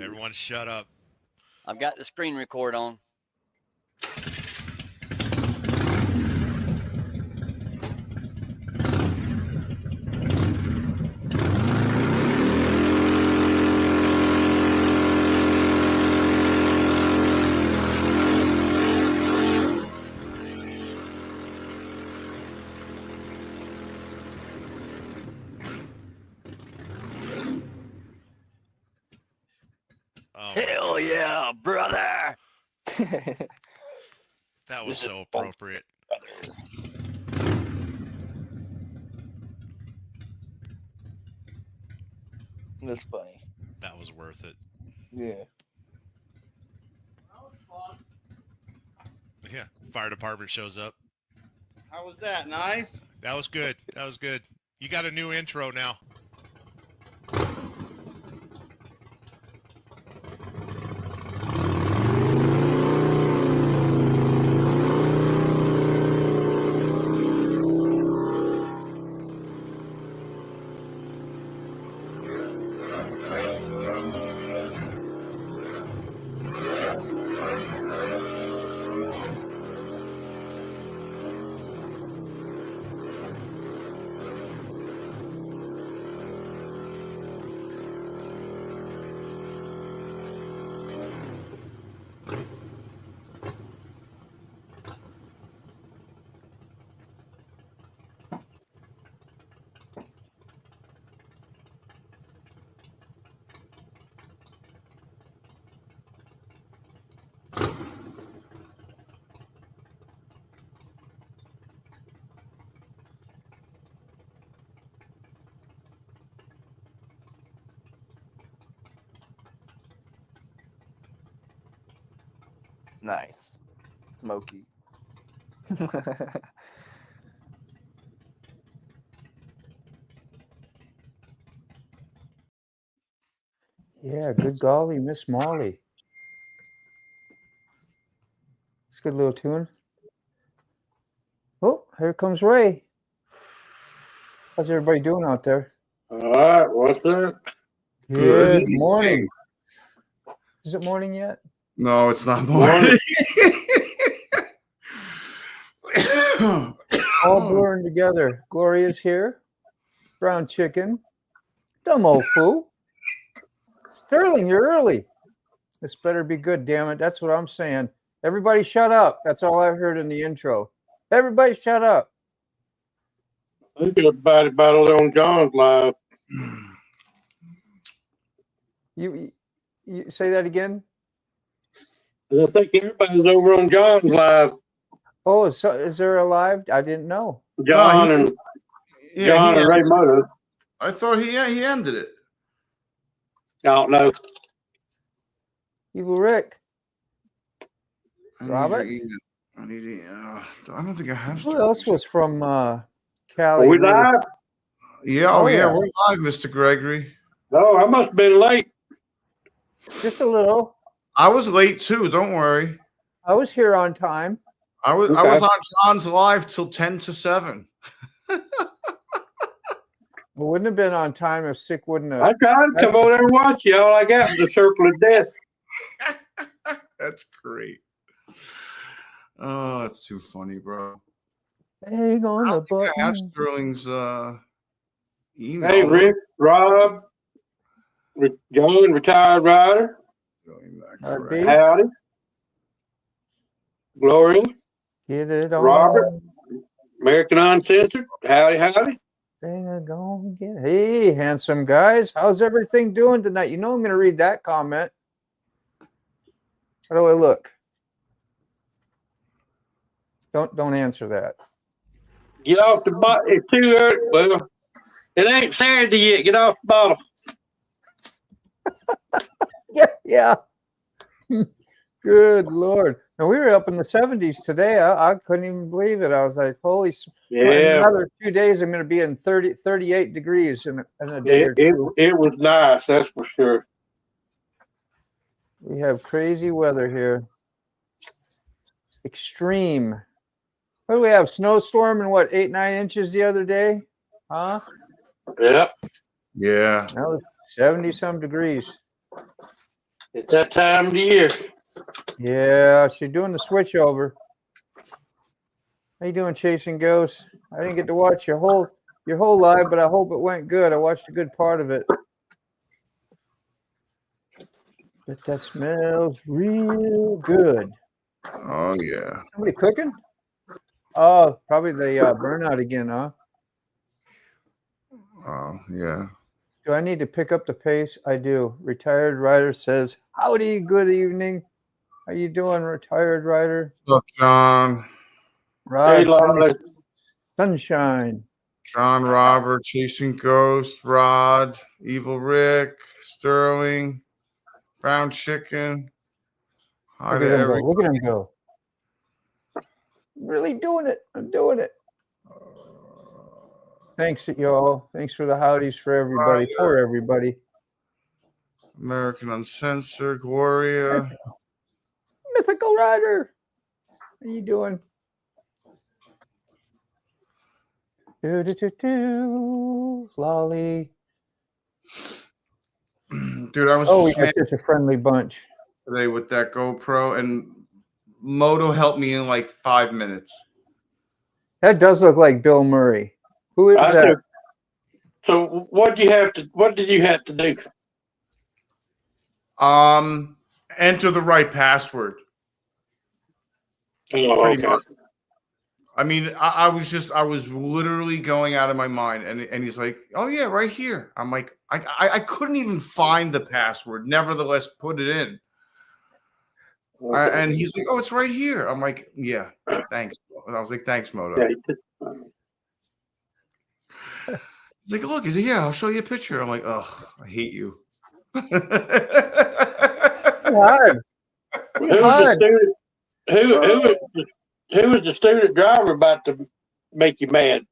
Everyone shut up. I've got the screen record on. Hell yeah, brother. That was so appropriate. That's funny. That was worth it. Yeah. That was fun. Yeah. Fire department shows up. How was that? Nice? That was good. That was good. You got a new intro now. Nice. Smoky. Yeah, good golly, Miss Molly. It's a good little tune. Oh, here comes Ray. How's everybody doing out there? All right, what's up? Good morning. Is it morning yet? No, it's not morning. All blurring together. Gloria's here. Brown chicken. Dumb old fool. Sterling, you're early. This better be good, damn it. That's what I'm saying. Everybody shut up. That's all I've heard in the intro. Everybody shut up. I think everybody battled on John's live. You say that again? I think everybody's over on John's live. Oh, so is there a live? I didn't know. John and Ray Moto. I thought he ended it. I don't know. Evil Rick. Robert? I don't think I have. Who else was from Cali? Are we live? Yeah, yeah, we're live, Mr. Gregory. Oh, I must have been late. Just a little. I was late too. Don't worry. I was here on time. I was on John's live till 10 to 7. I wouldn't have been on time if Sick wouldn't have. I tried to come over there and watch you. All I got was the circle of death. That's great. Oh, that's too funny, bro. Hang on the button. I have Sterling's email. Hey, Rick, Rob, John, retired rider. Howdy. Gloria. Get it on. Robert. American Uncensored. Howdy, howdy. Hey, handsome guys. How's everything doing tonight? You know I'm going to read that comment. How do I look? Don't answer that. Get off the bottle. It's too early. Well, it ain't Saturday yet. Get off the bottle. Yeah. Good Lord. And we were up in the 70s today. I couldn't even believe it. I was like, holy. Yeah. In another 2 days, I'm going to be in 38 degrees in a day or two. It was nice, that's for sure. We have crazy weather here. Extreme. What do we have? Snowstorm and what, 8-9 inches the other day? Huh? Yep. Yeah. That was 70 some degrees. It's that time of the year. Yeah, she's doing the switch over. How you doing, Chasing Ghosts? I didn't get to watch your whole live, but I hope it went good. I watched a good part of it. But that smells real good. Oh yeah. Somebody cooking? Oh, probably the burnout again, huh? Oh yeah. Do I need to pick up the pace? I do. Retired rider says, howdy, good evening. How you doing, retired rider? Look, John. Rod, Lolly. sunshine. John Robert, Chasing Ghost, Rod, Evil Rick, Sterling, Brown Chicken. Hi Look to at him go. everybody. Look at him go. Really doing it. I'm doing it. Thanks, y'all. Thanks for the howdies for everybody. For everybody. American Uncensored, Gloria. Mythical Rider. How you doing? Do. Lolly. Dude, I was Oh, we got fan such a friendly bunch. today with that GoPro, and Moto helped me in like 5 minutes. That does look like Bill Murray. Who is that? So what did you have to do? Enter the right password. Oh, Pretty okay. much. I mean, I was literally going out of my mind, and he's like, "Oh yeah, right here." I'm like, I couldn't even find the password. Nevertheless, put it in, and he's like, "Oh, it's right here." I'm like, "Yeah, thanks." I was like, "Thanks, Moto." Yeah, He's like, "Look, is it here? I'll show you a picture." I'm like, "Ugh, I hate you." Hard. who was the student driver about to make you mad?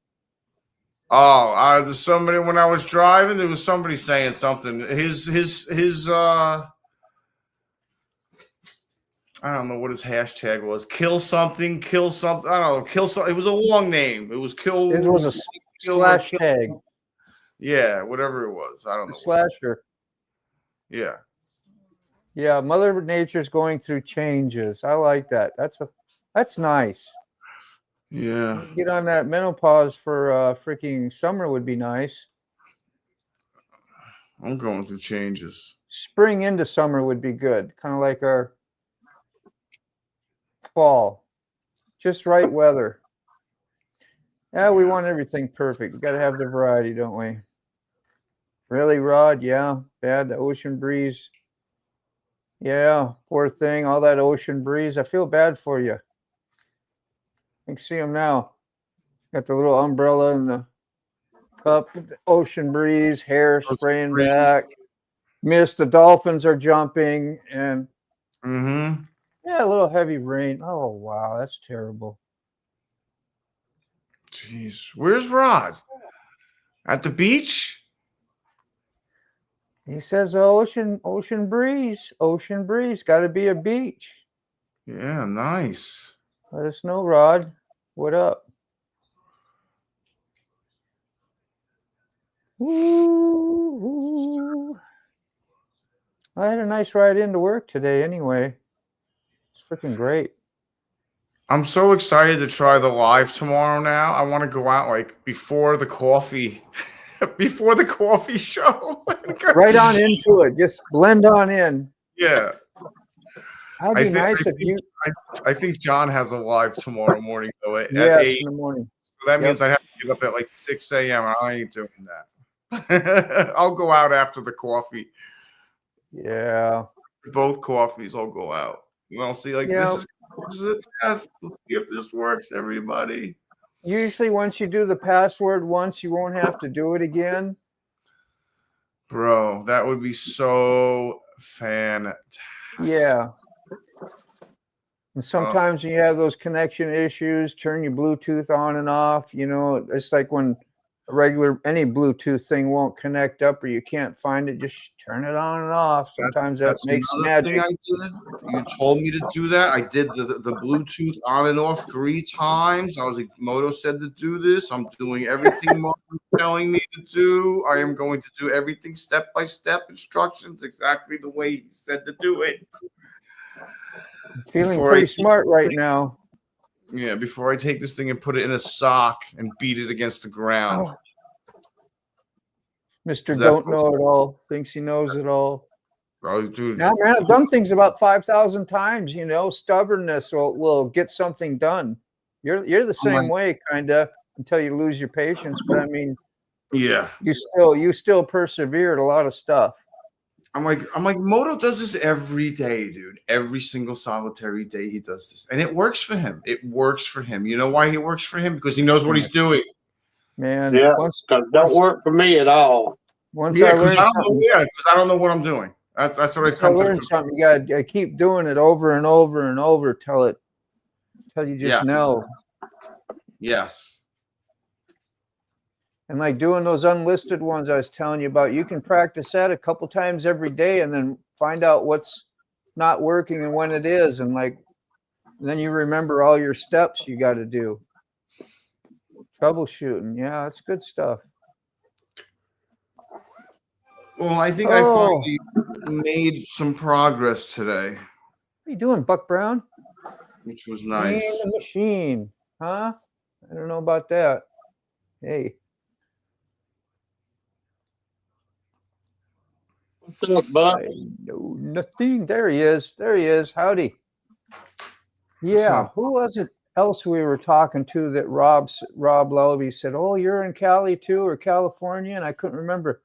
Oh, there's somebody when I was driving. There was somebody saying something. His I don't know what his hashtag was. Kill something. I don't know. Kill something. It was a long name. It was kill. This was a slash tag. Yeah, whatever it was. I don't know. Slasher. Yeah. Yeah, Mother Nature's going through changes. I like that. That's nice. Yeah. Get on that menopause for freaking summer would be nice. I'm going through changes. Spring into summer would be good. Kind of like our fall. Just right weather. Yeah, we want everything perfect. We got to have the variety, don't we? Really, Rod? Yeah. Bad. The ocean breeze. Yeah, poor thing. All that ocean breeze. I feel bad for you. You can see him now. Got the little umbrella in the cup. Ocean breeze, hair spraying back. Mist. The dolphins are jumping. And yeah, a little heavy rain. Oh, wow. That's terrible. Jeez. Where's Rod? At the beach? He says ocean breeze. Ocean breeze. Got to be a beach. Yeah, nice. Let us know, Rod. What up? Ooh. I had a nice ride into work today anyway. It's freaking great. I'm so excited to try the live tomorrow now. I want to go out like before the coffee show. Right on into it. Just blend on in. Yeah. That'd be nice if you. I think John has a live tomorrow morning though at 8 in the morning. So that means I have to get up at like 6 a.m. and I ain't doing that. I'll go out after the coffee. Yeah. Both coffees, I'll go out. And I'll see like this is a test. Let's see if this works, everybody. Usually once you do the password once, you won't have to do it again. Bro, that would be so fantastic. Yeah. And sometimes when you have those connection issues, turn your Bluetooth on and off. You know, it's like when any Bluetooth thing won't connect up or you can't find it, just turn it on and off. Sometimes that makes magic. Thing I did. You told me to do that. I did the Bluetooth on and off 3 times. I was like, Moto said to do this. I'm doing everything Moto telling me to do. I am going to do everything step by step, instructions exactly the way he said to do it. Feeling Before pretty I- smart right now. Yeah, before I take this thing and put it in a sock and beat it against the ground. Oh. Mr. That's Don't what- know it all. Thinks he knows it all. Bro, dude. Now, man, I've done things about 5,000 times. You know, stubbornness will get something done. You're the same way, kind of, until you lose your patience. But I mean, Yeah. you still persevered a lot of stuff. I'm like, Moto does this every day, dude. Every single solitary day he does this. And it works for him. It works for him. You know why it works for him? Because he knows what he's doing. Man, Yeah, once because don't work for me at all. once Yeah, I because learned something, I don't know what I'm doing. That's what I once I come to. learned something, you gotta keep doing it over and over and over till you just Yes. know. Yes. And like doing those unlisted ones I was telling you about, you can practice that a couple times every day and then find out what's not working and when it is. And then you remember all your steps you got to do. Troubleshooting. Yeah, that's good stuff. Well, I think I finally made some progress today, What are you doing, Buck Brown? which was Man nice. the machine. Huh? I don't know about that. Hey. What's up, Buck? I know nothing. There he is. There he is. Howdy. Yeah. up? Who was it else we were talking to that Rob Lovey said, "Oh, you're in Cali too, or California?" And I couldn't remember.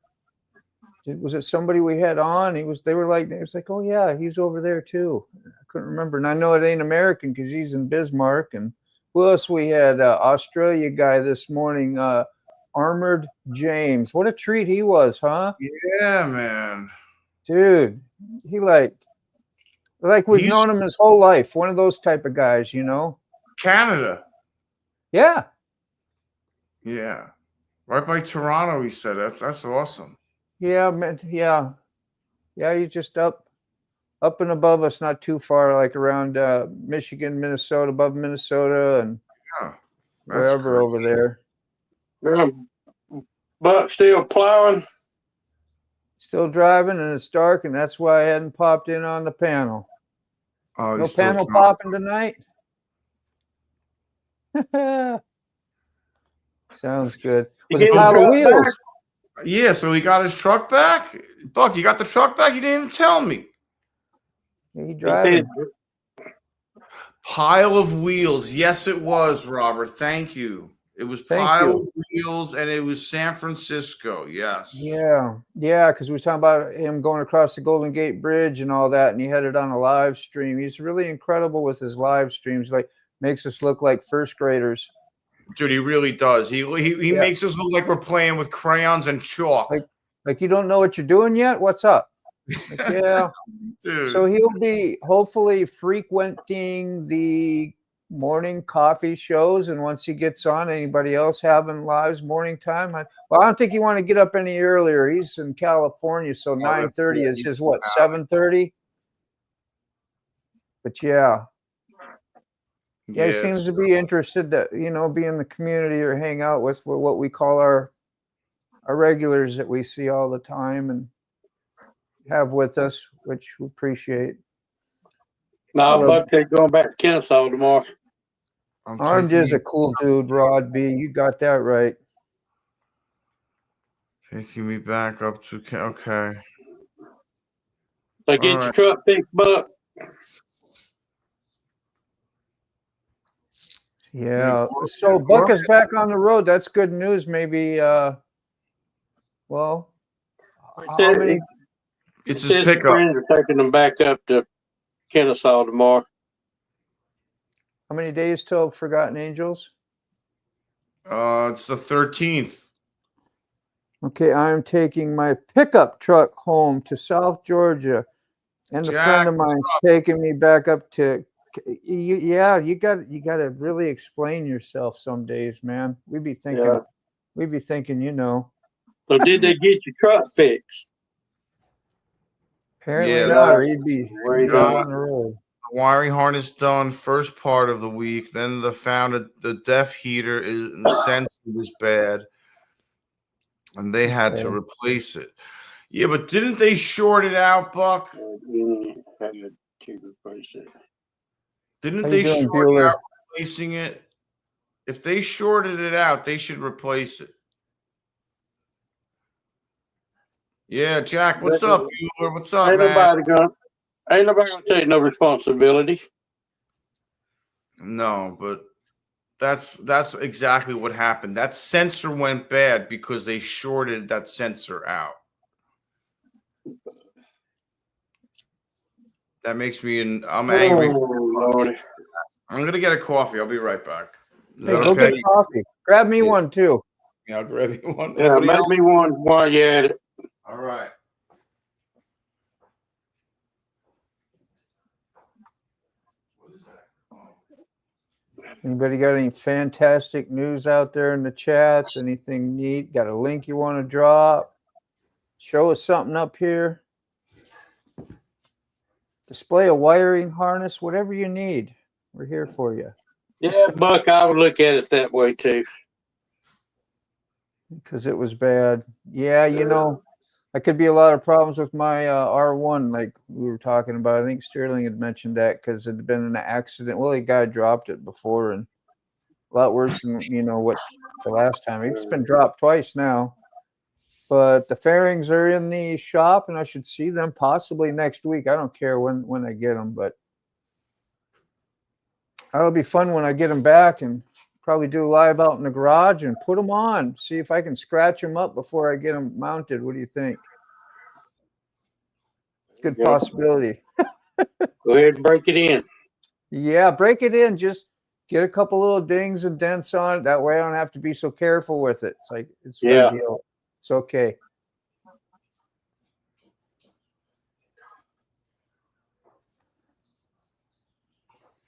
Was it somebody we had on? It was like, "Oh yeah, he's over there too." I couldn't remember. And I know it ain't American because he's in Bismarck. And who else we had? Australia guy this morning, Armored James. What a treat he was, huh? Yeah, man. Dude, he like we've He's- known him his whole life. One of those type of guys, you know? Canada. Yeah. Yeah. Right by Toronto, he said. That's awesome. Yeah, man. Yeah. Yeah, he's just up and above us, not too far, like around Michigan, Minnesota, above Minnesota and Yeah. That's wherever great. over there. Yeah. Buck still plowing. Still driving and it's dark, and that's why I hadn't popped in on the panel. Oh, No he's still panel trying. popping tonight? Sounds good. You Was a getting pile of truck wheels. back? Yeah, so he got his truck back. Buck, you got the truck back? You didn't even tell me. He He driving. said, Pile of wheels. Yes, it was, Robert. Thank you. It was Thank pile you. of wheels, and it was San Francisco. Yes. Yeah, because we were talking about him going across the Golden Gate Bridge and all that, and he had it on a live stream. He's really incredible with his live streams. Like, makes us look like first graders. Dude, he really does. He Yeah. makes us look like we're playing with crayons and chalk. Like, you don't know what you're doing yet? What's up? Like, yeah. Dude. So he'll be hopefully frequenting the morning coffee shows, and once he gets on, anybody else having lives morning time? I don't think you want to get up any earlier. He's in California, so 9:30 is his what, 7:30? But yeah, he seems to be interested to be in the community or hang out with what we call our regulars that we see all the time and have with us, which we appreciate. "No, Buck said going back to Kennesaw tomorrow." I'm Orange is a taking, cool dude, Rod B. You got that right. taking me back up to okay. So get All your right. truck fixed, Buck. Yeah. So Buck is back on the road. That's good news. Maybe well, how said many It's His his pickup. friends are taking them back up to Kennesaw tomorrow. days till Forgotten Angels? It's the 13th. Okay, I'm taking my pickup truck home to South Georgia, and a Jack, friend of what's mine's taking me back up to. Yeah, you got to really explain yourself some days, man. We'd be thinking, So did they get your truck fixed? Apparently Yeah, not, or he'd be Where you on the road. Wiring harness done first part of the week. Then the def heater is the sensor was bad. and they had to Okay. replace it. Yeah, but didn't they short it out, Buck? Had to replace it. Didn't How they you doing, short it Bueller? out replacing it? If they shorted it out, they should replace it. Yeah, Jack, what's up, Bueller? What's up, Ain't man? nobody gonna take no responsibility. No, but that's exactly what happened. That sensor went bad because they shorted that sensor out. That makes me I'm angry. Oh, Lordy. I'm gonna get a coffee. I'll be right back. Is Hey, that go okay? get coffee. Grab me Yeah. one too. Yeah, I'll grab you one. Yeah, Nobody make else? me one while you're at it. All right. What is that? Oh. Anybody got any fantastic news out there in the chats? Anything neat? Got a link you want to drop? Show us something up here. Display a wiring harness, whatever you need. We're here for you. Yeah, Buck, I would look at it that way too. Because it was bad. Yeah, you know, there could be a lot of problems with my R1, like we were talking about. I think Sterling had mentioned that because it had been an accident. Well, the guy dropped it before, and a lot worse than, you know, what the last time. It's been dropped twice now. But the fairings are in the shop, and I should see them possibly next week. I don't care when I get them, but that'll be fun when I get them back, and probably do a live out in the garage and put them on. See if I can scratch them up before I get them mounted. What do you think? Good Yeah. possibility. Go ahead and break it in. Yeah, break it in. Just get a couple little dings and dents on it. That way I don't have to be so careful with it. It's like, it's no Yeah. deal. It's okay.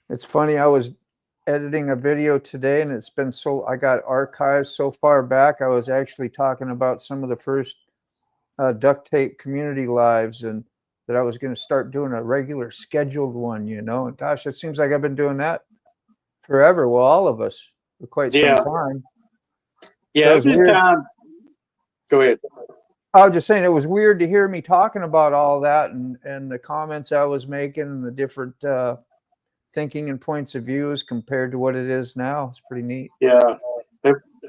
It's funny, I was editing a video today, and it's been so, I got archives so far back. I was actually talking about some of the first duct tape community lives, and that I was going to start doing a regular scheduled one, you know. And gosh, it seems like I've been doing that forever. Well, all of us for quite Yeah. some time. Yeah, That it's was been weird. time. Go ahead. I was just saying, it was weird to hear me talking about all that, and the comments I was making, and the different thinking and points of views compared to what it is now. It's pretty neat. Yeah.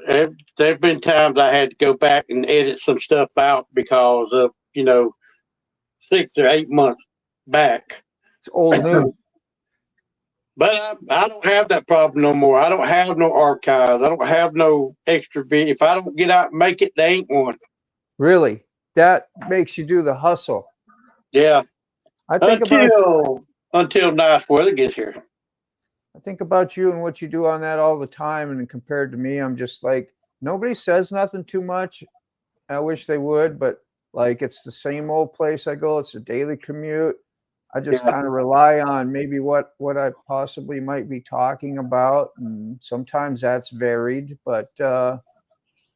There've been times I had to go back and edit some stuff out because of, 6 or 8 months back. It's old news. But I don't have that problem no more. I don't have no archives. I don't have no extra video. If I don't get out and make it, there ain't one. Really, that makes you do the hustle. Yeah. I think about Until nice weather gets here. I think about you and what you do on that all the time, and compared to me, I'm just like, nobody says nothing too much. I wish they would, but like, it's the same old place I go. It's a daily commute. I just kind of rely on maybe what I possibly might be talking about, and sometimes that's varied, but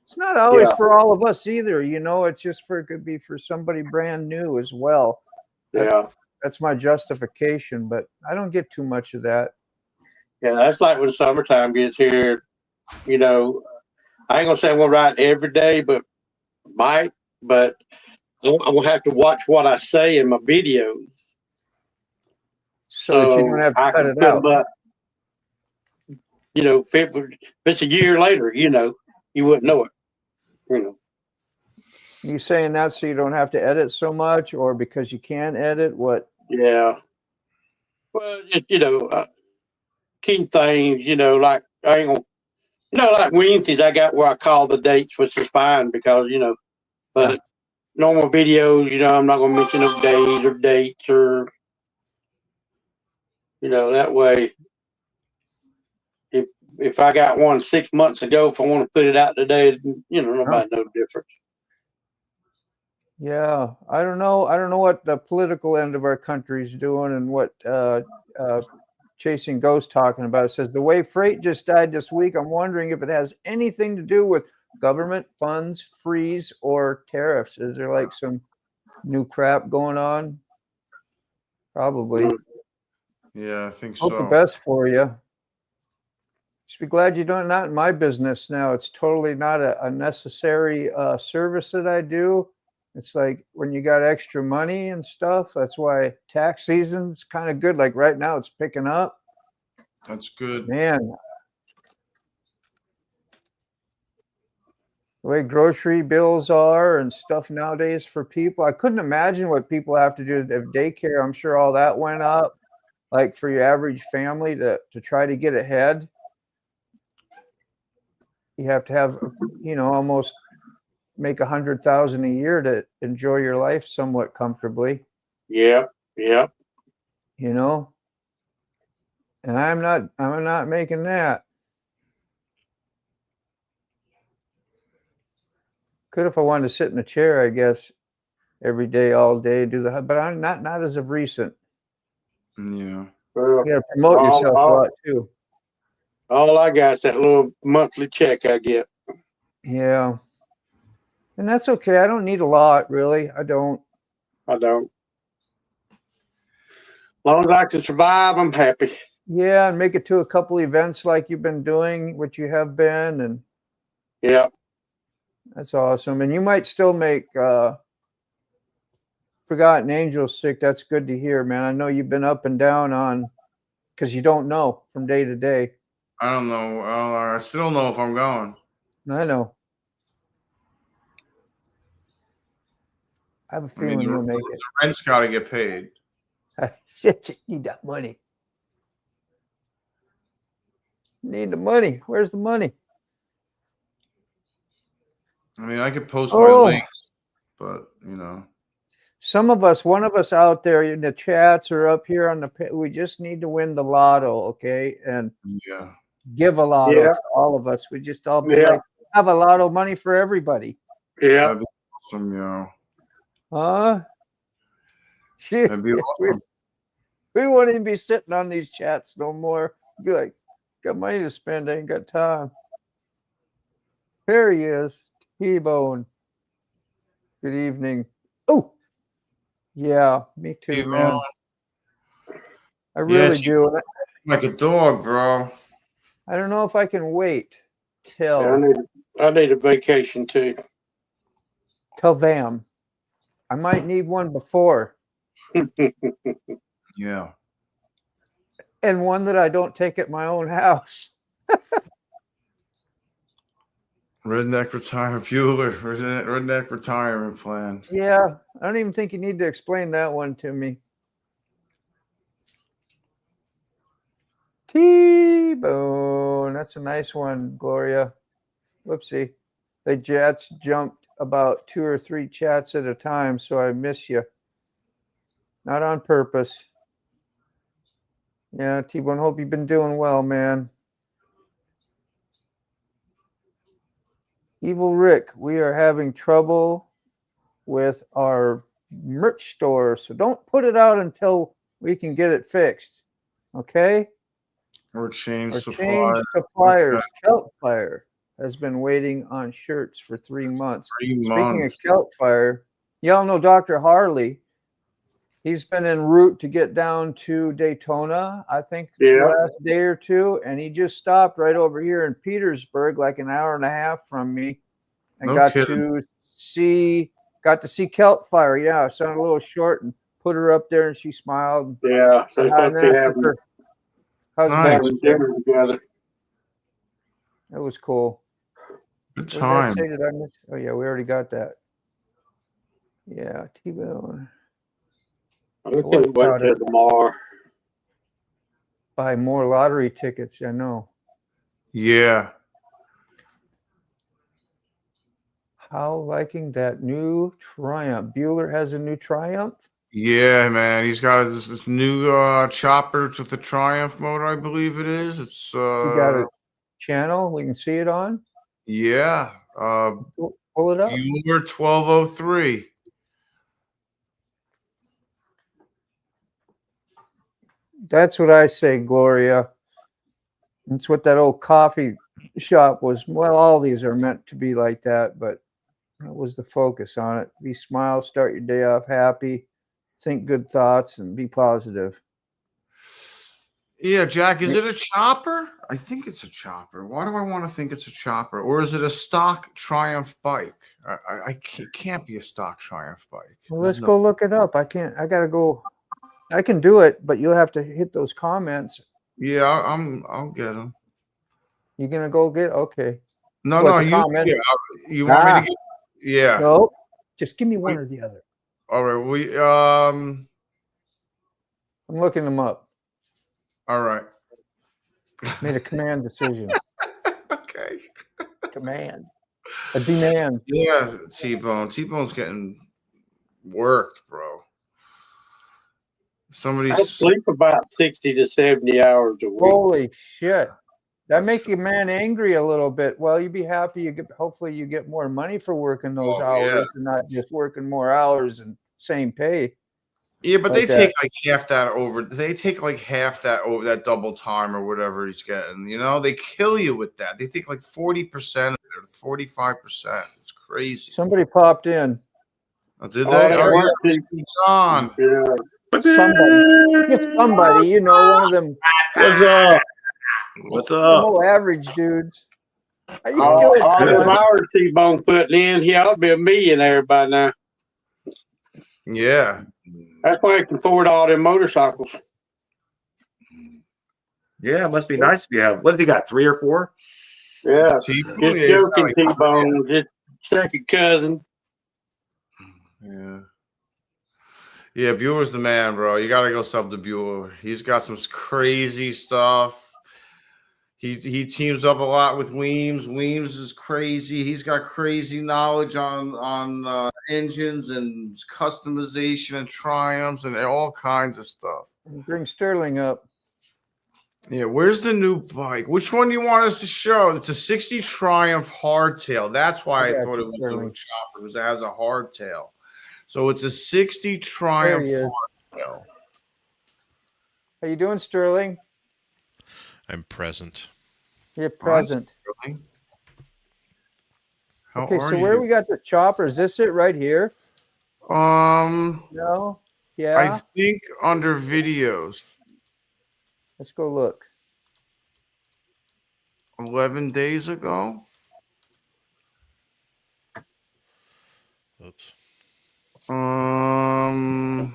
it's not always for all of us either. You know, it's just it could be for somebody brand new as well. That's my justification, but I don't get too much of that. Yeah, that's like when summertime gets here. I ain't gonna say I'm gonna write every day, but I'm gonna have to watch what I say in my videos. So that you don't have to cut it out. If it's a year later, you wouldn't know it. You saying that so you don't have to edit so much, or because you can edit? What? Yeah. Well, key things, like I ain't gonna, like Wednesdays, I got where I call the dates, which is fine because, but normal videos, I'm not gonna mention no days or dates or, that way. If I got one 6 months ago, if I want to put it out today, nobody knows the difference. Yeah, I don't know. I don't know what the political end of our country is doing, and what Chasing Ghost talking about. It says the way freight just died this week. I'm wondering if it has anything to do with government funds freeze or tariffs. Is there like some new crap going on? Probably. Yeah, I think so. Hope the best for you. Just be glad you don't not in my business now. It's totally not a necessary service that I do. It's like when you got extra money and stuff. That's why tax season's kind of good. Like right now, it's picking up. That's good. Man, the way grocery bills are and stuff nowadays for people, I couldn't imagine what people have to do if daycare. I'm sure all that went up. Like for your average family to try to get ahead, you have to have, almost make 100,000 a year to enjoy your life somewhat comfortably. Yeah. And I'm not making that. Could if I wanted to sit in a chair, I guess, every day, all day, but I'm not as of recent. Yeah. You got to promote yourself a lot too. All I got is that little monthly check I get. Yeah. And that's okay. I don't need a lot, really. I don't. As long as I can survive, I'm happy. Yeah, and make it to a couple events like you've been doing, which you have been, and Yeah. that's awesome. And you might still make Forgotten Angels sick. That's good to hear, man. I know you've been up and down on, because you don't know from day to day. I don't know. I still don't know if I'm going. I know. I have a feeling you'll make it. The rent's got to get paid. I just need that money. Need the money. Where's the money? I mean, I could post my links, but one of us out there in the chats or up here on the pit, we just need to win the lotto, okay? And give a lotto to all of us. We just all be like, have a lotto money for everybody. Yeah. That'd be awesome, Shit. That'd be awesome. We won't even be sitting on these chats no more. Be like, got money to spend, ain't got time. There he is, T-Bone. Good evening. Oh, yeah, me too, man. I really do. Like a dog, bro. I don't know if I can wait till I need a vacation too. Till VAM. I might need one before. Yeah. And one that I don't take at my own house. Redneck retirement plan. Yeah, I don't even think you need to explain that one to me. T-Bone. That's a nice one, Gloria. Whoopsie. The Jets jumped about 2 or 3 chats at a time, so I miss you. Not on purpose. Yeah, T-Bone, hope you've been doing well, man. Evil Rick, we are having trouble with our merch store, so don't put it out until we can get it fixed. Okay? Or change suppliers. Okay. Kelp Fire has been waiting on shirts for 3 months. 3 Speaking months. of Kelp Fire, y'all know Dr. Harley. He's been en route to get down to Daytona, I think, the last day or two, and he just stopped right over here in Petersburg, like an hour and a half from me, and got to see Kelp Fire. Yeah, I sounded a little short and put her up there, and she smiled. Yeah, they're supposed to be having dinner together. That was cool. Good time. Did I miss? Oh yeah, we already got that. Yeah, T-Bone. I can't wait till tomorrow. Buy more lottery tickets, I know. Yeah. How liking that new Triumph? Bueller has a new Triumph? Yeah, man. He's got this new chopper with the Triumph motor, I believe it is. It's You got a channel we can see it on? Yeah. Pull it up. Bueller 1203. That's what I say, Gloria. That's what that old coffee shop was. Well, all these are meant to be like that, but that was the focus on it. Be smile, start your day off happy, think good thoughts, and be positive. Yeah, Jack, is it a chopper? I think it's a chopper. Why do I want to think it's a chopper? Or is it a stock Triumph bike? It can't be a stock Triumph bike. Well, let's go look it up. I can't. I gotta go. I can do it, but you'll have to hit those comments. Yeah, I'll get them. You gonna go get? Okay. No, What, no, the you. comment? Yeah, you want me to get? Yeah. No. Just give me one or the other. All right. I'm looking them up. All right. Made a command decision. Okay. Command. A demand. Yeah, T-Bone. T-Bone's getting worked, bro. I Somebody's sleep about 60 to 70 hours a week. Holy shit. That That's make your man angry a little bit. Well, you'd be happy. Hopefully you get more money for working those hours yeah. and not just working more hours and same pay. Yeah, but like they that. take like half that over. They take like half that over that double time or whatever he's getting. You know, they kill you with that. They take like 40% or 45%. It's crazy. Somebody popped in. Oh, did Oh, they? they Oh, want yeah. to. John. Yeah. Somebody. It's somebody, you know, one of them What's up? What's up? low average dudes. How you All doing? them hours T-Bone putting in, he ought to be a millionaire by now. Yeah. That's why he can afford all them motorcycles. Yeah, it must be nice if you have. What has he got? 3 or 4? Yeah. T-Bone Just is joking, like- T-Bone. Just second cousin. Yeah. Yeah, Bueller's the man, bro. You gotta go sub to Bueller. He's got some crazy stuff. He teams up a lot with Weems. Weems is crazy. He's got crazy knowledge on engines and customization and Triumphs and all kinds of stuff. Bring Sterling up. Yeah, where's the new bike? Which one do you want us to show? It's a 60 Triumph hardtail. That's why I got thought you, it was a Sterling. chopper, because it has a hardtail. So it's a 60 Triumph There he is. hardtail. How you doing, Sterling? I'm present. You're present. Really? How Okay, are so you? where we got the chopper? Is this it right here? No? Yeah? I think under videos, Let's go look. 11 days ago. Oops. No.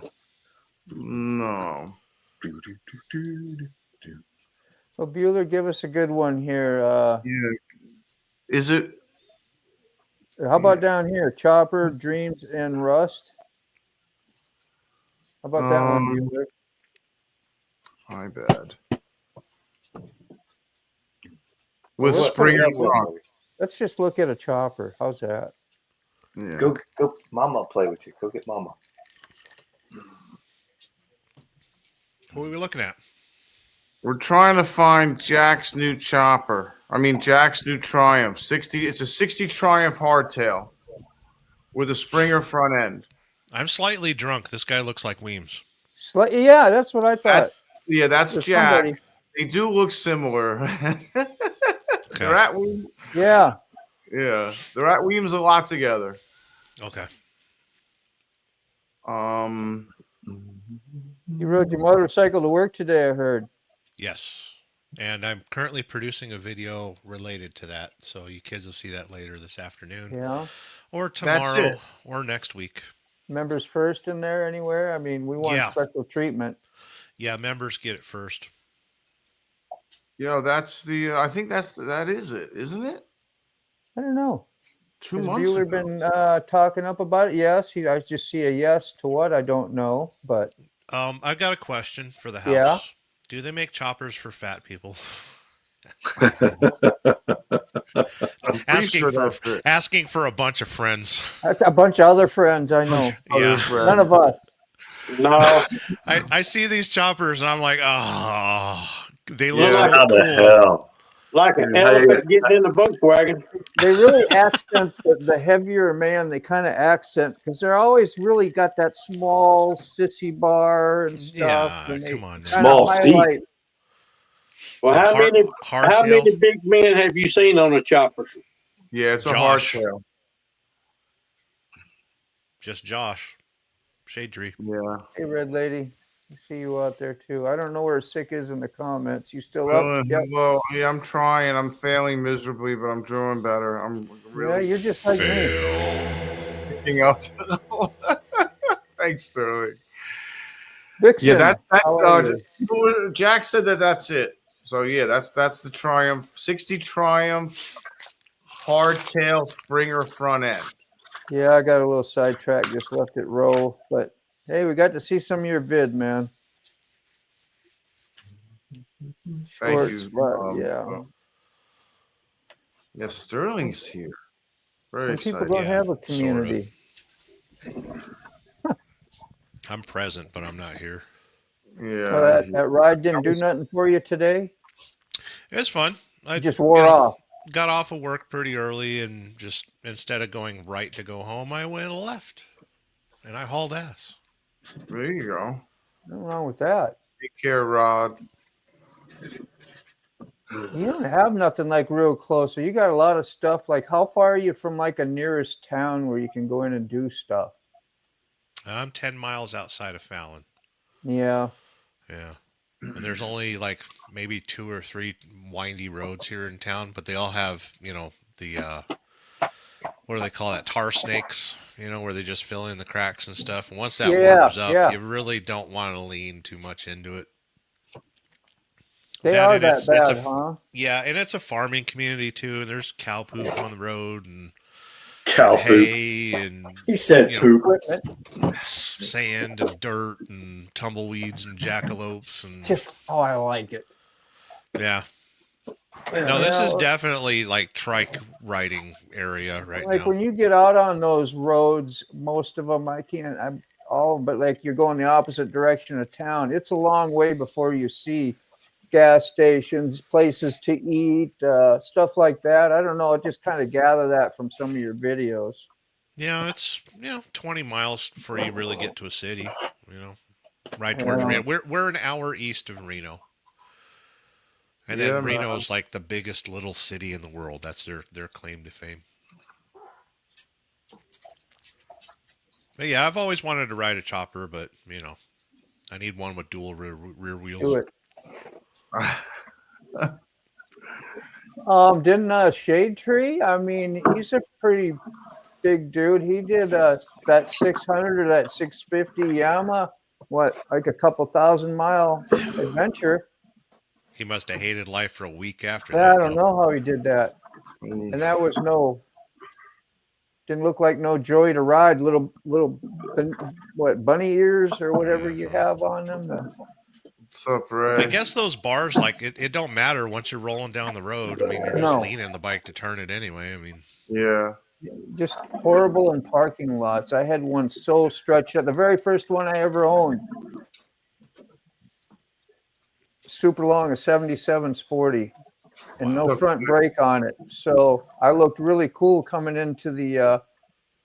Well, Bueller, give us a good one here. Yeah. Is it? How about down here? Chopper, Dreams, and Rust. How about that one, Bueller? My bad. With Well, Springer front. Let's just look at a chopper. How's that? Yeah. Go, Mama play with you. Go get Mama. What are we looking at? We're trying to find Jack's new chopper. I mean, Jack's new Triumph. 60. It's a 60 Triumph hardtail with a Springer front end. I'm slightly drunk. This guy looks like Weems. Yeah, that's what I thought. That's There's Jack. somebody. They do look similar. Okay. They're at Weems. Yeah. Yeah, they're at Weems a lot together. Okay. You rode your motorcycle to work today, I heard. Yes. And I'm currently producing a video related to that. So you kids will see that later this afternoon Yeah. or That's tomorrow it. or next week. Members first in there anywhere? I mean, we want Yeah. special treatment. Yeah, members get it first. Yeah, that's the. I think that is it, isn't it? I don't know. 2 Has months Bueller ago. been talking up about it? Yes. I just see a yes to what? I don't know. But I've got a question for the house. Yeah. Do they make choppers for fat people? I'm pretty asking sure for that's it. asking for a bunch of friends. a bunch of other friends I know. Yeah. None of us. No. I see these choppers and I'm like, oh, they Yeah. look so How the cool. hell? Like an elephant getting in a Volkswagen. They really accent the heavier man. They kind of accent because they're always really got that small sissy bar and stuff. Yeah, and they come on. now. kinda Small seat. highlight- Well, how many Hardtail. big men have you seen on a chopper? Yeah, it's a Josh. hardtail. Just Josh. Shade tree. Yeah. Hey, red lady. I see you out there too. I don't know where Sick is in the comments. You still up? Well, Yep. hello. Yeah, I'm trying. I'm failing miserably, but I'm doing better. I'm Yeah, really you're just like me. picking up. Thanks, Sterling. Vixen, Yeah, that's how are you? Jack said that's it. So yeah, that's the Triumph 60 Triumph hardtail Springer front end. Yeah, I got a little sidetracked. Just left it roll, but hey, we got to see some of your vid, man. Thank Shorts, you. but yeah. Yeah, Sterling's here. Very Some people excited. don't Yeah, have a sorta. community. I'm present, but I'm not here. Yeah. So that ride didn't do nothing for you today? It was fun. I You just wore off. got off of work pretty early, and just instead of going right to go home, I went left, and I hauled ass. There you go. Nothing wrong with that. Take care, Rod. You don't have nothing like real close. So you got a lot of stuff. Like, how far are you from like a nearest town where you can go in and do stuff? I'm 10 miles outside of Fallon. Yeah. Yeah. And there's only like maybe 2 or 3 windy roads here in town, but they all have, the what do they call that? Tar snakes, where they just fill in the cracks and stuff. And once that warms up, you really don't want to lean too much into it. They are that bad, huh? Yeah, and it's a farming community too, and there's cow poop on the road and Cow poop. hay and He said poop. sand and dirt and tumbleweeds and jackalopes and I like it. Yeah. No, this is definitely like trike riding area right now. Like when you get out on those roads, most of them but like you're going the opposite direction of town. It's a long way before you see gas stations, places to eat, stuff like that. I don't know. I just kind of gather that from some of your videos. Yeah, it's 20 miles before you really get to a city. Right towards Reno. We're an hour east of Reno, and then Reno's like the biggest little city in the world. That's their claim to fame. But yeah, I've always wanted to ride a chopper, but I need one with dual rear wheels. Do it. Didn't Shade Tree? I mean, he's a pretty big dude. He did that 600 or that 650 Yamaha, like a couple 1,000-mile adventure. He must have hated life for a week after that. I don't know how he did that. And that was didn't look like no joy to ride. Little bunny ears or whatever you have on them. What's up, Ray? I guess those bars, like it don't matter once you're rolling down the road. I mean, you're just leaning the bike to turn it anyway. I mean, yeah, just horrible in parking lots. I had one so stretched out. The very first one I ever owned, super long, a 77 Sporty, and no front brake on it. So I looked really cool coming into the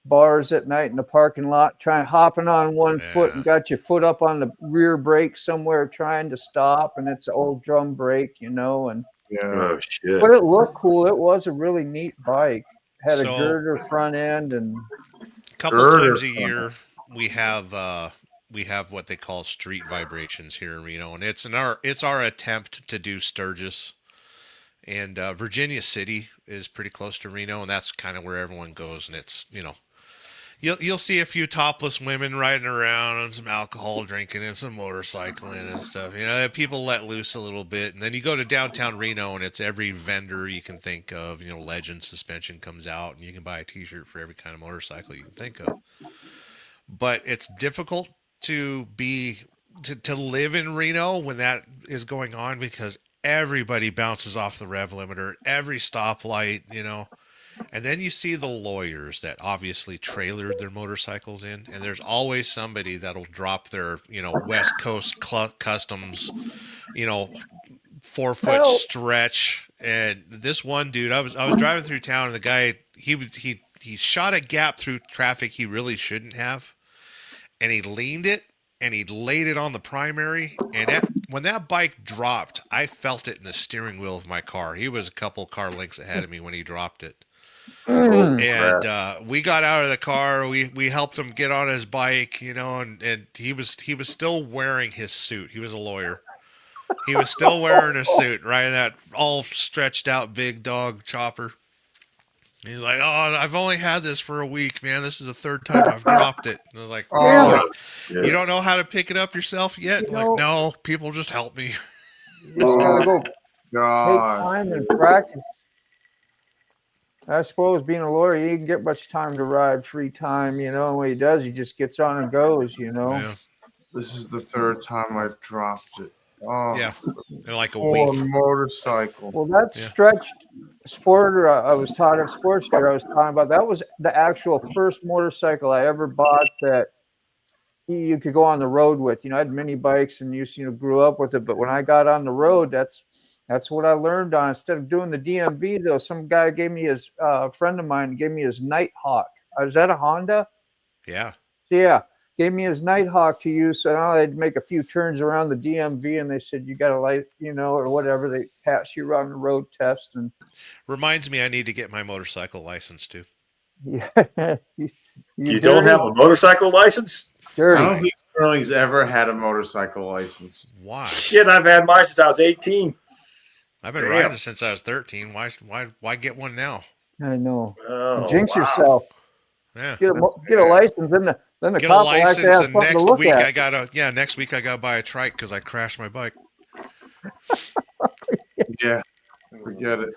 bars at night in the parking lot, hopping on one foot and got your foot up on the rear brake somewhere trying to stop, and it's an old drum brake, and oh shit. But it looked cool. It was a really neat bike. Had a girder front end, and a couple times a year we have what they call street vibrations here in Reno, and it's our attempt to do Sturgis. And Virginia City is pretty close to Reno, and that's kind of where everyone goes. And it's you'll see a few topless women riding around and some alcohol drinking and some motorcycling and stuff. People let loose a little bit. And then you go to downtown Reno, and it's every vendor you can think of. Legend Suspension comes out, and you can buy a T-shirt for every kind of motorcycle you can think of. But it's difficult to live in Reno when that is going on, because everybody bounces off the rev limiter, every stoplight, And then you see the lawyers that obviously trailered their motorcycles in, and there's always somebody that'll drop their, West Coast Customs, 4-foot stretch. And this one dude, I was driving through town, and the guy, he shot a gap through traffic he really shouldn't have, and he leaned it and he laid it on the primary, and when that bike dropped, I felt it in the steering wheel of my car. He was a couple car lengths ahead of me when he dropped it. And we got out of the car. We helped him get on his bike, and he was still wearing his suit. He was a lawyer. He was still wearing a suit, right? That all stretched out big dog chopper. He's like, "Oh, I've only had this for a week, man. This is the third time I've dropped it." And I was like, Damn it. You don't know how to pick it up yourself yet?" You Like, know- no, people just help me. You just gotta go take God. time and practice. I suppose being a lawyer, he didn't get much time to ride, free time, and when he does, he just gets on and goes, Yeah, This is the third time I've dropped it. Oh, yeah, in like a poor week. motorcycle. Well, that Yeah. stretched sporter I was taught of sports there I was talking about, that was the actual first motorcycle I ever bought that you could go on the road with. I had mini bikes and grew up with it, but when I got on the road, that's what I learned on. Instead of doing the DMV, though, some guy gave me his friend of mine gave me his Nighthawk. Is that a Honda? Yeah. Yeah, gave me his Nighthawk to use. So now they'd make a few turns around the DMV, and they said you got to light, or whatever. They pass you on the road test, and Reminds me, I need to get my motorcycle license too. yeah, You don't have a motorcycle license? I dirty. don't think Sterling's ever had a motorcycle license. Why? Shit, I've had mine since I was 18. I've been Damn. riding since I was 13. Why get one now? I know. Oh, Jinx wow. yourself. Yeah. Get a license, then the Get a cop will actually license, have and something to next look week at. next week I gotta buy a trike because I crashed my bike. Yeah, forget it.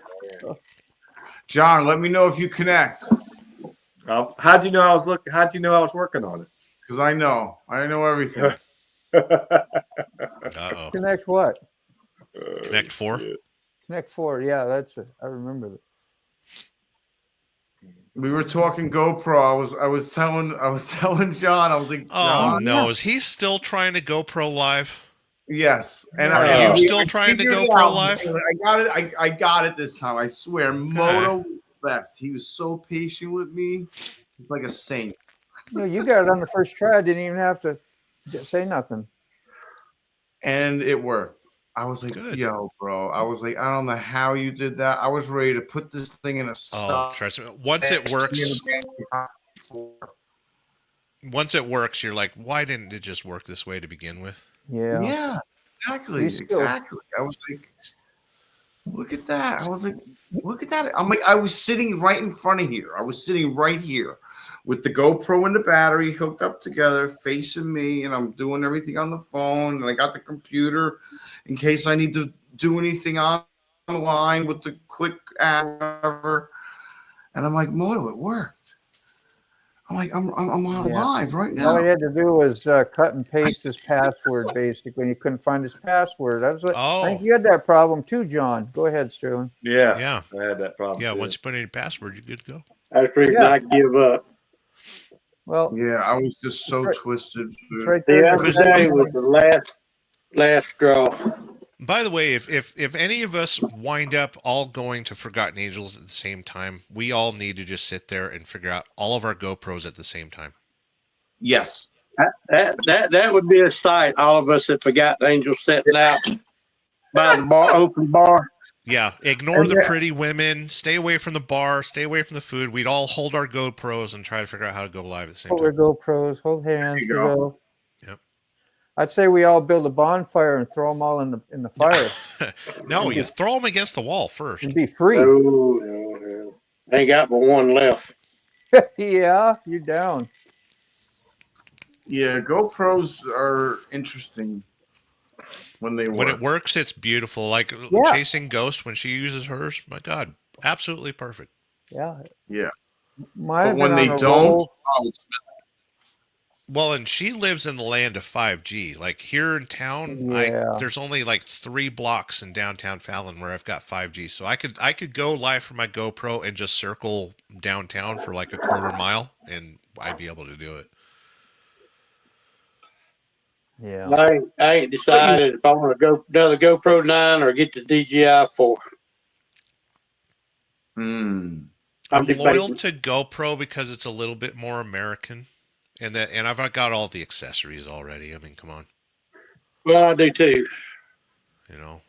John, let me know if you connect, How'd you know I was working on it? because I know everything. Uh-oh. Connect what? Connect 4. Shit. Connect 4. Yeah, that's it. I remember that. We were talking GoPro. I was telling John. I was like, Oh John, no, is he still trying to GoPro live? yes. And Are I, you I still trying to figured it GoPro out. live? I got it. I got it this time. I swear. Moto was the best. He was so patient with me. He's like a saint. No, you got it on the first try. I didn't even have to say nothing. And it worked. I was like, Good. yo, bro. I was like, I don't know how you did that. I was ready to put this thing in a Oh, stop. trust me. Once it works, you're like, why didn't it just work this way to begin with? Yeah. Yeah, exactly. Exactly. I was like, look at that. I was like, look at that. I'm like, I was sitting right in front of here. I was sitting right here with the GoPro and the battery hooked up together, facing me, and I'm doing everything on the phone. And I got the computer in case I need to do anything online with the quick app, whatever. And I'm like, Moto, it worked. I'm like, I'm on Yeah. live right All he now. had to do was cut and paste his password, basically. He couldn't find his password. I think you had that problem too, John. Go ahead, Sterling. Yeah, Yeah. I had that problem. Yeah, too. once you put in your password, you're good to go. That's the reason Yeah. I give up. Well, Yeah, I was just so Right. twisted. it's right The there. other day was the last straw. By the way, if any of us wind up all going to Forgotten Angels at the same time, we all need to just sit there and figure out all of our GoPros at the same time. Yes. That would be a sight. All of us that forgot Angel sitting out by the bar, open bar. Yeah, ignore And the yeah. pretty women. Stay away from the bar. Stay away from the food. We'd all hold our GoPros and try to figure out how to go live at the same Hold our time. GoPros, hold hands. you We go. go. Yep. I'd say we all build a bonfire and throw them all in the fire. No, you throw them against the wall first. It'd be free. No. Ain't got but one left. Yeah, you're down. Yeah, GoPros are interesting when they work. When it works, it's beautiful. Like Yeah. Chasing Ghost when she uses hers. My God, absolutely perfect. Yeah. Yeah. Might But have when been they on a don't, roll. oh, it's- Well, and she lives in the land of 5G. Like here in town, Yeah. there's only like 3 blocks in downtown Fallon where I've got 5G. So I could go live from my GoPro and just circle downtown for like a quarter mile, and I'd be able to do it. Yeah. I ain't decided if I want to go another GoPro 9 or get the DJI 4. Hmm. I'm debating. loyal to GoPro because it's a little bit more American, and I've got all the accessories already. I mean, come on, Well, I do too. you know.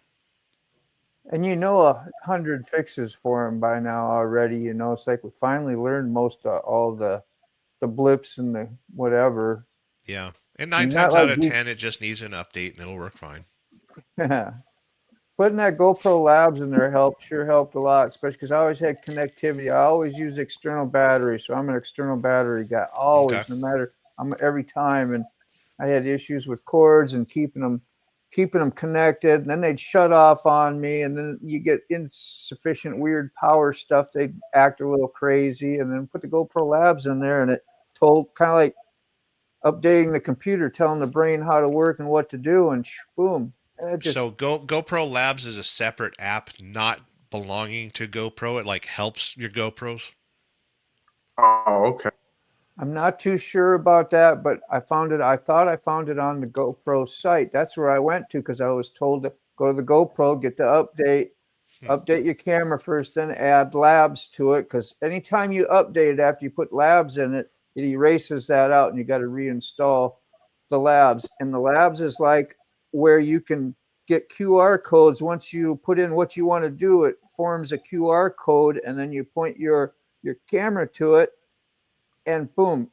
And 100 fixes for him by now already. It's like we finally learned most of all the blips and the whatever. Yeah. And 9 Not times out like of 10, it just needs an update and it'll work fine. Putting that GoPro Labs in there sure helped a lot, especially because I always had connectivity. I always use external battery, so I'm an external battery guy. Always, Okay. no matter every time. And I had issues with cords and keeping them connected, and then they'd shut off on me, and then you get insufficient weird power stuff. They'd act a little crazy, and then put the GoPro Labs in there, and it told kind of like updating the computer, telling the brain how to work and what to do, and boom. So GoPro Labs is a separate app, not belonging to GoPro. It like helps your GoPros. Oh, okay. I'm not too sure about that, but I found it. I thought I found it on the GoPro site. That's where I went to because I was told to go to the GoPro, get the update your camera first, then add Labs to it. Because anytime you update it after you put Labs in it, it erases that out, and you got to reinstall the Labs. And the Labs is like where you can get QR codes. Once you put in what you want to do, it forms a QR code, and then you point your camera to it, and boom,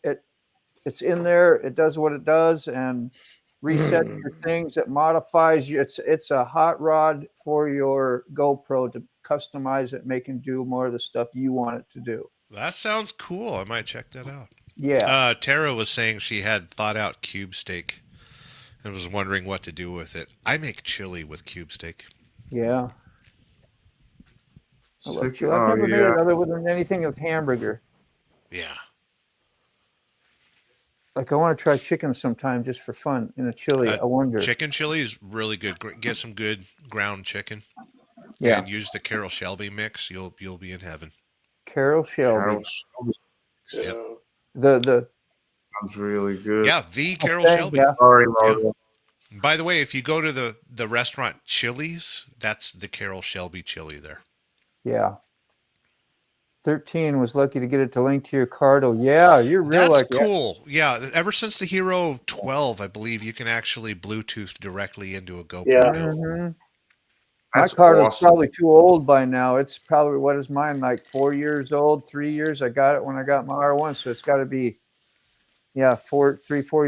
it's in there. It does what it does and resets your things. It modifies you. It's a hot rod for your GoPro to customize it, make and do more of the stuff you want it to do. That sounds cool. I might check that out. Yeah. Tara was saying she had thought out cube steak and was wondering what to do with it. I make chili with cube steak. Yeah. I've Oh, never made yeah. it other than anything with hamburger. Yeah. Like I want to try chicken sometime just for fun in a chili. I wonder. Chicken chili is really good. Get some good ground chicken. Yeah. And use the Carol Shelby mix. You'll be in heaven. Carol Shelby. Yep. The Sounds really good. Yeah, the Carol Okay, Shelby. yeah. Sorry, Logan. By the way, if you go to the restaurant Chili's, that's the Carol Shelby chili there. Yeah. 13 was lucky to get it to link to your card. Oh, yeah, you're real That's like cool. Yeah, ever since the Hero 12, I believe you can actually Bluetooth directly into a GoPro. Yeah. now. Mm-hmm. My That's card is awesome. probably too old by now. It's probably, what is mine, like 4 years old, 3 years? I got it when I got my R1, so it's got to be, 4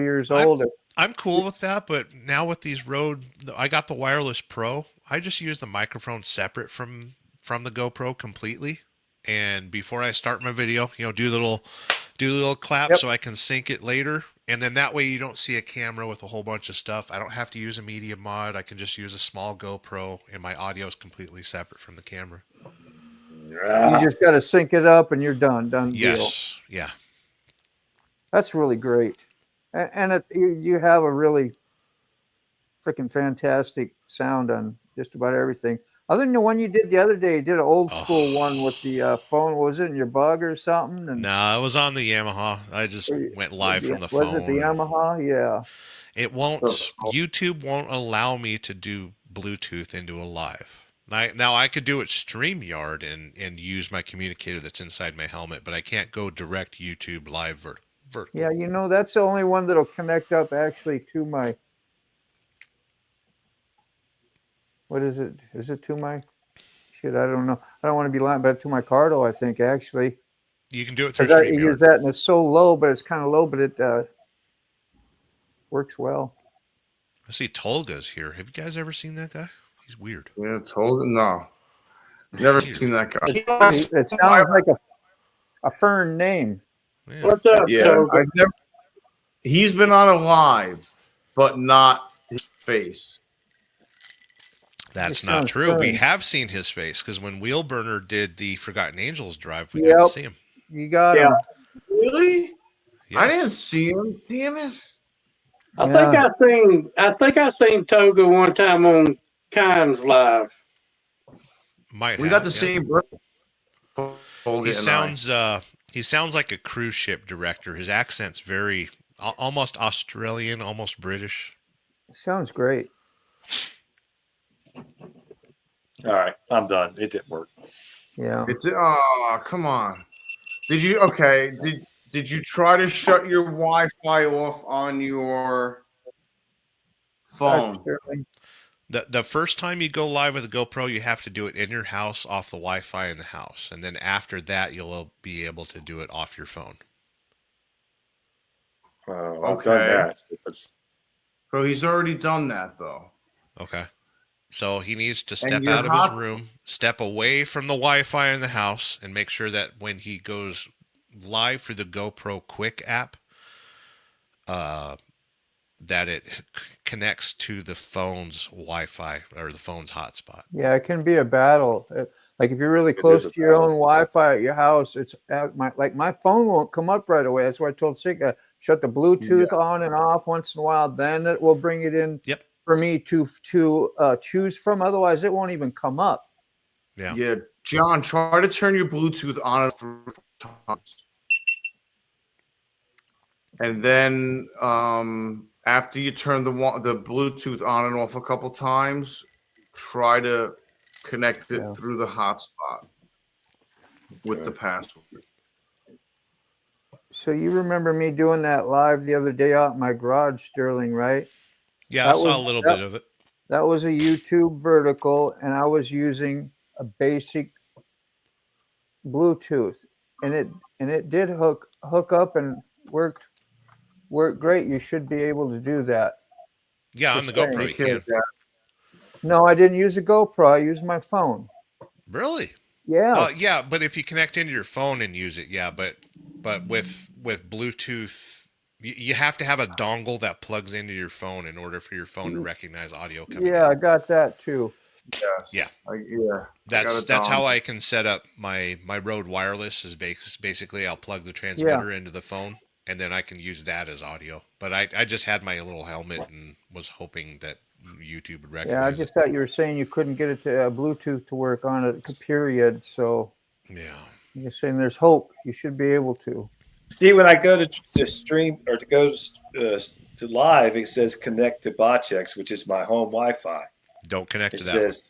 years old. I'm cool with that, but now with these Rode, I got the wireless Pro. I just use the microphone separate from the GoPro completely. And before I start my video, do a little clap so I can sync it later. And then that way you don't see a camera with a whole bunch of stuff. I don't have to use a media mod. I can just use a small GoPro, and my audio is completely separate from the camera. You just got to sync it up and you're done. Done deal. Yes. Yeah. That's really great. And you have a really freaking fantastic sound on just about everything. Other than the one you did the other day, you did an old school one with the phone. What was it in your bug or something? And No, it was on the Yamaha. I just went live from the phone. Was it the Yamaha? Yeah. It won't. YouTube won't allow me to do Bluetooth into a live. Now I could do it StreamYard and use my communicator that's inside my helmet, but I can't go direct YouTube live vertical. Yeah, that's the only one that'll connect up actually to my. What is it? Is it to my? Shit, I don't know. I don't want to be lying, but to my Cardo, I think actually. You can do it through I StreamYard. use that, and it's so low, but it's kind of low, but it works well. I see Tolga's here. Have you guys ever seen that guy? He's weird. Yeah, told him no. Never seen that guy. It sounds like a fern name. Yeah. What's up, Yeah, Toga? he's been on a live, but not his face. That's It not sounds true. We fun. have seen his face because when Wheelburner did the Forgotten Angels drive, we got to see him. You got Yeah. him. Really? I Yes. didn't see him. Damn it. I think I seen Toga one time on Kimes Live. Might We have, got the yeah. same birthday. He sounds like a cruise ship director. His accent's very almost Australian, almost British. Sounds great. All right, I'm done. It didn't work. Yeah. Oh, come on. Did you try to shut your Wi-Fi off on your phone? The first time you go live with a GoPro, you have to do it in your house off the Wi-Fi in the house, and then after that, you'll be able to do it off your phone. I've done that. So he's already done that though. Okay. So he needs to And step your out of hot- his room, step away from the Wi-Fi in the house, and make sure that when he goes live through the GoPro Quick app, that it connects to the phone's Wi-Fi or the phone's hotspot. Yeah, it can be a battle. Like if you're really close to your own Wi-Fi at your house, it's my phone won't come up right away. That's why I told Sika, shut the Bluetooth on and off once in a while. Then it will bring it in for me to choose from. Otherwise, it won't even come up. Yeah. Yeah, John, try to turn your Bluetooth on and off 3 times. And then after you turn the Bluetooth on and off a couple times, try to connect it through the hotspot with the password. So you remember me doing that live the other day out in my garage, Sterling, right? Yeah, I saw a little bit of it. That was a YouTube vertical, and I was using a basic Bluetooth, and it did hook up and worked great. You should be able to do that. Yeah, on the GoPro you can. No, I didn't use a GoPro. I used my phone. Really? Yeah. Yeah, but if you connect into your phone and use it, yeah, but with Bluetooth, you have to have a dongle that plugs into your phone in order for your phone to recognize audio coming in. Yeah, I got that too. Yes. Yeah. That's how I can set up my Rode Wireless. Is basically I'll plug the transmitter into the phone, and then I can use that as audio. But I just had my little helmet and was hoping that YouTube would recognize. Yeah, I just thought you were saying you couldn't get it to Bluetooth to work on it. Period. So yeah, you're saying there's hope. You should be able to. See, when I go to stream or to go to live, it says connect to BotchX, which is my home Wi-Fi. Don't connect to that. It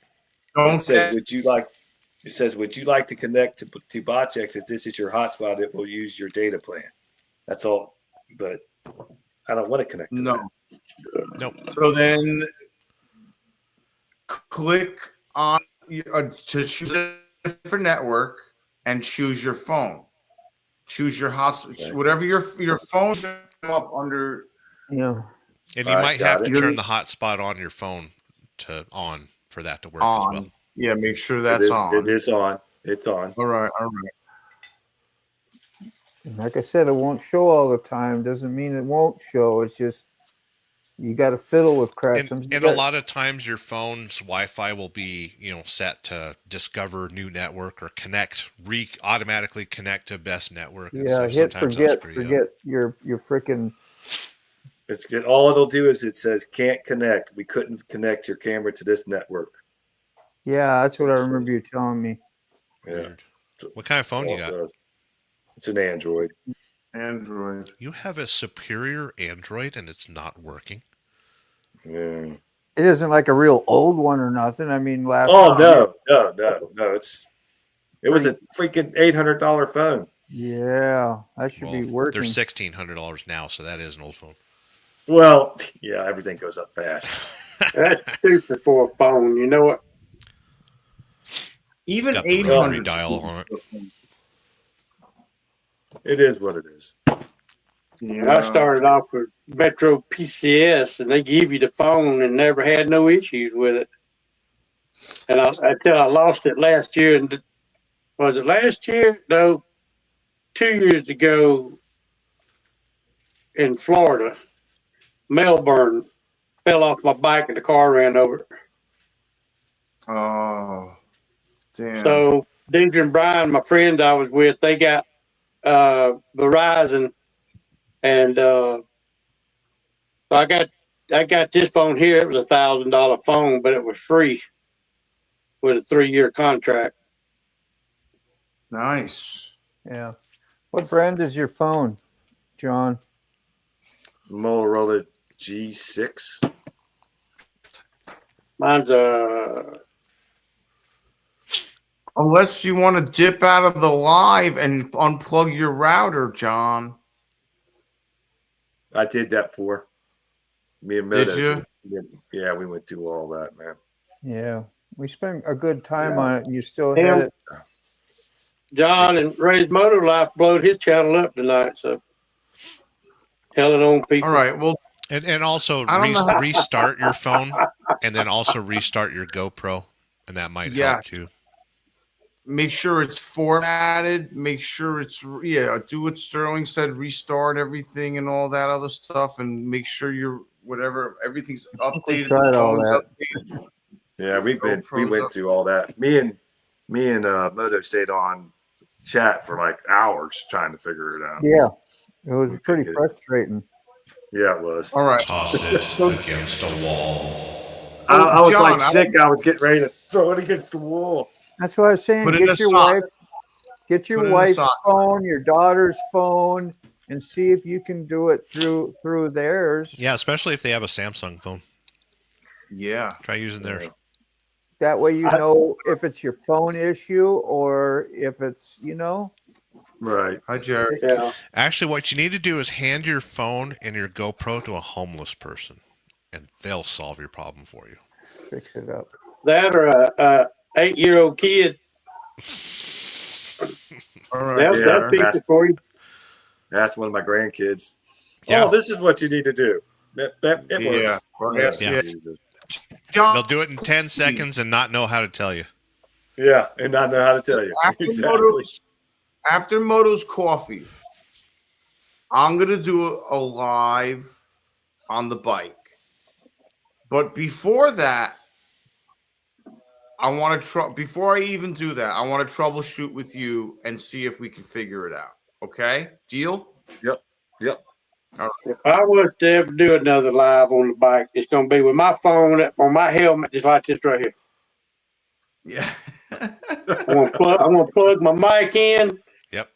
says, would you like to connect to BotchX? If this is your hotspot, it will use your data plan. That's all. But I don't want to connect to that. Nope. So then click on to choose a different network and choose your phone. Choose your hotspot, whatever your phone's going to come up under. Yeah. And you might have to turn the hotspot on your phone on for that to work as well. Yeah, make sure that's on. It is on. It's on. All right. Like I said, it won't show all the time. Doesn't mean it won't show. It's just you got to fiddle with crap. And a lot of times your phone's Wi-Fi will be, set to discover new network or automatically connect to best network. Yeah, hit forget your freaking. It's good. All it'll do is it says can't connect. We couldn't connect your camera to this network. Yeah, that's what I remember you telling me. Yeah. What kind of phone you got? It's an Android. Android. You have a superior Android and it's not working? Yeah. It isn't like a real old one or nothing. I mean, no. It was a freaking $800 phone. Yeah, that should be working. They're $1,600 now, so that is an old phone. Well, yeah, everything goes up fast. That's stupid for a phone. You know what? Even got the rotary dial on it. It is what it is. Yeah. I started off with Metro PCS, and they give you the phone and never had no issues with it. And until I lost it last year. And was it last year? No, 2 years ago in Florida, Melbourne, fell off my bike and the car ran over it. Oh, damn. So Deidre and Brian, my friends I was with, they got Verizon, and so I got this phone here. It was $1,000 phone, but it was free with a 3-year contract. Nice. Yeah. What brand is your phone, John? Motorola G6. Mine's Unless you want to dip out of the live and unplug your router, John. I did that for. Me and Did Moto. you? Yeah, we went through all that, man. Yeah, we spent a good time Yeah. on it, and you still Him. had it. John and Ray's Motor Life blowed his channel up tonight, so telling on people. All right. Well, And also I don't know how- restart your phone, and then also restart your GoPro, and that might help Yes. too. make sure it's formatted. Make sure it's do what Sterling said. Restart everything and all that other stuff, and make sure everything's updated. tried all that. Updated. Yeah, we GoPro's went up. through all that. Me and Moto stayed on chat for like hours trying to figure it out. Yeah, it was We pretty couldn't get it. frustrating. Yeah, it was. All right. Toss it against a wall. I was John, like sick. I was getting ready to throw it against the wall. That's what I was saying. Put it in Get a your sock. wife, get your Put it in a wife's sock. phone, your daughter's phone, and see if you can do it through theirs. Yeah, especially if they have a Samsung phone. Yeah. Try using theirs. That way you know if it's your phone issue or if it's, Right. Hi, Jerry. Yeah. Actually, what you need to do is hand your phone and your GoPro to a homeless person, and they'll solve your problem for you. fix it up. That or a 8-year-old kid. All right. That'll fix it for you. That's one of my grandkids. Yeah. Oh, this is what you need to do. It Yeah. works. Well, Yeah. Jesus. John, They'll do it in 10 seconds and not know how to tell you. Yeah, and I know how to tell you. Exactly. After Moto's coffee, I'm gonna do a live on the bike. But before that, I want to before I even do that, I want to troubleshoot with you and see if we can figure it out. Okay? Deal? Yep. If I was to ever do another live on the bike, it's going to be with my phone on my helmet, just like this right here. Yeah. I'm going to plug my mic in. Yep.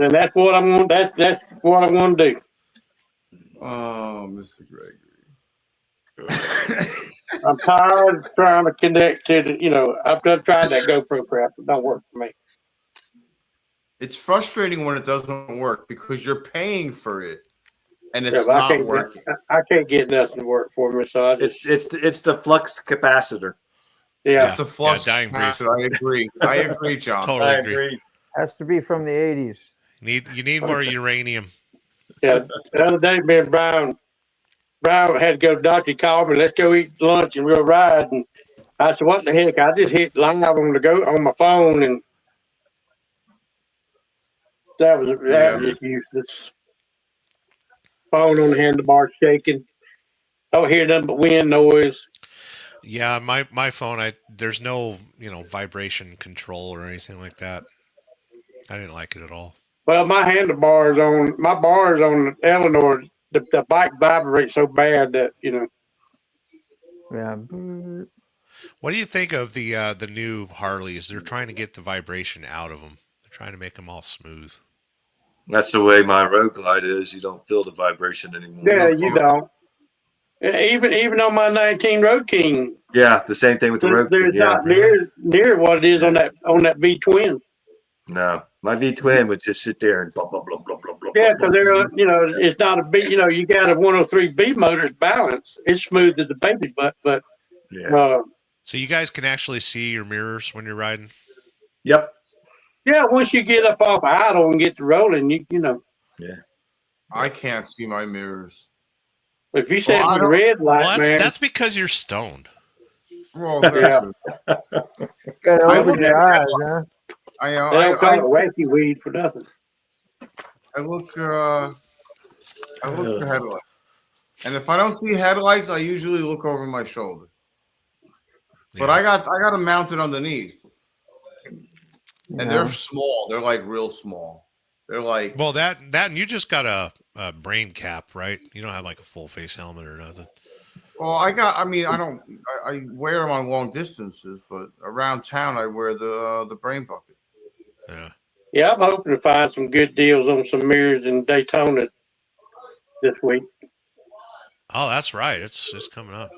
And that's what I'm going. That's what I'm going to do. Oh, Mr. Gregory. I'm tired of trying to connect to the. I've tried that GoPro crap. It don't work for me. It's frustrating when it doesn't work because you're paying for it and it's Yeah, but not working. I can't get nothing to work for me. So I just, It's the flux capacitor. yeah. It's the flux dying breed. capacitor. I agree. I agree, John. Totally agree. Has to be from the 80s. You need more uranium. Yeah. The other day, me and Brown had to go to Duct. He called me. Let's go eat lunch and we'll ride. And I said, "What the heck?" I just hit live on my phone, and that was just useless. Phone on the handlebar shaking. Don't hear nothing but wind noise. Yeah, my phone, there's no vibration control or anything like that. I didn't like it at all. Well, my bars on the Eleanor, the bike vibrates so bad that Yeah. What do you think of the new Harleys? They're trying to get the vibration out of them. They're trying to make them all smooth. That's the way my Road Glide is. You don't feel the vibration anymore. Yeah, you don't. Even on my 19 Road King, Yeah, the same thing with the Road King. there's Yeah. not near what it is on that V twin. No, my V twin would just sit there and blah blah blah blah blah blah. Yeah, blah, because blah. it's not a B. You got a 103B motor's balance. It's smooth as a baby butt, but Yeah. So you guys can actually see your mirrors when you're riding? Yep. yeah, once you get up off idle and get to rolling, you know. Yeah. I can't see my mirrors. If you set I with don't- red light, Well, man, that's because you're stoned. Well, Yeah. Got to I open look your at- eyes, huh? they don't call it wacky weed for nothing. I look for headlights. And if I don't see headlights, I usually look over my shoulder. But Yeah. I got them mounted underneath. And they're Yeah. small. They're like real small. They're like Well, that and you just got a brain cap, right? You don't have like a full face helmet or nothing. I wear them on long distances, but around town I wear the brain bucket. Yeah. Yeah, I'm hoping to find some good deals on some mirrors in Daytona this week. Oh, that's right. It's coming up.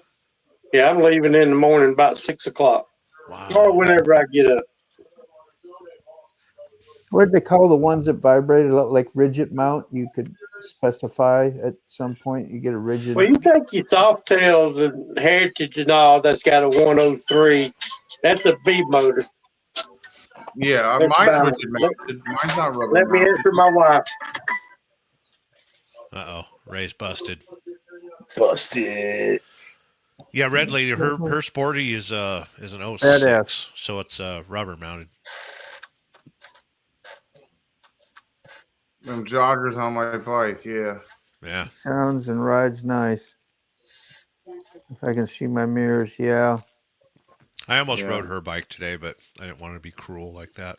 Yeah, I'm leaving in the morning about 6 o'clock Wow. or whenever I get up. What they call the ones that vibrated like rigid mount? You could specify at some point. You get a rigid. Well, you take your soft tails and heritage and all. That's got a 103. That's a B motor. Yeah, That's mine's balance. rigid mounted. Mine's not rubber Let me mounted. answer my wife. Uh-oh. Ray's busted. Busted. Yeah, Red Lady, her Sporty is an 06, Badass. so it's rubber mounted. Them joggers on my bike, yeah. Yeah. Sounds and rides nice. If I can see my mirrors, yeah. I almost rode her bike today, but I didn't want to be cruel like that.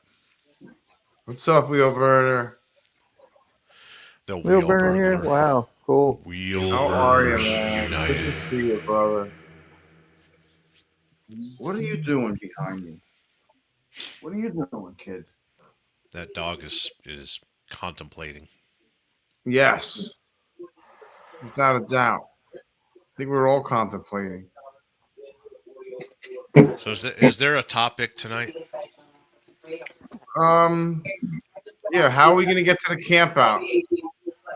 What's up, wheel burner? The Wheel wheel burner here? burglar. Wow, cool. Wheel How are you, burners man? Good united. to see you, brother. What are you doing behind me? What are you doing, kid? That dog is contemplating. Yes. Without a doubt. I think we're all contemplating. So is there a topic tonight? Yeah, how are we gonna get to the camp out?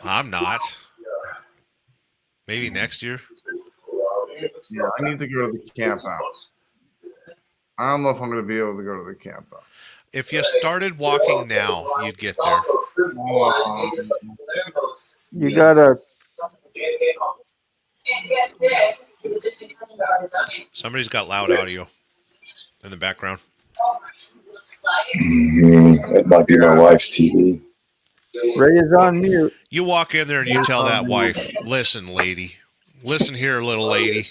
I'm not. Maybe next year. Yeah, I need to go to the camp out. I don't know if I'm gonna be able to go to the camp out. If you started walking now, you'd get there. You gotta. Somebody's got loud audio in the background. That might be my wife's TV. Ray is on mute. You walk in there and you tell that wife, "Listen, lady. Listen here, little lady.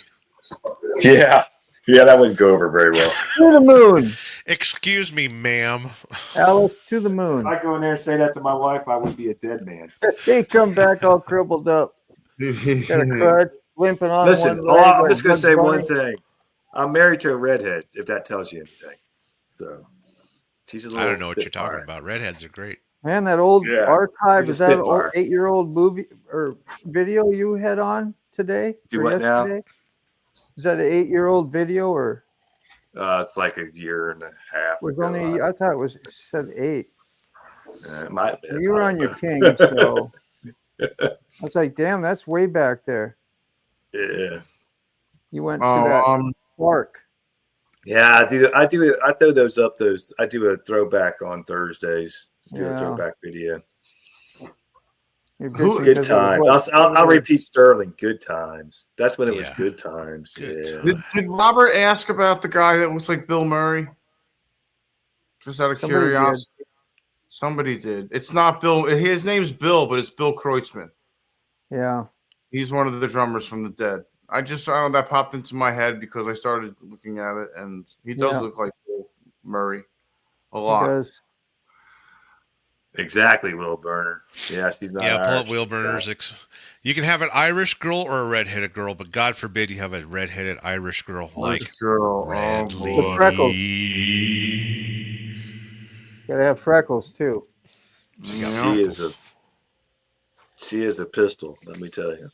Yeah. Yeah, that wouldn't go over very well. To the moon, Excuse me, ma'am." Alice. To the moon. If I go in there and say that to my wife, I would be a dead man. They come back all crippled up. Got a crutch, limping on Listen, one leg. I'm like just going to Bugs say Bunny. one thing. I'm married to a redhead, if that tells you anything. So she's a little I don't know what you're talking spitfire. about. Redheads are great. Man, that old Yeah, archive, she's is a that an old spitfire. 8-year-old movie or video you had on today? Do or what now? yesterday? Is that an 8-year-old video or It's like a year and a half. was ago. only? I thought it said 8. It might have been. You were on your king, so I was like, damn, that's way back there. Yeah. You went to that park. Yeah, I throw those up. I do a throwback on Thursdays. Do a throwback video. Good times. I'll repeat Sterling. Good times. That's when it was good times. Did Robert ask about the guy that looks like Bill Murray? Just out of curiosity. Somebody did. It's not Bill. His name's Bill, but it's Bill Kreutzmann. Yeah. He's one of the drummers from the Dead. I don't know, that popped into my head because I started looking at it, and he does look like Bill Murray a lot. He does. Exactly, Will Burner. Yeah, she's not. Yeah, pull Irish. up wheel burners. You can have an Irish girl or a redheaded girl, but God forbid you have a redheaded Irish girl like Red Lady. The freckles. Gotta have freckles too. She is a pistol. Let me tell you.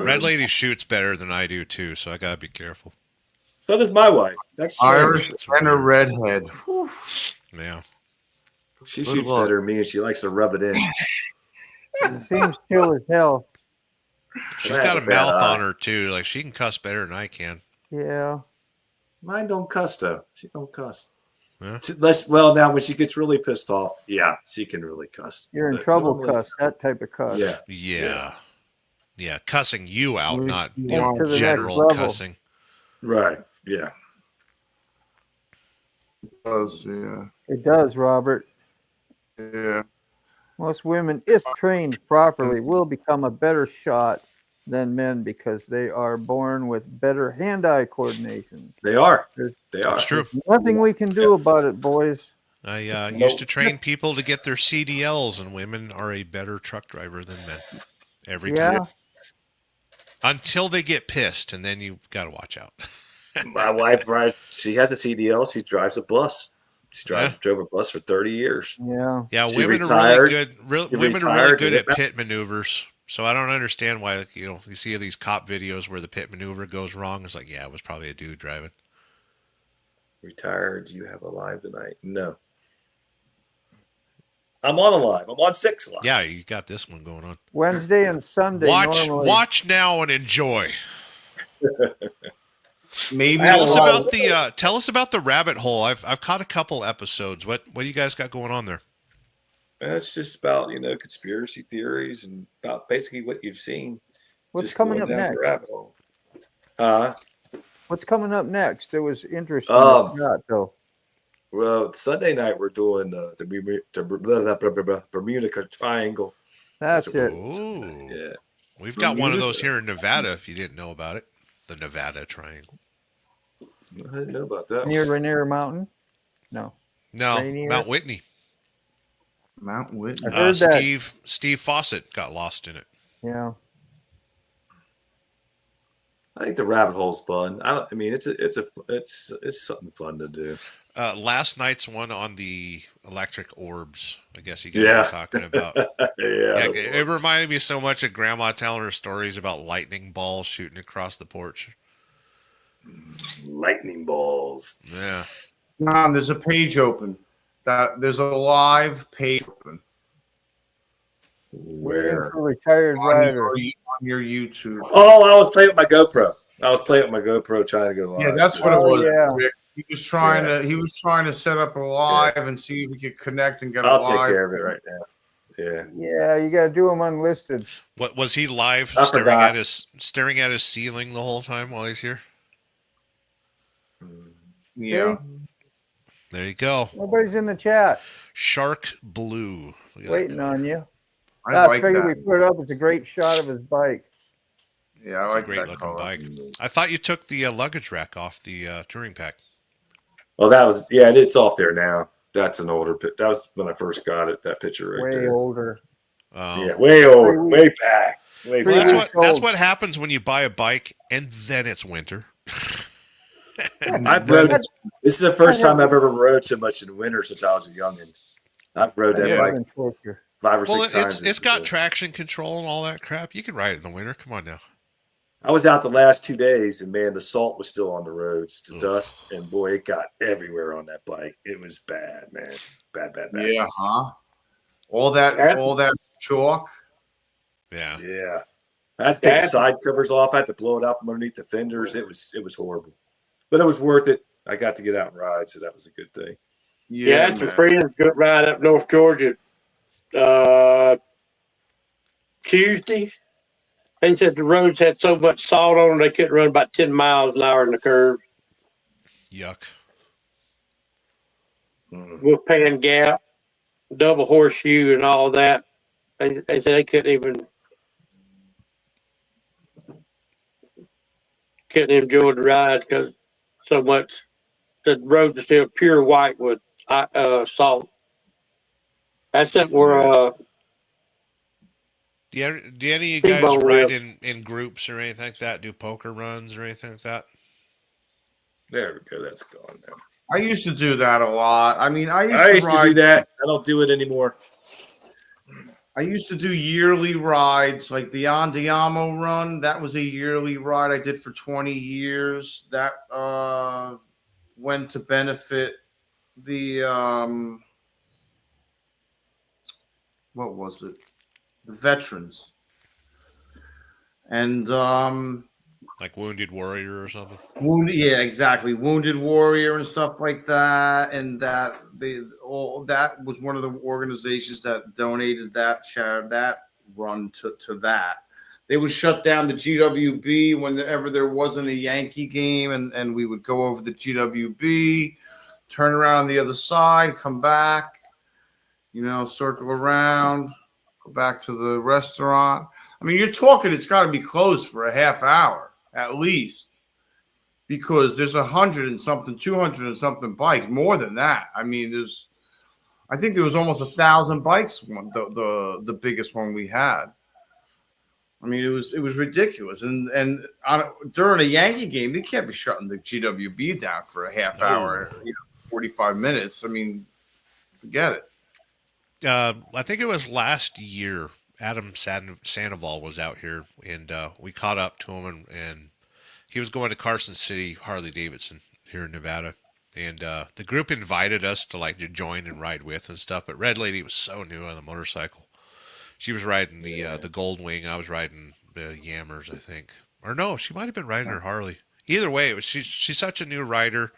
Red Lady shoots better than I do too, so I gotta be careful. So does my wife. That's Irish and a redhead. Whew. Yeah. She shoots better than me, and she likes to rub it in. It seems chill as hell. She's got a mouth on her too. Like she can cuss better than I can. Yeah. Mine don't cuss though. She don't cuss. Yeah. Well, now when she gets really pissed off, yeah, she can really cuss. You're in But trouble, normally- cuss. That type of cuss. Yeah, cussing you out, not to the next general level. cussing. Right. Yeah. It does, yeah. It does, Robert. Yeah. Most women, if trained properly, will become a better shot than men because they are born with better hand-eye coordination. They are. There's That's true. nothing we can do about it, boys. I used to train people to get their CDLs, and women are a better truck driver than men every time. Until they get pissed, and then you got to watch out. My wife, she has a CDL. She drives a bus. She drove a bus for 30 years. Yeah. Yeah, She women retired. are really good. Women are really retired good and at pit maneuvers. So I don't understand why, you see these cop videos where the pit maneuver goes wrong. It's like, yeah, it was probably a dude driving. Retired. Do you have a live tonight? No. I'm on a live. I'm on 6 live. Yeah, you got this one going on. Wednesday and Sunday normally. Watch now and enjoy. Maybe Tell us about the rabbit hole. I've caught a couple episodes. What do you guys got going on there? It's just about conspiracy theories and about basically what you've seen. What's Just coming going up down the next? rabbit hole. What's coming up next? It was interesting. Though. Well, Sunday night we're doing the Bermuda Triangle. That's it. Ooh. Yeah. We've got one of those here in Nevada, if you didn't know about it. The Nevada Triangle. I didn't know about that. Near Rainier Mountain? No. No, Rainier? Mount Whitney. Mount Whitney. I heard that. Steve Fawcett got lost in it. Yeah. I think the rabbit hole's fun. It's something fun to do. Last night's one on the electric orbs, I guess you guys were talking about. It reminded me so much of Grandma telling her stories about lightning balls shooting across the porch. Lightning balls. Yeah. Mom, there's a page open. There's a live page open. Where? For retired rider. On your YouTube. Oh, I was playing with my GoPro. Trying to go live. Yeah, that's what it was. Yeah. Rick. He was trying to set up a live and see if we could connect and get I'll a take live. care of it right now. Yeah. Yeah, you got to do them unlisted. What was he live staring at his ceiling the whole time while he's here? Yeah. See? There you go. Nobody's in the chat. Shark Blue. Waiting on you. I like figure that. we put it up. It's a great shot of his bike. Yeah, I It's like a great that looking color. bike. I thought you took the luggage rack off the touring pack. Well, it's off there now. That's an older picture. That was when I first got it. That picture right Way there. older. Yeah, way old, way back. Way Well, back. that's what happens when you buy a bike and then it's winter. This is the first time I've ever rode so much in winter since I was a youngin'. I've rode that bike 5 or 6 times. It's got traction control and all that crap. You can ride it in the winter. Come on now. I was out the last 2 days, and man, the salt was still on the roads, the dust, and boy, it got everywhere on that bike. It was bad, man. Bad. Yeah, huh? All that chalk. Yeah. Yeah. I had to take the side covers off. I had to blow it out from underneath the fenders. It was horrible, but it was worth it. I got to get out and ride, so that was a good thing. Yeah, it's a friend's good ride up North Georgia Tuesday. They said the roads had so much salt on them they couldn't run about 10 miles an hour in the curve. Yuck. Wolfpan Gap, double horseshoe, and all that. They said they couldn't even enjoy the ride because so much. The roads are still pure white with salt. That's it. Where Do any of you guys ride in groups or anything like that? Do poker runs or anything like that? There we go. That's gone now. I used to do that a lot. I mean, I used to do that. I don't do it anymore. I used to do yearly rides, like the Andiamo run. That was a yearly ride I did for 20 years. That went to benefit the what was it? The veterans. And like Wounded Warrior or something. Yeah, exactly. Wounded Warrior and stuff like that. And that was one of the organizations that donated that run to that. They would shut down the GWB whenever there wasn't a Yankee game, and we would go over the GWB, turn around on the other side, come back, circle around, go back to the restaurant. I mean, you're talking it's got to be closed for a half hour at least, because there's 100 and something, 200 and something bikes, more than that. I mean, I think there was almost 1,000 bikes. The biggest one we had. I mean, it was ridiculous. And during a Yankee game, they can't be shutting the GWB down for a half hour, 45 minutes. I mean, forget it. I think it was last year. Adam Sandoval was out here, and we caught up to him, and he was going to Carson City Harley Davidson here in Nevada, And the group invited us to like to join and ride with and stuff. But Red Lady was so new on the motorcycle. She was riding the Goldwing. I was riding the Yammers, I think. Or no, she might have been riding her Harley. Either way, it was she's such a new rider.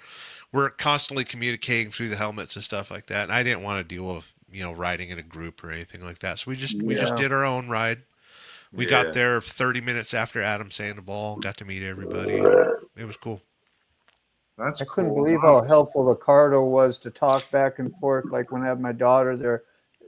We're constantly communicating through the helmets and stuff like that. And I didn't want to deal with riding in a group or anything like that. So we just did our own ride. We got there 30 minutes after Adam Sandoval. Got to meet everybody. It was cool. I couldn't believe how helpful Ricardo was to talk back and forth. Like when I had my daughter there,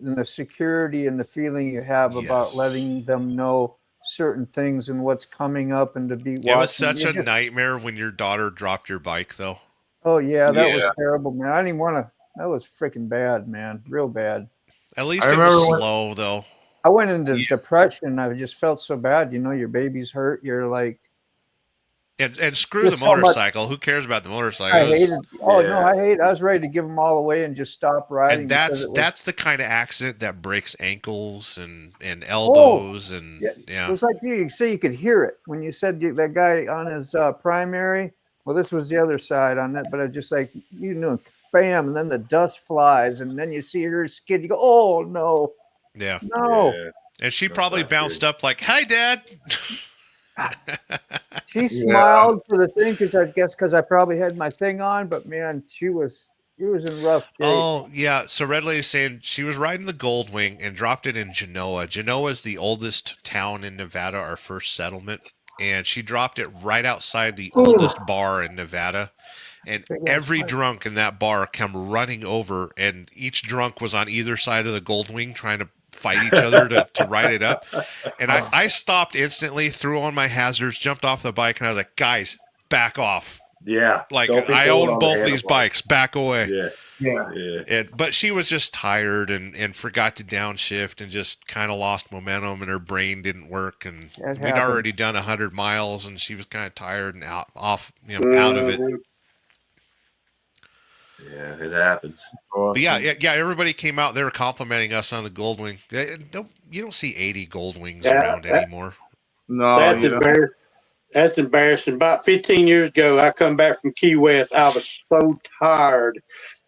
and the security and the feeling you have about letting them know certain things and what's coming up, and to be watching. It was such a nightmare when your daughter dropped your bike, though. Oh yeah, that was terrible, man. I didn't even want to. That was freaking bad, man. Real bad. At least it was slow, though. I went into depression. I just felt so bad. Your baby's hurt. You're like. And screw the motorcycle. Who cares about the motorcycle? I hated. Oh no, I hate. I was ready to give them all away and just stop riding. And that's the kind of accident that breaks ankles and elbows and It was like you say you could hear it when you said that guy on his primary. Well, this was the other side on that, but I just like bam, and then the dust flies, and then you see her skid. You go, oh no, no. Yeah. And she probably bounced up like, "Hi, Dad." She smiled for the thing because I probably had my thing on, but man, she was in rough shape. Oh yeah, so Red Lady's saying she was riding the Goldwing and dropped it in Genoa. Genoa is the oldest town in Nevada, our first settlement, and she dropped it right outside the oldest bar in Nevada. And every drunk in that bar come running over, and each drunk was on either side of the Goldwing trying to fight each other to ride it up. And I stopped instantly, threw on my hazards, jumped off the bike, and I was like, guys, back off. Yeah. Like, I own both these bikes. Back away. Yeah. But she was just tired and forgot to downshift and just kind of lost momentum, and her brain didn't work. And we'd already done 100 miles, and she was kind of tired and out of it. Yeah, it happens. But yeah, everybody came out. They were complimenting us on the Goldwing. You don't see 80 Goldwings around anymore. No, that's embarrassing. About 15 years ago, I come back from Key West. I was so tired.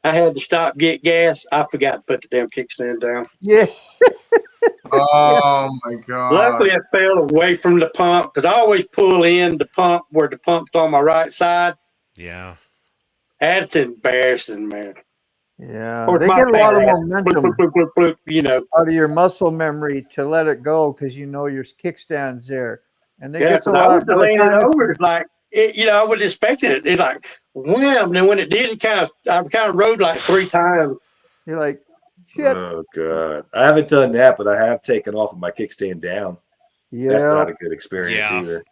I had to stop, get gas. I forgot to put the damn kickstand down. Yeah. Oh my God. Luckily, I fell away from the pump because I always pull in the pump where the pump's on my right side. Yeah. That's embarrassing, man. Yeah, they get a lot of momentum out of your muscle memory to let it go because your kickstand's there, and they get a I lot. was leaning over, it's like I was expecting it. It's like wham, and then when it did, I kind of rode like 3 times. You're like, shit. Oh God, I haven't done that, but I have taken off of my kickstand down. Yeah, that's not a good experience either.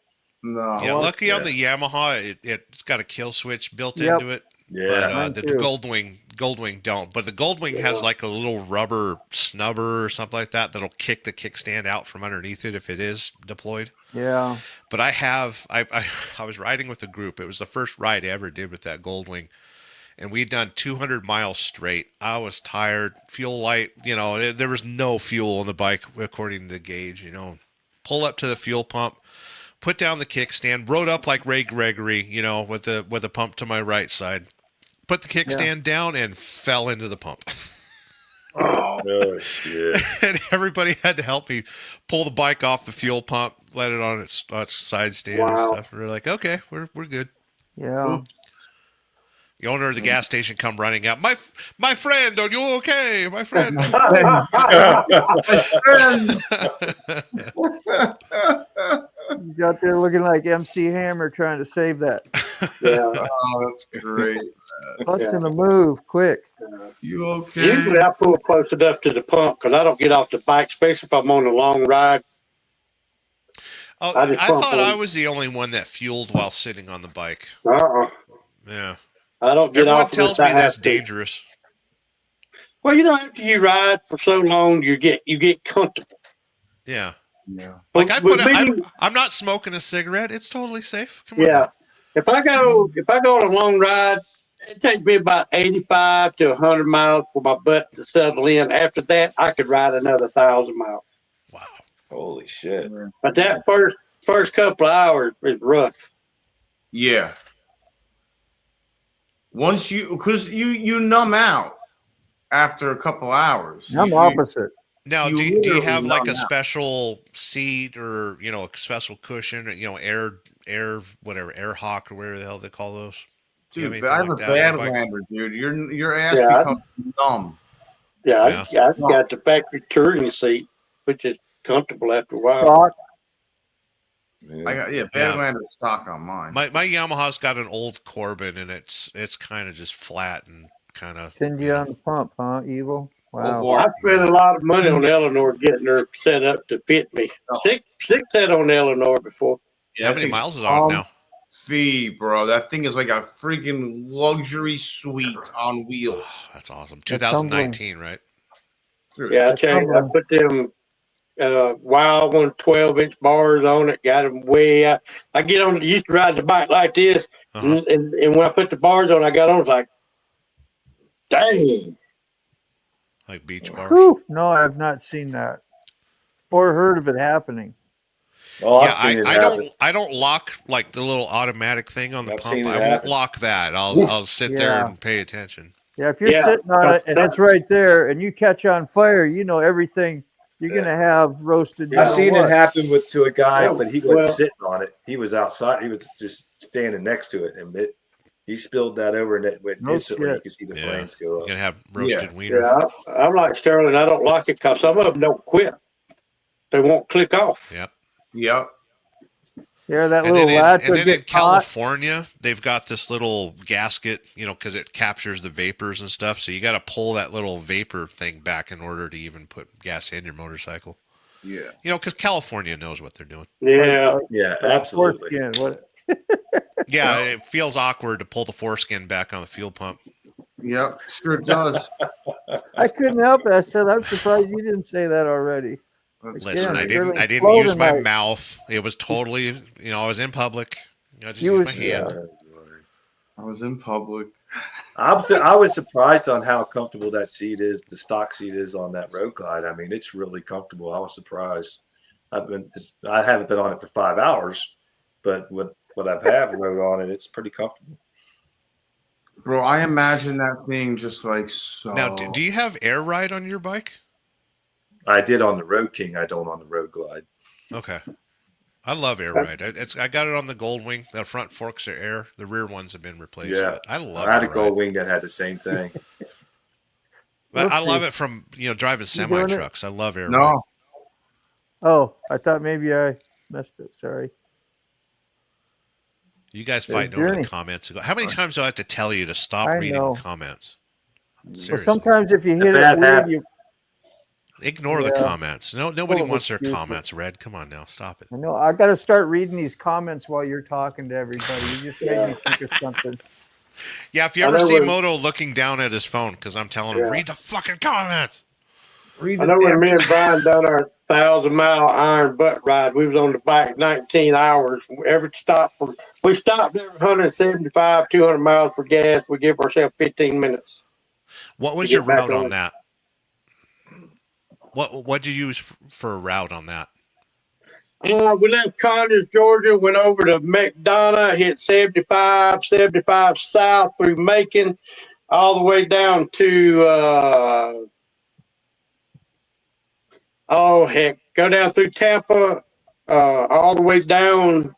No. Yeah, lucky on the Yamaha, it's got a kill switch built into it. Yeah, but the Goldwing don't. But the Goldwing has like a little rubber snubber or something like that that'll kick the kickstand out from underneath it if it is deployed. Yeah. But I was riding with a group. It was the first ride I ever did with that Goldwing, and we'd done 200 miles straight. I was tired, fuel light. There was no fuel on the bike according to the gauge. Pull up to the fuel pump. Put down the kickstand, rode up like Ray Gregory, with the pump to my right side. Put the kickstand down and fell into the pump. Oh shit! And everybody had to help me pull the bike off the fuel pump, let it on its side stand and stuff. And we're like, okay, we're good. Yeah. The owner of the gas station come running out. My friend, are you okay? My friend. He's out there looking like MC Hammer trying to save that. Yeah. Oh, that's great. Busting a move quick. You okay? Usually I pull close enough to the pump because I don't get off the bike, especially if I'm on a long ride. Oh, I thought I was the only one that fueled while sitting on the bike. Yeah. I don't get Everyone off. tells me that's dangerous. Well, after you ride for so long, you get comfortable. Yeah. Yeah. Like I'm not smoking a cigarette. It's totally safe. Come on. Yeah. If I go on a long ride, it takes me about 85 to 100 miles for my butt to settle in. After that, I could ride another 1,000 miles. Wow. Holy shit! But that first couple of hours is rough. Yeah. Once because you numb out after a couple hours. I'm opposite. Now, You do you literally have like a numb out. special seat or a special cushion, or air whatever, air hawk or whatever the hell they call those? Do you Dude, have I anything have like a that on bad your bike? lander, dude. Your ass Yeah. becomes numb. Yeah, I got the factory touring seat, which is comfortable after a while. Stock. I got bad lander stock on mine. My Yamaha's got an old Corbin, and it's kind of just flat and kind of Pinned you on the pump, huh? Evil. Wow. I spent a lot of money on Eleanor getting her set up to fit me. Six had on Eleanor before. How many miles is on it now? Fee, bro. That thing is like a freaking luxury suite on wheels. Oh, that's awesome. 2019, right? Yeah, I changed. I put them wild 12-inch bars on it. Got them way out. I get on. Used to ride the bike like this, and when I put the bars on, I got on. It's like, dang. Like beach bars. Whew. No, I've not seen that or heard of it happening. Well, yeah, I don't lock like the little automatic thing on the pump. I won't lock that. I'll sit there and pay attention. Yeah, if you're sitting on it and it's right there and you catch on fire, everything you're gonna have roasted. I've seen it happen to a guy, but he wasn't sitting on it. He was outside. He was just standing next to it, and he spilled that over, and it went instantly. You could see the flames go up. You're gonna have roasted wiener. Yeah, I'm like Sterling. I don't like it because some of them don't quit. They won't click off. Yep. Yep. Yeah, that little latch. And then in California, they've got this little gasket, because it captures the vapors and stuff. So you got to pull that little vapor thing back in order to even put gas in your motorcycle. Yeah. Because California knows what they're doing. Yeah. Yeah, absolutely. Yeah, it feels awkward to pull the foreskin back on the fuel pump. Yep, sure does. I couldn't help it. I said, I'm surprised you didn't say that already. Listen, I didn't use my mouth. It was totally, I was in public. I just used my hand. I was in public. I was surprised on how comfortable that seat is. The stock seat is on that Road Glide. I mean, it's really comfortable. I was surprised. I haven't been on it for 5 hours, but what I've rode on it, it's pretty comfortable. Bro, I imagine that thing just like so. Now, do you have air ride on your bike? I did on the Road King. I don't on the Road Glide. Okay. I love air ride. I got it on the Gold Wing. The front forks are air. The rear ones have been replaced. Yeah, but I love. I had a Gold Wing that had the same thing. I love it from driving semi trucks. I love air ride. No. Oh, I thought maybe I messed it. Sorry. You guys fighting over the comments. How many times do I have to tell you to stop reading the comments? Well, sometimes if you hit it weird, you ignore the comments. Nobody wants their comments read. Come on now, stop it. I know. I got to start reading these comments while you're talking to everybody. You just made me think of something. Yeah, if you ever see Moto looking down at his phone, because I'm telling him, read the fucking comments. I know when me and Brian done our 1,000-mile iron butt ride, we was on the bike 19 hours. We stopped every 175, 200 miles for gas. We give ourselves 15 minutes. What was your route on that? What did you use for a route on that? We left Conyers, Georgia, went over to McDonough, hit 75 south through Macon, all the way down to go down through Tampa, all the way down.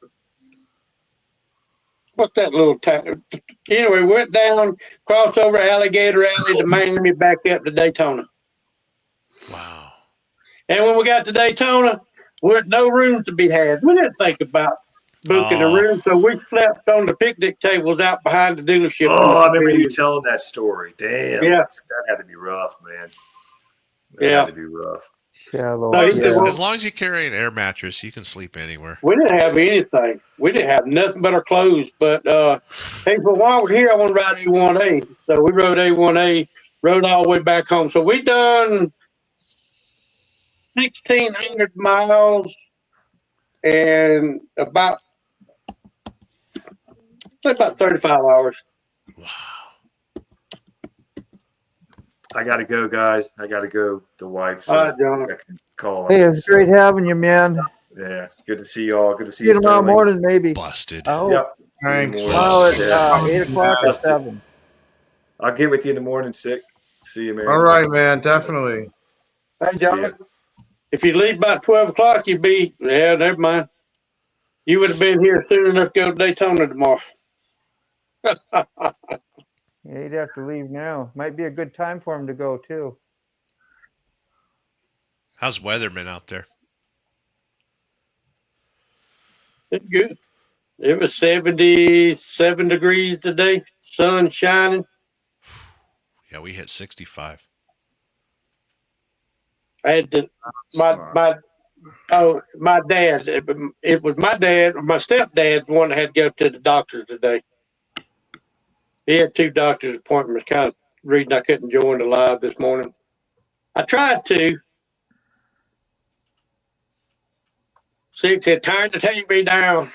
What's that little town? Anyway, went down, crossed over Alligator Alley to Miami, back up to Daytona. Wow. And when we got to Daytona, with no rooms to be had, we didn't think about booking a room, so we slept on the picnic tables out behind the dealership. Oh, I remember you telling that story. Damn. Yeah. That had to be rough, man. That had to be rough. Shallow. As long as you carry an air mattress, you can sleep anywhere. We didn't have anything. We didn't have nothing but our clothes. But hey, for while we're here, I want to ride A1A. So we rode A1A, rode all the way back home. So we done 1,600 miles and about 35 hours. Wow. I got to go, guys. I got to go. The wife. All right, John. I can call. Hey, it's great having you, man. Yeah, good to see y'all. Good to see See you tomorrow Sterling. morning, maybe. Busted. Oh, Yep. Thanks. tomorrow at 8 o'clock or 7. I'll get with you in the morning, Sick. See you, man. All right, man. Definitely. Hey, John. If you leave about 12 o'clock, never mind. You would have been here soon enough to go to Daytona tomorrow. Yeah, he'd have to leave now. Might be a good time for him to go too. How's weatherman out there? It's good. It was 77 degrees today, sun shining. Yeah, we hit 65. I had to, my dad, it was my dad, my stepdad, the one that had to go to the doctor today. He had 2 doctor's appointments, kind of reason I couldn't join the live this morning. I tried to. 6 had turned the TV down.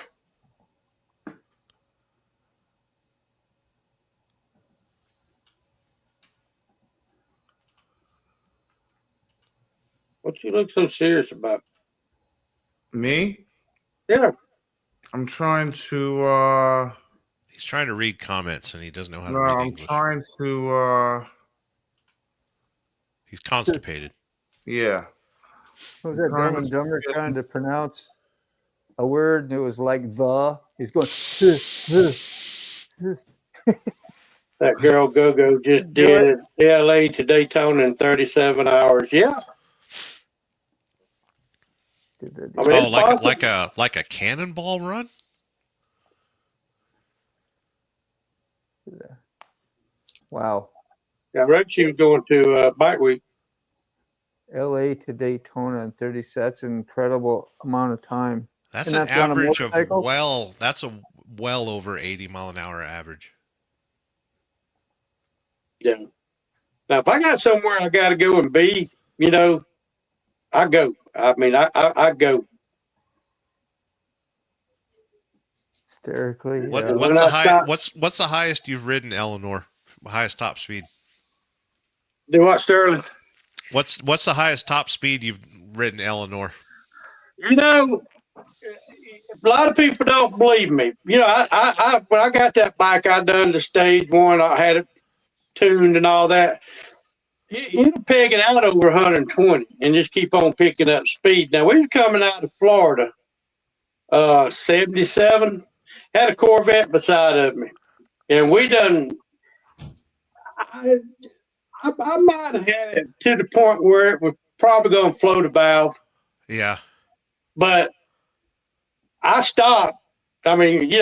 What you look so serious about? Me? Yeah. I'm trying to He's trying to read comments and he doesn't know how to no, read I'm English. trying to He's constipated. yeah. What was that Dumb and Dumber trying to pronounce a word and it was like the? He's going. That girl Go-Go just did LA to Daytona in 37 hours. Yeah. I mean, like a cannonball run? Wow. I read she was going to Bike Week. LA to Daytona in 30 sets, an incredible amount of time. That's an average of that's a well over 80 mile an hour average. Yeah. Now, if I got somewhere I got to go and be, I go. I mean, I go. Hysterically. What's the highest you've ridden, Eleanor? Highest top speed? Do what, Sterling? What's the highest top speed you've ridden, Eleanor? A lot of people don't believe me. I when I got that bike, I done the stage 1. I had it tuned and all that. It'll peg it out over 120 and just keep on picking up speed. Now, we was coming out of Florida, 77, had a Corvette beside of me. And we done, I might have had it to the point where it was probably going to float a valve. Yeah. But I stopped. I mean,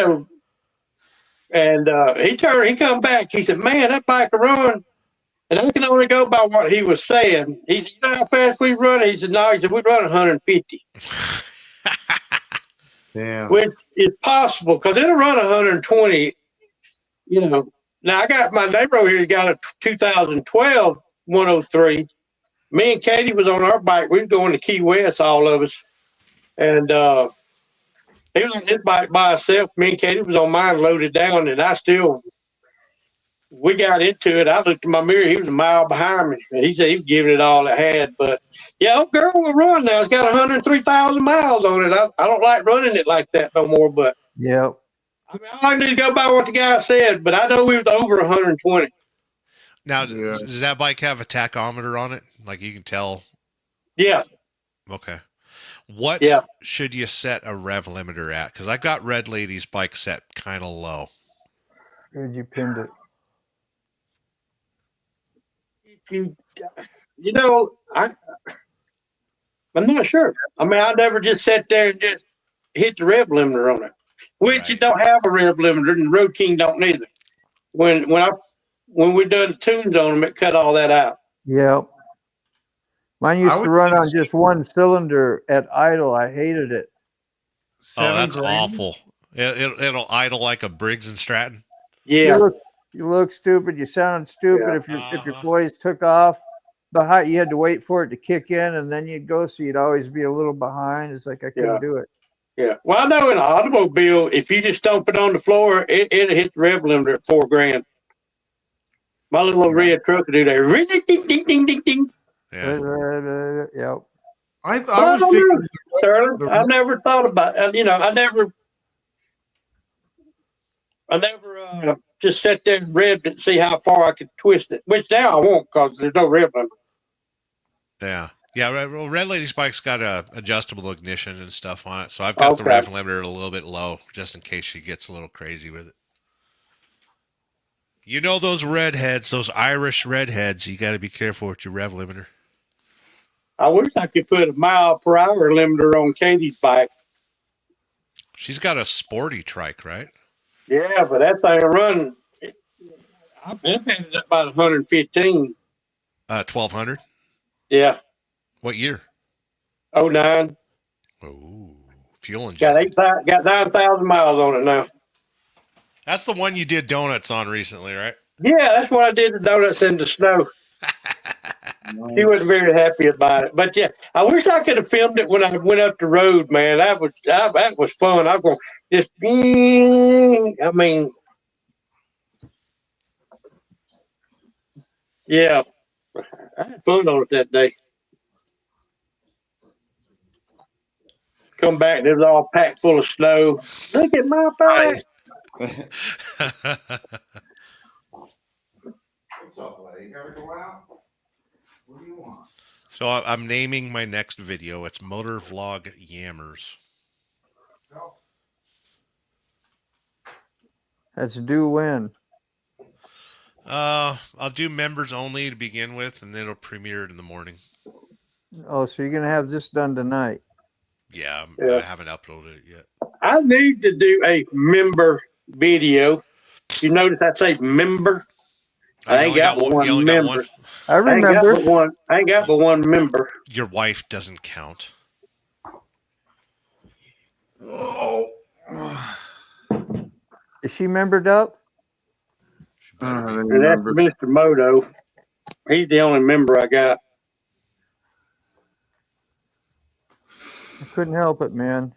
and he come back. He said, man, that bike will run. And I can only go by what he was saying. He said, you know how fast we run? He said, no. He said, we run 150. Damn. Which is possible because it'll run 120. Now, I got my neighbor here. He got a 2012 103. Me and Katie was on our bike. We was going to Key West, all of us. And he was on his bike by himself. Me and Katie was on mine loaded down. And we got into it. I looked in my mirror. He was a mile behind me. And he said he was giving it all it had. But, yeah, old girl will run now. It's got 103,000 miles on it. I don't like running it like that no more. But, yeah. I mean, I need to go by what the guy said. But I know we was over 120. Now, does that bike have a tachometer on it? Like you can tell? Yeah. Okay. What should you set a rev limiter at? Because I got Red Lady's bike set kind of low. Where'd you pinned it? I'm not sure. I mean, I never just sat there and just hit the rev limiter on it, which you don't have a rev limiter, and the Road King don't either. When we done the tunes on them, it cut all that out. Yeah. Mine used to run on just one cylinder at idle. I hated it. Oh, that's awful. It'll idle like a Briggs and Stratton. Yeah. You look stupid. You sound stupid. If your boys took off behind, you had to wait for it to kick in, and then you'd go. So you'd always be a little behind. It's like I couldn't do it. Yeah. Well, I know in an automobile, if you just stomp it on the floor, it'll hit the rev limiter at $4,000. My little red truck will do that. Ring, ding, ding, ding, ding, ding. Yeah. Yep. I was thinking, Sterling, I never thought about. I never just sat there and revved it to see how far I could twist it. Which now I won't because there's no rev limiter. Yeah. Yeah, well, Red Lady's bike's got a adjustable ignition and stuff on it, so I've got the rev limiter a little bit low just in case she gets a little crazy with it. You know those redheads, those Irish redheads, you got to be careful with your rev limiter. I wish I could put a mile-per-hour limiter on Katie's bike. She's got a sporty trike, right? Yeah, but that thing run, I've had it up about 115. 1200? Yeah. What year? 09. Oh, fuel injected. Got 9,000 miles on it now. That's the one you did donuts on recently, right? Yeah, that's what I did, the donuts in the snow. He wasn't very happy about it. But yeah, I wish I could have filmed it when I went up the road, man. That was fun. I'm going just, I mean, yeah, I had fun on it that day. Come back and it was all packed full of snow. Look at my bike. What's up, buddy? You gotta go out? What do you want? So I'm naming my next video. It's Motor Vlog Yammers. That's due when? I'll do members only to begin with, and then it'll premiere it in the morning. Oh, so you're gonna have this done tonight? Yeah, I haven't uploaded it yet. I need to do a member video. You notice I say member? I ain't got one member. I remember. I ain't got but one member. Your wife doesn't count. Oh. Is she membered up? And that's Mr. Moto. He's the only member I got. I couldn't help it, man.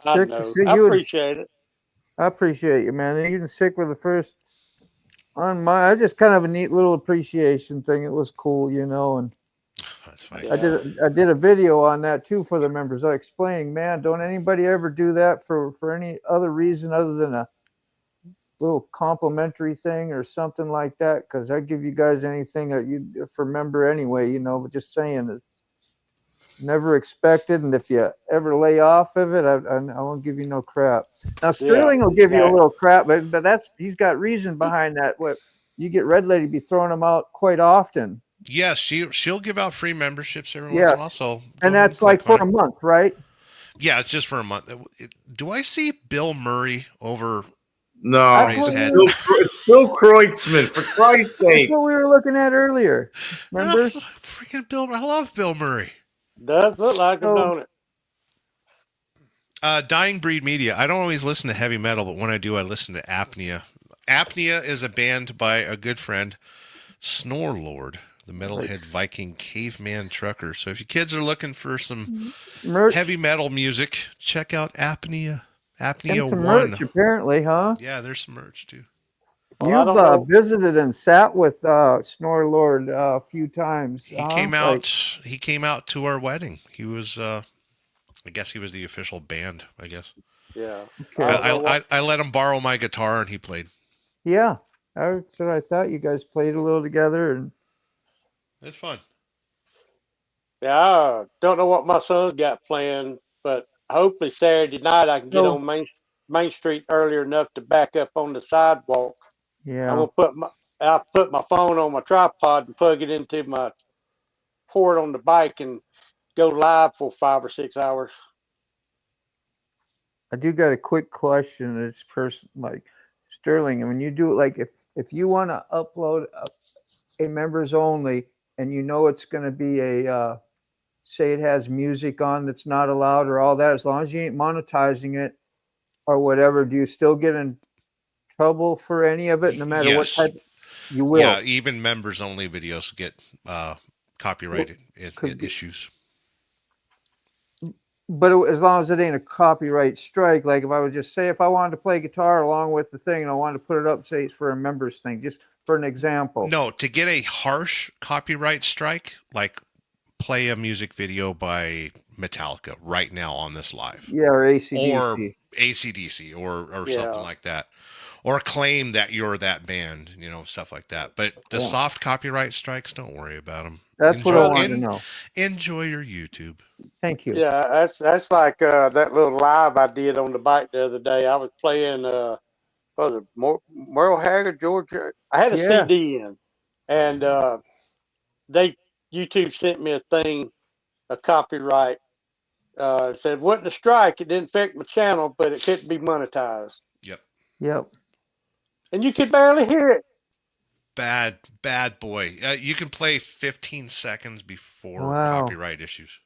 I know. I appreciate it. I appreciate you, man. Even sick with the first on my, I just kind of a neat little appreciation thing. It was cool, you know, and that's funny. I did a video on that too for the members. I explaining, man, don't anybody ever do that for any other reason other than a little complimentary thing or something like that, because I give you guys anything that you for member anyway, you know, but just saying it's never expected, and if you ever lay off of it, I won't give you no crap. Now Sterling will give you a little crap, but that's he's got reason behind that. What you get Red Lady be throwing them out quite often. Yes, she'll give out free memberships every once in a while. So and that's like for a month, right? Yeah, it's just for a month. Do I see Bill Murray over? No, his head? Bill Kreutzmann, for Christ's sake. That's what we were looking at earlier. Remember? That's freaking Bill. I love Bill Murray. Does look like it, don't it? Dying Breed Media. I don't always listen to heavy metal, but when I do, I listen to Apnea. Apnea is a band by a good friend, Snore Lord, the metalhead Viking caveman trucker. So if you kids are looking for some heavy metal music, check out Apnea. Apnea 1. Merch, apparently, huh? Yeah, there's some merch too. You've visited and sat with Snore Lord a few times. He came out. He came out to our wedding. He was. I guess he was the official band. I guess. Yeah. Okay. I let him borrow my guitar and he played. Yeah, that's what I thought. You guys played a little together, and it's fun. Yeah, I don't know what my son got planned, but hopefully Saturday night I can get on Main Street earlier enough to back up on the sidewalk. Yeah. I'll put my phone on my tripod and plug it into my port on the bike and go live for 5 or 6 hours. I do got a quick question. It's like Sterling, and when you do it, like if you want to upload a members only, and you know it's going to be a say it has music on that's not allowed or all that, as long as you ain't monetizing it or whatever, do you still get in trouble for any of it, no matter what type? You will. Yeah, even members only videos get copyright issues. But as long as it ain't a copyright strike, like if I would just say, if I wanted to play guitar along with the thing and I wanted to put it up, say it's for a members thing, just for an example. No, to get a harsh copyright strike, like play a music video by Metallica right now on this live. Yeah, or AC/DC. Or AC/DC or something like that. or claim that you're that band, you know, stuff like that. But the soft copyright strikes, don't worry about them. That's what I wanted to know. Enjoy your YouTube. Thank you. Yeah, that's like that little live I did on the bike the other day. I was playing what was it, Merle Haggard, Georgia. I had a CD in, and they YouTube sent me a thing, a copyright. It said wasn't a strike. It didn't affect my channel, but it couldn't be monetized. Yep. And you could barely hear it. Bad boy. You can play 15 seconds before copyright issues.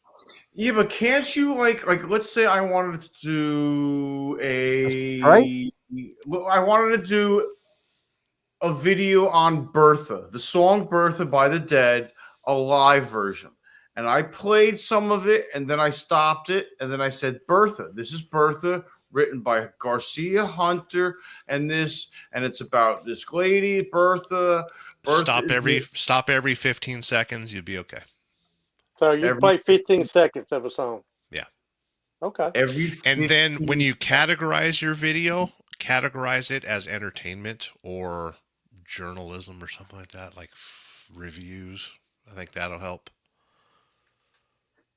Yeah, but can't you like let's say I wanted to do I wanted to do a video on Bertha, the song Bertha by The Dead, a live version. And I played some of it and then I stopped it and then I said, Bertha, this is Bertha, written by Garcia Hunter, and it's about this lady, Bertha. Stop every 15 seconds, you'd be okay. So you play 15 seconds of a song. Yeah. Okay. And then when you categorize your video, categorize it as entertainment or journalism or something like that, like reviews. I think that'll help.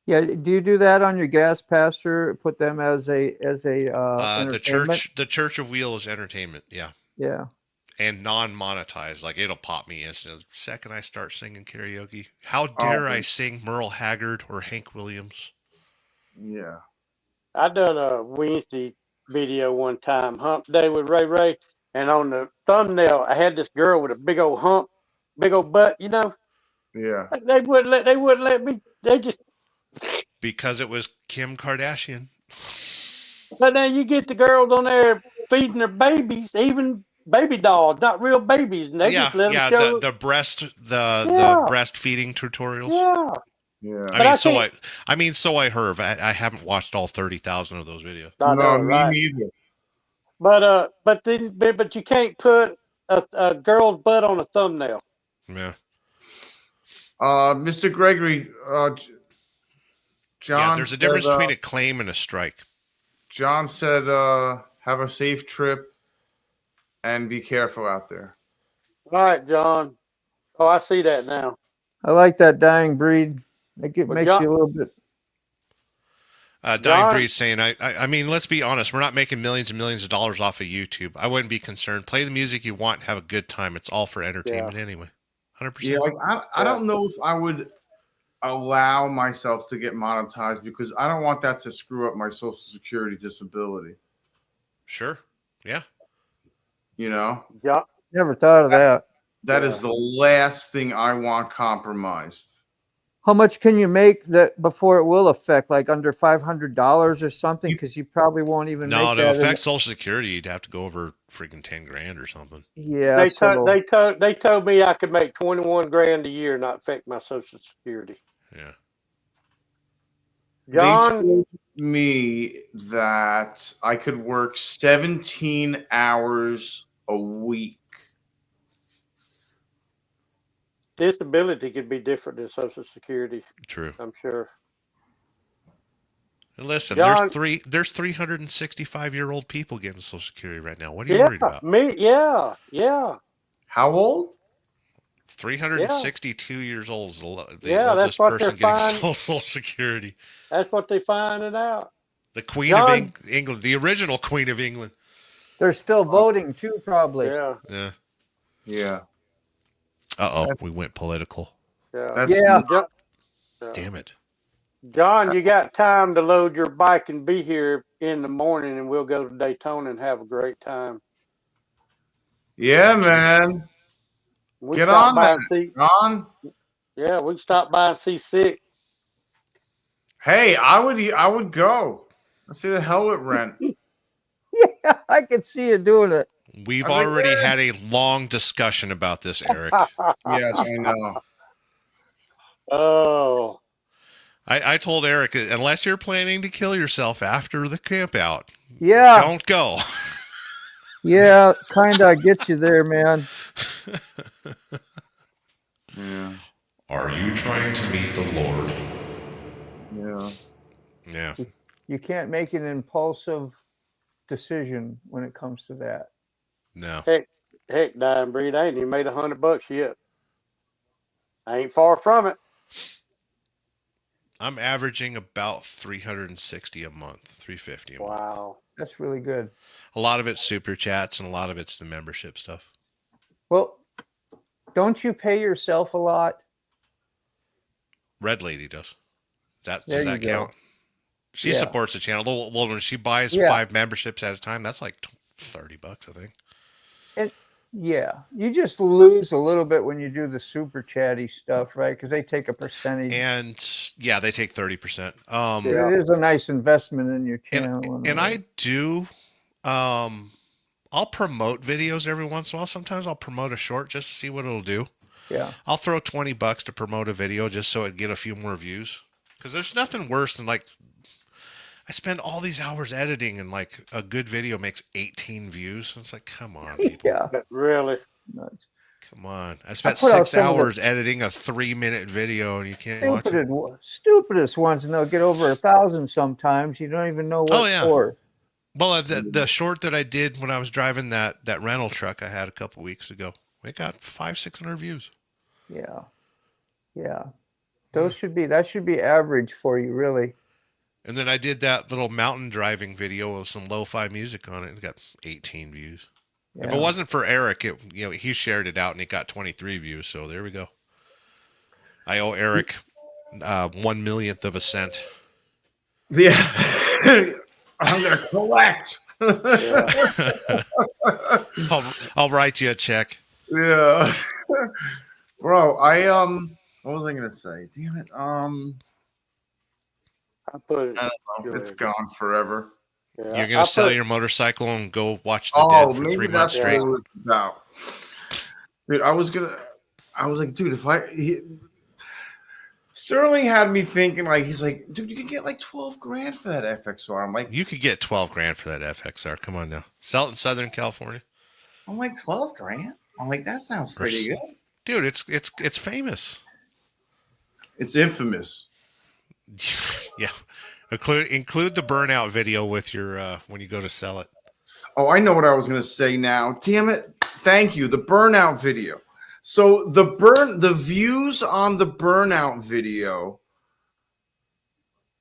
Yeah, do you do that on your gas pastor? Put them as a the Church of Wheel is entertainment. Yeah. Yeah. And non-monetized, like it'll pop me instant. The second I start singing karaoke, how dare I sing Merle Haggard or Hank Williams? Yeah. I done a Wednesday video one time, Hump Day with Ray Ray, and on the thumbnail I had this girl with a big old hump, big old butt, you know. Yeah. They wouldn't let me. They just because it was Kim Kardashian. But then you get the girls on there feeding their babies, even baby dolls, not real babies, and they just let them show the breastfeeding tutorials. Yeah. Yeah. I mean, so I heard. I haven't watched all 30,000 of those videos. No, me neither. But you can't put a girl's butt on a thumbnail. Yeah. Mr. Gregory, John. Yeah, there's a difference between a claim and a strike. John said, "Have a safe trip and be careful out there." All right, John. Oh, I see that now. I like that dying breed. Makes you a little bit. Dying breed saying, I mean, let's be honest. We're not making millions and millions of dollars off of YouTube. I wouldn't be concerned. Play the music you want, have a good time. It's all for entertainment anyway. 100%. Yeah, like I don't know if I would allow myself to get monetized because I don't want that to screw up my Social Security disability. Sure. Yeah. You know? Yeah. Never thought of that. That is the last thing I want compromised. How much can you make that before it will affect, like under $500 or something? Because you probably won't even make that. No, to affect Social Security, you'd have to go over freaking 10 grand or something. Yeah. They told me I could make 21 grand a year, not affect my Social Security. Yeah. John, they told me that I could work 17 hours a week. Disability could be different than Social Security. True. I'm sure. And listen, John, there's 365-year-old people getting Social Security right now. What are you worried about? Yeah. How old? 362 years old is the that's oldest what person they're getting finding. Social Security. That's what they finding out. The Queen of England, the original Queen of England. They're still voting too, probably. Yeah. Yeah. Uh-oh, we went political. Yeah. Damn it. John, you got time to load your bike and be here in the morning, and we'll go to Daytona and have a great time. Yeah, man. Get on that. John. Yeah, we can stop by and see Sick. Hey, I would go. Let's see the hell it rent. Yeah, I can see you doing it. We've already had a long discussion about this, Eric. Yes, I know. Oh. I told Eric, unless you're planning to kill yourself after the camp out, don't go. Yeah, kind of get you there, man. Yeah. Are you trying to meet the Lord? Yeah. Yeah. You can't make an impulsive decision when it comes to that. No. Heck, Dying Breed, I ain't even made $100 yet. I ain't far from it. I'm averaging about 360 a month, 350 a month. Wow. That's really good. A lot of it's super chats and a lot of it's the membership stuff. Well, don't you pay yourself a lot? Red Lady does. Does There that you go. count? She Yeah. supports the channel. Well, when she buys Yeah. 5 memberships at a time, that's like $30, I think. And yeah, you just lose a little bit when you do the super chatty stuff, right? Because they take a percentage. And yeah, they take 30%. It is a nice investment in your channel. And I do, I'll promote videos every once in a while. Sometimes I'll promote a short just to see what it'll do. Yeah. I'll throw $20 to promote a video just so it get a few more views. Because there's nothing worse than like, I spend all these hours editing and like a good video makes 18 views. It's like, come on, people. Yeah. But really? Nuts. Come on. I spent put out 6 some of the hours editing a 3-minute video and you can't watch it. Stupidest ones, and they'll get over 1,000 sometimes. You don't even know what for. Well, the short that I did when I was driving that rental truck I had a couple weeks ago, it got 500-600 views. Yeah. Yeah. That should be average for you, really. And then I did that little mountain driving video with some lo-fi music on it and it got 18 views. Yeah. If it wasn't for Eric, he shared it out and it got 23 views. So there we go. I owe Eric 1/1,000,000th of a cent. Yeah. I'm gonna collect. I'll write you a check. Yeah. Bro, what was I gonna say? Damn it. I put it. I don't know. It's gone forever. Yeah. You're gonna sell your motorcycle and go watch the Dead for 3 months that's straight. what it was about. Dude, I was like, dude, Sterling had me thinking, like, he's like, dude, you can get like 12 grand for that FXR. I'm like, You could get 12 grand for that FXR. Come on now. Sell it in Southern California. I'm like, 12 grand? I'm like, that sounds pretty good. Dude, it's famous. It's infamous. Yeah. Include the burnout video with your when you go to sell it. Oh, I know what I was gonna say now. Damn it. Thank you. The burnout video. So the views on the burnout video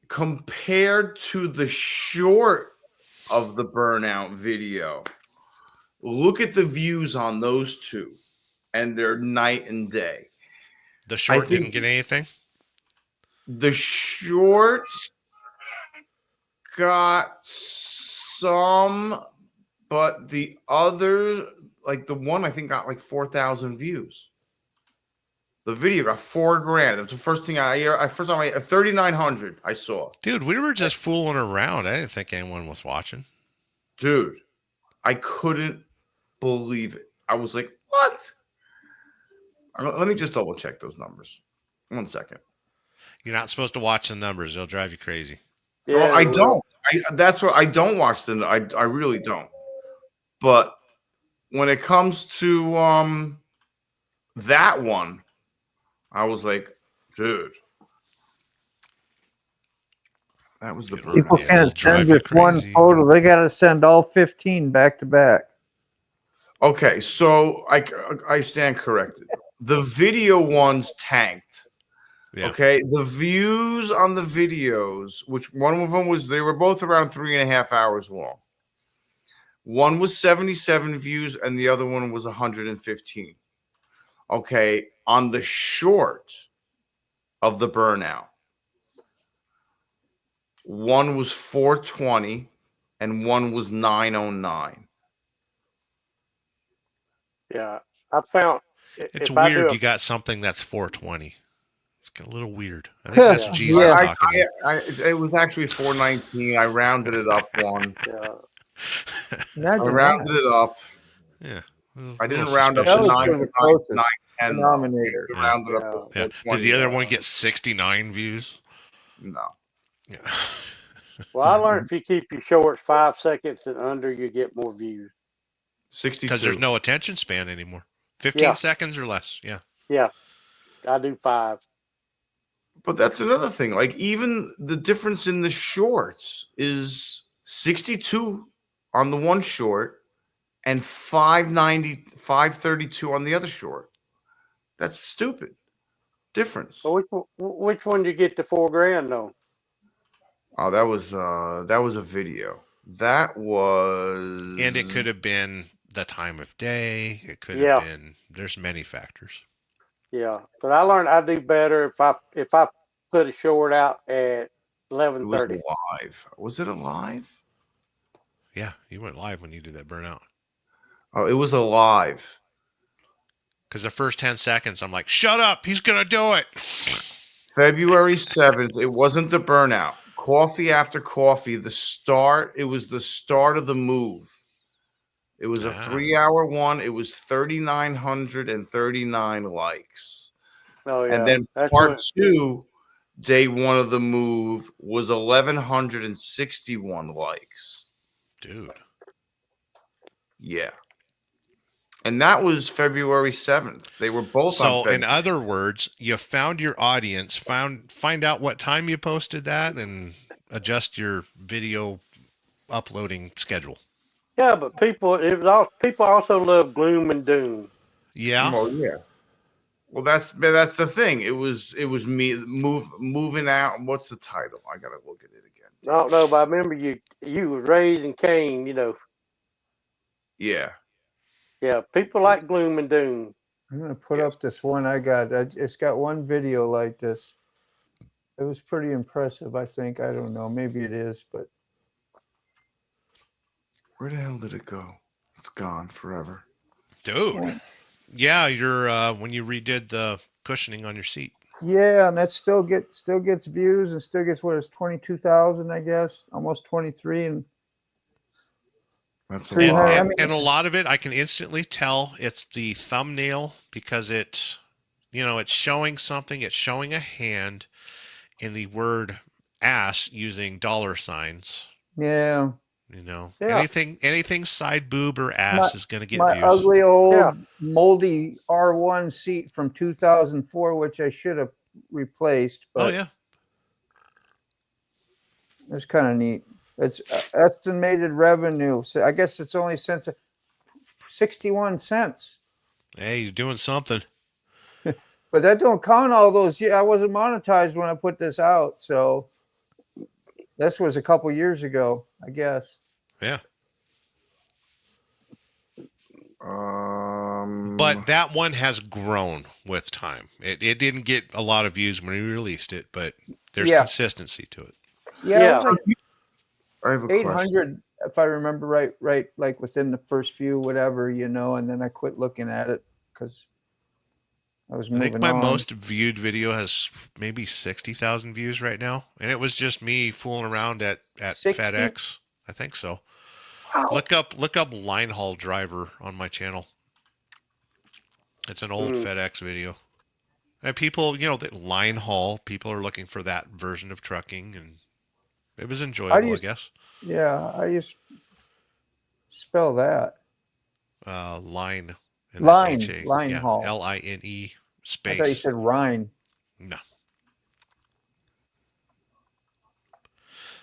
compared to the short of the burnout video. Look at the views on those two, and they're night and day. The short didn't get anything? The shorts got some, but the other, like the one I think got like 4,000 views. The video got $4 grand. That's the first thing first time 3,900 I saw. Dude, we were just fooling around. I didn't think anyone was watching. Dude, I couldn't believe it. I was like, what? Let me just double check those numbers. 1 second. You're not supposed to watch the numbers. They'll drive you crazy. Yeah, well, I don't. That's what I don't watch them. I really don't. But when it comes to that one, I was like, dude, that was the People can't send just one photo. They got to send all 15 back to back. Okay, so I stand corrected. The video ones tanked. Yeah. Okay, the views on the videos, which one of them they were both around 3.5 hours long. One was 77 views and the other one was 115. Okay, on the short of the burnout, one was 420 and one was 909. Yeah, I found it's weird. You got something that's 420. It's a little weird. I think that's Jesus talking. It was actually 419. I rounded it up one. I rounded it up. Yeah. I didn't round up to 910. Denominator. Rounded up to Did the other one get 69 views? No. Yeah. Well, I learned if you keep your shorts 5 seconds and under, you get more views. 62. Because there's no attention span anymore. 15 seconds or less. Yeah. Yeah. I do 5. But that's another thing. Like, even the difference in the shorts is 62 on the one short and 532 on the other short. That's stupid difference. So which one did you get the $4,000 though? Oh, that was a video. That was, And it could have been the time of day. It could have been. There's many factors. Yeah, but I learned I do better if I put a short out at 11:30. It was live. Was it a live? Yeah, you went live when you did that burnout. Oh, it was a live. Because the first 10 seconds, I'm like, shut up. He's going to do it. February 7th. It wasn't the burnout. Coffee after coffee. It was the start of the move. It was a 3-hour one. It was 3,939 likes. Oh, yeah. And then part 2, day 1 of the move, was 1,161 likes. Dude. Yeah. And that was February 7th. They were both on So, in other words, you found your audience, find out what time you posted that, and adjust your video uploading schedule. Yeah, but people also love gloom and doom. Yeah. Oh, yeah. Well, that's the thing. It was me moving out. What's the title? I gotta look at it again. I don't know, but I remember you was raising Cain, you know. Yeah. Yeah, people like gloom and doom. I'm gonna put up this one I got. It's got one video like this. It was pretty impressive, I think. I don't know. Maybe it is, but Where the hell did it go? It's gone forever. Dude. Yeah, you're when you redid the cushioning on your seat. yeah, and that still gets views and still gets 22,000, I guess, almost 23, and that's and a lot of it I can instantly tell it's the thumbnail because it's showing something. It's showing a hand in the word ass using dollar signs. Yeah. Anything side boob or ass is going to get my views. Ugly old moldy R1 seat from 2004, which I should have replaced. But it's kind of neat. It's estimated revenue. So I guess it's only 61 cents. Hey, you're doing something. But that don't count all those. Yeah, I wasn't monetized when I put this out. So this was a couple years ago, I guess. Yeah. But that one has grown with time. It didn't get a lot of views when we released it, but there's consistency to it. Yeah. It was I have a 800, question. if I remember right, like within the first few, whatever, and then I quit looking at it because I was moving on. I think my most viewed video has maybe 60,000 views right now, and it was just me fooling around at FedEx. I think so. Wow. Look up line haul driver on my channel. It's an old FedEx video. And people, that line haul, people are looking for that version of trucking, and it was enjoyable, I guess. Yeah, how do you spell that? Line. Line yeah, haul. LINE space. I thought you said Rhine. No.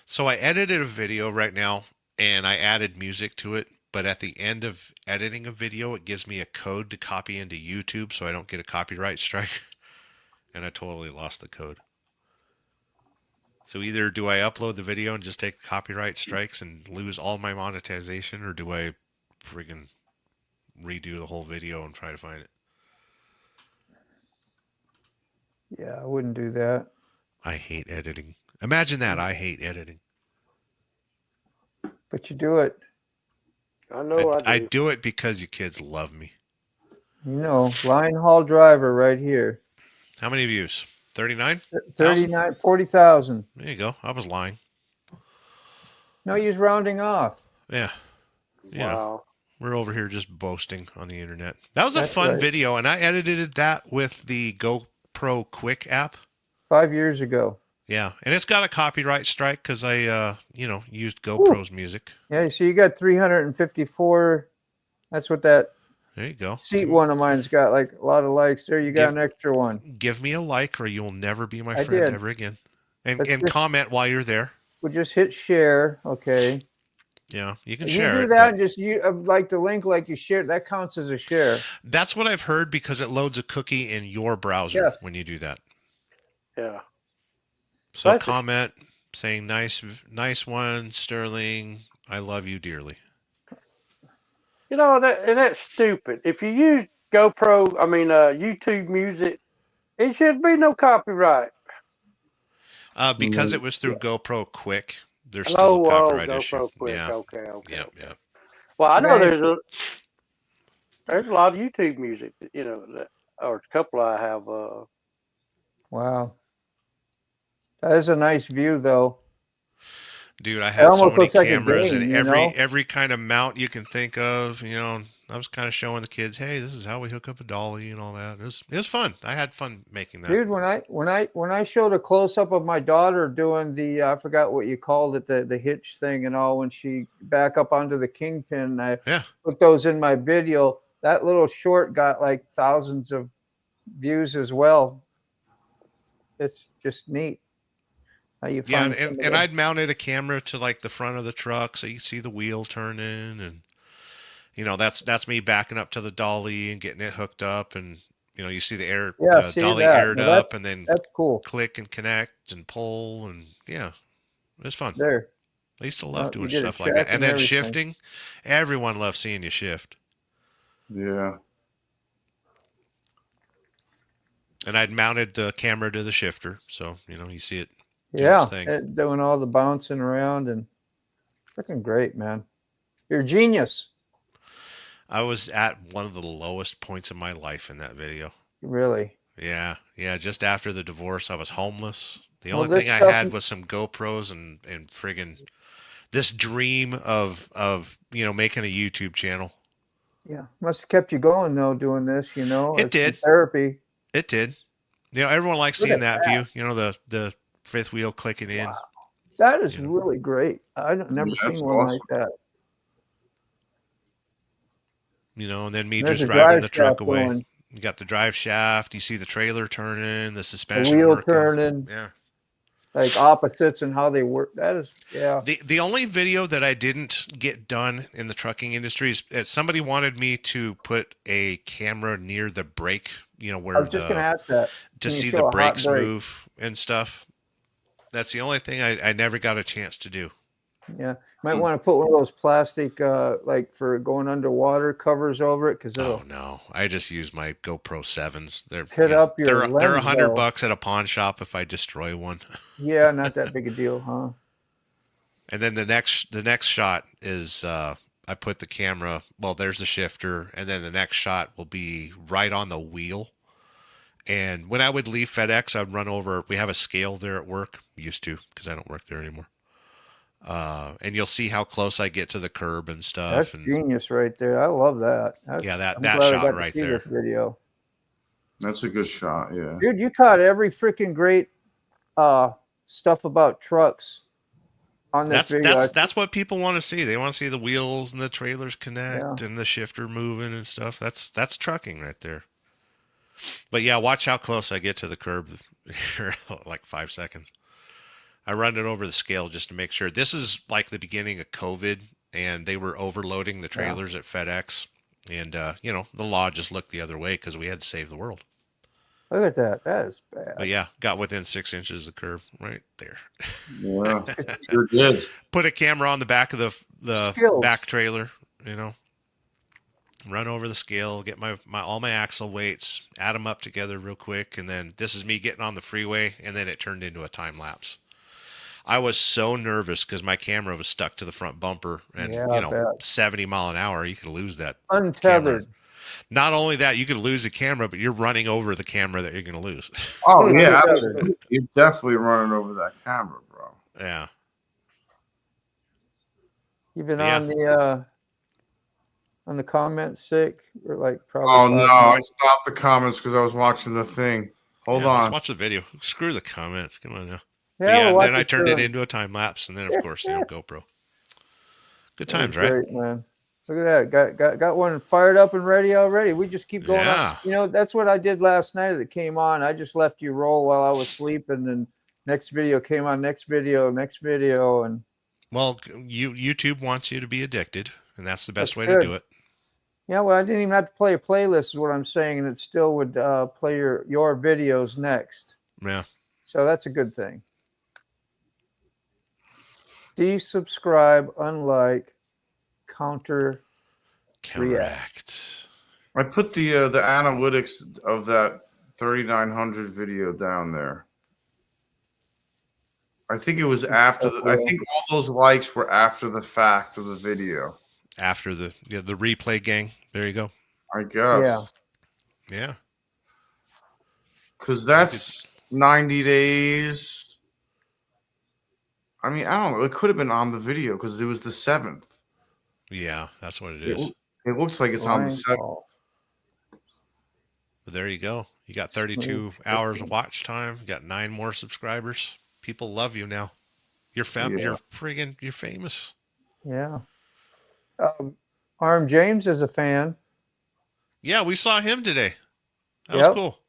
So I edited a video right now, and I added music to it. But at the end of editing a video, it gives me a code to copy into YouTube so I don't get a copyright strike. And I totally lost the code. So either do I upload the video and just take the copyright strikes and lose all my monetization, or do I friggin' redo the whole video and try to find it? Yeah, I wouldn't do that. I hate editing. Imagine that. I hate editing. But you do it. I know I do it because you kids love me. Line haul driver right here. How many views? 39? 39, 40,000. There you go. I was lying. No use rounding off. Yeah. Wow. We're over here just boasting on the internet. That was a fun video, and I edited that with the GoPro Quick app. 5 years ago. Yeah, and it's got a copyright strike because I, used GoPro's music. Yeah, so you got 354. That's what that. There you go. Seat one of mine's got like a lot of likes. There, you got an extra one. Give me a like, or you'll never be my friend ever again. And comment while you're there. We'll just hit share. Okay. Yeah, you can You share do it. that but and just like the link, like you share, that counts as a share. That's what I've heard because it loads a cookie in your browser Yes. when you do that. Yeah. So That's comment saying nice one, Sterling. I love you dearly. You know that's stupid. If you use YouTube Music, it should be no copyright. Because it was through GoPro Quick, there's still a Oh, copyright issue. GoPro Quick. Yeah. Okay. Yep. Yep. Well, I know Right. there's a lot of YouTube music, or a couple I have. Wow. That is a nice view, though. Dude, I It had so almost many looks like a cameras game, and you know? every kind of mount you can think of. I was kind of showing the kids, hey, this is how we hook up a dolly and all that. It was fun. I had fun making that. Dude, when I showed a close up of my daughter doing the I forgot what you called it, the hitch thing and all, when she back up onto the kingpin, I put those in my video. That little short got like thousands of views as well. It's just neat. How you Yeah, find and I'd mounted a camera to like the front of the truck so you see the wheel turning, and that's me backing up to the dolly and getting it hooked up, and you see the dolly aired up, and then that's cool. Click and connect and pull, and yeah, it's fun. There, I used to love doing stuff like that, and then shifting. Everyone loves seeing you shift. Yeah. And I'd mounted the camera to the shifter, so you see it. Doing all the bouncing around and freaking great, man. You're a genius. I was at one of the lowest points of my life in that video. Really? Yeah. Just after the divorce, I was homeless. The only thing I had was some GoPros and friggin' this dream of making a YouTube channel. Yeah, must have kept you going though, doing this. It did. Therapy. It did. Everyone likes seeing that view. The fifth wheel clicking in. Wow. That is really great. I've never seen one like that. And then me just driving the truck away. You got the drive shaft. You see the trailer turning, the suspension wheel working. turning. Yeah. Like opposites and how they work. That is, yeah. The only video that I didn't get done in the trucking industry is somebody wanted me to put a camera near the brake, where I was just gonna ask that. To see the brakes move and stuff. That's the only thing I never got a chance to do. Yeah, might want to put one of those plastic, like for going underwater covers over it, because oh no, I just use my GoPro 7s. They're they're $100 at a pawn shop if I destroy one. Yeah, not that big a deal, huh? And then the next shot is I put the camera. Well, there's the shifter, and then the next shot will be right on the wheel. And when I would leave FedEx, I'd run over. We have a scale there at work. Used to, because I don't work there anymore. And you'll see how close I get to the curb and stuff. That's genius right there. I love that. That shot right there. Video. That's a good shot. Yeah. Dude, you caught every freaking great stuff about trucks on this video. That's what people want to see. They want to see the wheels and the trailers connect and the shifter moving and stuff. That's trucking right there. But yeah, watch how close I get to the curb here, like 5 seconds. I run it over the scale just to make sure. This is like the beginning of COVID, and they were overloading the trailers at FedEx. And, the law just looked the other way because we had to save the world. Look at that. That is bad. But yeah, got within 6 inches of the curb right there. Yeah, sure did. Put a camera on the back of the back trailer, run over the scale, get all my axle weights, add them up together real quick, and then this is me getting on the freeway, and then it turned into a time lapse. I was so nervous because my camera was stuck to the front bumper, and 70 mile an hour, you could lose that untethered. Camera. Not only that, you could lose the camera, but you're running over the camera that you're going to lose. Oh yeah, you're definitely running over that camera, bro. Yeah. Even on the comments, sick or like probably. Oh no, I stopped the comments because I was watching the thing. Hold on. Let's watch the video. Screw the comments. Come on now. Yeah, then I turned it into a time lapse, and then of course GoPro. Good times, right? Great, man. Look at that. Got one fired up and ready already. We just keep going on. That's what I did last night. It came on. I just left you roll while I was sleeping, and next video came on. Next video, and Well, YouTube wants you to be addicted, and that's the best That's way good. to do it. Yeah, well, I didn't even have to play a playlist, is what I'm saying, and it still would play your videos next. Yeah. So that's a good thing. Desubscribe, unlike, counteract. I put the analytics of that 3900 video down there. I think it was after I think all those likes were after the fact of the video. After the replay gang. There you go. I guess. Yeah. Because that's 90 days. I mean, I don't know. It could have been on the video because it was the 7th. Yeah, that's what it is. It looks like it's on the 7th. But there you go. You got 32 hours of watch time. You got 9 more subscribers. People love you now. You're You're famous. Yeah. Arm James is a fan. Yeah, we saw him today. That was cool.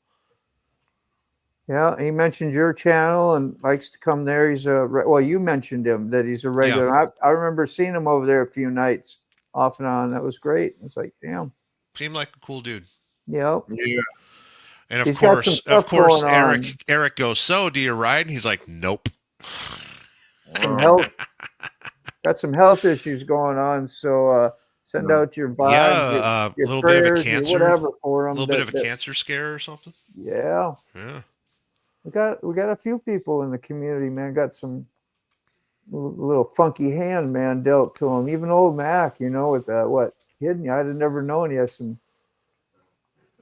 Yeah, he mentioned your channel and likes to come there. He's you mentioned him that he's a regular. Yeah. I remember seeing him over there a few nights off and on. That was great. It's like, damn. Seemed like a cool dude. Yep. Yeah. And of course, Eric goes, "So, do you ride?" And he's like, "Nope." Got some health issues going on, so send out your vibes. Yeah, your a little prayers, bit of a cancer, whatever for him. A little bit of a cancer scare or something. Yeah. Yeah. We got a few people in the community, man. Got some little funky hand, man, dealt to him. Even old Mac, with kidney. I'd have never known he has some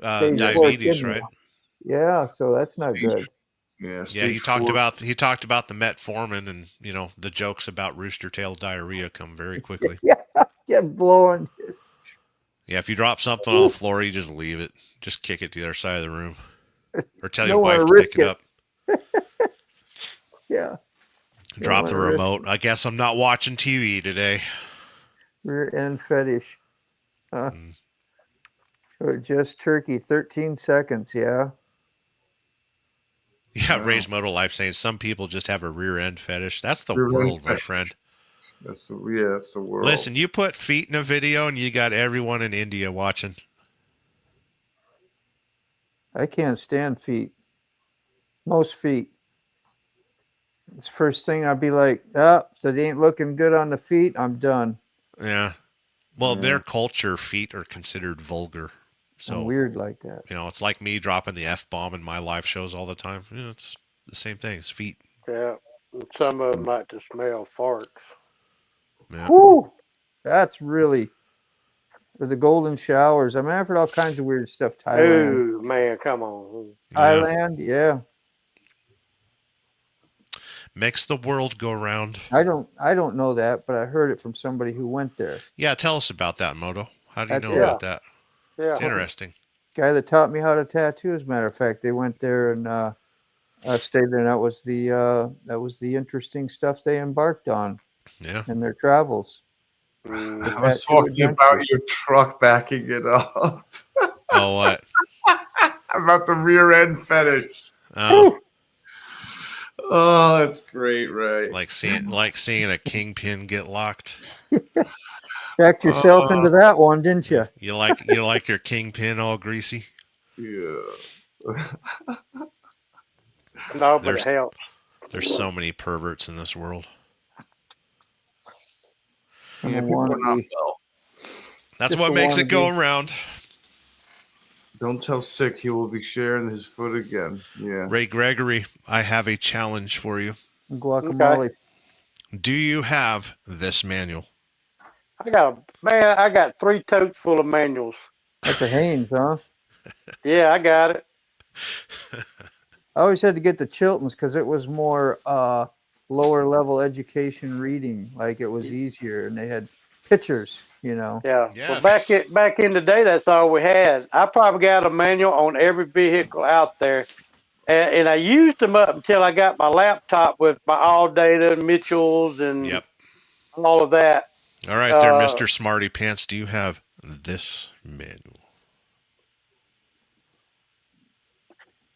diabetes, right? Yeah, so that's not good. Yeah, he talked about the metformin, and the jokes about rooster tail diarrhea come very quickly. Yeah, blowing. Yeah, if you drop something on the floor, you just leave it. Just kick it to the other side of the room, or tell your wife to pick it up. Yeah. Drop the remote. I guess I'm not watching TV today. Rear end fetish. So just turkey, 13 seconds. Yeah. Yeah, Ray's Moto Life saying some people just have a rear end fetish. That's the world, my friend. That's the world. Listen, you put feet in a video and you got everyone in India watching. I can't stand feet. Most feet. It's the first thing I'd be like, if it ain't looking good on the feet, I'm done. Yeah. Well, their culture, feet are considered vulgar. So I'm weird like that. It's like me dropping the F-bomb in my live shows all the time. It's the same thing. It's feet. Yeah. And some of them like to smell farts. Yeah. Woo! That's really for the golden showers. I mean, I've heard all kinds of weird stuff. Thailand. Ooh, man, come on. Thailand, yeah. Makes the world go round. I don't know that, but I heard it from somebody who went there. Yeah, tell us about that, Moto. How do you know about that? Yeah. It's interesting. Guy that taught me how to tattoo, as a matter of fact. They went there and stayed there, and that was the interesting stuff they embarked on. Yeah. In their travels. I was talking about your truck backing it up. Oh, what? About the rear end fetish. Oh. Oh, that's great, Ray. Like seeing a kingpin get locked. Backed yourself into that one, didn't you? You like your kingpin all greasy? Yeah. No, but it helps. There's so many perverts in this world. Yeah, that's what makes it go around. Don't tell Sick he will be sharing his foot again. Yeah. Ray Gregory, I have a challenge for you. Guacamole. Okay. Do you have this manual? I got 3 totes full of manuals. That's a Haynes, huh? Yeah, I got it. I always had to get the Chiltons because it was more lower level education reading. Like it was easier, and they had pictures. Yeah. Yes. Well, back in the day, that's all we had. I probably got a manual on every vehicle out there, and I used them up until I got my laptop with my All Data, Mitchell's, and all of that. All right, there, Mr. Smarty Pants. Do you have this manual?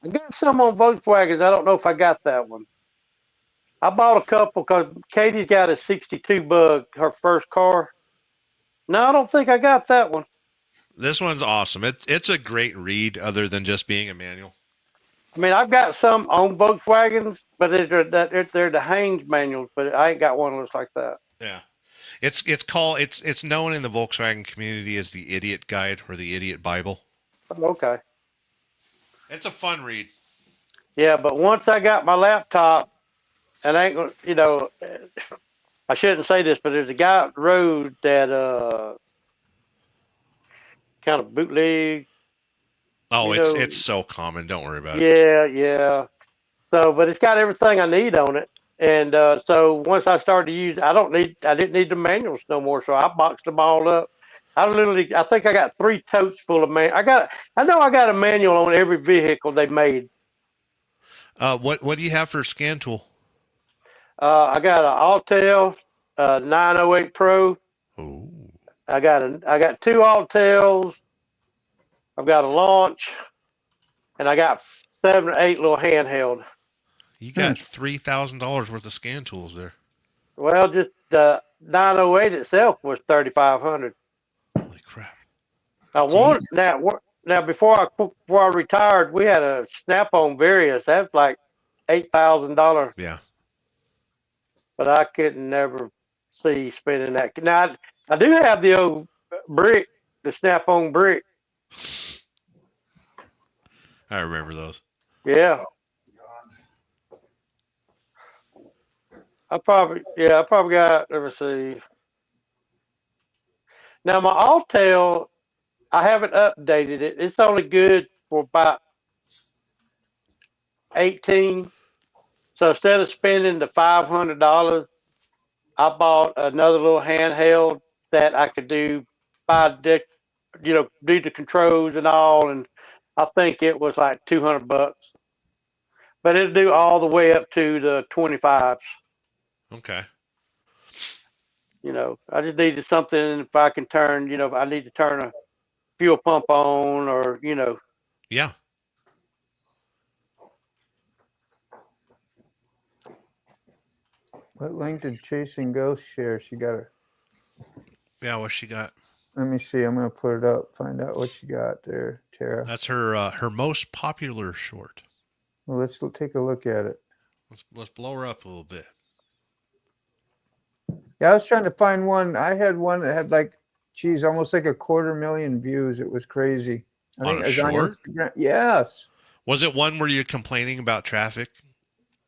I got some on Volkswagens. I don't know if I got that one. I bought a couple because Katie's got a '62 Bug, her first car. No, I don't think I got that one. This one's awesome. It's a great read, other than just being a manual. I mean, I've got some on Volkswagens, but they're the Haynes manuals, but I ain't got one that looks like that. Yeah. It's known in the Volkswagen community as the Idiot Guide or the Idiot Bible. Okay. It's a fun read. Yeah, but once I got my laptop, and I ain't gonna, I shouldn't say this, but there's a guy up the road that kind of bootleg. Oh, it's so common. Don't worry about it. Yeah. So, but it's got everything I need on it. And so once I started to use, I didn't need the manuals no more. So I boxed them all up. I think I got 3 totes full of I know I got a manual on every vehicle they made. What do you have for scan tool? I got an Autel 908 Pro. Oh. I got 2 Autels. I've got a launch, and I got 7 or 8 little handheld. You got $3,000 worth of scan tools there. Well, just the 908 itself was $3,500. Holy crap! Now before I retired, we had a Snap-on Varius. That's like $8,000. Yeah. But I couldn't never see spending that. Now I do have the old brick, the Snap-on brick. I remember those. Yeah. I probably got, let me see. Now my Autel, I haven't updated it. It's only good for about 18. So instead of spending the $500, I bought another little handheld that I could do do the controls and all, and I think it was like $200. But it'll do all the way up to the 25s. Okay. I just needed something if I can turn, if I need to turn a fuel pump on or. Yeah. What link did Chasing Ghost share? She got her. Yeah, what she got? Let me see. I'm going to put it up. Find out what she got there, Tara. That's her most popular short. Well, let's take a look at it. Let's blow her up a little bit. Yeah, I was trying to find one. I had one that had almost like 250,000 views. It was crazy. I think On a short? Yes. Was it one where you're complaining about traffic?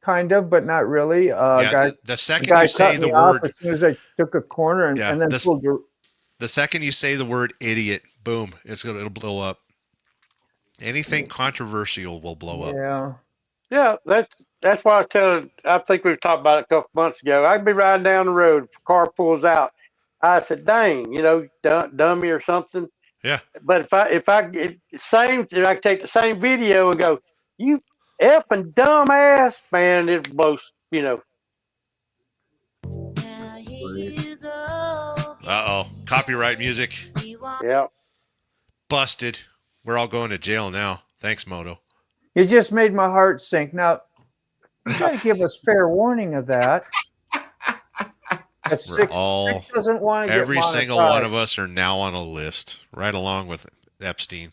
Kind of, but not really. The second you say the word, as soon as I took a corner and then pulled your. The second you say the word idiot, boom, it'll blow up. Anything controversial will blow up. Yeah, that's why I think we were talking about it a couple months ago. I'd be riding down the road, if a car pulls out. I said, dang, dummy or something. Yeah. But if I I could take the same video and go, you effing dumbass, man, it blows, Uh-oh. Copyright music. Yeah. Busted. We're all going to jail now. Thanks, Moto. You just made my heart sink. Now, you got to give us fair warning of that. Six doesn't want to get every single one of us are now on a list, right along with Epstein.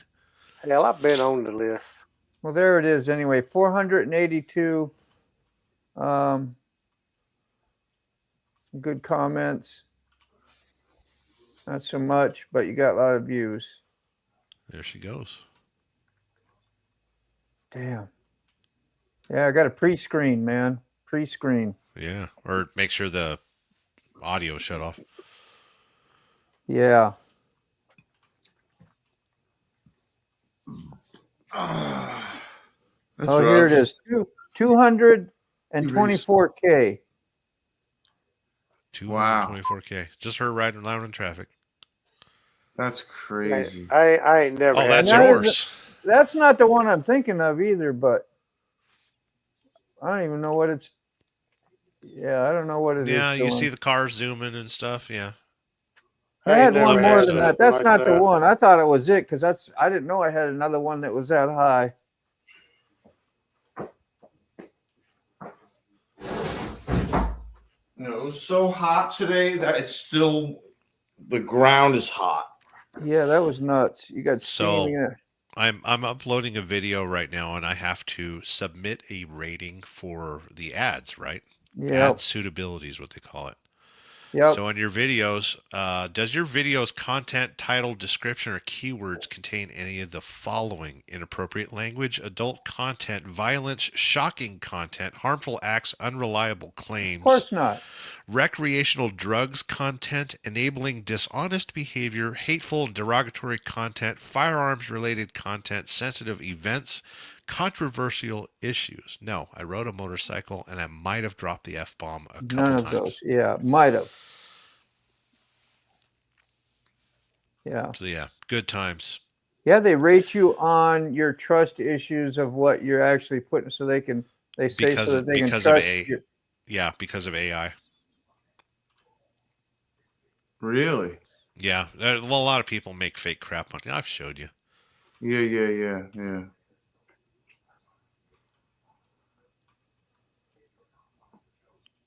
Hell, I've been on the list. Well, there it is. Anyway, 482 good comments. Not so much, but you got a lot of views. There she goes. Damn. Yeah, I got a pre-screen, man. Pre-screen. Yeah, or make sure the audio shut off. Yeah. Here it is. 224K. 224K. Just her riding loud in traffic. That's crazy. I ain't never. Oh, that's yours. That's not the one I'm thinking of either, but I don't even know what it's. Yeah, I don't know what it is. Yeah, you see the cars zooming and stuff. Yeah. I had one more than that. That's not the one. I thought it was it because I didn't know I had another one that was that high. it was so hot today that it's still the ground is hot. Yeah, that was nuts. You got So steaming. I'm uploading a video right now, and I have to submit a rating for the ads, right? Yeah. Ad suitability is what they call it. Yep. So in your videos, does your video's content, title, description, or keywords contain any of the following: inappropriate language, adult content, violence, shocking content, harmful acts, unreliable claims? Of course not. Recreational drugs content, enabling dishonest behavior, hateful and derogatory content, firearms related content, sensitive events, controversial issues. No, I rode a motorcycle and I might have dropped the F-bomb a couple None of times. those. Yeah, might have. Yeah. So yeah, good times. Yeah, they rate you on your trust issues of what you're actually putting, so they say Because so that they can because trust of you. yeah, because of AI. Really? Yeah. Well, a lot of people make fake crap on. I've showed you. Yeah.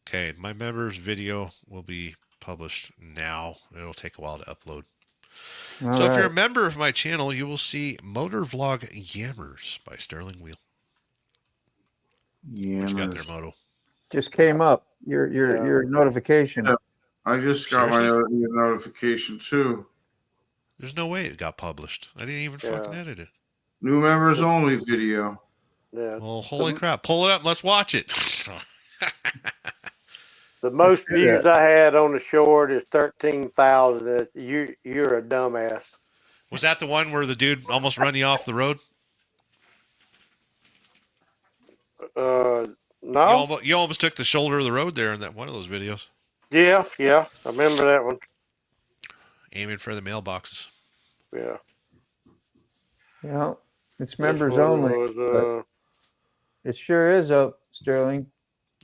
Okay, my members video will be published now. It'll take a while to upload. All So if you're a right. member of my channel, you will see Motovlog Yammers by Sterling Wheel. Yeah. What you got there, Moto? Just came up your notification. Yeah. I just got Seriously? my notification too. There's no way it got published. I didn't even fucking edit it. New members only video. Yeah. Well, holy crap. Pull it up and let's watch it. The most do views that. I had on the short is 13,000. You're a dumbass. Was that the one where the dude almost run you off the road? No. You almost took the shoulder of the road there in that one of those videos. Yeah. I remember that one. Aiming for the mailboxes. Yeah. Yeah, it's This members one only. was, but it sure is up, Sterling.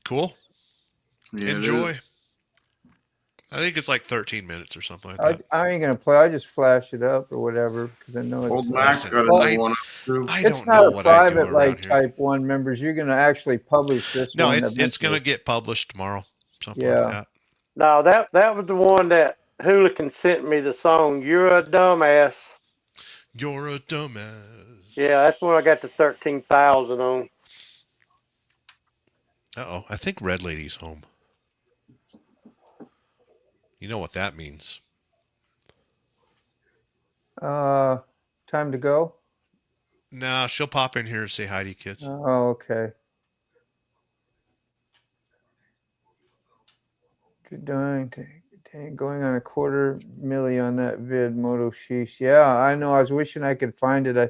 Cool. Yeah, Enjoy. I think it's like 13 minutes or something like that. I ain't gonna play. I just flash it up or whatever because I know it's. Old Mac's got a new one up too. I It's don't not know a what I do private around like here. type 1 members. You're gonna actually publish this No, one. it's eventually. gonna get published tomorrow. Something Yeah. like that. No, that was the one that Hooligan sent me the song. You're a dumbass. You're a dumbass. Yeah, that's when I got the 13,000 on. Uh-oh. I think Red Lady's home. You know what that means. Time to go. No, she'll pop in here and say hi to you kids. Oh, okay. Dang, going on 250,000 on that vid, Moto Sheesh. Yeah, I know. I was wishing I could find it. I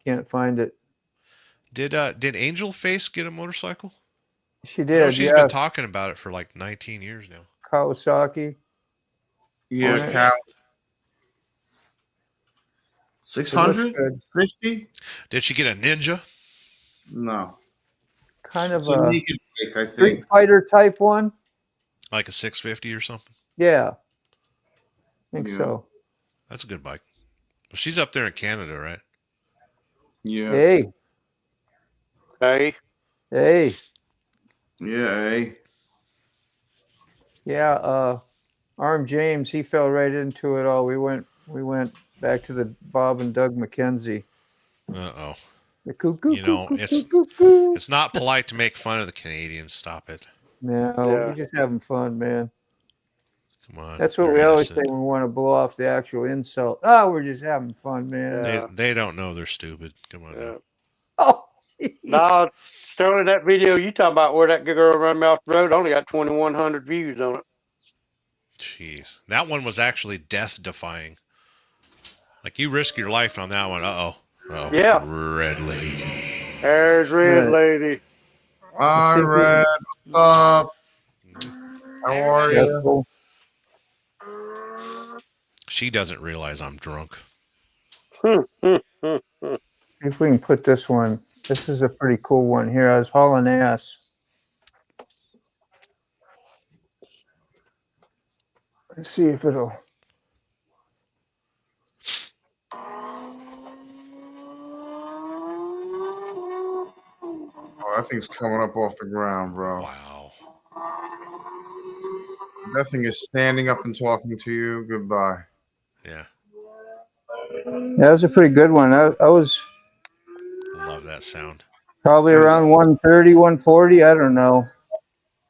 can't find it. Did Angel Face get a motorcycle? She I know did. she's been talking about it for like 19 years now. Kawasaki. Yeah, cow. 650? Did she get a Ninja? No. Kind of It's a naked bike, I Street think. Fighter type one. Like a 650 or something? Yeah. I think so. That's a good bike. Well, she's up there in Canada, right? Yeah. Hey. Yeah, hey. Yeah, Arm James, he fell right into it all. We went back to the Bob and Doug McKenzie. Uh-oh. The cuckoo. You know, it's not polite to make fun of the Canadians. Stop it. No, we're just having fun, man. Come on. That's what we always say when we want to blow off the actual insult. Oh, we're just having fun, man. They don't know they're stupid. Come on now. Oh, no, Sterling, that video you talking about where that girl ran me off the road only got 2,100 views on it. Jeez. That one was actually death-defying. Like, you risk your life on that one. Uh-oh. Oh, yeah. Red Lady. There's Red Lady. Hi, Red. What's up? How are you? She doesn't realize I'm drunk. If we can put this one. This is a pretty cool one here. I was hauling ass. Let's see if it'll. Oh, that thing's coming up off the ground, bro. Wow. That thing is standing up and talking to you. Goodbye. Yeah. That was a pretty good one. I was Love that sound. probably around 130, 140. I don't know.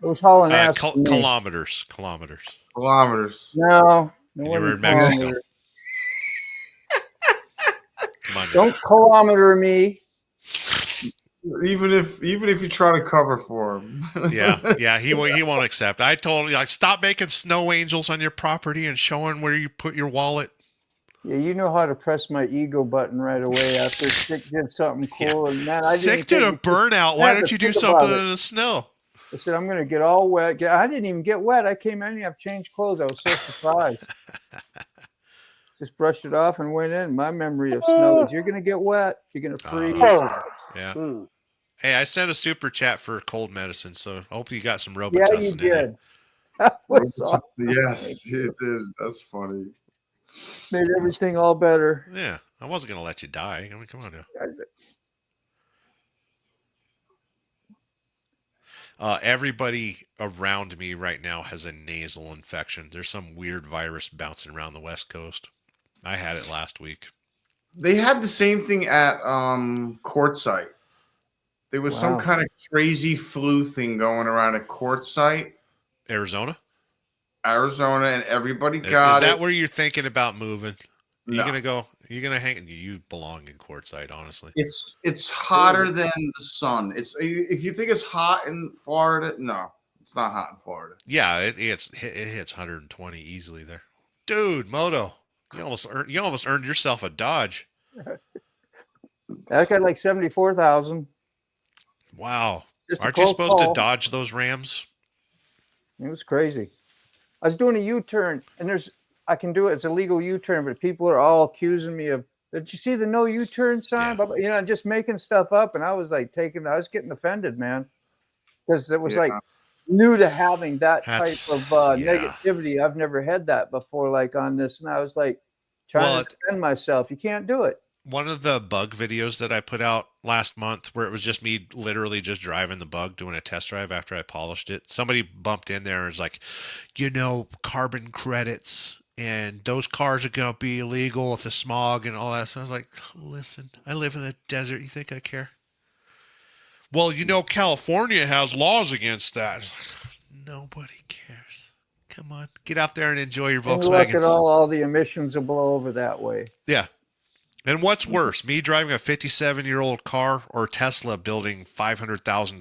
It was hauling ass. to me. Kilometers. No. And you were in Mexico. Kilometer. Come on. Don't kilometer me. Even if you try to cover for him. Yeah, he won't accept. I told him, like, stop making snow angels on your property and showing where you put your wallet. Yeah, you know how to press my ego button right away after Sick did something cool. And man, I Sick did a burnout. Why don't you do something in the snow? I said, I'm going to get all wet. I didn't even get wet. I came in, I didn't have changed clothes. I was so surprised. Just brushed it off and went in. My memory of snow is you're going to get wet. You're going to freeze. Yeah. Hey, I sent a super chat for cold medicine, so I hope you got some Robitussin. Yeah, you did. That was awesome. Yes, it did. That's funny. Made everything all better. Yeah, I wasn't going to let you die. I mean, come on now. Everybody around me right now has a nasal infection. There's some weird virus bouncing around the West Coast. I had it last week. They had the same thing at Quartzsite. There was some kind of crazy flu thing going around at Quartzsite. Arizona, and everybody got it. Is that it. where you're thinking about moving? No. You're gonna go. You're gonna hang. You belong in Quartzsite, honestly. It's hotter than the sun. It's if you think it's hot in Florida, no, it's not hot in Florida. Yeah, it hits 120 easily there, dude. Moto, you almost earned yourself a Dodge. That got like 74,000. Wow. Aren't you supposed to dodge those Rams? It was crazy. I was doing a U-turn, and I can do it. It's a legal U-turn, but people are all accusing me of, did you see the no U-turn sign? Yeah. You know, just making stuff up. And I was like I was getting offended, man. Because it was like new to having that type of negativity. I've never had that before, like on this. And I was like trying to defend myself. You can't do it. One of the bug videos that I put out last month where it was just me literally just driving the bug, doing a test drive after I polished it. Somebody bumped in there and was like, carbon credits and those cars are going to be illegal with the smog and all that. So I was like, listen, I live in the desert. You think I care? Well, California has laws against that. Nobody cares. Come on, get out there and enjoy your Volkswagen. Look at all the emissions will blow over that way. Yeah. And what's worse, me driving a 57-year-old car or Tesla building 500,000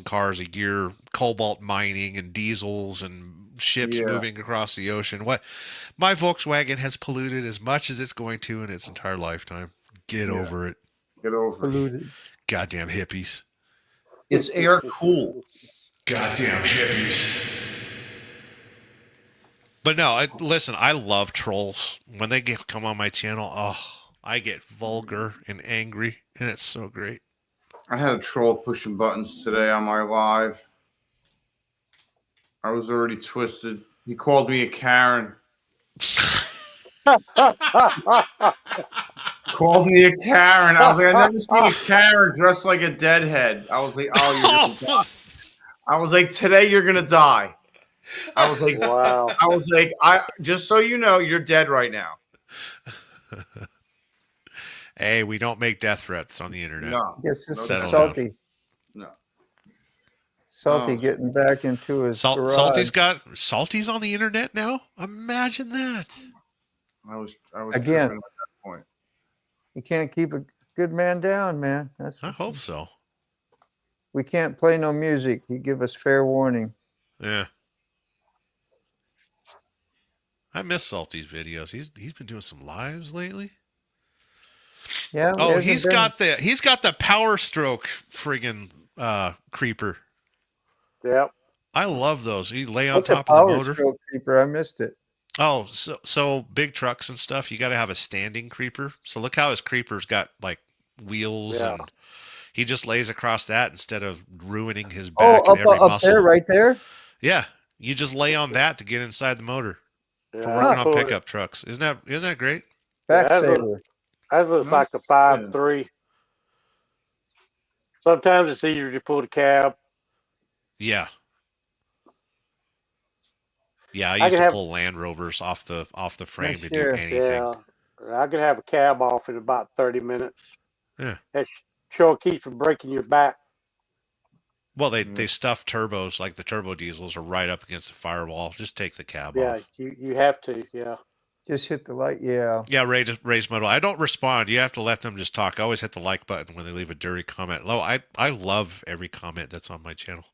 cars a year, cobalt mining and diesels and ships moving across the ocean? What my Volkswagen has polluted as much as it's going to in its entire lifetime. Get over it. Get over it. Goddamn hippies. It's air cool. Goddamn hippies. But no, listen, I love trolls. When they come on my channel, I get vulgar and angry, and it's so great. I had a troll pushing buttons today on my live. I was already twisted. He called me a Karen. Called me a Karen. I was like, I never seen a Karen dressed like a deadhead. I was like, oh, you're gonna die. I was like, today you're gonna die. I was like, wow. I was like, just so you know, you're dead right now. Hey, we don't make death threats on the internet. No, yes, this is Salty. No, Salty getting back into his garage. Salty's on the internet now. Imagine that. I was again at that point. You can't keep a good man down, man. I hope so. We can't play no music. You give us fair warning. Yeah. I miss Salty's videos. He's been doing some lives lately. Yeah. Oh, he's got the Power Stroke friggin' creeper. Yep. I love those. You lay on top of the motor. Power Stroke creeper. I missed it. Oh, so big trucks and stuff, you got to have a standing creeper. So look how his creeper's got like wheels and he just lays across that instead of ruining his back and every muscle. There, right there? Yeah. You just lay on that to get inside the motor. For working on pickup trucks. Isn't that great? Backsaver. That looks like a 5.3. Sometimes it's easier to pull the cab. Yeah. Yeah, I I used could to have pull Land Rovers off the frame to do sure. anything. yeah, I could have a cab off in about 30 minutes. Yeah. That sure keeps from breaking your back. Well, they stuff turbos like the turbo diesels are right up against the firewall. Just take the cab Yeah, off. you have to. Yeah. Just hit the light. Yeah. Yeah, raise modal. I don't respond. You have to let them just talk. I always hit the like button when they leave a dirty comment. I love every comment that's on my channel.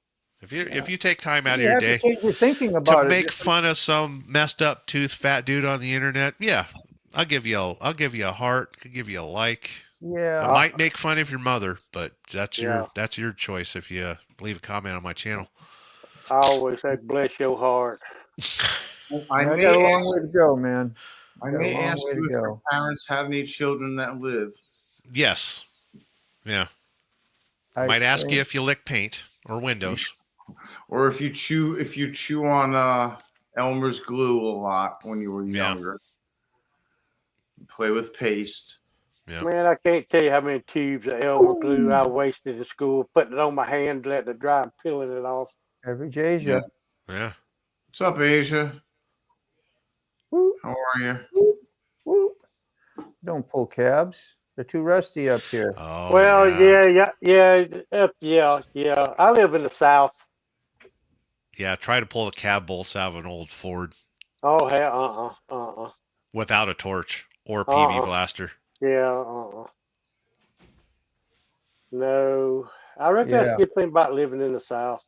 If you take time out of You your have day to change your thinking to about it. make fun of some messed up tooth fat dude on the internet, yeah, I'll give you a heart. I'll give you a like. Yeah. I might make fun of your mother, but that's Yeah. your choice if you leave a comment on my channel. I always say, bless your heart. I got a long way to go, man. I Got a may long ask way to you if go. your parents have any children that live. Yes. Yeah. I might ask you if you lick paint or windows. Or if you chew on Elmer's glue a lot when you were younger. Play with paste. Yeah. Man, I can't tell you how many tubes of Elmer glue I wasted in school, putting it on my hand, letting it dry, and peeling it off. Average Asia. Yeah. What's up, Asia? Whoop, How are you? whoop, whoop. Don't pull cabs. They're too rusty up here. Oh, Well, yeah. yeah. I live in the South. Yeah, try to pull the cab bolts out of an old Ford Oh, hell, without a torch or a PB blaster. Yeah, No. I reckon that's a good thing about living in the South.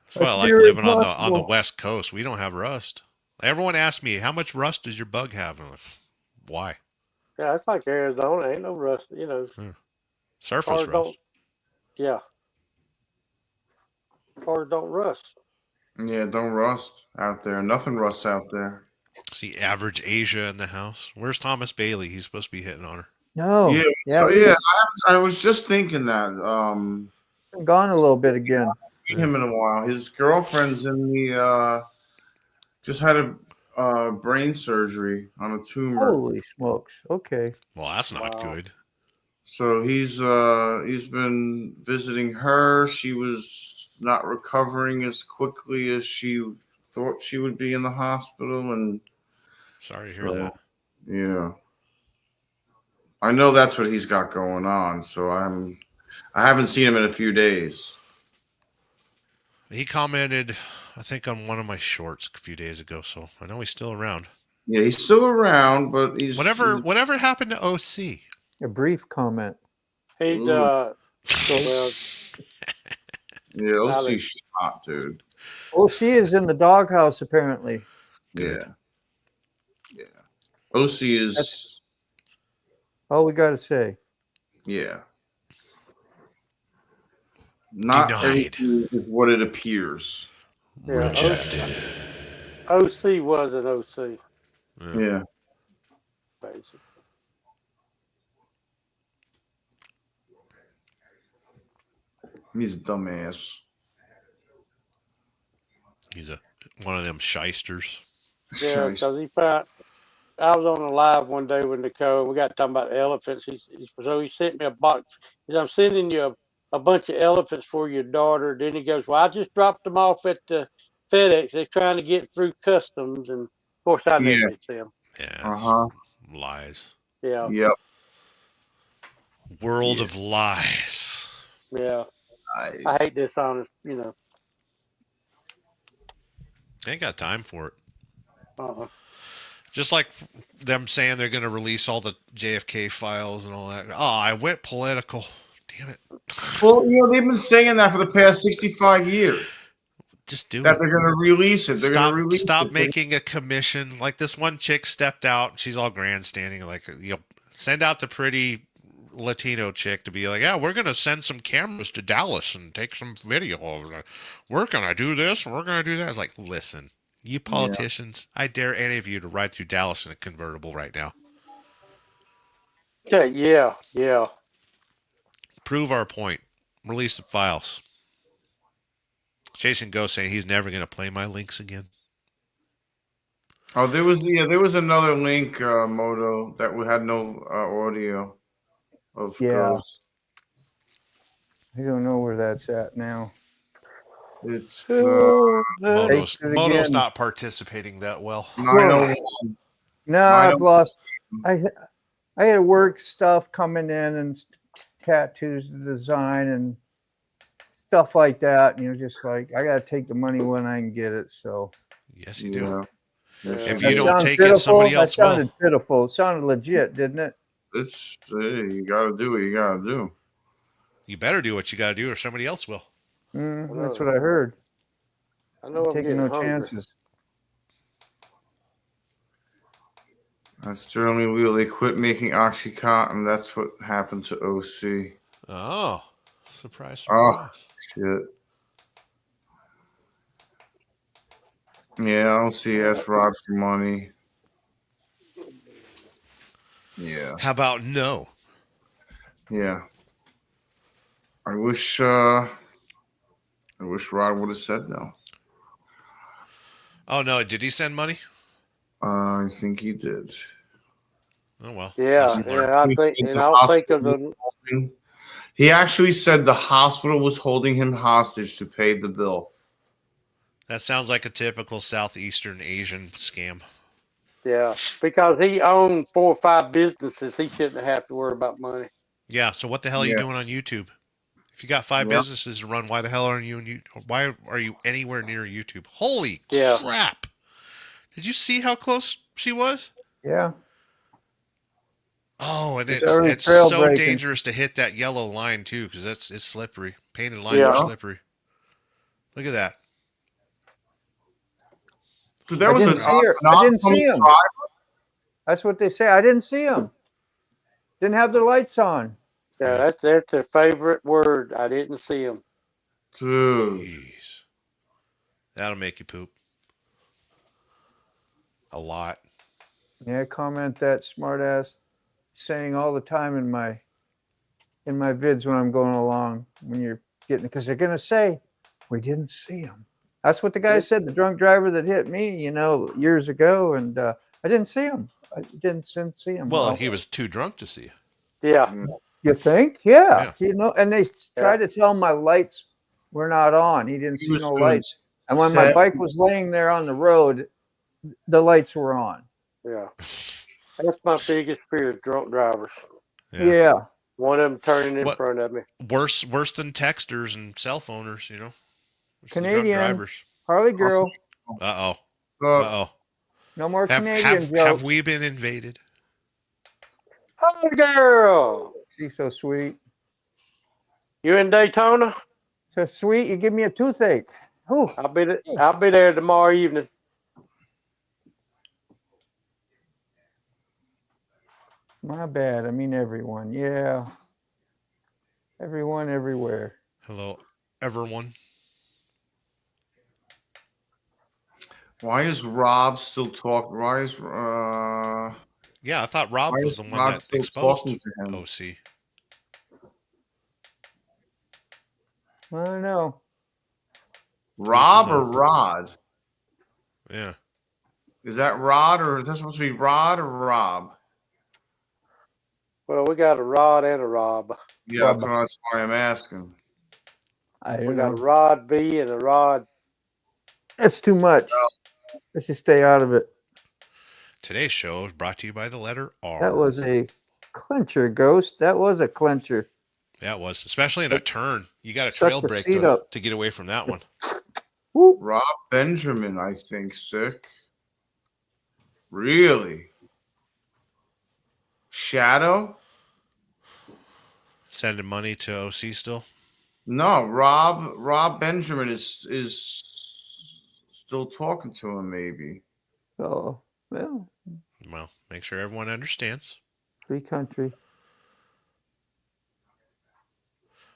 That's why I like living on the West Coast. We don't have rust. Everyone asks me, how much rust does your bug have? I'm like, why? Yeah, it's like Arizona. Ain't no rust, you know. Surface rust. Yeah. Cars don't rust. Yeah, don't rust out there. Nothing rusts out there. See, average Asia in the house. Where's Thomas Bailey? He's supposed to be hitting on her. No. Yeah. I was just thinking that. Been gone a little bit again. Him in a while. His girlfriend's in the just had a brain surgery on a tumor. Holy smokes. Okay. Well, that's not good. So he's been visiting her. She was not recovering as quickly as she thought she would be in the hospital, and sorry to hear that. Yeah. I know that's what he's got going on, so I haven't seen him in a few days. He commented, I think, on one of my shorts a few days ago, so I know he's still around. Yeah, he's still around, but whatever happened to OC? A brief comment. He's yeah, OC shot, dude. OC is in the doghouse apparently. Good. Yeah. OC is. That's all we got to say. Yeah. Not denied is what it appears. Yeah, OC was an OC. Yeah. Basically. He's a dumbass. He's one of them shysters. Yeah, because I was on a live one day with Nicole. We got talking about elephants. So he sent me a box. He said, I'm sending you a bunch of elephants for your daughter. Then he goes, well, I just dropped them off at the FedEx. They're trying to get through customs. And of course, I never did see them. Yeah. Lies. Yeah. Yep. World of lies. Yeah. Nice. I hate dishonest, you know. Ain't got time for it. Just like them saying they're going to release all the JFK files and all that. Oh, I went political. Damn it. Well, they've been saying that for the past 65 years. Just do that it. They're going to release it. They're going to release Stop it. making a commission. Like this one chick stepped out. She's all grandstanding. Like, send out the pretty Latino chick to be like, yeah, we're going to send some cameras to Dallas and take some video of it. We're going to do this. We're going to do that. It's like, listen. You politicians, I dare any of you to ride through Dallas in a convertible right now. Okay, yeah. Prove our point. Release the files. Jason Go saying he's never going to play my links again. Oh, there was another link, Moto, that had no audio of Ghost. I don't know where that's at now. It's Moto's not participating that well. 901. No, I've lost. I had work stuff coming in and tattoos to design and stuff like that. And you're just like, I got to take the money when I can get it. So yes, you do. If that you don't take it, somebody else will. That sounded will. pitiful. It sounded legit, didn't it? It's you got to do what you got to do. You better do what you got to do, or somebody else will. That's what I heard. I know I'm taking no hungry. chances. Sterling Wheel, they quit making OxyContin. That's what happened to OC. Oh, surprise! Oh, shit. Yeah, I don't see ask Rod for money. Yeah. How about no? Yeah. I wish Rod would have said no. Oh no! Did he send money? I think he did. Oh well. Yeah, I think, and I'll think of the. He actually said the hospital was holding him hostage to pay the bill. That sounds like a typical Southeastern Asian scam. Yeah, because he owned 4 or 5 businesses, he shouldn't have to worry about money. Yeah. So what the hell are you doing on YouTube? If you got 5 businesses to run, why the hell are you? Why are you anywhere near YouTube? Holy crap! Did you see how close she was? Yeah. Oh, and it's so dangerous to hit that yellow line too, because it's slippery. Painted lines are slippery. Look at that. So there was I didn't see him. That's what they say. I didn't see him. Didn't have their lights on. Yeah, that's their favorite word. I didn't see him. Dude. Jeez. That'll make you poop. A lot. Yeah, I comment that smart ass saying all the time in my vids when I'm going along, when you're getting, because they're gonna say we didn't see him. That's what the guy said, the drunk driver that hit me, years ago, and I didn't see him. I didn't see him. Well, he was too drunk to see you. Yeah. You think? Yeah. And they tried to tell him my lights were not on. He didn't see no lights. And when my bike was laying there on the road, the lights were on. Yeah. That's my biggest fear, drunk drivers. Yeah. One of them turning in front of me. Worse than texters and cell phoners, Canadian drunk drivers. Harley girl. Uh-oh. No more Canadian jokes. Have we been invaded? Harley girl. She's so sweet. You in Daytona? So sweet, you give me a toothache. Ooh. I'll be there tomorrow evening. My bad. I mean everyone. Yeah. Everyone, everywhere. Hello, everyone. Why is Rob still talking? Why is Yeah, I thought Rob was the one that exposed OC. I don't know. Rob or Rod? Yeah. Is that Rod, or is that supposed to be Rod or Rob? Well, we got a Rod and a Rob. Yeah, that's why I'm asking. We got a Rod B and a Rod. That's too much. Let's just stay out of it. Today's show is brought to you by the letter R. That was a clincher, Ghost. That was a clincher. That was, especially in a turn. You got a trail brake to get away from that one. Rob Benjamin, I think, sick. Really? Shadow? Sending money to OC still? No, Rob Benjamin is still talking to him, maybe. Oh, well. Well, make sure everyone understands. Free country.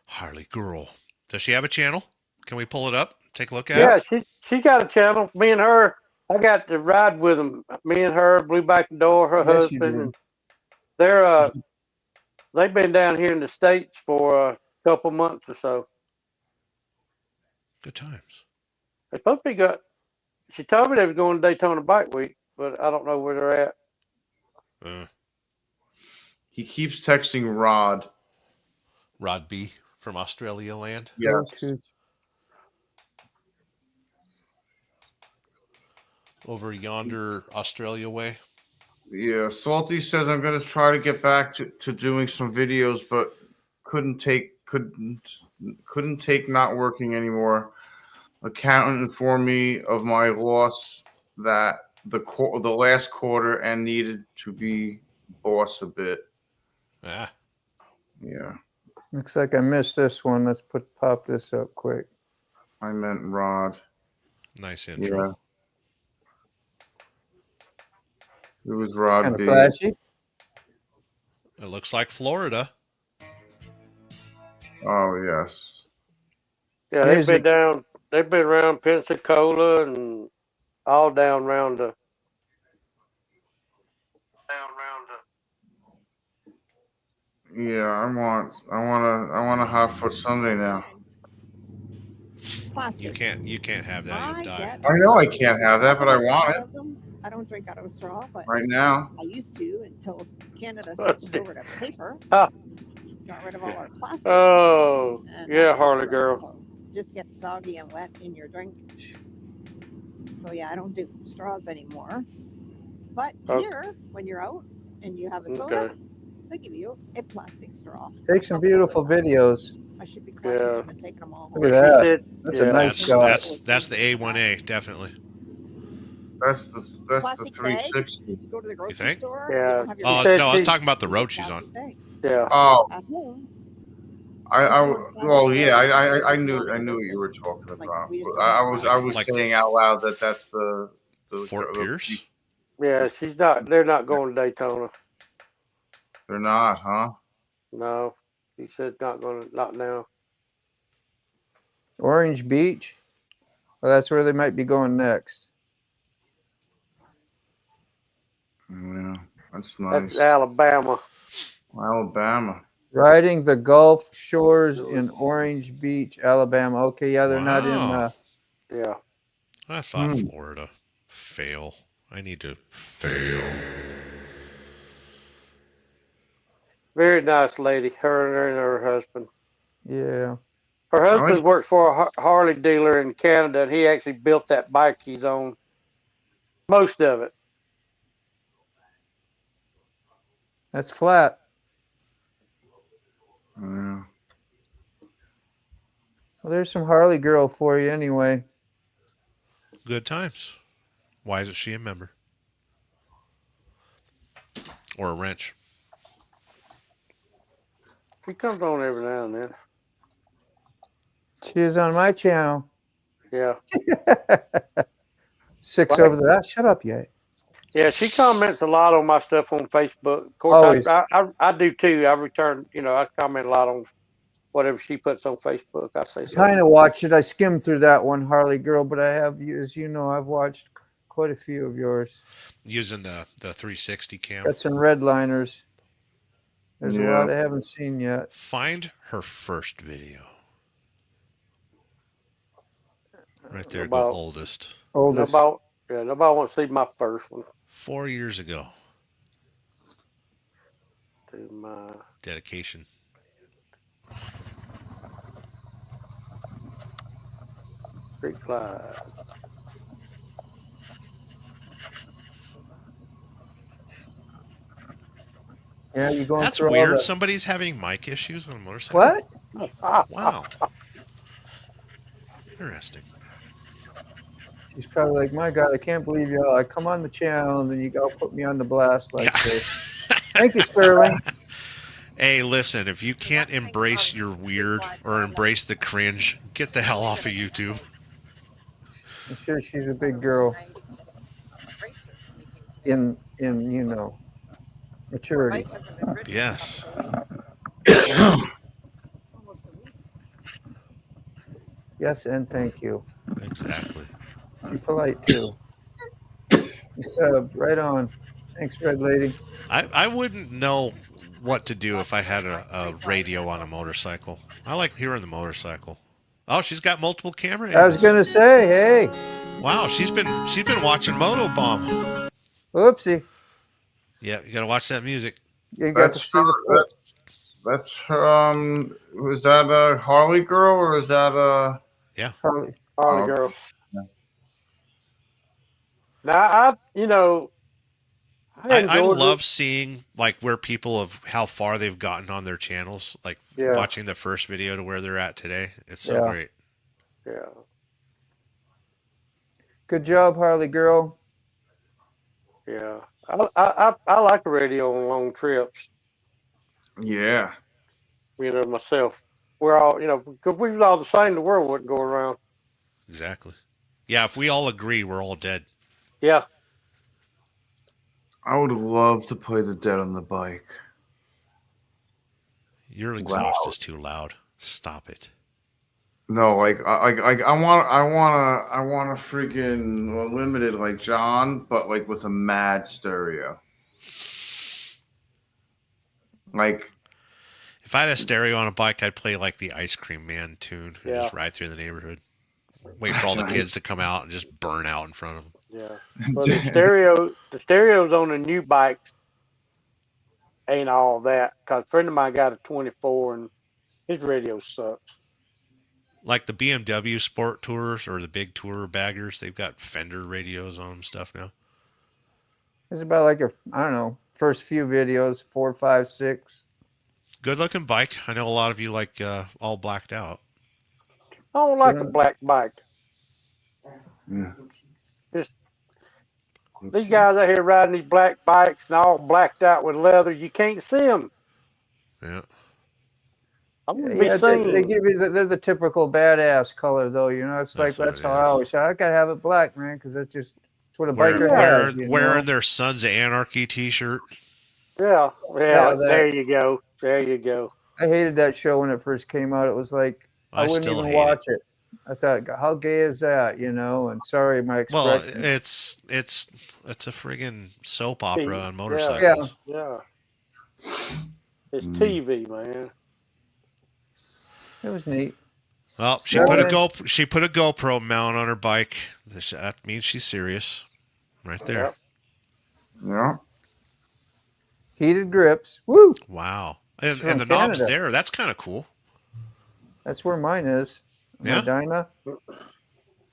Harley girl. Does she have a channel? Can we pull it up? Take a look at it? Yeah, she got a channel. Me and her, I got to ride with them. Me and her, blew back the door, her husband. And they've been down here in the States for a couple months or so. Good times. They supposed to be she told me they were going to Daytona Bike Week, but I don't know where they're at. He keeps texting Rod. Rod B from Australia land. Yes. over yonder Australia way. Yeah, Salty says I'm gonna try to get back to doing some videos, but couldn't take not working anymore. Accountant informed me of my loss that the last quarter and needed to be boss a bit. Ah, Yeah, Looks like I missed this one. Let's pop this up quick. I meant Rod. nice intro. Yeah, it was Rod Kind of B. flashy. It looks like Florida. Oh yes. Yeah, Music. They've been around Pensacola and all down around the. Yeah, I want a hot foot Sunday now. You can't have that. You'll die. I know I can't have that, but I want it I don't drink out of a straw, but right now. I used to until Canada switched over to paper. Ah. Got rid of all our plastic. Oh, and yeah, Harley girl. So just get soggy and wet in your drink. So yeah, I don't do straws anymore. But here, when you're out and you have a soda, they give you a plastic straw. Take some beautiful videos. I should be collecting them and taking them all home. Look at that. That's a nice shot. That's the A1A, definitely. That's the Plastic 360. bags, you go to the grocery think? store. Yeah. you don't have your Oh bags. no, I was talking about the road she's on. Yeah. Oh, At home. well, yeah, I knew what you were talking about. I was Like- saying out loud that that's the Fort Pierce. Yeah, she's not. They're not going to Daytona. They're not, huh? No, he said not now. Orange Beach. Well, that's where they might be going next. Yeah, that's nice. That's Alabama. Alabama. Riding the Gulf Shores in Orange Beach, Alabama. Okay, yeah, they're not in. Wow. Yeah. I thought Florida. Fail. I need to fail. Very nice lady. Her and her husband. Yeah. Her husband works for a Harley dealer in Canada, and he actually built that bike he's on. Most of it. That's flat. Yeah. Well, there's some Harley girl for you anyway. Good times. Why isn't she a member? Or a wrench? She comes on every now and then. She is on my channel. Yeah. 6 over there. Shut up, yay. Yeah, she comments a lot on my stuff on Facebook. Of course, I do too. I return, I comment a lot on whatever she puts on Facebook. I say Kind of watched it. I skimmed through that one, Harley girl, but I have, as you know, I've watched quite a few of yours. Using the 360 cam. Got some redliners. There's a lot I haven't seen yet. Find her first video. Right there, go oldest. Oldest. Nobody wants to see my first one. 4 years ago. To my dedication. Street Clyde. Yeah, you going That's through weird. all the... Somebody's having mic issues on a motorcycle. What? Wow. Interesting. She's probably like, my God, I can't believe y'all. I come on the channel and then you go put me on the blast like this. Thank you, Sterling. Hey, listen, if you can't embrace your weird or embrace the cringe, get the hell off of YouTube. I'm sure she's a big girl in maturity. Yes. Yes, and thank you. Exactly. She's polite too. You subbed right on. Thanks, Red Lady. I wouldn't know what to do if I had a radio on a motorcycle. I like hearing the motorcycle. Oh, she's got multiple camera angles. I was gonna say, hey. Wow, she's been watching Motobomb. Whoopsie. Yeah, you gotta watch that music. You got to see the. That's was that a Harley girl or is that a? Yeah. Harley girl. Yeah. Now I I enjoyed love it. seeing like where people of how far they've gotten on their channels, like watching the first video to where they're at today. It's so great. Yeah. Good job, Harley girl. Yeah. I like the radio on long trips. Yeah. Myself. We're all, because we was all the same, the world wouldn't go around. Exactly. Yeah, if we all agree, we're all dead. Yeah. I would love to play the Dead on the Bike. Your exhaust is too loud. Stop it. No, I want a freaking limited like John, but like with a mad stereo. Like, if I had a stereo on a bike, I'd play like the Ice Cream Man tune and just ride through the neighborhood. Wait for all the kids to come out and just burn out in front of them. Yeah. Well, the stereos on the new bikes ain't all that. Cause a friend of mine got a 24 and his radio sucks. Like the BMW Sport Tours or the big tourer baggers, they've got Fender radios on them stuff now. It's about like I don't know, first few videos, 4, 5, 6. Good looking bike. I know a lot of you like all blacked out. I don't like a black bike. Yeah. These guys out here riding these black bikes and all blacked out with leather, you can't see them. Yeah. They give you they're the typical badass color though. It's like that's how I always say. I gotta have it black, man, because that's what a biker has. Wearing their Sons of Anarchy T-shirt. Yeah, there you go. There you go. I hated that show when it first came out. It was like I wouldn't even watch it. I thought, how gay is that? And sorry, my expression. Well, it's a friggin' soap opera on motorcycles. Yeah. It's TV, man. It was neat. Well, she put a GoPro mount on her bike. That means she's serious, right there. Yeah. Heated grips. Woo! Wow. And the knob's there. That's kind of cool. That's where mine is. Yeah. Dyna.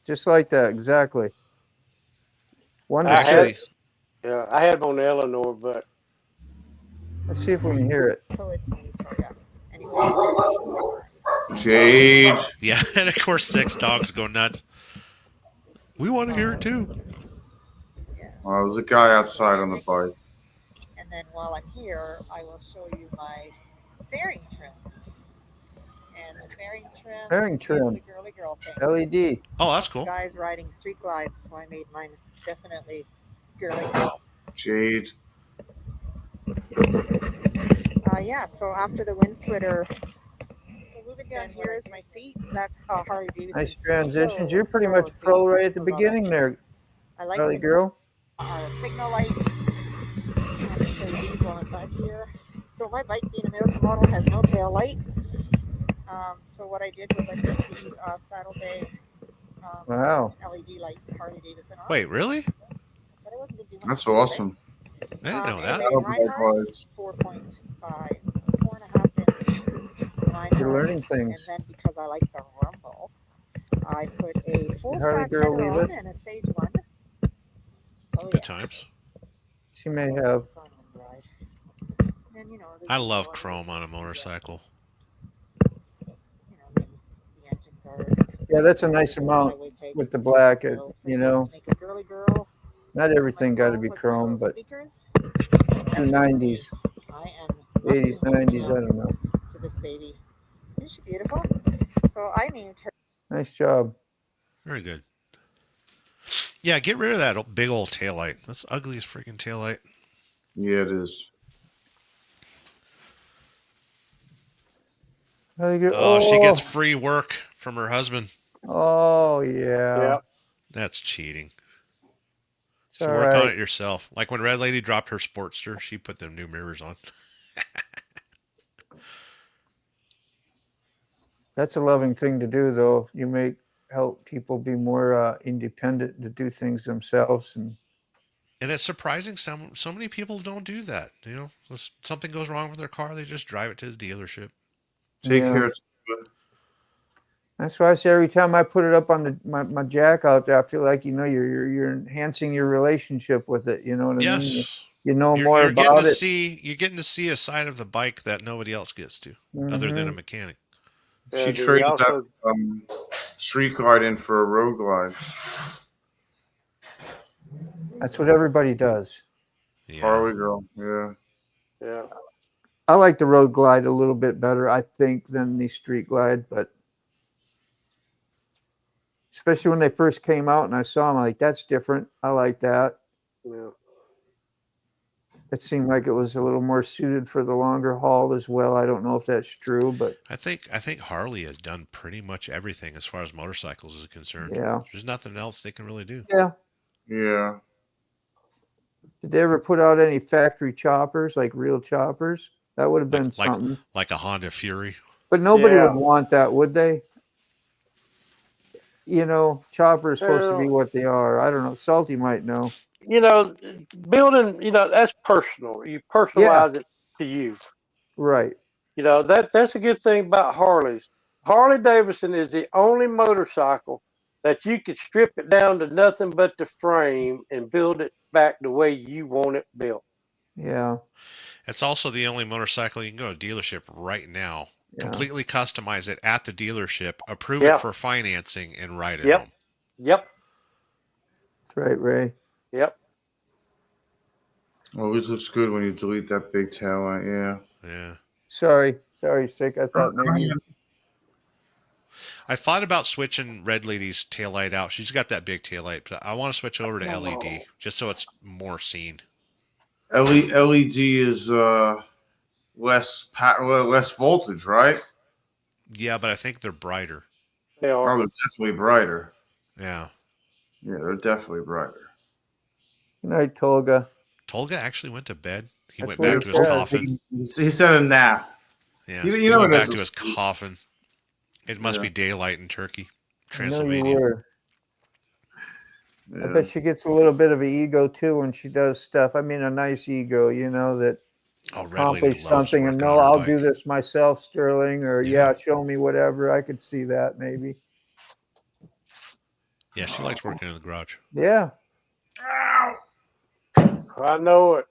Just like that, exactly. I had them on the Eleanor, but let's see if we can hear it. So it's anyway. Jade. Yeah, and of course 6 dogs go nuts. We want to hear it too. Oh, there's a guy outside on the bike. And then while I'm here, I will show you my fairing trim. And the fairing trim is a girly girl thing. LED. Oh, that's cool. Guys riding street glides, so I made mine definitely girly girl. Jade. Yeah, so after the wind splitter, so moving down here is my seat. That's Harley Davidson. Nice transitions. You're pretty much pro right at the beginning there. I like Harley girl. Signal light. I'll just show you these while I'm back here. So my bike, being American model, has no tail light. So what I did was I put these saddlebag LED lights, Harley Davidson on. Wait, really? That's awesome. I didn't know that. 4.5, so 4.5 inch. You're learning things. And then because I like the rumble, I put a full Harley sack girl header leave on us? and a stage 1. Oh, Good times. She may have. And, I love chrome on a motorcycle. The engine guard. Yeah, that's a nice amount with the black. Not everything got to be chrome, but 90s, 80s, 90s. I don't know. To this baby. Isn't she beautiful? So I named her. Nice job. Very good. Yeah, get rid of that big old taillight. That's the ugliest freaking taillight. Yeah, it is. Oh, she gets free work from her husband. Oh, yeah. That's cheating. It's You work on it yourself. Like when Red Lady dropped her Sportster, she put them new mirrors on. That's a loving thing to do, though. You help people be more independent to do things themselves. And it's surprising so many people don't do that. If something goes wrong with their car, they just drive it to the dealership. Take care. That's why I say every time I put it up on my jack out there, I feel like you're enhancing your relationship with it. You know what I mean? Yes. You know You're, more you're getting about to it. you're getting to see a side of the bike that nobody else gets to, other than a mechanic. She do we traded also- that street glide in for a road glide. That's what everybody does. Yeah. Harley girl, yeah. Yeah. I like the road glide a little bit better, I think, than the street glide, but especially when they first came out and I saw them, I'm like, that's different. I like that. Yeah. It seemed like it was a little more suited for the longer haul as well. I don't know if that's true, but I think Harley has done pretty much everything as far as motorcycles is concerned. Yeah. There's nothing else they can really do. yeah. Yeah. Did they ever put out any factory choppers, like real choppers? That would have been something. Like a Honda Fury. But nobody Yeah. would want that, would they? You know, choppers supposed to be what they are. I don't know. Salty might know. You know, building, that's personal. You personalize it to you. Right. You know, that's a good thing about Harleys. Harley Davidson is the only motorcycle that you could strip it down to nothing but the frame and build it back the way you want it built. Yeah. It's also the only motorcycle you can go to a dealership right now, completely customize it at the dealership, approve it for financing, and ride it home. Yep. That's right, Ray. Yep. Always looks good when you delete that big tail light, yeah. Yeah. Sorry, Stick. I thought maybe. I thought about switching Red Lady's taillight out. She's got that big taillight, but I want to switch over to LED just so it's more seen. LED is less voltage, right? Yeah, but I think they're brighter. They are. Oh, they're definitely brighter. Yeah. Yeah, they're definitely brighter. Good night, Tolga. Tolga actually went to bed. He That's went what back he to his said. coffin. He said a nap. Yeah, You he know went it back doesn't to his sleep. coffin. It must be daylight in Turkey, I know you Transylvania. were. Yeah. I bet she gets a little bit of an ego too when she does stuff. I mean, a nice ego, that accomplish something and no, I'll do this myself, Sterling, or show me whatever. I could see that maybe. Yeah, she likes working in the garage. Yeah. I know it.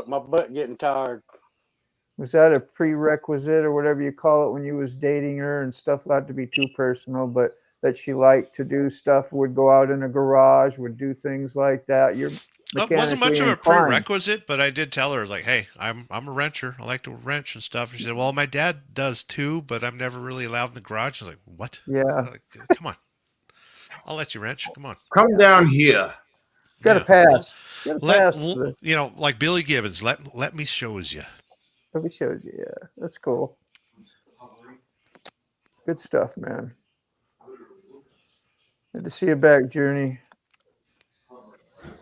My butt getting tired. Was that a prerequisite or whatever you call it when you was dating her and stuff? Not to be too personal, but that she liked to do stuff, would go out in a garage, would do things like that. You're It wasn't much of a prerequisite, but I did tell her, like, hey, I'm a wrencher. I like to wrench and stuff. And she said, well, my dad does too, but I'm never really allowed in the garage. I was like, what? Yeah. Like, come on. I'll let you wrench. Come on. Come down here. Got to pass. Like Billy Gibbons, let me shows you. Let me show you. Yeah, that's cool. Good stuff, man. Good to see you back, Journey.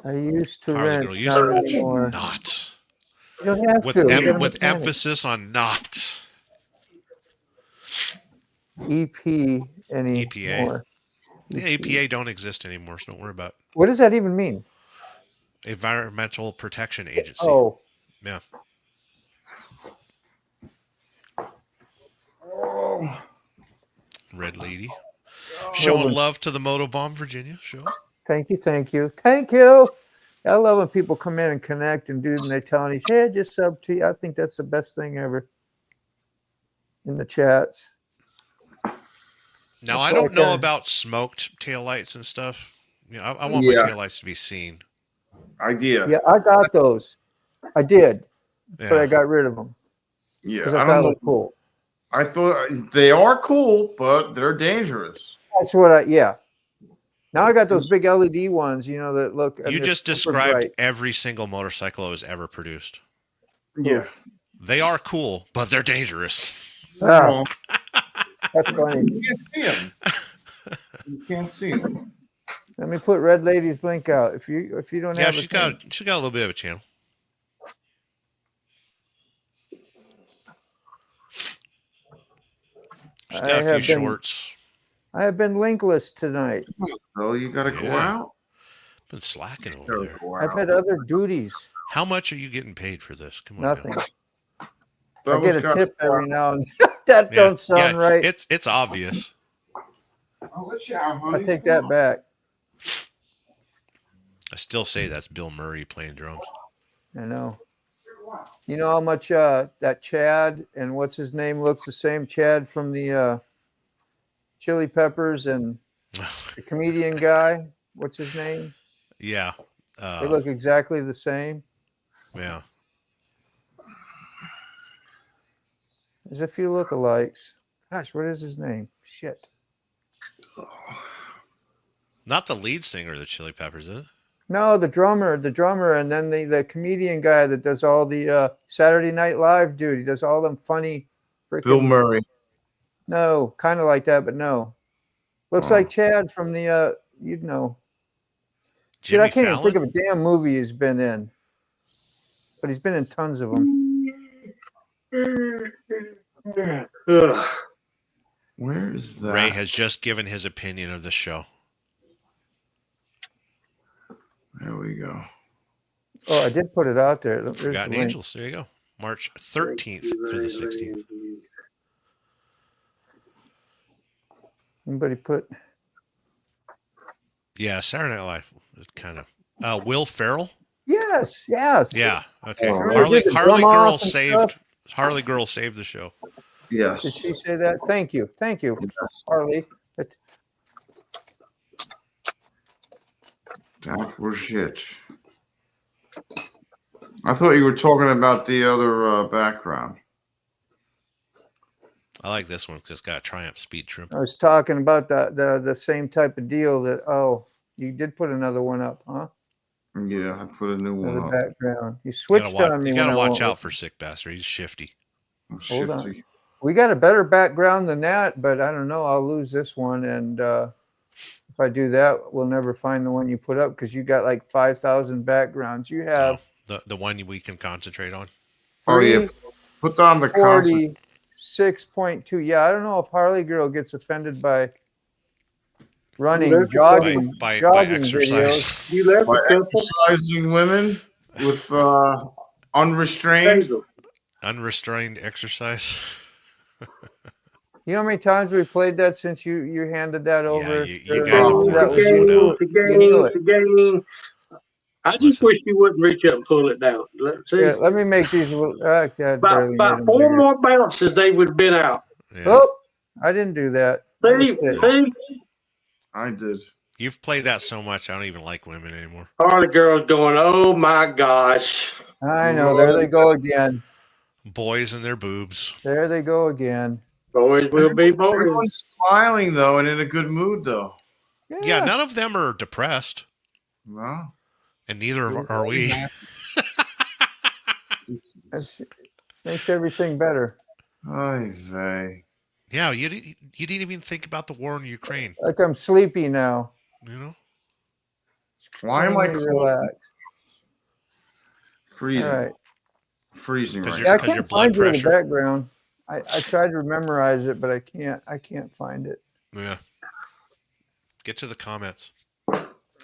I used to Harley wrench, girl, used not to wrench. anymore. Not. You don't have With to. with emphasis on not. EP anymore. EPA. Yeah, EPA don't exist anymore, so don't worry about it. What does that even mean? Environmental Protection Agency. Oh. Yeah. Red Lady. Showing love to the Motobomb, Virginia. Show. Thank you. I love when people come in and connect and do, and they're telling us, hey, just sub to you. I think that's the best thing ever in the chats. Now, I don't know about smoked taillights and stuff. I want my taillights to be seen. Yeah, I got those. I did, but I got rid of them. Yeah, because I thought it was cool. I thought they are cool, but they're dangerous. That's what Now I got those big LED ones, that look. You just described every single motorcycle that was ever produced. Yeah. They are cool, but they're dangerous. Oh, that's funny. You can't see them. You can't see them. Let me put Red Lady's link out. If you don't have, she's got a little bit of a channel. She's got a few shorts. I have been linkless tonight. Oh, you got to go out. Been slacking over there. I've had other duties. How much are you getting paid for this? Come on. Nothing. Now. I get a tip every now and then. That don't sound right. It's obvious. I'll let you out, I honey. take that back. I still say that's Bill Murray playing drums. I know. You know how much that Chad and what's his name looks the same? Chad from the Chili Peppers and the comedian guy. What's his name? Yeah. They look exactly the same. Yeah. There's a few lookalikes. Gosh, what is his name? Shit. Not the lead singer of the Chili Peppers, is it? No, the drummer, and then the comedian guy that does all the Saturday Night Live dude. He does all them funny freaking. Bill Murray. No, kind of like that, but no. Looks like Chad from the you'd know. Shit, I can't even think of a damn movie he's been in. But he's been in tons of them. Where is that? Ray has just given his opinion of the show. There we go. Oh, I did put it out there. There's Forgotten the link. Angels. There you go. March 13th through the 16th. Anybody put? Yeah, Saturday Night Live. Kind of. Will Ferrell? Yes. Yeah. Okay. Harley Girl saved the show. Yes. Did she say that? Thank you. Yes. Harley. That was it. I thought you were talking about the other background. I like this one because it's got a Triumph speed trim. I was talking about the same type of deal that, you did put another one up, huh? Yeah, I put a new one Another up. background. You switched on me. You got to watch out for Sick Bastard. He's shifty. Hold on. We got a better background than that, but I don't know. I'll lose this one. And if I do that, we'll never find the one you put up because you got like 5,000 backgrounds. You have the one we can concentrate on. Oh, yeah. Put on the 46.2. Yeah, I don't know if Harley Girl gets offended by running, jogging, by jogging exercise. videos. You left By a couple. exercising women with unrestrained exercise. You know how many times we played that since you handed that over? You guys have that was the game. I just wish you wouldn't reach up and pull it down. Let me make these a little. About 4 more bounces, they would have been out. Yeah. Oh, I didn't do that. See? I did. You've played that so much, I don't even like women anymore. Harley Girl's going, oh my gosh. I know. There they go again. Boys and their boobs. There they go again. Boys will be boys. Everyone's smiling, though, and in a good mood, though. Yeah, none of them are depressed. No. And neither are we. Makes everything better. Oy vey. Yeah, you didn't even think about the war in Ukraine. Like I'm sleepy now. You know? Why am I relaxed? Freezing. All right. Freezing right Yeah, I now. can't find you in the background. I tried to memorize it, but I can't find it. Yeah. Get to the comments.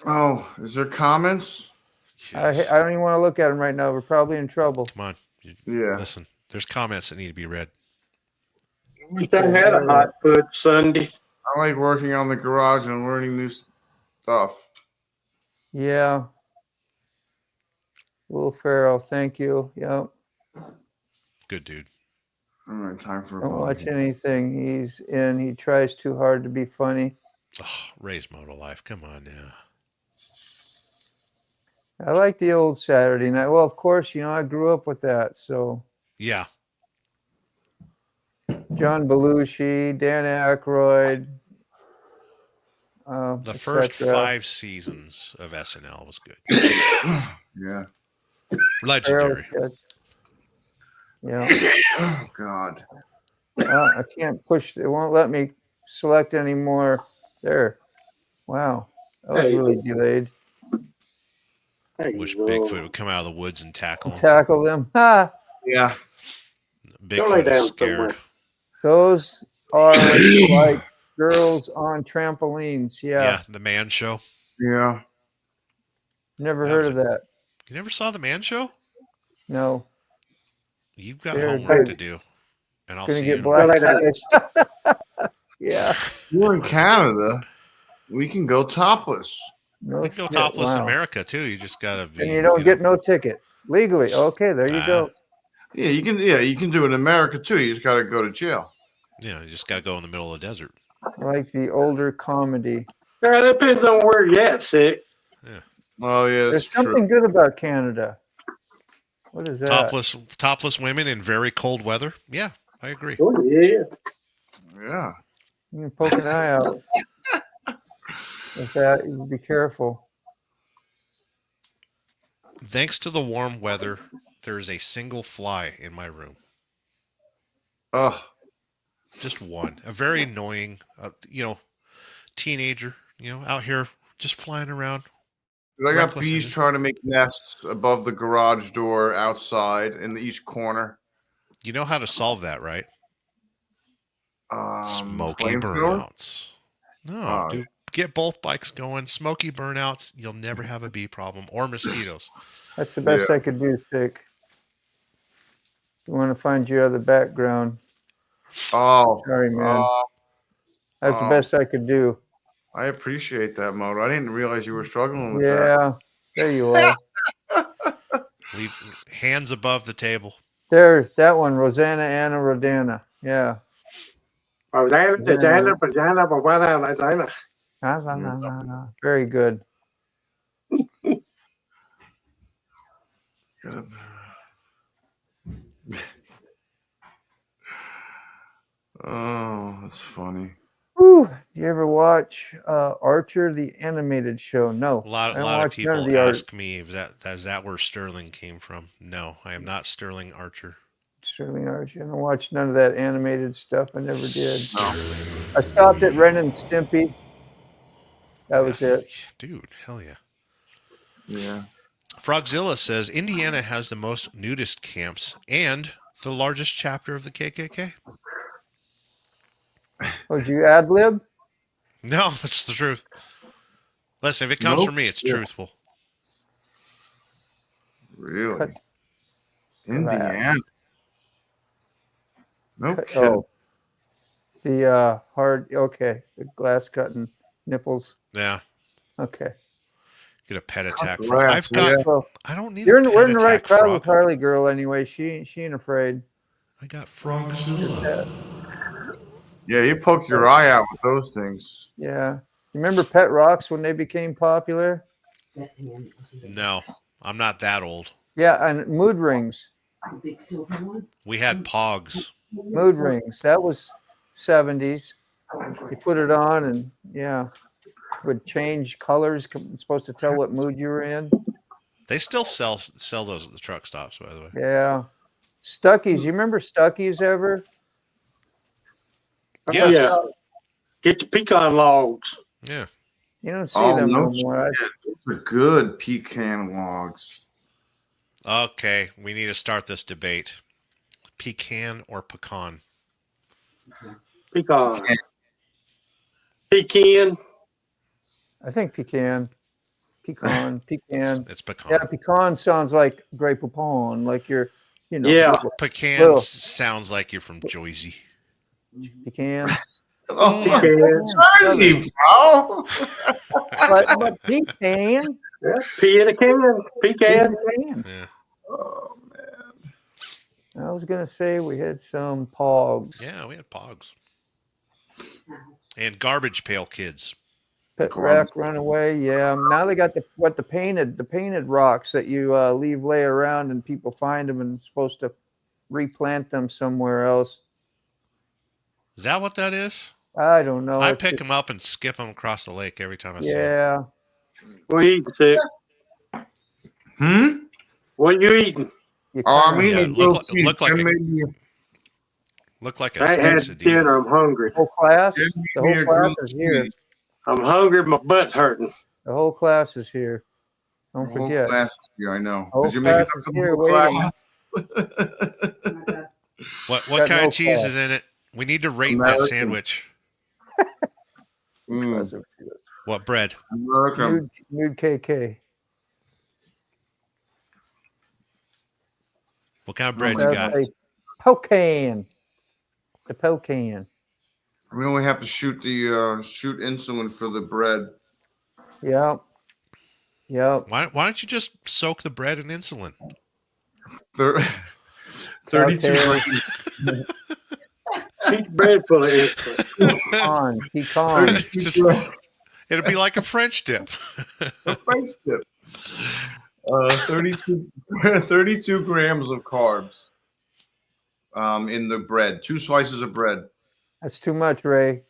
Oh, is there comments? I don't even want to look at them right now. We're probably in trouble. Come on. Yeah. Listen, there's comments that need to be read. Wish I had a hot foot Sunday. I like working on the garage and learning new stuff. Yeah. Will Ferrell, thank you. Yep. Good dude. All right, time for a Don't ball watch game. anything he's in. He tries too hard to be funny. Oh, Ray's Moto Life. Come on now. I like the old Saturday night. Well, of course, I grew up with that. So Yeah. John Belushi, Dan Aykroyd. The first 5 seasons of SNL was good. Yeah. Legendary. Yeah. Oh, God. I can't push. It won't let me select anymore. There. Wow. That was really delayed. Wish Bigfoot would come out of the woods and tackle him. Tackle them. Ha! Yeah. Bigfoot is scared. Those are like girls on trampolines. Yeah. Yeah, the Man Show. Yeah. Never heard of that. You never saw the Man Show? No. You've got homework to do. And I'll see you. Yeah. You're in Canada. We can go topless. No You can go shit, topless in wow. America too. You just gotta be. And you don't get no ticket legally. Okay, there you go. Yeah, you can. Yeah, you can do it in America too. You just got to go to jail. Yeah, you just gotta go in the middle of the desert. Like the older comedy. Yeah, it depends on where you're at, sick. Yeah. Oh yeah, There's something good about Canada. What is that? Topless women in very cold weather. Yeah, I agree. Oh yeah. Yeah. You can poke an eye out. With that, you be careful. Thanks to the warm weather, there's a single fly in my room. Oh, just one. A very annoying, teenager. Out here just flying around. I got bees trying to make nests above the garage door outside in the east corner. You know how to solve that, right? Smoky burnouts. No, dude. Get both bikes going. Smoky burnouts. You'll never have a bee problem or mosquitoes. That's the best I could do, Sick. You want to find your other background. Oh. Sorry, man. That's the best I could do. I appreciate that, Moto. I didn't realize you were struggling with that. Yeah, there you are. Leave hands above the table. There, that one, Rosanna Anna Rodana. Yeah. Very good. Oh, that's funny. Whew. Do you ever watch Archer, the animated show? No. A lot of people ask me is that where Sterling came from. No, I am not Sterling Archer. Sterling Archer. I haven't watched none of that animated stuff. I never did. I stopped at Ren and Stimpy. That was it. Dude, hell yeah. Yeah. Frogzilla says Indiana has the most nudist camps and the largest chapter of the KKK. Oh, did you ad lib? No, that's the truth. Listen, if it comes from me, it's truthful. Really? Indiana? No kidding. Oh. The the glass cutting nipples. Yeah. Okay. Get a pet attack. I don't need we're a pet in the right attack crowd frog. with Harley Girl anyway. She ain't afraid. I got Frogzilla. Yeah, you poke your eye out with those things. Yeah. Remember Pet Rocks when they became popular? No, I'm not that old. Yeah, and mood rings. We had Pogs. Mood rings. That was 70s. You put it on and would change colors. It's supposed to tell what mood you were in. They still sell those at the truck stops, by the way. Yeah. Stuckies. You remember Stuckies ever? Yes. Yeah. Get the pecan logs. Yeah. You don't see them no more. Those are good pecan logs. Okay, we need to start this debate. Pecan or pecan? Pecan. Pecan. I think pecan. Pecan. It's pecan. Yeah, pecan sounds like Grey Poupon, like you're, Yeah. Pecan sounds like you're from Jersey. Pecan. Oh, Jersey, bro. but pecan. Yeah. Pecan. Yeah. Oh man. I was gonna say we had some Pogs. Yeah, we had Pogs. And Garbage Pail Kids. Pet Rack Runaway. Yeah. Now they got the painted rocks that you lay around and people find them and supposed to replant them somewhere else. Is that what that is? I don't know. I pick them up and skip them across the lake every time I see them. Yeah. What are you eating, Sick? What are you eating? Look like a I had quesadilla. dinner. I'm hungry. The whole class is here. I'm hungry. My butt's hurting. The whole class is here. Don't The whole forget. class is here, I know. Whole Did you make it class up is to here the whole waiting. class? What kind of cheese is in it? We need to rate that sandwich. What bread? Nude KK. What kind of bread you got? Pecan. The pecan. We only have to shoot the shoot insulin for the bread. Yep. Yep. Why don't you just soak the bread in insulin? 32 Cocktail. Each bread full of insulin. Pecan. It'd be like a French dip. A French dip. 32 grams of carbs in the bread. 2 slices of bread. That's too much, Ray.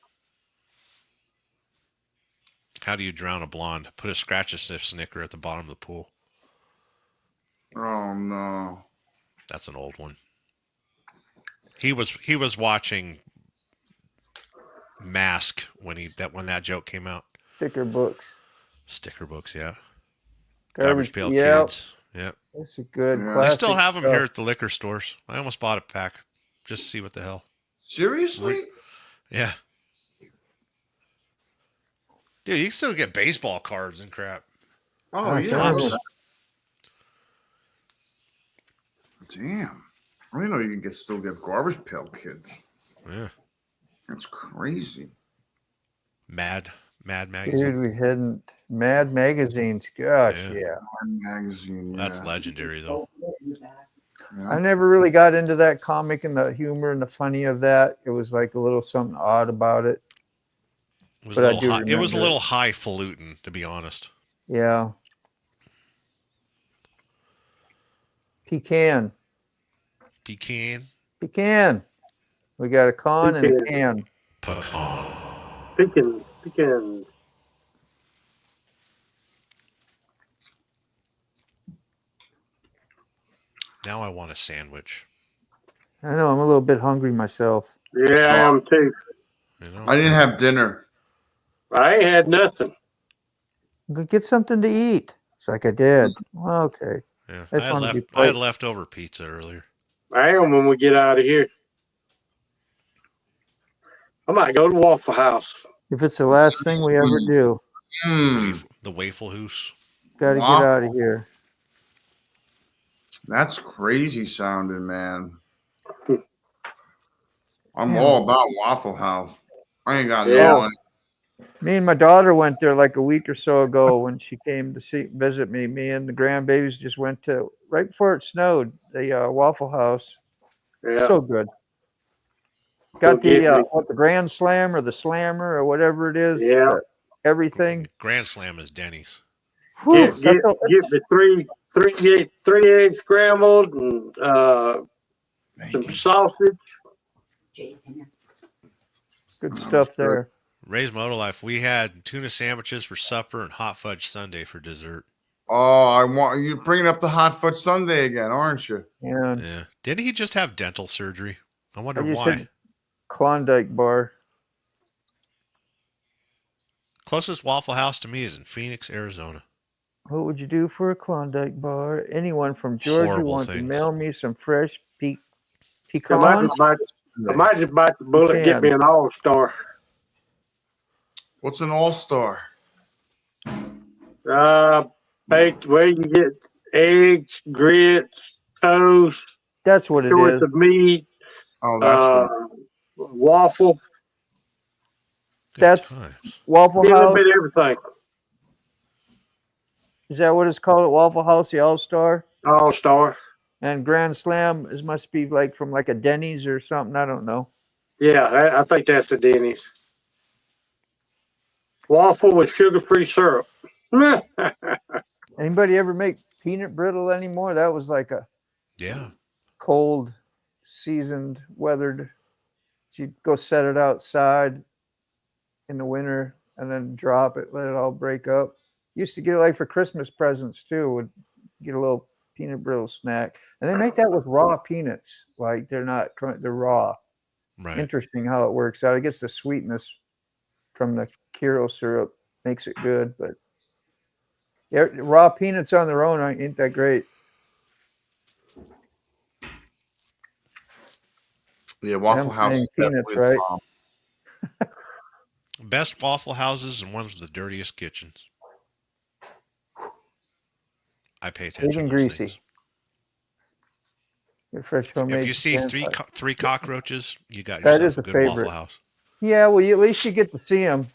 How do you drown a blonde? Put a scratch-a-sniff snicker at the bottom of the pool. Oh no. That's an old one. He was watching Mask when that joke came out. Sticker books. Sticker books, yeah. Garbage Pail yep. Kids. Yep. That's a good I still have them stuff. here at the liquor stores. I almost bought a pack just to see what the hell. Seriously? Yeah. Dude, you can still get baseball cards and crap. Oh, yeah. Damn. I didn't know you can still get Garbage Pail Kids. Yeah. That's crazy. Mad magazine. Dude, we hadn't. Mad magazines. Gosh, yeah. Mad magazine. Yeah. That's legendary, though. Yeah. I never really got into that comic and the humor and the funny of that. It was like a little something odd about it. It was a little highfalutin, to be honest. Yeah. Pecan. Pecan. Pecan. We got a con and a can. Pecan. Now I want a sandwich. I know, I'm a little bit hungry myself. Yeah, I am too. You know? I didn't have dinner. I ain't had nothing. Go get something to eat. It's like I did. Okay. Yeah, I I had leftover pizza earlier. I am when we get out of here. I might go to Waffle House. If it's the last thing we ever do, The Waffle House. got to get out of here. That's crazy sounding, man. I'm all about Waffle House. I ain't got no money. Me and my daughter went there like a week or so ago when she came to visit me. Me and the grandbabies just went to, right before it snowed, the Waffle House. Yeah. So good. Got the Grand Slam or the Slammer or whatever it is. Yeah. Everything. Grand Slam is Denny's. Get me three eggs scrambled and some sausage. Good stuff there. Ray's Moto Life. We had tuna sandwiches for supper and hot fudge sundae for dessert. Oh, you're bringing up the hot fudge sundae again, aren't you? Yeah. Yeah. Didn't he just have dental surgery? I wonder just why. had Klondike bar. Closest Waffle House to me is in Phoenix, Arizona. What would you do for a Klondike bar? Anyone from Georgia want to mail me some fresh pecans? I might just bite the bullet and get me an All-Star. What's an All-Star? Baked where you get eggs, grits, toast. That's what it choice is. Of meat. Oh, that's waffle. That's Waffle Get a House. little bit of everything. Is that what it's called at Waffle House? The All-Star? All-Star. And Grand Slam is must be like from like a Denny's or something. I don't know. Yeah, I think that's the Denny's. Waffle with sugar-free syrup. Anybody ever make peanut brittle anymore? That was like a cold, seasoned, weathered. You'd go set it outside in the winter and then drop it, let it all break up. Used to get it like for Christmas presents too. Would get a little peanut brittle snack, and they make that with raw peanuts. Like they're raw. Right. Interesting how it works out. It gets the sweetness from the Kiro syrup, makes it good. But yeah, raw peanuts on their own ain't that great. Yeah, Waffle House is peanuts, right? Best Waffle Houses and ones with the dirtiest kitchens. I pay attention. Big and to those greasy. things. Your fresh homemade. If you see three cockroaches, you got that yourself is a good favorite. Waffle House. Yeah, well, at least you get to see them.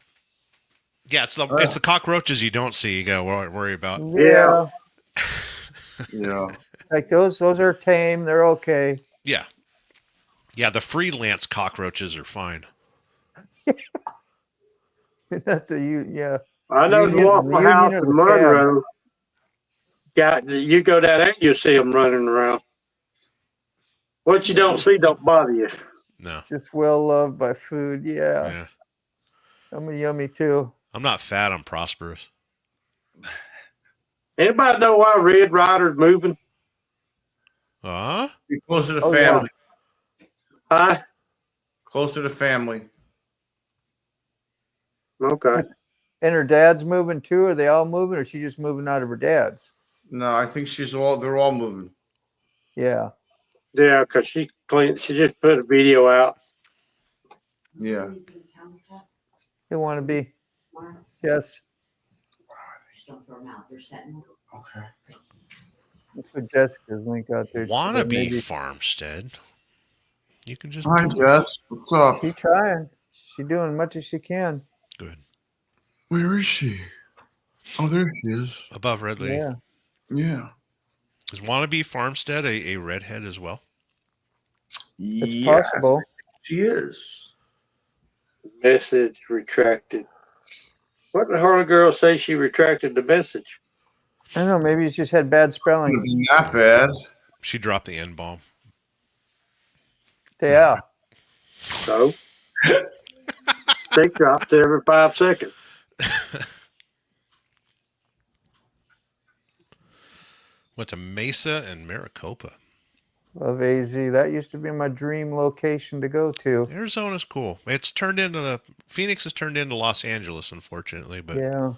Yeah, it's the cockroaches you don't see. You gotta worry about. Yeah. Yeah. Like those are tame. They're okay. Yeah. Yeah, the freelance cockroaches are fine. Not the yeah. I know the Waffle House in Monroe. You go down there, you see them running around. What you don't see don't bother you. No. Just well loved by food. Yeah. I'm yummy too. I'm not fat. I'm prosperous. Anybody know why Red Ryder's moving? Be closer to family. Huh? Closer to family. Okay. And her dad's moving too. Are they all moving, or is she just moving out of her dad's? No, I think they're all moving. Yeah. Yeah, because she just put a video out. Yeah. They want to be. Yes. Don't throw them out. They're setting. Okay. Let's put Jessica's link out there. Wannabe farmstead. You can just. Hi, Jess. What's up? She's trying. She's doing as much as she can. Good. Where is she? Oh, there she is. Above Red Lady. Yeah. Yeah. Is Wannabe Farmstead a redhead as well? It's possible. She is. Message retracted. What did Harley girl say? She retracted the message. I don't know. Maybe it's just had bad spelling. Not bad. She dropped the N-bomb. Yeah. So they dropped every 5 seconds. Went to Mesa and Maricopa. Love AZ. That used to be my dream location to go to. Arizona's cool. It's turned into Phoenix has turned into Los Angeles, unfortunately. But yeah.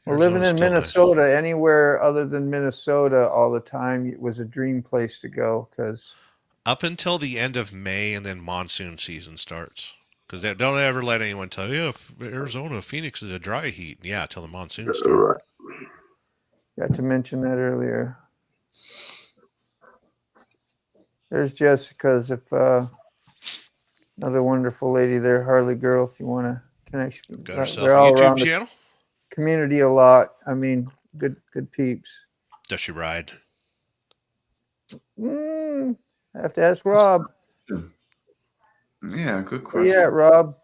Well, living in Minnesota, nice. Anywhere other than Minnesota all the time was a dream place to go because up until the end of May and then monsoon season starts. Because they don't ever let anyone tell you if Arizona, Phoenix is a dry heat. Yeah, till the monsoon starts. Got to mention that earlier. There's Jessica's. If another wonderful lady there, Harley girl. If you want to connect, got herself a YouTube channel. Community a lot. I mean, good peeps. Does she ride? I have to ask Rob. Yeah, good question. Yeah, Rob.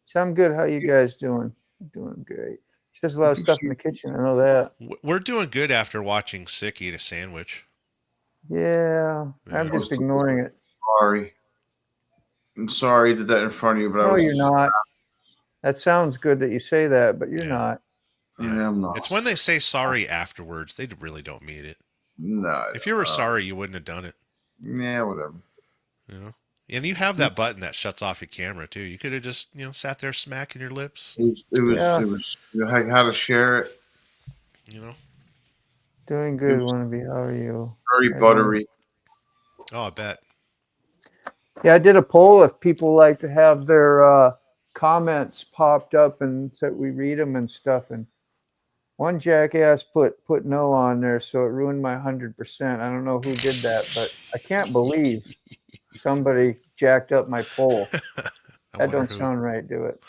Sound good. How you guys doing? Doing great. She does a lot of stuff in the kitchen. I know that. We're doing good after watching Sick eat a sandwich. Yeah, I'm just ignoring it. Sorry. I'm sorry I did that in front of you, but no, you're not. That sounds good that you say that, but you're not. Yeah, I'm not. It's when they say sorry afterwards. They really don't mean it. No. If you were sorry, you wouldn't have done it. Yeah, whatever. You know? And you have that button that shuts off your camera too. You could have just, sat there smacking your lips. It was how to share it. Doing good, Wannabe. How are you? Very buttery. Oh, I bet. Yeah, I did a poll if people like to have their comments popped up and so we read them and stuff. And one jackass put no on there, so it ruined my 100%. I don't know who did that, but I can't believe somebody jacked up my poll. That don't sound right, do it.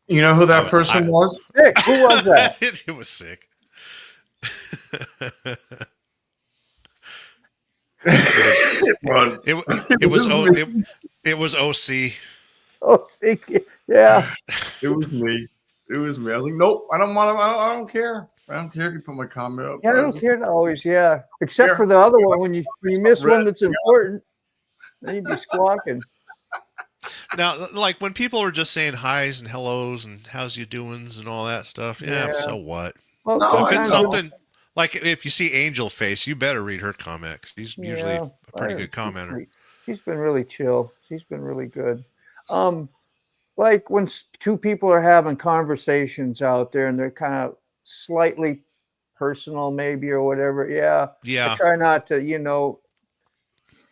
You know who that person was? Sick. Who was that? It was Sick. It was OC. OC. Yeah. It was me. It was me. I was like, nope, I don't want to. I don't care. I don't care if you put my comment up. Yeah, I don't care always. Yeah, except for the other one when you miss one that's important, then you'd be squawking. Now, like when people are just saying highs and hellos and how's you doings and all that stuff, yeah. So what? Well, so if it's something like if you see Angel Face, you better read her comment. She's usually a pretty good commenter. She's been really chill. She's been really good. Like when two people are having conversations out there and they're kind of slightly personal, maybe or whatever. Yeah. I try not to,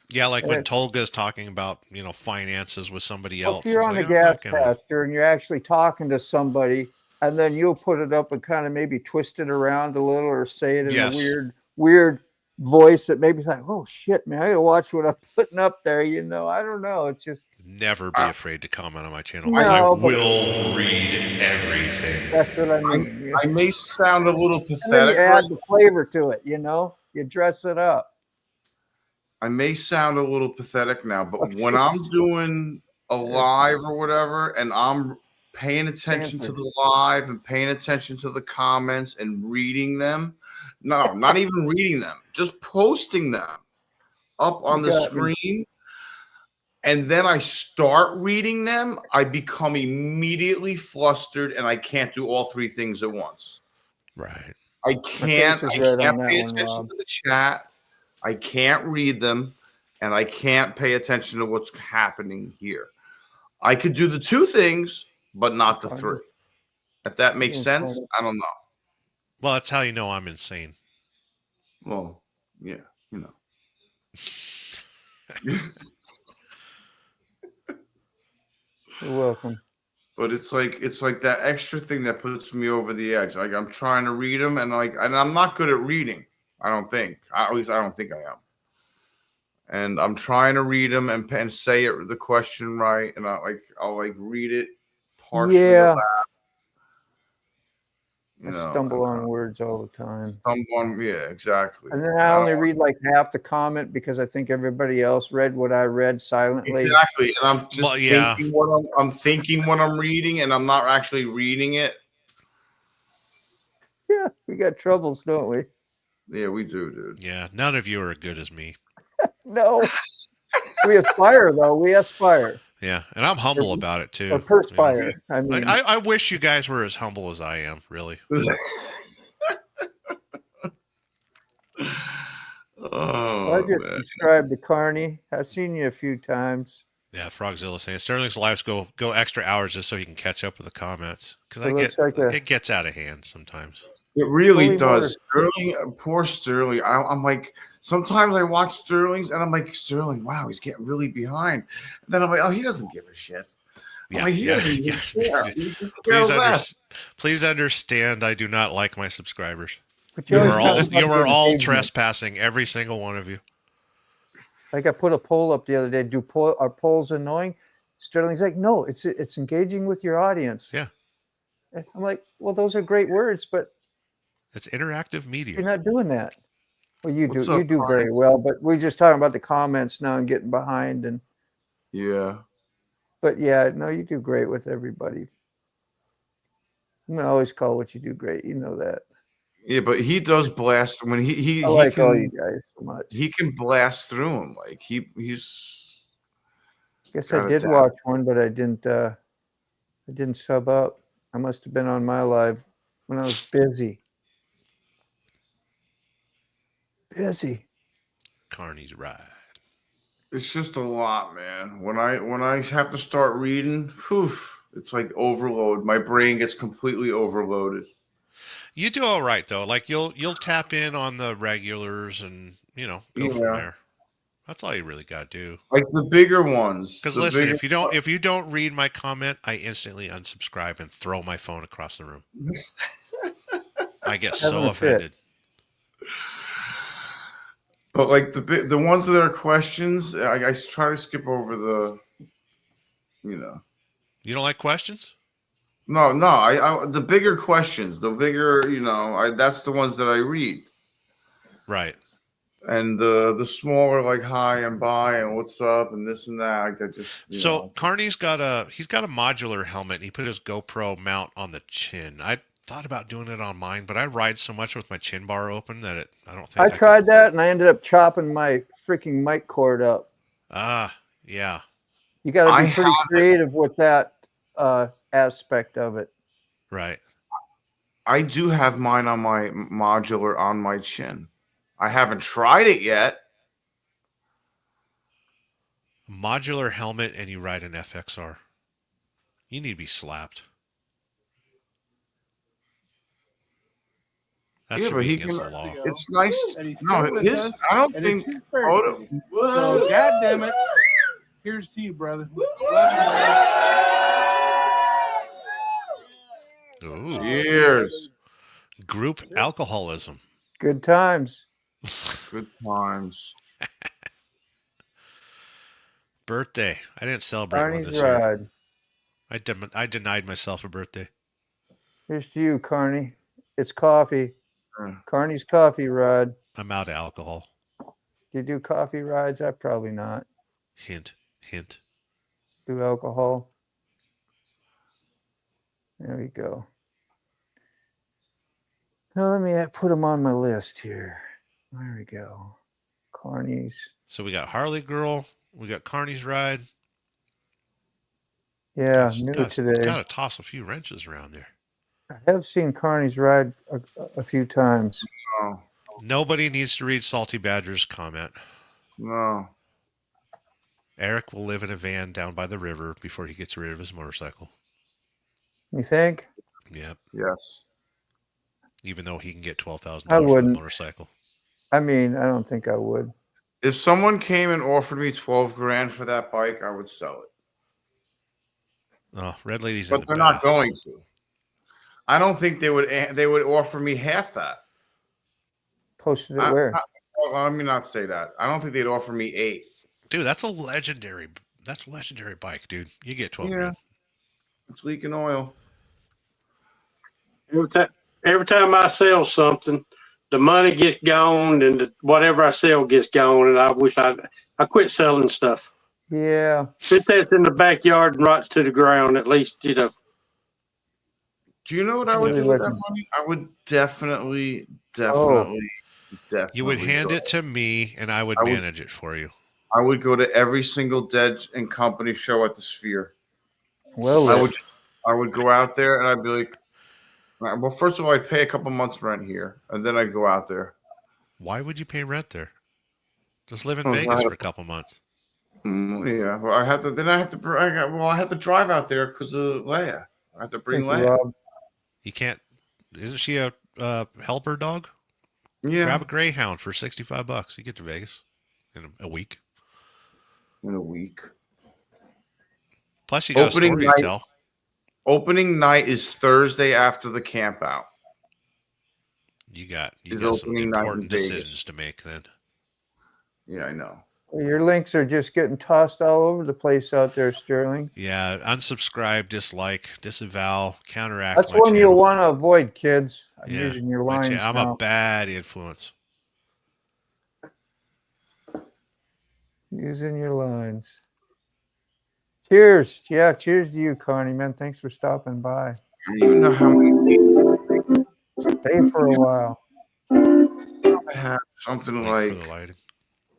Yeah, like when Tolga's talking about, finances with somebody else. If you're on a gas pasture and you're actually talking to somebody, and then you'll put it up and kind of maybe twist it around a little or say it in a weird voice that maybe like, oh shit, man, I gotta watch what I'm putting up there. You know, I don't know. It's just never be afraid to comment on my channel no, because I but will read everything. that's what I mean. I may sound a little And then you pathetic. add the flavor to it. You know, you dress it up. I may sound a little pathetic now, but Oh, when shit. I'm doing a live or whatever, and I'm paying attention to the live and paying attention to the comments and reading them, no, not even reading them, just posting them up on the screen. And then I start reading them, I become immediately flustered and I can't do all three things at once. Right. I can't pay attention to the chat. I can't read them, and I can't pay attention to what's happening here. I could do the two things, but not the three. If that makes sense, I don't know. Well, that's how you know I'm insane. Well, yeah, you know. You're welcome. But it's like that extra thing that puts me over the edge. Like I'm trying to read them, and I'm not good at reading. I don't think. At least I don't think I am. And I'm trying to read them and say it the question right, and I'll read it partially. Yeah. You I know, stumble on words all the time. Yeah, exactly. And then I only read like half the comment because I think everybody else read what I read silently. Exactly, and I'm just thinking what I'm thinking when I'm reading, and I'm not actually reading it. Yeah, we got troubles, don't we? Yeah, we do, dude. Yeah, none of you are as good as me. No. We aspire, though. We aspire. Yeah, and I'm humble about it too. Or perspire. I mean, I wish you guys were as humble as I am. Really. I just subscribed to Carney. I've seen you a few times. Yeah, Frogzilla saying Sterling's lives go extra hours just so he can catch up with the comments because it gets out of hand sometimes. It really does. Sterling, poor Sterling. I'm like, sometimes I watch Sterling's and I'm like, Sterling, wow, he's getting really behind. And then I'm like, oh, he doesn't give a shit. Please understand, I do not like my subscribers. But you are all trespassing, every single one of you. Like I put a poll up the other day. Are polls annoying? Sterling's like, no, it's engaging with your audience. Yeah. I'm like, well, those are great words, but it's interactive media. You're not doing that. Well, you do very well, but we're just talking about the comments now and getting behind and yeah. But yeah, no, you do great with everybody. I'm gonna always call what you do great. You know that. Yeah, but he does blast when he like can, all you guys so much. He can blast through them like he's. I guess I did watch one, but I didn't sub up. I must have been on my live when I was busy. Carney's ride. It's just a lot, man. When I have to start reading, it's like overload. My brain gets completely overloaded. You do all right though. Like you'll tap in on the regulars and go from there. That's all you really got to do. Like the bigger ones. Because listen, if you don't read my comment, I instantly unsubscribe and throw my phone across the room. I get so offended. But like the ones that are questions, I try to skip over the. You don't like questions? No. I the bigger questions, the bigger that's the ones that I read. Right. And the smaller, like hi and bye and what's up and this and that. I just Carney's got a modular helmet. And he put his GoPro mount on the chin. I thought about doing it on mine, but I ride so much with my chin bar open that I don't think I tried that and I ended up chopping my freaking mic cord up. Yeah. You got to be pretty creative with that aspect of it. Right. I do have mine on my modular on my chin. I haven't tried it yet. Modular helmet and you ride an FXR. You need to be slapped. That should be against the law. It's nice. No, his. I don't think. So, God damn it. Here's to you, brother. Cheers. Group alcoholism. Good times. Good times. Birthday. I didn't celebrate one Carney's this year. ride. I denied myself a birthday. Here's to you, Carney. It's coffee. Mm. Carney's coffee ride. I'm out of alcohol. Do you do coffee rides? I probably not. Hint, hint. Do alcohol. There we go. Now let me put them on my list here. There we go. Carney's. So we got Harley Girl. We got Carney's ride. Yeah, new today. Got to toss a few wrenches around there. I have seen Carney's ride a few times. No. Nobody needs to read Salty Badger's comment. No. Eric will live in a van down by the river before he gets rid of his motorcycle. You think? Yep. Yes. Even though he can get $12,000 I for the wouldn't. motorcycle. I mean, I don't think I would. If someone came and offered me 12 grand for that bike, I would sell it. Oh, Red Lady's But they're not going to. I don't think they would offer me half that. Posted it where? Let me not say that. I don't think they'd offer me 8. Dude, that's a legendary bike, dude. You get 12 grand. It's leaking oil. Every time I sell something, the money gets gone, and whatever I sell gets gone. And I wish I quit selling stuff. Yeah. Put that in the backyard and rots to the ground. At least, you know. Do you know what I would do with that money? I would definitely. You would hand it to me, and I would manage it for you. I would go to every single Dead and Company show at the Sphere. Well, I would go out there, and I'd be like, well, first of all, I'd pay a couple months rent here, and then I'd go out there. Why would you pay rent there? Just live in Vegas for a couple months. Yeah, well, I have to drive out there because of Leia. I have to bring Leia. You can't. Isn't she a helper dog? Yeah. Grab a Greyhound for $65. You get to Vegas in a week. Plus, you got a story to tell. Opening night is Thursday after the camp out. You got some important decisions to make then. Yeah, I know. Your links are just getting tossed all over the place out there, Sterling. Yeah, unsubscribe, dislike, disavow, counteract. That's one you'll want to avoid, kids. I'm Yeah, using your lines. I'm a bad influence. Using your lines. Cheers. Yeah, cheers to you, Carney, man. Thanks for stopping by. I don't even know how many Stay for a while. I have something like.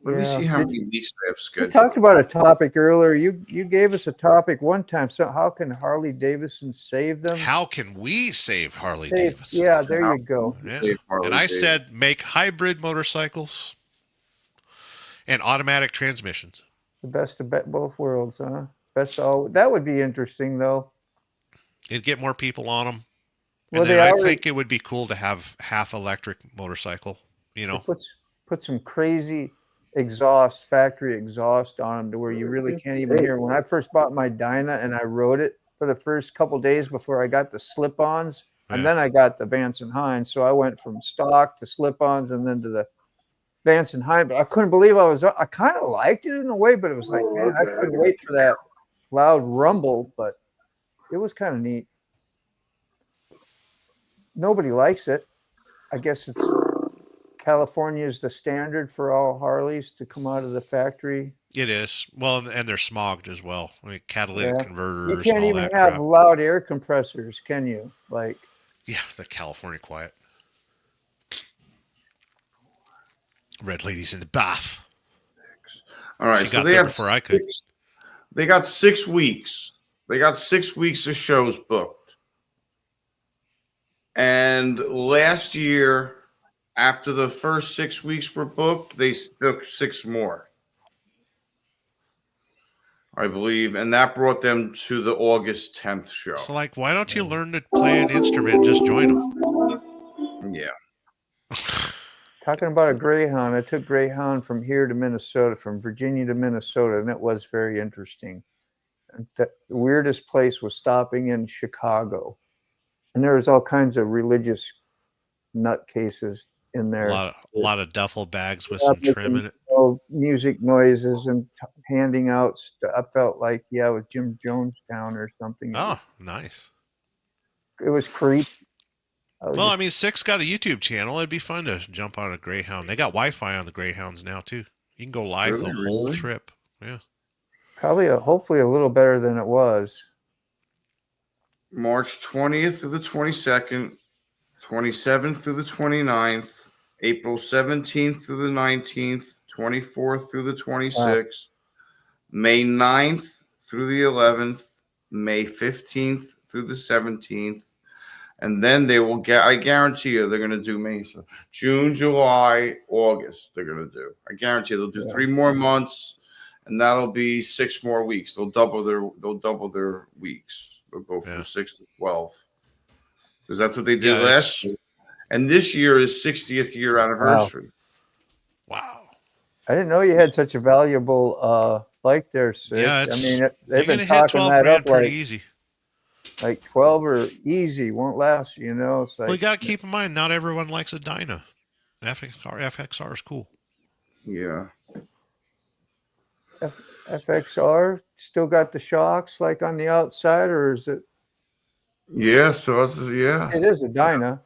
Let me see how many weeks I have scheduled. We talked about a topic earlier. You gave us a topic one time. So how can Harley Davidson save them? How can we save Harley Davidson? Yeah, there you go. Yeah. And I said make hybrid motorcycles and automatic transmissions. The best of both worlds, huh? Best of all. That would be interesting, though. It'd get more people on them. Well, And then I think it would be cool to have half electric motorcycle. You know, put some crazy factory exhaust on them to where you really can't even hear. When I first bought my Dyna and I rode it for the first couple days before I got the slip-ons, and then I got the Vance and Hines. So I went from stock to slip-ons and then to the Vance and Hines. But I couldn't believe I kind of liked it in a way, but it was like, man, I couldn't wait for that loud rumble. But it was kind of neat. Nobody likes it. I guess it's California is the standard for all Harleys to come out of the factory. it is. Well, and they're smogged as well. I mean, catalytic converters. You can't all even that have crap. loud air compressors, can you? Like, Yeah, the California quiet. Red Lady's in the bath. All right, She so got they there have before I could. They got 6 weeks. They got 6 weeks of shows booked. And last year, after the first 6 weeks were booked, they booked 6 more, I believe, and that brought them to the August 10th show. So, like, why don't you learn to play an instrument and just join them? Yeah. talking about a Greyhound, I took Greyhound from here to Minnesota, from Virginia to Minnesota, and it was very interesting. The weirdest place was stopping in Chicago. And there was all kinds of religious nutcases in there. A lot of duffel bags with Yeah, some trim making, in it. music noises and handing out stuff. I felt like, it was Jim Jonestown or something. Oh, nice. It was creepy. Well, I mean, Six got a YouTube channel. It'd be fun to jump on a Greyhound. They got Wi-Fi on the Greyhounds now too. You can go live the whole trip. Yeah. Probably, hopefully, a little better than it was. March 20th through the 22nd, 27th through the 29th, April 17th through the 19th, 24th through the 26th, May 9th through the 11th, May 15th through the 17th. And then they will get, I guarantee you, they're going to do May, June, July, August. They're going to do. I guarantee you, they'll do 3 more months, and that'll be 6 more weeks. They'll double their weeks. They'll go from 6 to 12, because that's what they did last year. And this year is 60th year anniversary. Wow. I didn't know you had such a valuable bike there, Sid. Yeah, I mean, you're they've been gonna hit talking 12 that grand up pretty easy. Like 12 or easy, won't last, It's like, Well, you got to keep in mind, not everyone likes a Dyna. FXR is cool. Yeah. FXR still got the shocks like on the outside, or is it? Yeah, so It is a Dyna.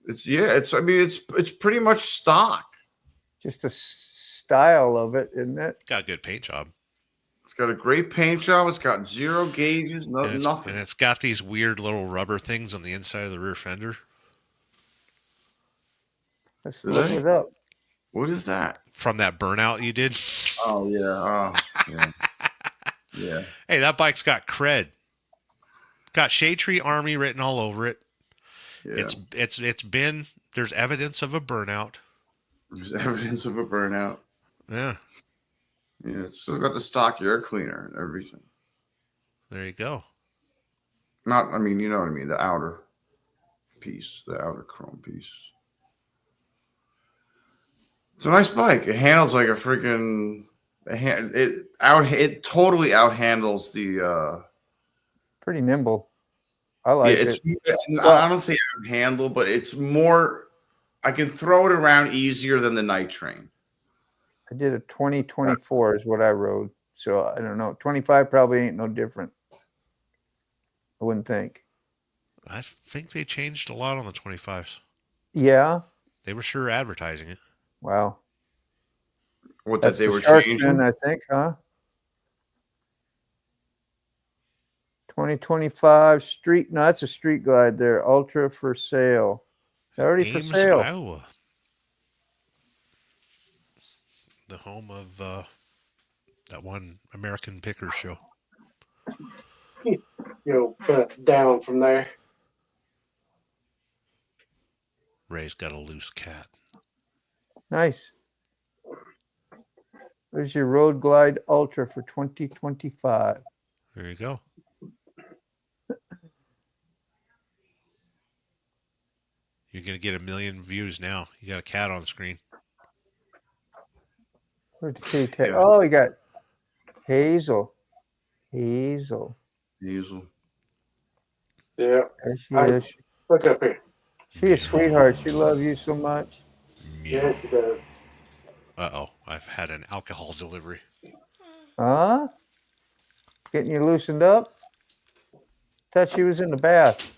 It's pretty much stock. Just a style of it, isn't it? Got a good paint job. It's got a great paint job. It's got 0 gauges, nothing. And it's got these weird little rubber things on the inside of the rear fender. Let's look it up. What is that? From that burnout you did? Oh, yeah. Yeah. Yeah. Hey, that bike's got cred. Got Shade Tree Army written all over it. Yeah. There's evidence of a burnout. There's evidence of a burnout. Yeah. Yeah, it's still got the stock air cleaner and everything. There you go. You know what I mean, the outer piece, the outer chrome piece. It's a nice bike. It handles like a freaking. It totally outhandles the. Pretty nimble. I like it. I don't say outhandle, but it's more. I can throw it around easier than the Night Train. I did a 2024 is what I rode. So I don't know. 25 probably ain't no different. I wouldn't think. I think they changed a lot on the 25s. Yeah. They were sure advertising it. Wow. What That's that they the were Sharkman, changing? I think, huh? 2025 street. No, that's a street glide there. Ultra for sale. It's already Ames, for sale. Iowa. The home of that one American Pickers show. Down from there. Ray's got a loose cat. Nice. There's your Road Glide Ultra for 2025. There you go. You're going to get 1 million views now. You got a cat on the screen. Where'd the kitty take? Oh, you got Hazel. Hazel. Hazel. Yeah. There she is. Look up here. She a sweetheart. She loves you so much. Yeah, she does. Uh-oh. I've had an alcohol delivery. Huh? Getting you loosened up? Thought she was in the bath.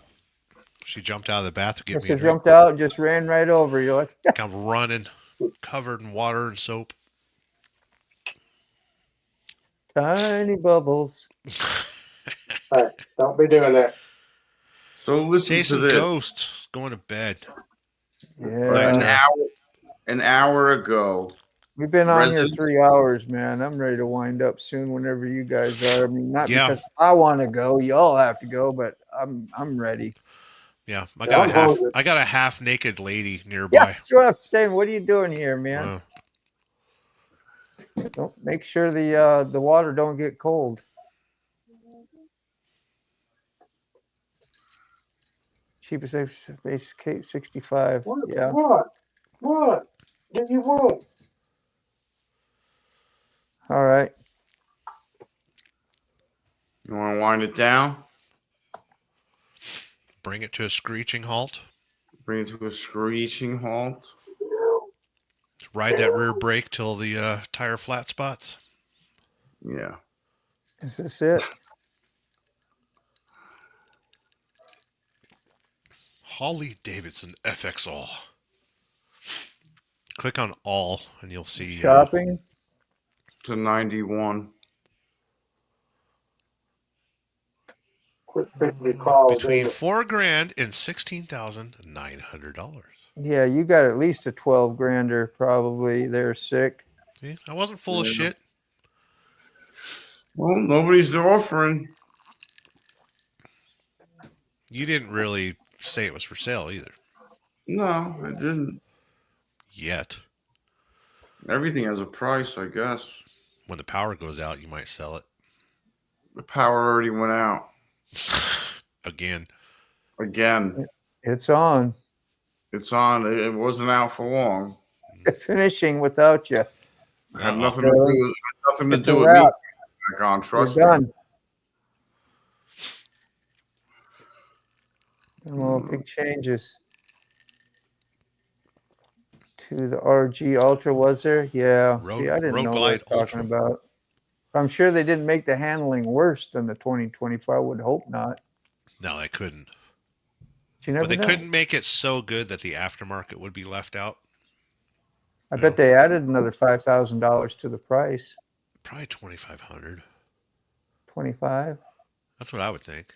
She jumped out of the bath to get Must me a have drink. jumped out and just ran right over you. Like, I'm running, covered in water and soap. tiny bubbles. Hey, don't be doing that. So listen Jason to this. Ghost going to bed. Yeah. An hour ago. We've been on Residents- here 3 hours, man. I'm ready to wind up soon whenever you guys are. I mean, not Yeah. because I want to go. You all have to go, but I'm ready. Yeah, I Yeah, got a half naked lady nearby. Yeah, that's what I'm saying. What are you doing here, man? Don't make sure the water don't get cold. Cheapest base case 65. Yeah. What do you want? All right. You want to wind it down? Bring it to a screeching halt. Bring it to a screeching halt. ride that rear brake till the tire flat spots. Yeah. Is this it? Harley Davidson FX All. Click on all and you'll see shopping. To 91. Between $4,000 and $16,900. Yeah, you got at least a 12 grander probably. They're sick. See, I wasn't full of shit. Well, nobody's offering. You didn't really say it was for sale either. No, I didn't. Yet. Everything has a price, I guess. When the power goes out, you might sell it. The power already went out. Again. It's on. It's on. It wasn't out for long. Finishing without you. Had nothing to do. Nothing to do with me. Back on, trust me. Done. Well, big changes to the RG Ultra, was there? Yeah. See, I didn't know what I was talking about. I'm sure they didn't make the handling worse than the 2025. I would hope not. No, they couldn't. But they couldn't make it so good that the aftermarket would be left out. I bet they added another $5,000 to the price. Probably $2,500. 25. That's what I would think.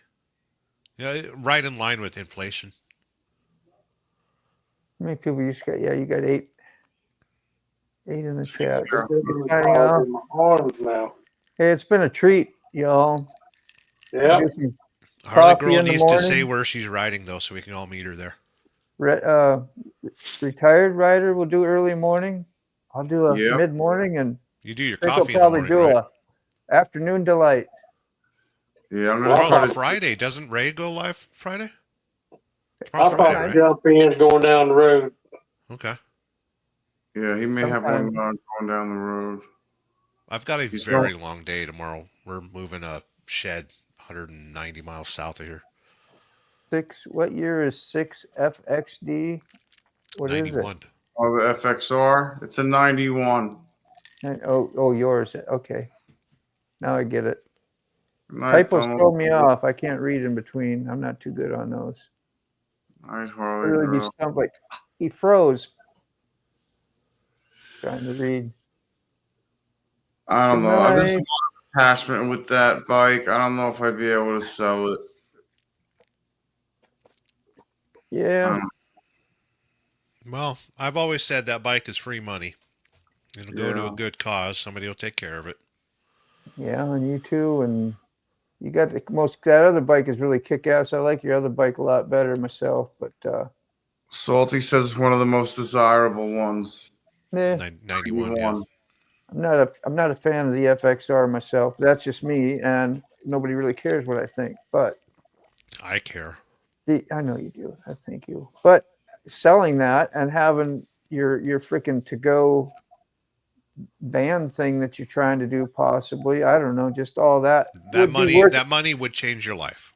Yeah, right in line with inflation. How many people you got? Yeah, you got eight in the chat. Hey, it's been a treat, y'all. Yeah. Harley Girl needs to say where she's riding, though, so we can all meet her there. Retired rider will do early morning. I'll do a mid morning, and you do your Rick coffee. Will probably in the morning, do right? a afternoon delight. Yeah, I'm gonna try on Friday. Doesn't Ray go live Friday? I'll probably jump in going down the road. Okay. Yeah, he may have one going down the road. I've got a very long day tomorrow. We're moving a shed 190 miles south of here. What year is 6 FXD? What 91. is it? Oh, the FXR. It's a 91. Oh, yours. Okay. Now I get it. Typos throw me off. I can't read in between. I'm not too good on those. Night, I Harley really be Girl. stumped. Like he froze. Trying to read. I don't Good know. I'm night. just passionate with that bike. I don't know if I'd be able to sell it. Yeah. Well, I've always said that bike is free money. It'll go to a good cause. Somebody will take care of it. Yeah, and you too. And you got that other bike is really kick ass. I like your other bike a lot better myself, but Salty says it's one of the most desirable ones. 91. Yeah. I'm not a fan of the FXR myself. That's just me, and nobody really cares what I think. But I care. I know you do. I thank you. But selling that and having your freaking to-go van thing that you're trying to do, possibly, I don't know, just all that. That money would change your life.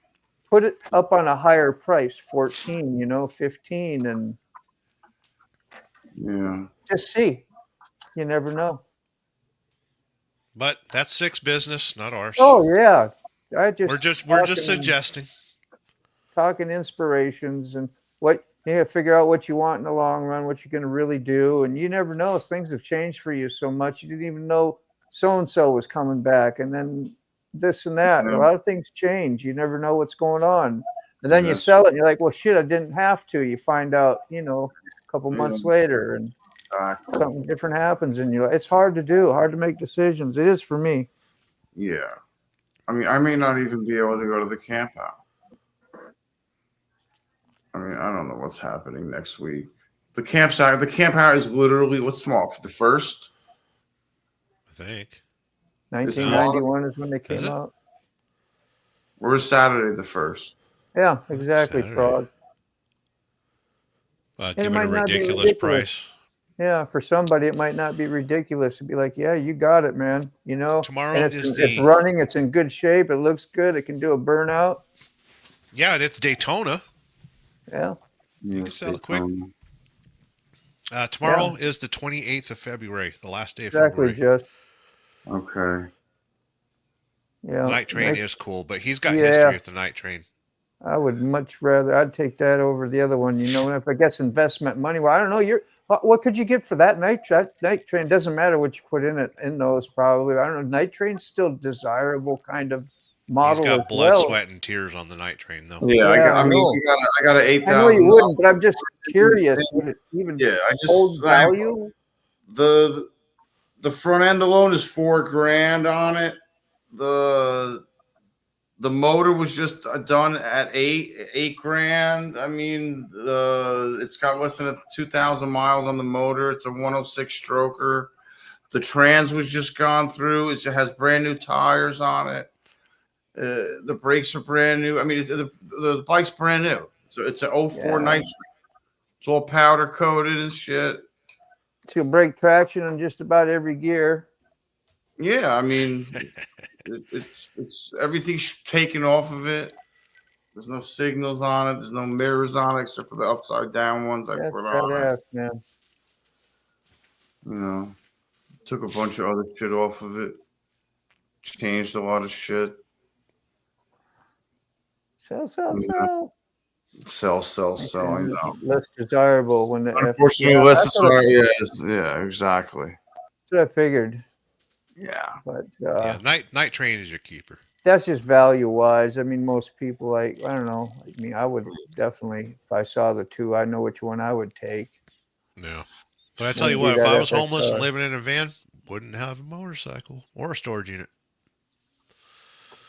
Put it up on a higher price, 14, 15, and just see. You never know. But that's Six business, not ours. Oh yeah, we're just suggesting. Talking inspirations and what figure out what you want in the long run, what you're going to really do, and you never know. Things have changed for you so much. You didn't even know so and so was coming back, and then this and that. Yeah. A lot of things change. You never know what's going on, and then you sell it, and you're like, "Well, shit, I didn't have to." You find out, a couple months later, and something different happens, and it's hard to do, hard to make decisions. It is for me. Yeah, I mean, I may not even be able to go to the camp out. I mean, I don't know what's happening next week. The camp out is literally what's tomorrow? The 1st? I think. 1991 is when they came out. Where's Saturday the 1st? Yeah, exactly, Frog. Give it a ridiculous price. Yeah, for somebody it might not be ridiculous. It'd be like, yeah, you got it, man. Tomorrow it's running, it's in good shape, it looks good, it can do a burnout. Yeah, and it's Daytona. Yeah. You can sell it quick. Tomorrow is the 28th of February, the last day of Exactly, February. Just. Okay. Yeah. The night train is cool, but he's got history with the night train. I would much rather. I'd take that over the other one. You know, if I guess investment money. Well, I don't know. What could you get for that night train? Doesn't matter what you put in it. In those, probably. I don't know. Night train's still desirable kind of model. He's got blood, sweat, and tears on the night train, though. Yeah, I got an 8,000. I know you wouldn't, but I'm just curious. Would it even hold value? The front end alone is $4,000 on it. The motor was just done at $8,000. I mean, it's got less than 2,000 miles on the motor. It's a 106 stroker. The trans was just gone through. It has brand new tires on it. The brakes are brand new. I mean, the bike's brand new. So it's an 04 night train. It's all powder coated and shit. To brake traction on just about every gear. Yeah, I mean, it's everything's taken off of it. There's no signals on it. There's no mirrors on it except for the upside down ones I put on it. Man. You know, took a bunch of other shit off of it. Changed a lot of shit. Sell. I know. Less desirable when the unfortunately less desirable. Yeah, exactly. That's what I figured. Yeah, but night train is your keeper. That's just value wise. I mean, most people I don't know. I mean, I would definitely, if I saw the two, I know which one I would take. Yeah, but I tell you what, if I was homeless and living in a van, wouldn't have a motorcycle or a storage unit.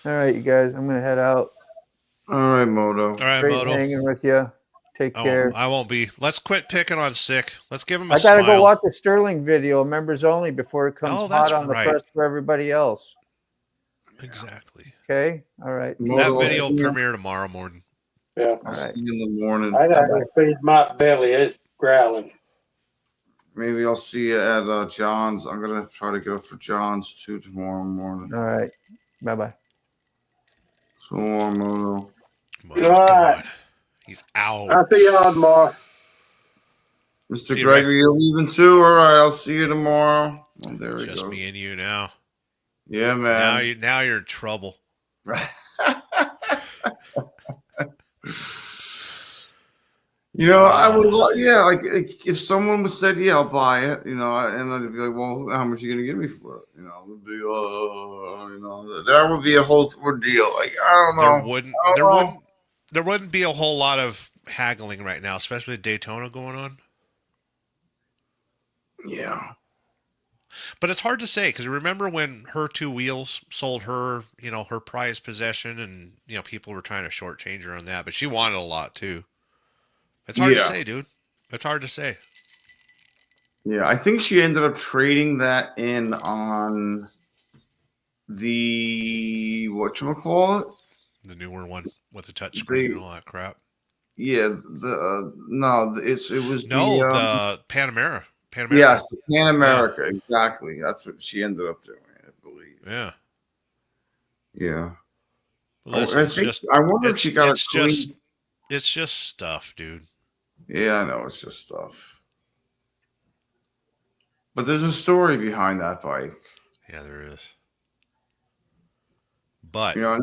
All right, you guys, I'm gonna head out. All right, Moto. Great hanging with you. Take care. I won't be. Let's quit picking on Sick. Let's give him a I gotta smile. go watch the Sterling video, members only, before it comes hot on the press for everybody else. Exactly. Okay. All right. That video will premiere tomorrow morning. Yeah. I'll see you in the morning. I gotta feed my belly. It's growling. Maybe I'll see you at John's. I'm gonna try to get up for John's too tomorrow morning. All right. Bye. So long, Moto. Good. He's out. I'll see y'all tomorrow. Mr. Gregory, you're leaving too? All right, I'll see you tomorrow. Oh, there we go. Just me and you now. Yeah, man. Now you're in trouble. You know, I would, like if someone would said, "Yeah, I'll buy it," you know, and I'd be like, "Well, how much are you gonna give me for it?" You know, it'd be, you know, that would be a whole ordeal. Like, I don't know. There wouldn't be a whole lot of haggling right now, especially with Daytona going on. Yeah. But it's hard to say because remember when her two wheels sold her, you know, her prized possession, and you know people were trying to shortchange her on that, but she wanted a lot too. It's hard to say, dude. It's hard to say. Yeah, I think she ended up trading that in on the whatchamacallit? The newer one with the touch screen and all that crap. Yeah, the Panamera. Yes, the Pan America, exactly. That's what she ended up doing, I believe. Yeah. Yeah. Listen, I wonder if she got it's just stuff, dude. Yeah, I know it's just stuff. But there's a story behind that bike. Yeah, there is. But you know,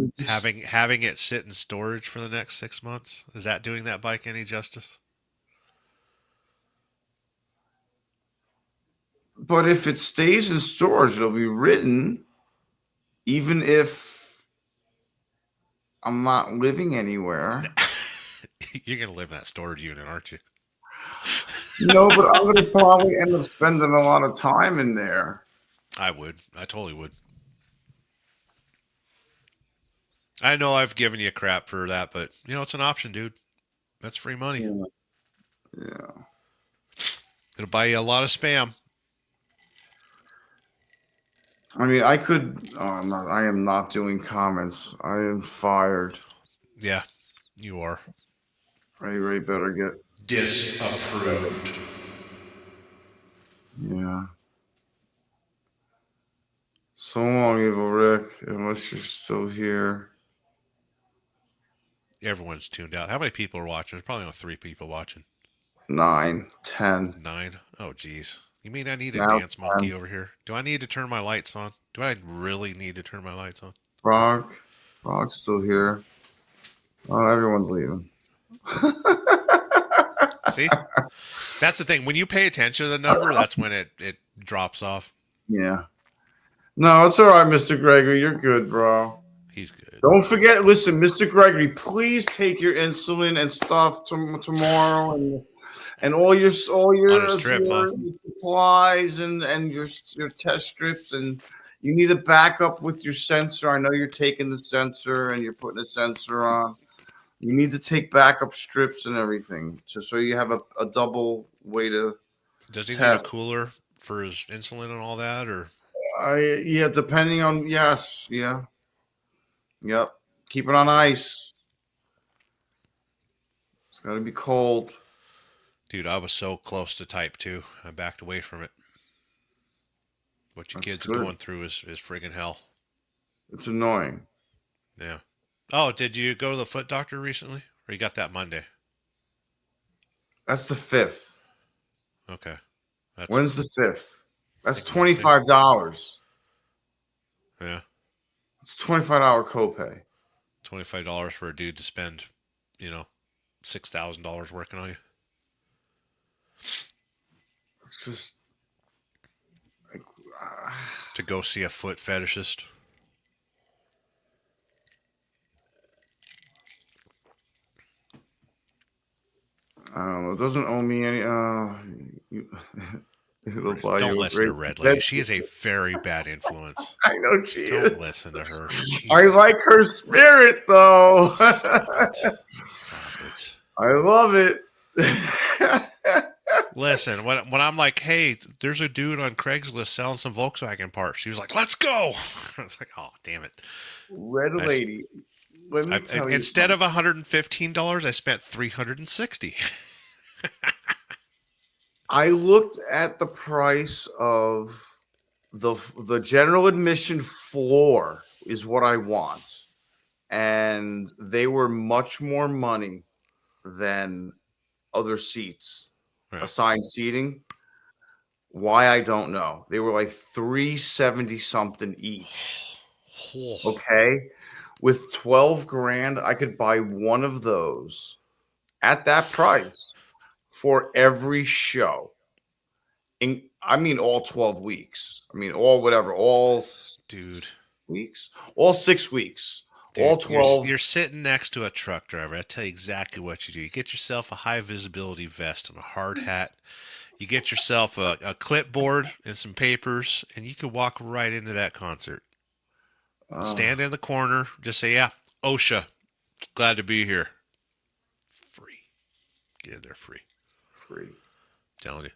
having it sit in storage for the next 6 months, is that doing that bike any justice? But if it stays in storage, it'll be written, even if I'm not living anywhere. You're going to live in that storage unit, aren't you? No, but I'm going to probably end up spending a lot of time in there. I would. I totally would. I know I've given you crap for that, but, you know, it's an option, dude. That's free money. Yeah. It'll buy you a lot of spam. I mean, I could. I am not doing comments. I am fired. Yeah, you are. Ray better get disapproved. Yeah. So long, Evil Rick, unless you're still here. Everyone's tuned out. How many people are watching? There's probably only 3 people watching. 9, 10. 9. Oh, geez. You mean I need a Now dance monkey over here? Do I need to turn my lights on? Do I really need to turn my lights on? Frog's still here. Oh, everyone's leaving. See? That's the thing. When you pay attention to the number, that's when it drops off. Yeah. No, it's all right, Mr. Gregory. You're good, bro. He's good. Don't forget, listen, Mr. Gregory, please take your insulin and stuff tomorrow and all your trip, huh? supplies and your test strips, and you need a backup with your sensor. I know you're taking the sensor and you're putting a sensor on. You need to take backup strips and everything, so you have a double way to. Does he test. need a cooler for his insulin and all that, or? Yeah, depending on yes, yeah, yep. Keep it on ice. It's got to be cold. Dude, I was so close to type 2. I backed away from it. What you kids are going through is friggin' hell. It's annoying. Yeah. Oh, did you go to the foot doctor recently? Or you got that Monday? That's the 5th. Okay. When's the 5th? That's $25. Yeah. It's $25 copay. $25 for a dude to spend, $6,000 working on you. It's just like to go see a foot fetishist. I don't know. It doesn't owe me any. Don't listen to Red Lady. She is a very bad influence. I know she is. Don't listen to her. I like her spirit, though. Stop it. I love it. Listen, when I'm like, hey, there's a dude on Craigslist selling some Volkswagen parts. She was like, let's go. I was like, oh, damn it. Red Lady. Let me tell you instead of $115, I spent $360. I looked at the price of the general admission floor is what I want, and they were much more money than other seats, assigned seating. Why, I don't know. They were like $370 something each. Okay, with 12 grand, I could buy one of those at that price for every show. I mean, all 12 weeks. I mean, all 6 weeks. Dude, all 12. You're sitting next to a truck driver. I tell you exactly what you do. You get yourself a high visibility vest and a hard hat. You get yourself a clipboard and some papers, and you could walk right into that concert. Stand in the corner. Just say, yeah, OSHA. Glad to be here. Free. Get in there free. Free. Telling you.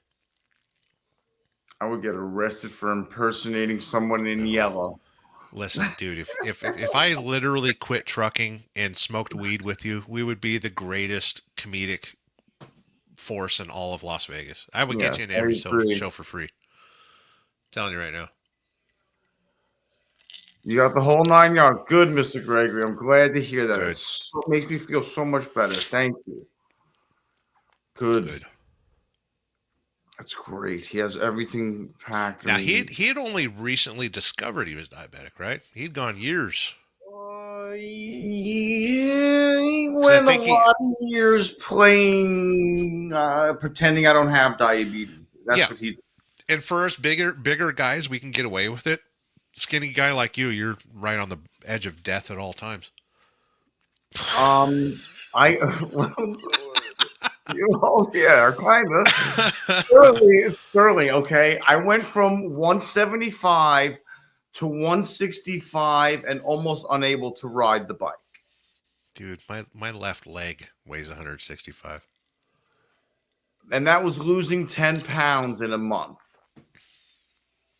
I would get arrested for impersonating someone in yellow. Listen, dude, if I literally quit trucking and smoked weed with you, we would be the greatest comedic force in all of Las Vegas. I would get you in every show for free. Telling you right now. You got the whole 9 yards. Good, Mr. Gregory. I'm glad to hear that. It makes me feel so much better. Thank you. Good. That's great. He has everything packed. Now, he had only recently discovered he was diabetic, right? He'd gone years. Yeah, he went a lot of years playing, pretending I don't have diabetes. That's what he did. And for us bigger guys, we can get away with it. Skinny guy like you're right on the edge of death at all times. Yeah, kind of. Sterling, okay. I went from 175 to 165 and almost unable to ride the bike. Dude, my left leg weighs 165. And that was losing 10 pounds in a month.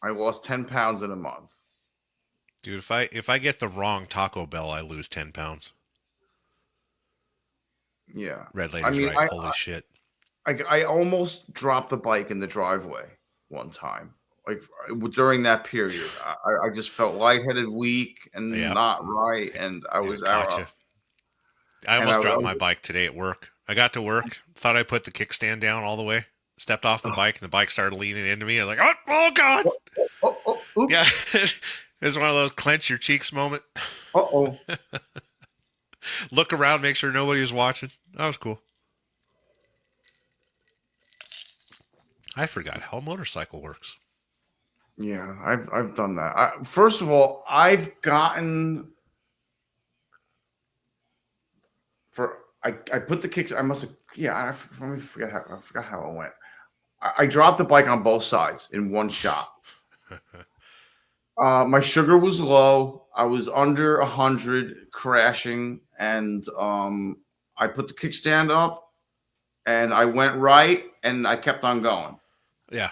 I lost 10 pounds in a month. Dude, if I get the wrong Taco Bell, I lose 10 pounds. Yeah. Red Lady's right. Holy shit. I almost dropped the bike in the driveway one time. Like during that period, I just felt lightheaded, weak, and not right. And I was out. I almost dropped my bike today at work. I got to work, thought I put the kickstand down all the way, stepped off the bike, and the bike started leaning into me. I was like, oh God. Oops. Yeah. It was one of those clench your cheeks moment. Uh-oh. Look around, make sure nobody was watching. That was cool. I forgot how a motorcycle works. Yeah, I've done that. First of all, I've gotten I put the kicks. I must have. Yeah, let me forget how. I forgot how it went. I dropped the bike on both sides in one shot. My sugar was low. I was under 100, crashing, and I put the kickstand up, and I went right, and I kept on going. Yeah,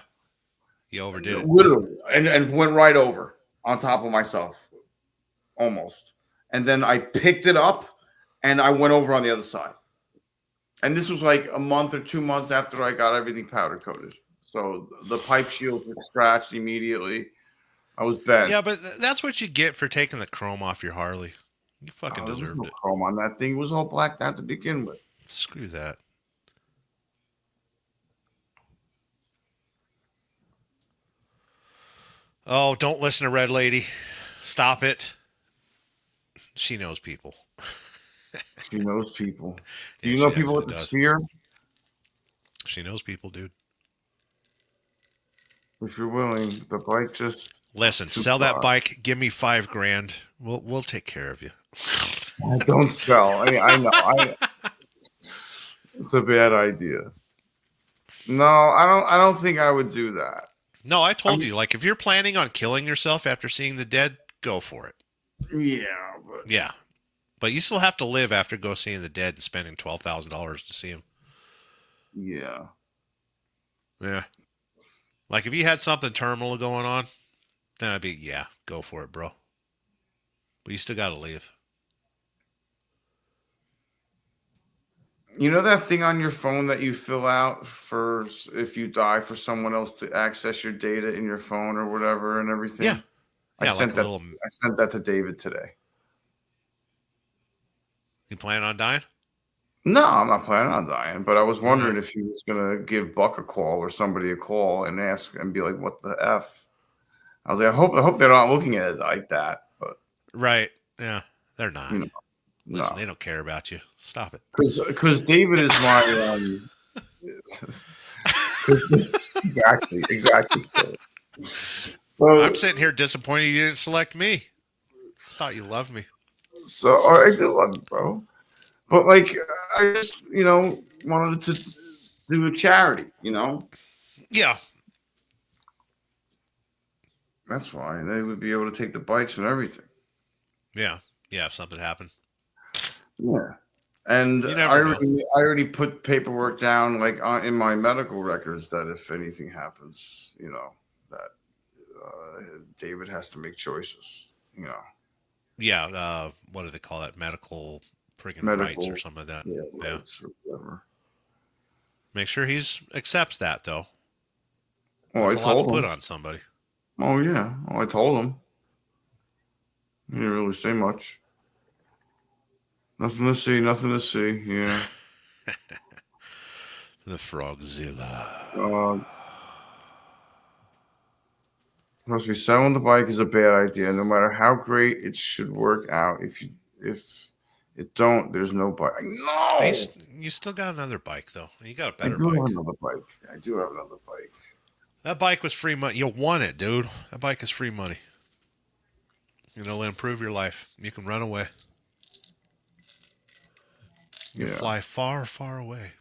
you overdid it. Literally, and went right over on top of myself, almost. And then I picked it up, and I went over on the other side. And this was like a month or 2 months after I got everything powder coated. So the pipe shields were scratched immediately. I was bent. Yeah, but that's what you get for taking the chrome off your Harley. You fucking deserved no it. Chrome on that thing. It was all blacked out to begin with. Screw that. Oh, don't listen to Red Lady. Stop it. She knows people. She knows people. Do Yeah, you know she people with actually the does. sphere? She knows people, dude. If you're willing, the bike just Listen, sell that bike. Give me $5,000. We'll take care of you. Don't sell. I know. It's a bad idea. No, I don't think I would do that. No, I told you. Like, if you're planning on killing yourself after seeing the dead, go for it. Yeah, but you still have to live after go seeing the dead and spending $12,000 to see him. Yeah. Like, if you had something terminal going on, then I'd be, yeah, go for it, bro. But you still got to leave. You know that thing on your phone that you fill out for if you die for someone else to access your data in your phone or whatever and everything? Yeah. I sent that to David today. You plan on dying? No, I'm not planning on dying, but I was wondering if he was going to give Buck a call or somebody a call and ask and be like, what the F? I was like, I hope they're not looking at it like that. But right. Yeah, they're not. Listen, they don't care about you. Stop it. Because David is my exactly. So I'm sitting here disappointed you didn't select me. Thought you loved me. So I do love you, bro. But like, I just wanted to do a charity. Yeah. That's why they would be able to take the bikes and everything. Yeah. If something happened. Yeah. And I already put paperwork down like in my medical records that if anything happens, that David has to make choices. Yeah. What do they call that? Medical rights or something like that. Yeah. Whatever. Make sure he accepts that though. Well, That's a lot to put on somebody. Oh yeah. I told him. He didn't really say much. Nothing to see. Yeah. The Frogzilla. Must be selling the bike is a bad idea. No matter how great it should work out, if it don't, there's no bike. No. You still got another bike though. You got a better bike. I do have another bike. That bike was free money. You won it, dude. That bike is free money. It'll improve your life. You can run away. You fly far, far away.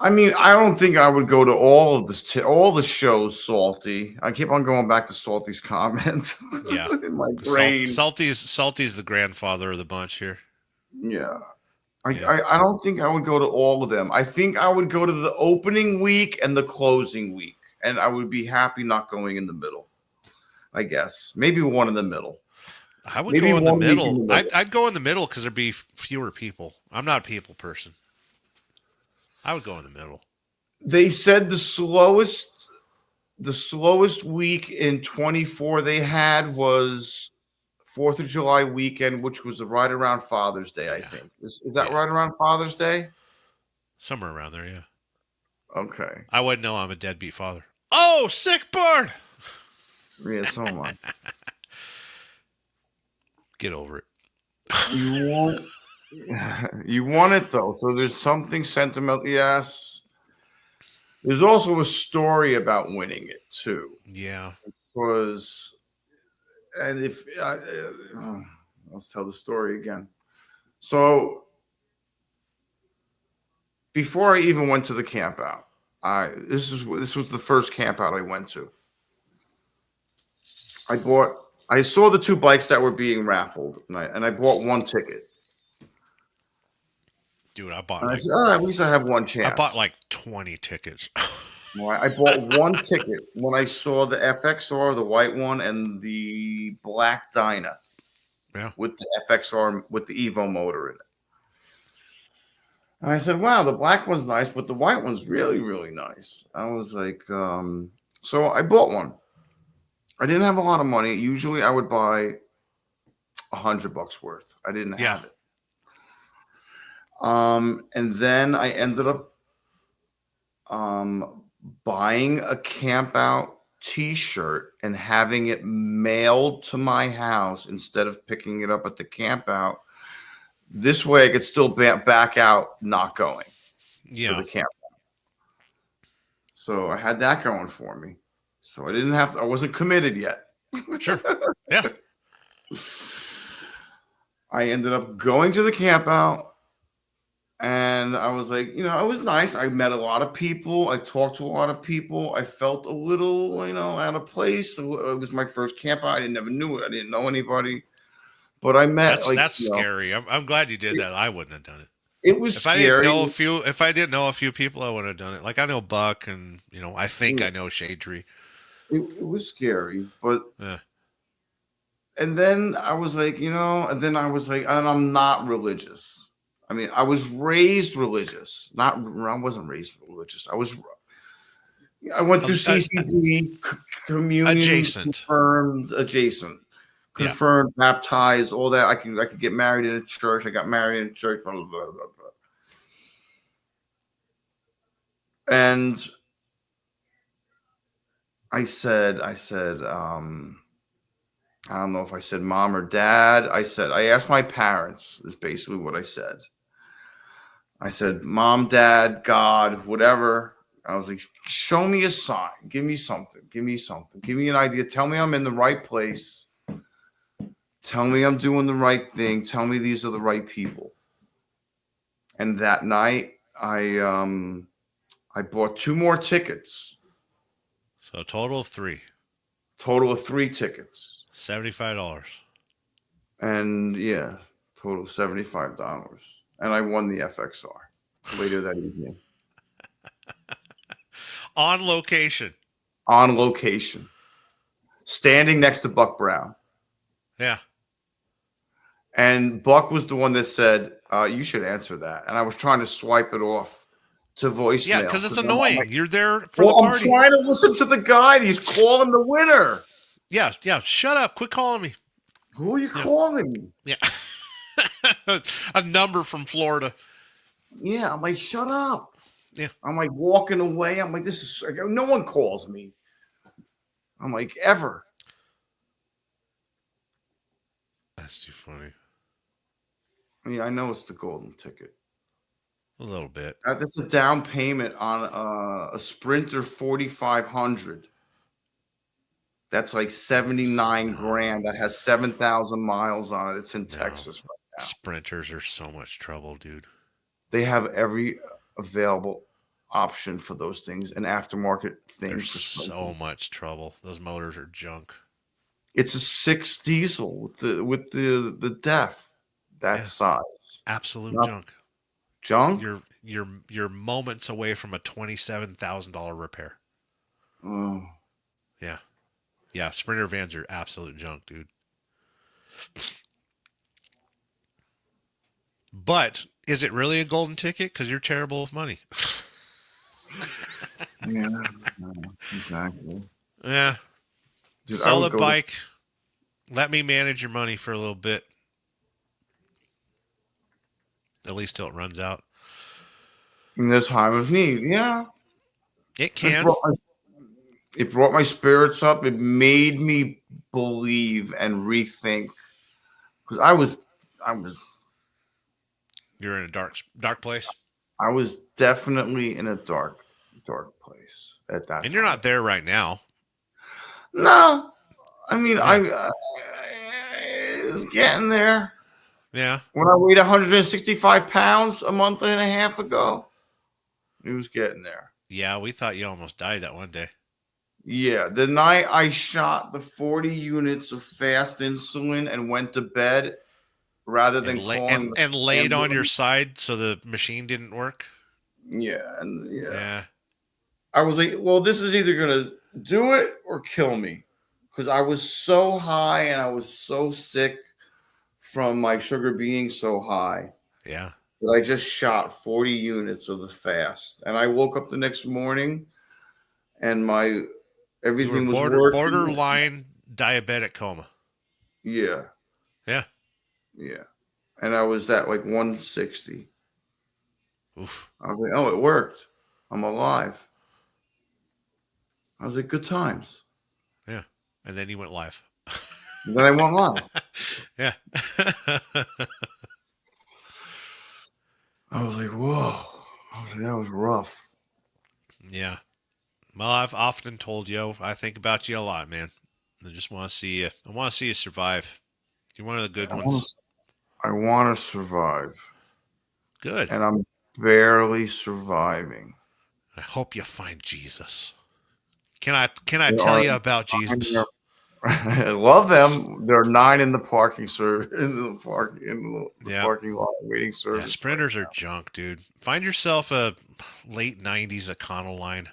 I mean, I don't think I would go to all the shows, Salty. I keep on going back to Salty's comments. Yeah. In my brain. Salty's the grandfather of the bunch here. Yeah. I don't think I would go to all of them. I think I would go to the opening week and the closing week. And I would be happy not going in the middle. I guess. Maybe one in the middle. I would go in the middle. I'd go in the middle because there'd be fewer people. I'm not a people person. I would go in the middle. They said the slowest week in 24 they had was 4th of July weekend, which was right around Father's Day, I think. Is that right around Father's Day? Somewhere around there, yeah. Okay. I wouldn't know I'm a deadbeat father. Oh, sick bird! Yeah, so am I. Get over it. You want it, though. So there's something sentimental. Yes. There's also a story about winning it, too. Yeah. Because, and if, let's tell the story again. So, before I even went to the camp out, this was the first camp out I went to. I saw the 2 bikes that were being raffled, and I bought 1 ticket. Dude, I bought. And I said, at least I have 1 chance. I bought like 20 tickets. Well, I bought 1 ticket when I saw the FXR, the white one, and the black Dyna. Yeah. With the FXR with the Evo motor in it. And I said, wow, the black one's nice, but the white one's really, really nice. I was like, so I bought one. I didn't have a lot of money. Usually I would buy $100 worth. I didn't have it. And then I ended up buying a camp out t-shirt and having it mailed to my house instead of picking it up at the camp out. This way I could still back out not going to the camp out. So I had that going for me. So I wasn't committed yet. Sure. Yeah. I ended up going to the camp out. And I was like, it was nice. I met a lot of people. I talked to a lot of people. I felt a little, out of place. It was my first camp out. I never knew it. I didn't know anybody. But I met. That's scary. I'm glad you did that. I wouldn't have done it. It was scary. If I didn't know a few people, I wouldn't have done it. Like I know Buck, and I think I know Shade Tree. It was scary, but. And then I was like, and I'm not religious. I mean, I was raised religious. I wasn't raised religious. I went through CCD, communion, adjacent, confirmed, baptized, all that. I could get married in a church. I got married in a church. Blah blah blah blah blah. And I said, I don't know if I said mom or dad. I asked my parents. Is basically what I said. I said, Mom, Dad, God, whatever. I was like, show me a sign. Give me something. Give me an idea. Tell me I'm in the right place. Tell me I'm doing the right thing. Tell me these are the right people. And that night, I bought 2 more tickets. So a total of 3. Total of 3 tickets. $75. And total of $75. And I won the FXR later that evening. On location. Standing next to Buck Brown. Yeah. And Buck was the one that said, you should answer that. And I was trying to swipe it off to voicemail. Yeah, because it's annoying. You're there for the party. I'm trying to listen to the guy. He's calling the winner. Yeah. Shut up. Quit calling me. Who are you calling? Yeah. A number from Florida. Yeah, I'm like, shut up. Yeah. I'm like walking away. I'm like, no one calls me. I'm like, ever. That's too funny. I mean, I know it's the golden ticket. A little bit. That's a down payment on a Sprinter 4500. That's like 79 grand. That has 7,000 miles on it. It's in Texas right now. Sprinters are so much trouble, dude. They have every available option for those things and aftermarket things. There's so much trouble. Those motors are junk. It's a 6 diesel with the def that size. Absolute junk. Junk? You're moments away from a $27,000 repair. Oh. Yeah. Yeah, Sprinter vans are absolute junk, dude. But is it really a golden ticket? Because you're terrible with money. Yeah, exactly. Yeah. Dude, Sell the bike. let me manage your money for a little bit. At least till it runs out. In this time of need, yeah. It can. It brought my spirits up. It made me believe and rethink. Because I was. You're in a dark place. I was definitely in a dark place at that. And you're not there right now. No, I mean I was getting there. Yeah. When I weighed 165 pounds a month and a half ago, it was getting there. Yeah, we thought you almost died that one day. Yeah, the night I shot the 40 units of fast insulin and went to bed, rather than and laid on your side so the machine didn't work. Yeah. I was like, well, this is either gonna do it or kill me, because I was so high and I was so sick from my sugar being so high. Yeah. That I just shot 40 units of the fast, and I woke up the next morning, and everything was working. Borderline diabetic coma. Yeah. Yeah. Yeah. And I was at like 160. Oof. I was like, oh, it worked. I'm alive. I was like, good times. Yeah. And then you went live. And then I went live. Yeah. I was like, whoa. I was like, that was rough. Yeah. Well, I've often told you, I think about you a lot, man. I just want to see you. I want to see you survive. You're one of the good ones. I want to survive. Good. And I'm barely surviving. I hope you find Jesus. Can I tell you about Jesus? I love them. There are 9 in the parking parking lot waiting service. Yeah, sprinters are junk, dude. Find yourself a late 90s Econoline.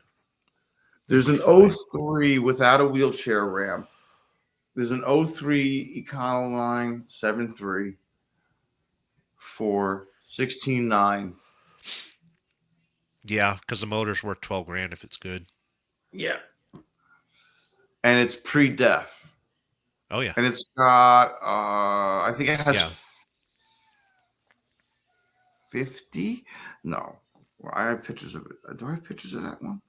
There's an 03 without a wheelchair ramp. There's an 03 Econoline 7.3 for $16,900. Yeah, because the motor's worth $12,000 if it's good. Yeah. And it's pre-def. Oh yeah. And it's got I think it has 50. No, I have pictures of it. Do I have pictures of that one?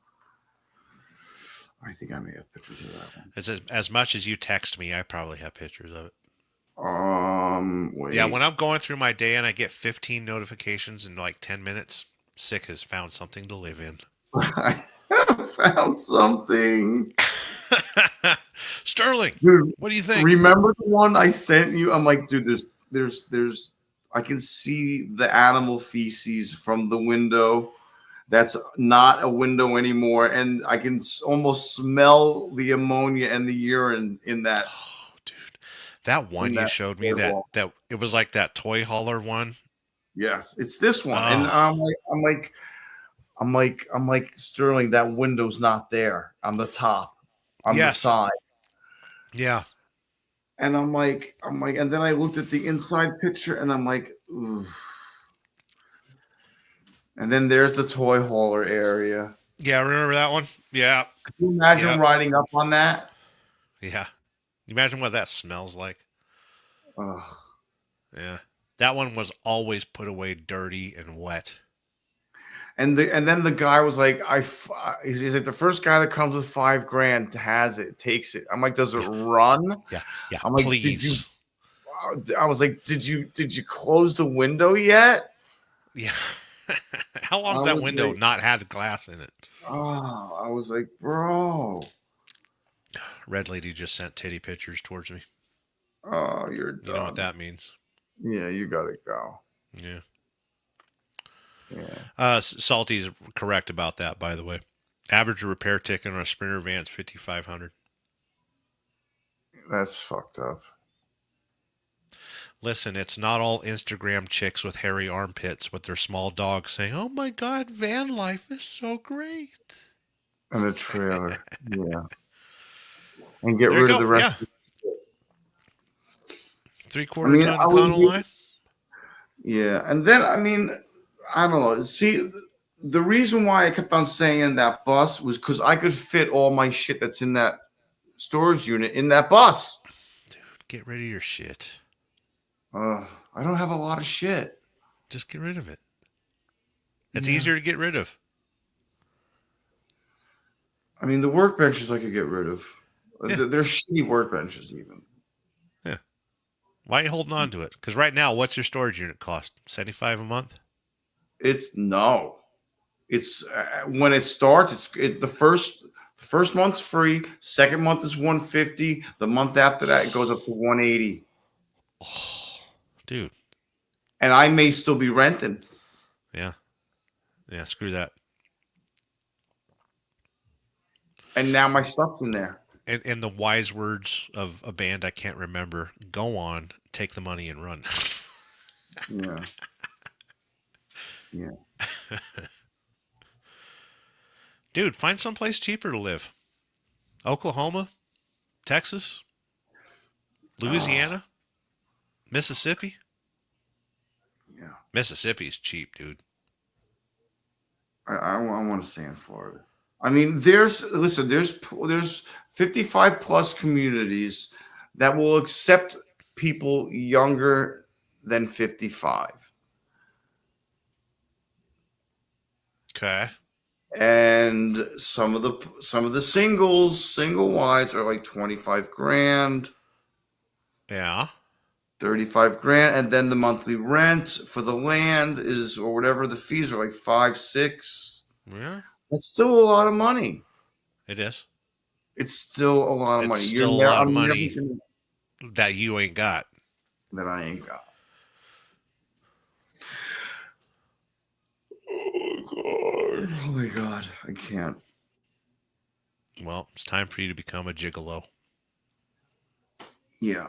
I think I may have pictures of that one. As much as you text me, I probably have pictures of it. Wait. Yeah, when I'm going through my day and I get 15 notifications in like 10 minutes, Sick has found something to live in. I found something. Sterling, dude, what do you think? Remember the one I sent you? I'm like, dude, there's I can see the animal feces from the window. That's not a window anymore, and I can almost smell the ammonia and the urine in that. Oh, dude, that one you showed me that it was like that toy hauler one. Yes, it's this one, and I'm like Sterling. That window's not there on the top, on the side. Yeah. And I'm like, and then I looked at the inside picture, and I'm like, ooh. And then there's the toy hauler area. Yeah, remember that one? Yeah. Could you imagine riding up on that? Yeah. You imagine what that smells like? Ugh. Yeah. That one was always put away dirty and wet. And then the guy was like, he's like, the first guy that comes with $5,000 has it, takes it. I'm like, does it run? Yeah. I'm like, please. I was like, did you close the window yet? Yeah. How long has that window not had glass in it? Oh, I was like, bro. Red lady just sent titty pictures towards me. Oh, you're dumb. You know what that means? Yeah, you gotta go. Yeah. Yeah. Salty's correct about that, by the way. Average repair ticket on a Sprinter van is $5,500. That's fucked up. Listen, it's not all Instagram chicks with hairy armpits with their small dogs saying, "Oh my God, van life is so great." And a trailer, yeah. And get rid of the rest. Yeah. Of 3/4 ton Econoline. Yeah, and then I don't know. See, the reason why I kept on saying that bus was because I could fit all my shit that's in that storage unit in that bus. Dude, Get rid of your shit. I don't have a lot of shit. Just get rid of it. It's easier to get rid of. I mean, the workbenches I could get rid of. Yeah. They're shitty workbenches, even. Yeah. Why are you holding on to it? Because right now, what's your storage unit cost? $75 a month? It's when it starts. The first month's free. Second month is $150. The month after that, it goes up to $180. Oh, dude. And I may still be renting. Yeah. Yeah. Screw that. And now my stuff's in there. And the wise words of a band I can't remember: go on, take the money, and run. Yeah. Yeah. Dude, find someplace cheaper to live. Oklahoma, Texas, Louisiana, Mississippi. Yeah. Mississippi's cheap, dude. I want to stay in Florida. I mean, there's 55 plus communities that will accept people younger than 55. Okay. And some of the single wides are like 25 grand. Yeah. 35 grand. And then the monthly rent for the land is, or whatever the fees are, like 5, 6. Yeah. That's still a lot of money. It is. It's still a lot of money. It's still a lot of money that you ain't got. That I ain't got. Oh my God. I can't. Well, it's time for you to become a gigolo. Yeah.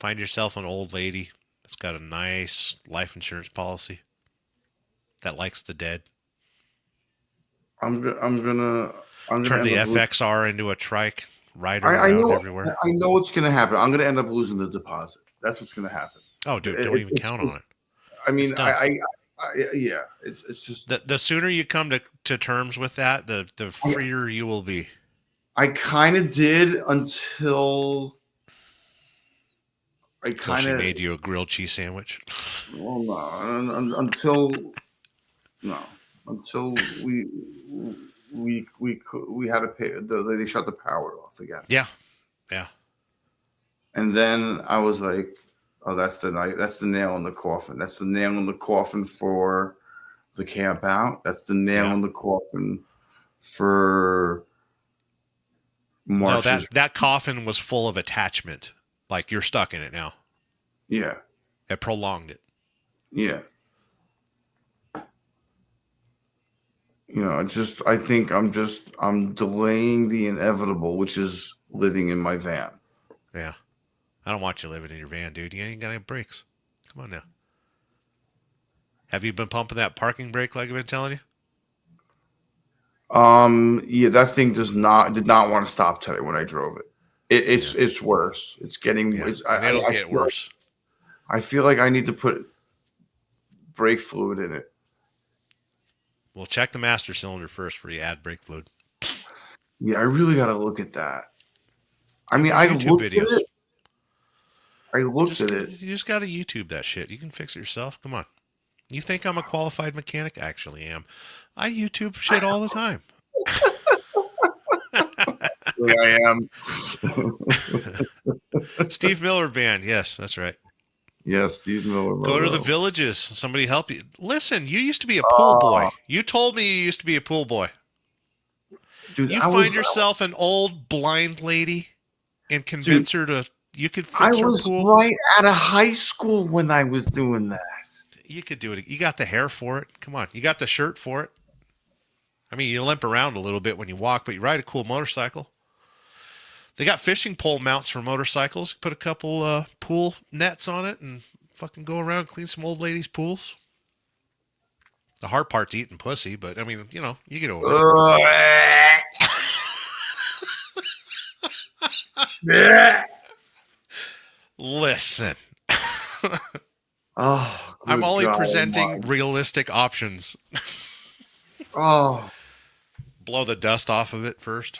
Find yourself an old lady that's got a nice life insurance policy that likes the dead. I'm gonna turn the FXR into a trike, ride around everywhere. I know what's gonna happen. I'm gonna end up losing the deposit. That's what's gonna happen. Oh, dude, don't even count on it. I mean, yeah, it's just the sooner you come to terms with that, the freer you will be. I kind of did until she made you a grilled cheese sandwich. Well, no, until we had to pay. They shut the power off again. Yeah. And then I was like, "Oh, that's the night. That's the nail in the coffin. That's the nail in the coffin for the camp out. That's the nail in the coffin for March." No, that coffin was full of attachment. Like you're stuck in it now. Yeah. It prolonged it. Yeah. You know, it's just, I think I'm delaying the inevitable, which is living in my van. Yeah. I don't want you living in your van, dude. You ain't got any brakes. Come on now. Have you been pumping that parking brake like I've been telling you? Yeah, that thing did not want to stop today when I drove it. It's worse. It's getting, it'll get worse. I feel like I need to put brake fluid in it. Well, check the master cylinder first before you add brake fluid. Yeah, I really got to look at that. I mean, I looked at it. I looked at it. You just got to YouTube that shit. You can fix it yourself. Come on. You think I'm a qualified mechanic? I actually am. I YouTube shit all the time. I am. Steve Miller Band. Yes, that's right. Yes, Steve Miller. Go to the villages. Somebody help you. Listen, you used to be a pool boy. You told me you used to be a pool boy. Dude, you find yourself an old blind lady and convince her to. You could fix her pool. I was right out of high school when I was doing that. You could do it. You got the hair for it. Come on. You got the shirt for it. I mean, you limp around a little bit when you walk, but you ride a cool motorcycle. They got fishing pole mounts for motorcycles. Put a couple pool nets on it and fucking go around and clean some old ladies' pools. The hard part's eating pussy, but I mean, you know, you get over it. Listen. Oh, I'm only presenting realistic options. Oh. Blow the dust off of it first.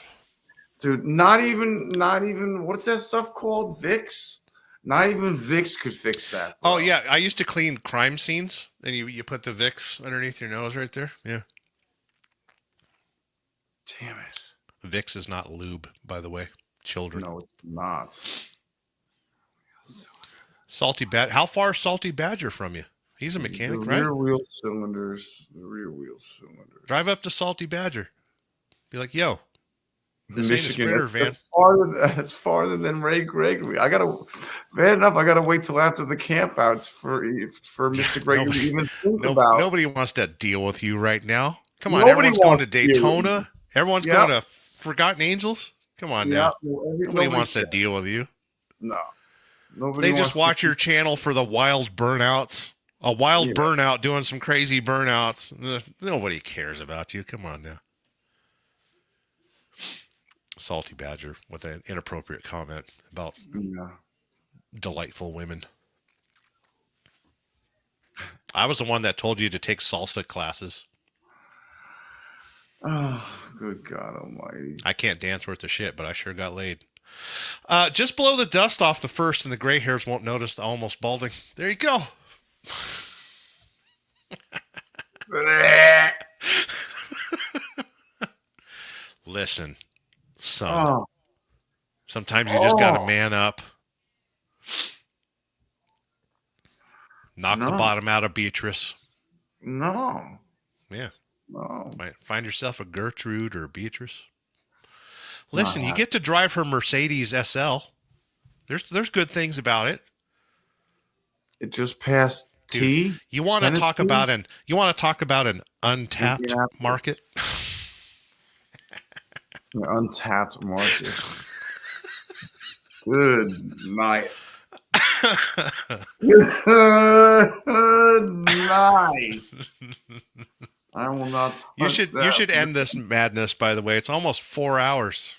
Dude, not even what's that stuff called? Vicks? Not even Vicks could fix that. Bro. Oh yeah, I used to clean crime scenes, and you put the Vicks underneath your nose right there. Yeah. Damn it. Vicks is not lube, by the way. Children. No, it's not. Salty Badger. How far is Salty Badger from you? He's a mechanic, right? Rear wheel cylinders. The rear wheel cylinders. Drive up to Salty Badger. Be like, yo, this ain't a Sprinter van. That's farther than Ray Gregory. I gotta wait till after the camp outs for Mr. Gregory to even think about. Nobody wants to deal with you right now. Come on, everyone's going to Daytona. Everyone's going to Forgotten Angels. Come on now. Nobody wants to deal with you. No. They just watch your channel for the wild burnouts. A wild burnout doing some crazy burnouts. Nobody cares about you. Come on now. Salty Badger with an inappropriate comment about delightful women. I was the one that told you to take salsa classes. Oh, good God almighty. I can't dance worth a shit, but I sure got laid. Just blow the dust off the first and the gray hairs won't notice the almost balding. There you go. Listen, son. Sometimes you just got to man up. Knock the bottom out of Beatrice. No. Yeah. No. Find yourself a Gertrude or a Beatrice. Listen, you get to drive her Mercedes SL. There's good things about it. It just passed T. Dude, you want to talk about an untapped market? An untapped market. Good night. Good night. I will not. You should end this madness. By the way, it's almost 4 hours.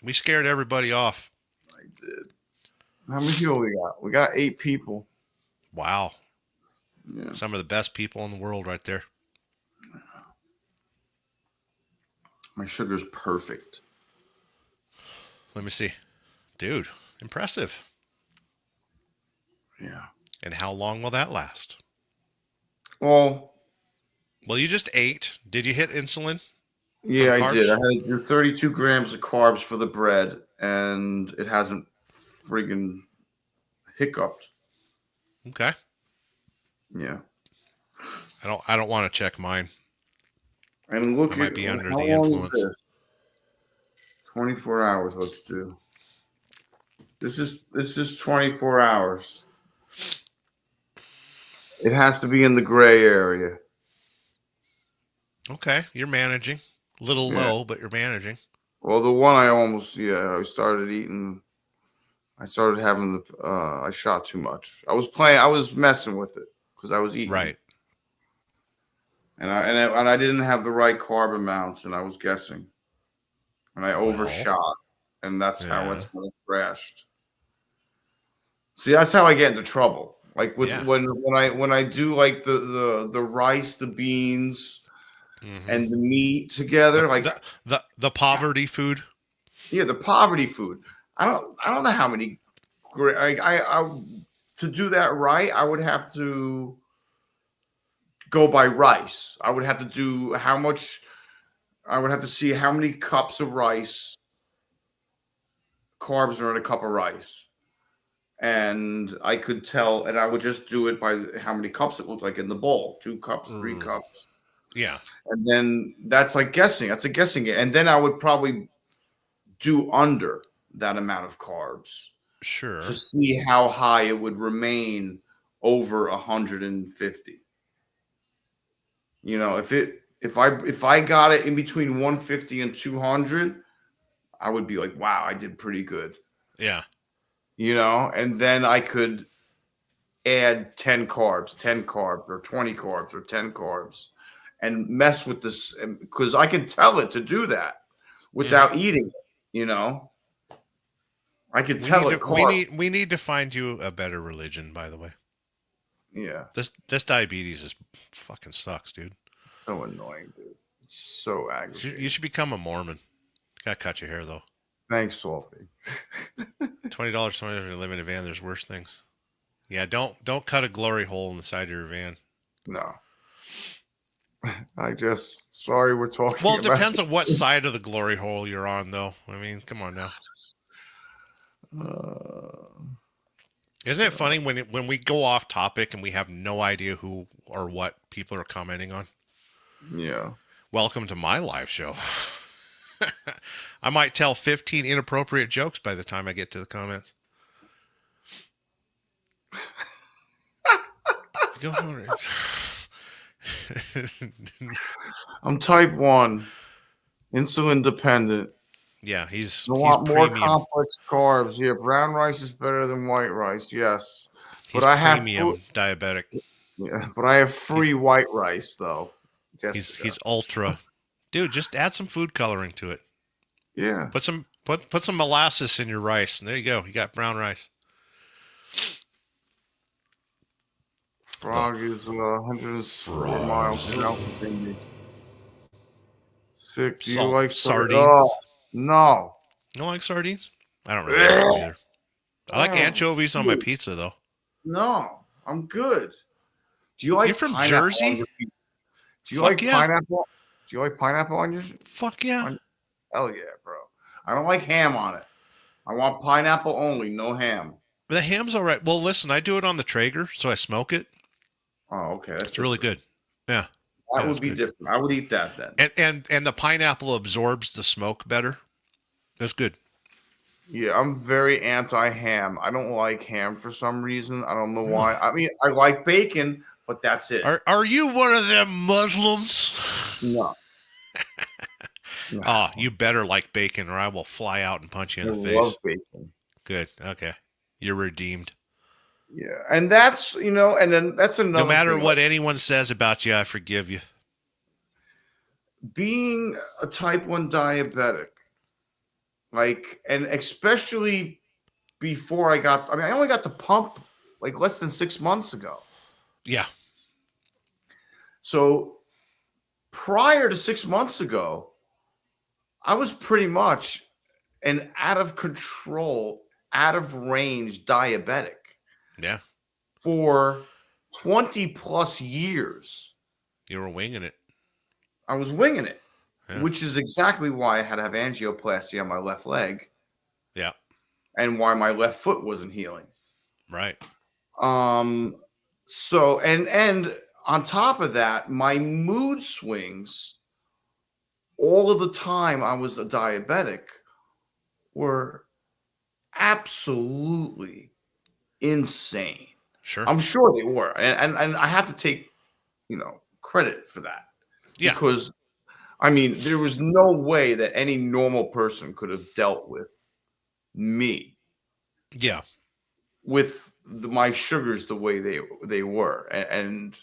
We scared everybody off. I did. How many people we got? We got 8 people. Wow. Yeah. Some of the best people in the world right there. My sugar's perfect. Let me see. Dude, impressive. Yeah. And how long will that last? Well, you just ate. Did you hit insulin? Yeah, I did. I had to do 32 grams of carbs for the bread, and it hasn't friggin' hiccuped. Okay. Yeah. I don't want to check mine. And look, I might be under the influence. 24 hours. Let's do. This is 24 hours. It has to be in the gray area. Okay, you're managing. A little low, but you're managing. Well, the one I started eating. I started having I shot too much. I was messing with it because I was eating. Right. And I didn't have the right carb amounts, and I was guessing, and I overshot, and that's how it crashed. See, that's how I get into trouble. Like when I do like the rice, the beans, and the meat together, like the poverty food. Yeah, the poverty food. I don't know how many. I to do that right, I would have to go by rice. I would have to do how much. I would have to see how many cups of rice, carbs are in a cup of rice. And I could tell, and I would just do it by how many cups it looked like in the bowl. 2 cups, 3 cups. Yeah. And then that's like guessing. That's a guessing game. And then I would probably do under that amount of carbs. Sure. To see how high it would remain over 150. You know, if I got it in between 150 and 200, I would be like, wow, I did pretty good. Yeah. You know, and then I could add 10 carbs, or 20 carbs, or 10 carbs, and mess with this because I can tell it to do that without eating it. You know, I can tell it. We need to find you a better religion. By the way. Yeah. This diabetes is fucking sucks, dude. So annoying, dude. It's so aggravating. You should become a Mormon. Gotta cut your hair though. Thanks, Salty. $20 if you live in a van. There's worse things. Yeah, don't cut a glory hole in the side of your van. No. Sorry we're talking Well, it about depends this. on what side of the glory hole you're on, though. I mean, come on now. Isn't it funny when we go off topic and we have no idea who or what people are commenting on? Yeah. Welcome to my live show. I might tell 15 inappropriate jokes by the time I get to the comments. Go on. I'm type 1, insulin dependent. Yeah, he's want more premium. complex carbs. Yeah, brown rice is better than white rice. Yes, He's but I premium have diabetic. Yeah, but I have free white rice though. He's ultra. Dude, just add some food coloring to it. Yeah. Put some molasses in your rice, and there you go. You got brown rice. Frog is 104 miles south of Indy. Sick. Do you like sardines? Oh, no. You don't like sardines? I don't really like them either. I like anchovies on my pizza, though. No, I'm good. Do you like? You're from pineapple Jersey? on your pizza? Do you Fuck like yeah. pineapple? Do you like pineapple on your? Fuck yeah. Hell yeah, bro. I don't like ham on it. I want pineapple only, no ham. The ham's all right. Well, listen, I do it on the Traeger, so I smoke it. Oh, okay. It's really good. Yeah. That would be different. I would eat that then. And the pineapple absorbs the smoke better. That's good. Yeah, I'm very anti-ham. I don't like ham for some reason. I don't know why. I mean, I like bacon, but that's it. Are you one of them Muslims? No. Oh, you better like bacon, or I will fly out and punch you in the face. I love bacon. Good. Okay. You're redeemed. Yeah, and that's and then that's another. No matter thing. what anyone says about you, I forgive you. Being a type 1 diabetic, and especially before I only got the pump like less than 6 months ago. Yeah. So prior to 6 months ago, I was pretty much an out of control, out of range diabetic. Yeah. For 20 plus years. You were winging it. I was winging it, Yeah. which is exactly why I had to have angioplasty on my left leg. Yeah. And why my left foot wasn't healing. Right. So and on top of that, my mood swings all of the time I was a diabetic were absolutely insane. Sure. I'm sure they were. And I have to take, credit for that. Yeah. Because, there was no way that any normal person could have dealt with me. Yeah. With my sugars the way they were. And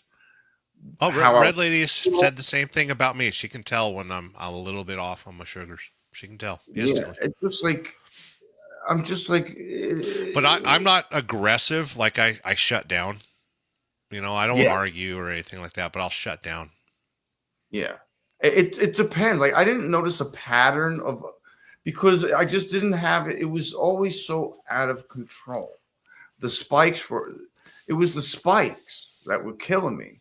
Red Lady said the same thing about me. She can tell when I'm a little bit off on my sugars. She can tell instantly. Yeah, it's just like, I'm just like. But I'm not aggressive. Like I shut down. I don't argue or anything like that, but I'll shut down. Yeah. It depends. Like I didn't notice a pattern because I just didn't have it. It was always so out of control. The spikes it was the spikes that were killing me.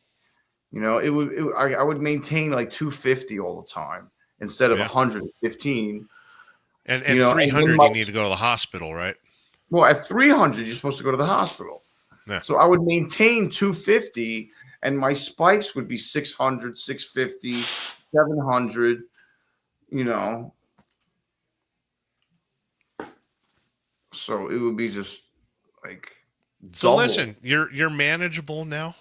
I would maintain like 250 all the time instead of 115. And 300, you need to go to the hospital, right? Well, at 300, you're supposed to go to the hospital. Yeah. So I would maintain 250, and my spikes would be 600, 650, 700, So it would be just like. So double. listen, you're manageable now.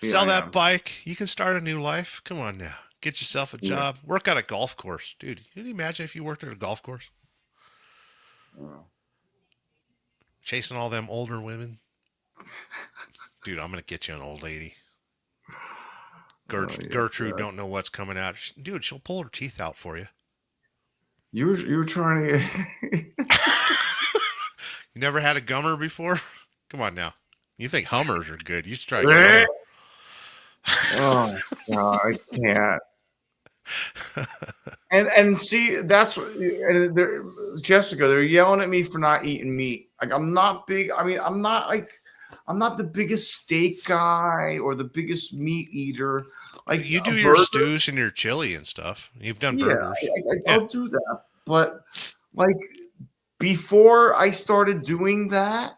Yeah, Sell I that am. bike. You can start a new life. Come on now. Get yourself a job. Work at a golf course. Dude, can you imagine if you worked at a golf course? Chasing all them older women. Dude, I'm going to get you an old lady. Gertrude don't know what's coming out. Dude, she'll pull her teeth out for you. You were trying to get... You never had a gummer before? Come on now. You think Hummers are good. You should try a gummer. Oh, God, I can't. And see, that's what Jessica. They're yelling at me for not eating meat. Like I'm not big. I mean, I'm not the biggest steak guy or the biggest meat eater. Like you do your stews and your chili and stuff. You've done burgers. I'll do that. But like before I started doing that,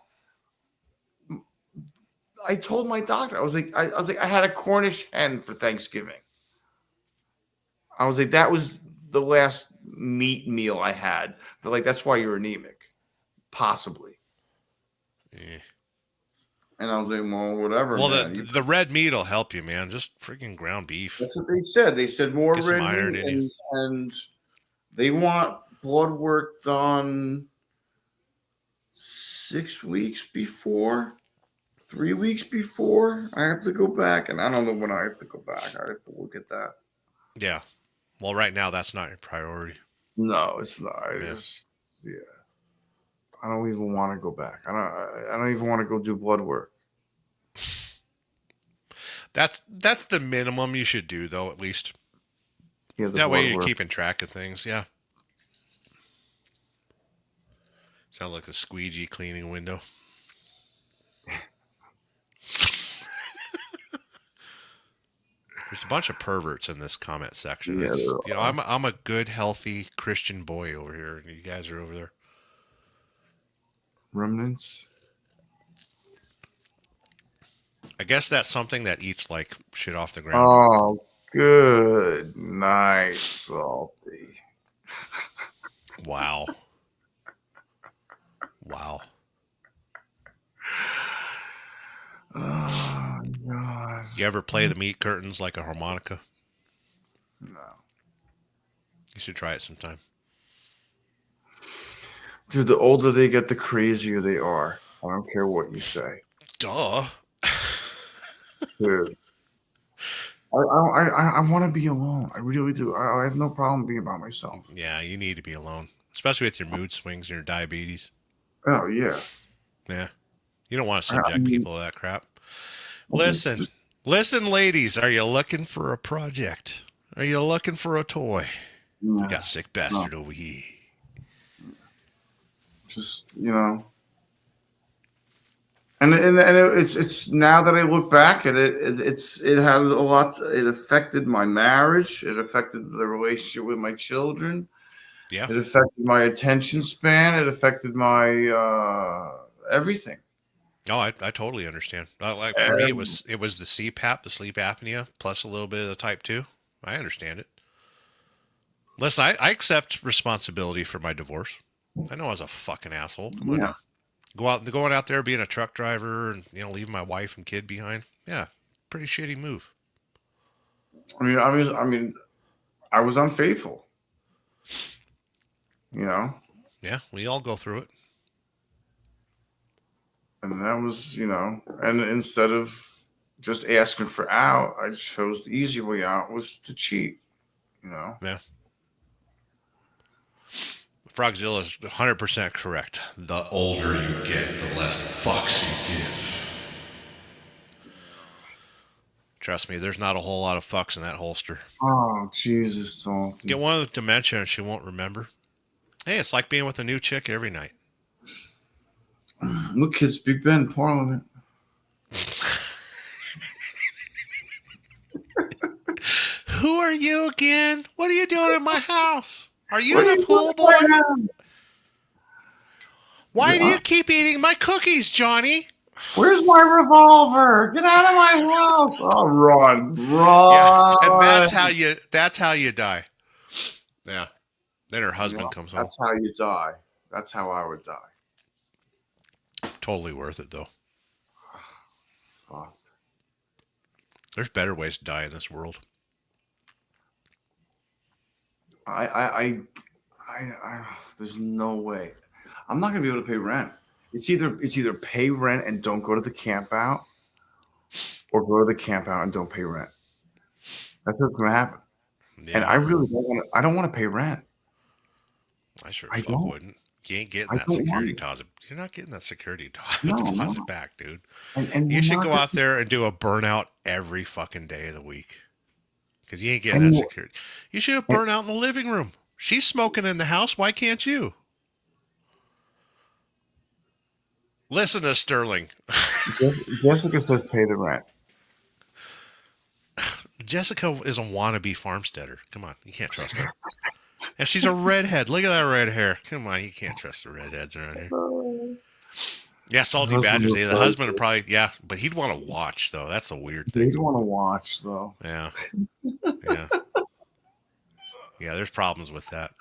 I told my doctor, I was like, I had a Cornish hen for Thanksgiving. I was like, that was the last meat meal I had. They're like, that's why you're anemic, possibly. Yeah. And I was like, well, whatever. Well, man. the red meat will help you, man. Just freaking ground beef. That's what they said. They said more Get some red iron meat, in you. and they want blood work done 6 weeks before, 3 weeks before. I have to go back, and I don't know when I have to go back. I have to look at that. Yeah. Well, right now that's not your priority. No, it's not. Yeah. I don't even want to go back. I don't even want to go do blood work. That's the minimum you should do, though. At least. Yeah. That way you're keeping track of things. Yeah. Sounds like the squeegee cleaning window. There's a bunch of perverts in this comment section. Yeah, you know, I'm a good, healthy Christian boy over here, and you guys are over there. Remnants. I guess that's something that eats like shit off the ground. Oh, good night, Salty. Wow. Wow. Oh, God. You ever play the meat curtains like a harmonica? No. You should try it sometime. Dude, the older they get, the crazier they are. I don't care what you say. Duh. Dude. I want to be alone. I really do. I have no problem being by myself. Yeah, you need to be alone. Especially with your mood swings and your diabetes. Oh, yeah. Yeah. You don't want to subject people to that crap. Listen, ladies, are you looking for a project? Are you looking for a toy? No, you got sick bastard over here. Just, you know. And it's now that I look back at it, it had a lot. It affected my marriage. It affected the relationship with my children. Yeah. It affected my attention span. It affected my everything. No, I totally understand. Like for me, it was the CPAP, the sleep apnea, plus a little bit of the type 2. I understand it. Listen, I accept responsibility for my divorce. I know I was a fucking asshole. Come on now. Going out there being a truck driver and leaving my wife and kid behind. Yeah, pretty shitty move. I mean, I was unfaithful. Yeah, we all go through it. And that was, and instead of just asking for out, I chose the easy way out was to cheat, Yeah. Frogzilla is 100% correct. The older you get, the less fucks you give. Trust me, there's not a whole lot of fucks in that holster. Oh, Jesus. Salty. Get one with dementia and she won't remember. Hey, it's like being with a new chick every night. Look, kids, Big Ben, Parliament. Who are you again? What are you doing in my house? Are you the pool boy? Why do you keep eating my cookies, Johnny? Where's my revolver? Get out of my house! Oh, run! Yeah, and that's how you die. Yeah. Then her husband comes home. That's how you die. That's how I would die. Totally worth it, though. Fuck. There's better ways to die in this world. I there's no way. I'm not gonna be able to pay rent. It's either pay rent and don't go to the camp out, or go to the camp out and don't pay rent. That's what's gonna happen. Yeah. And I really don't want to pay rent. I sure wouldn't. You ain't getting that security deposit. You're not getting that security deposit back, dude. And you should go out there and do a burnout every fucking day of the week. because you ain't getting that security. You should have burned out in the living room. She's smoking in the house. Why can't you? Listen to Sterling. Jessica says pay the rent. Jessica is a wannabe farmsteader. Come on, you can't trust her. And she's a redhead. Look at that red hair. Come on, you can't trust the redheads around here. Yeah, Salty Badgers. The husband would probably, but he'd want to watch, though. That's the weird thing. He'd want to watch, though. Yeah. Yeah. Yeah, there's problems with that.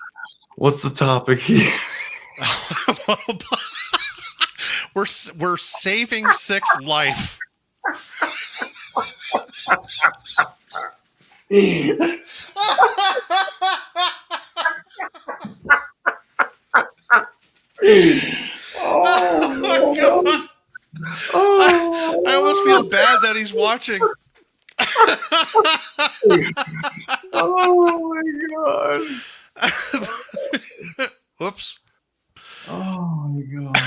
What's the topic here? We're saving Six's life. Oh my God. I almost feel bad that he's watching. Oh my God. Whoops. Oh my God.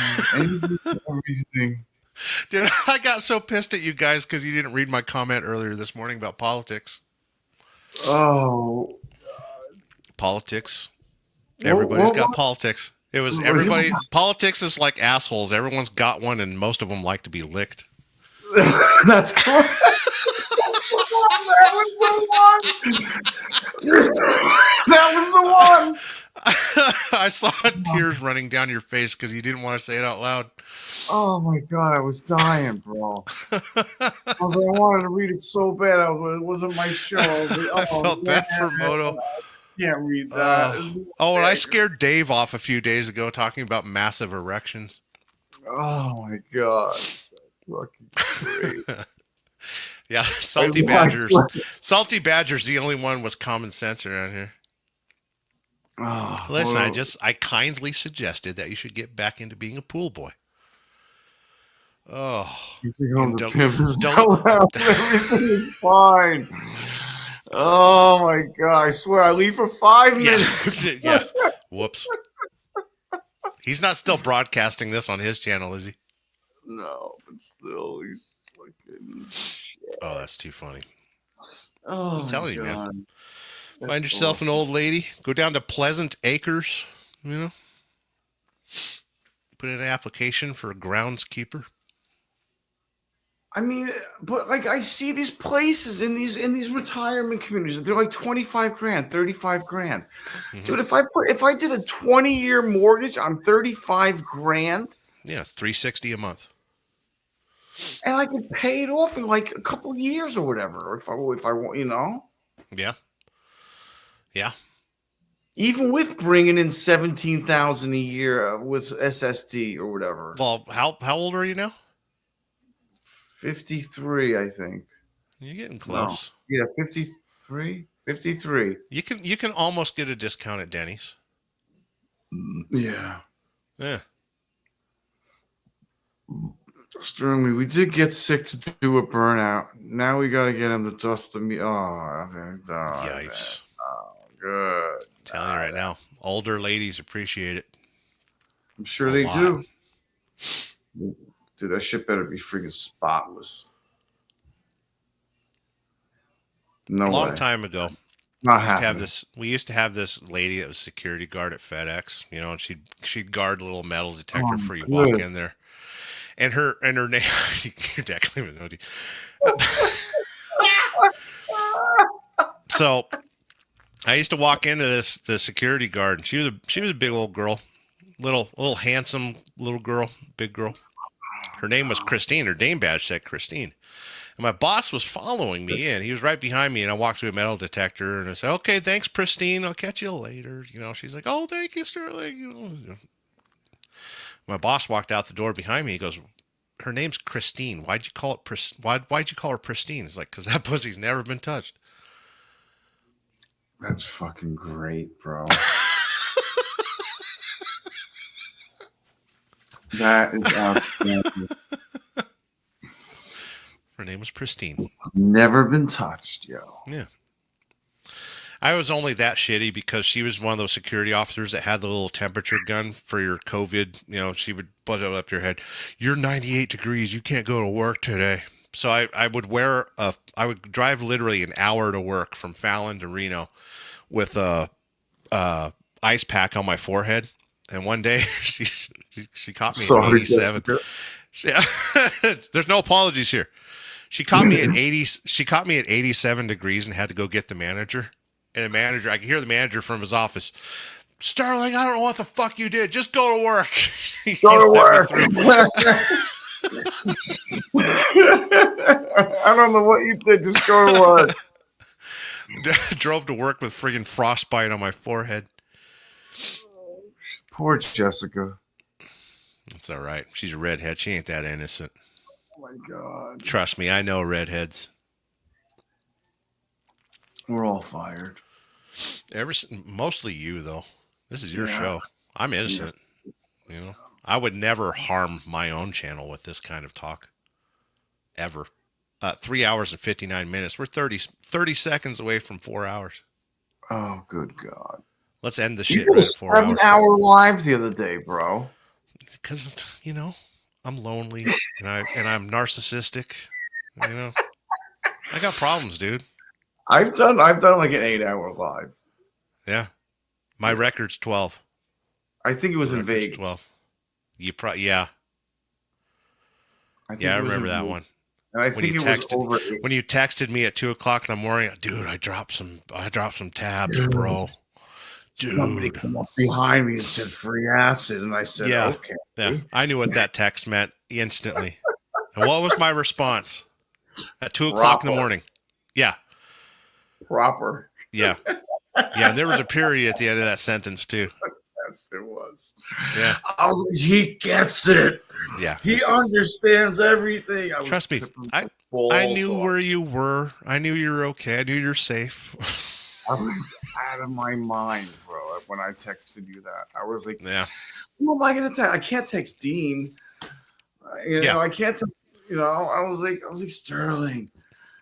Everything. Dude, I got so pissed at you guys because you didn't read my comment earlier this morning about politics. Oh. Politics. Everybody's got politics. It was everybody. Politics is like assholes. Everyone's got one, and most of them like to be licked. That's cool. That was the one. That was the one. I saw tears running down your face because you didn't want to say it out loud. Oh my God, I was dying, bro. I wanted to read it so bad. It wasn't my show. I felt bad for Moto. Can't read that. And I scared Dave off a few days ago talking about massive erections. Oh my God. Fucking great. Yeah, Salty Badgers. Salty Badgers, the only one was common sense around here. Oh, listen, I kindly suggested that you should get back into being a pool boy. Oh, everything is fine. Oh my God! I swear, I leave for 5 minutes. Yeah. Whoops. He's not still broadcasting this on his channel, is he? No, but still, he's fucking shit. Oh, that's too funny. Oh, I'm telling you, man. Find yourself an old lady. Go down to Pleasant Acres. Put in an application for a groundskeeper. I mean, but like I see these places in these retirement communities, they're like 25 grand, 35 grand. Mm-hmm. Dude, if I did a 20-year mortgage on 35 grand, yeah, it's $360 a month. And I could pay it off in like a couple of years or whatever, or if I want, Yeah. Yeah. Even with bringing in $17,000 a year with SSD or whatever. Well, how old are you now? 53, I think. You're getting close. No. Yeah, 53. 53. You can almost get a discount at Denny's. Yeah. Yeah. Sterling, we did get sick to do a burnout. Now we got to get him to dust the meat. Yikes. Oh, good. I'm telling you right now, older ladies appreciate it. I'm sure they do. Dude, that shit better be freaking spotless. No way. Long time ago. We used to have this lady that was security guard at FedEx, and she'd guard a little metal detector before you walk in there. And her name, your dad can't even know. So I used to walk into the security guard, and she was a big old girl, little handsome little girl, big girl. Her name was Christine. Her name badge said Christine. And my boss was following me in. He was right behind me, and I walked through a metal detector, and I said, "Okay, thanks, Christine. I'll catch you later." She's like, "Oh, thank you, Sterling." My boss walked out the door behind me. He goes, "Her name's Christine. Why'd you call her Pristine?" It's like, because that pussy's never been touched. That's fucking great, bro. That is outstanding. Her name was Pristine. It's never been touched, yo. Yeah. I was only that shitty because she was one of those security officers that had the little temperature gun for your COVID. She would buzz it up to your head. "You're 98 degrees. You can't go to work today." So I would I would drive literally an hour to work from Fallon to Reno with a ice pack on my forehead. And one day she caught me at 87. Yeah. There's no apologies here. She caught me at 80. She caught me at 87 degrees and had to go get the manager. And the manager, I could hear the manager from his office. Sterling, I don't know what the fuck you did. Just go to work. Go to work. I don't know what you did. Just go to work. Drove to work with friggin' frostbite on my forehead. Poor Jessica. It's all right. She's a redhead. She ain't that innocent. Oh my God. Trust me, I know redheads. We're all fired. Mostly you, though. This is your show. I'm innocent. Yeah. You know, I would never harm my own channel with this kind of talk. Ever. 3 hours and 59 minutes. We're 30 seconds away from 4 hours. Oh, good God. Let's end the You shit did right a at 4 hours. 7-hour live the other day, bro. Because, you know, I'm lonely and I'm narcissistic. You know, I got problems, dude. I've done like an 8-hour live. Yeah. My record's 12. I think it was in Vegas. 12. Yeah. I remember that one. And I think it was over when you texted me at 2:00 in the morning, dude, I dropped some tabs, bro. Dude. Somebody came up behind me and said free acid, and I said, okay. Yeah, I knew what that text meant instantly. And what was my response? At 2:00 in the morning. Yeah. Proper. Yeah. Yeah, and there was a period at the end of that sentence too. Yes, it was. Yeah. I was like, he gets it. Yeah. He understands everything. Trust me. I knew where you were. I knew you were okay. I knew you're safe. I was out of my mind, bro, when I texted you that. I was like, yeah. Who am I going to text? I can't text Dean. You know, I can't text, you know, I was like Sterling.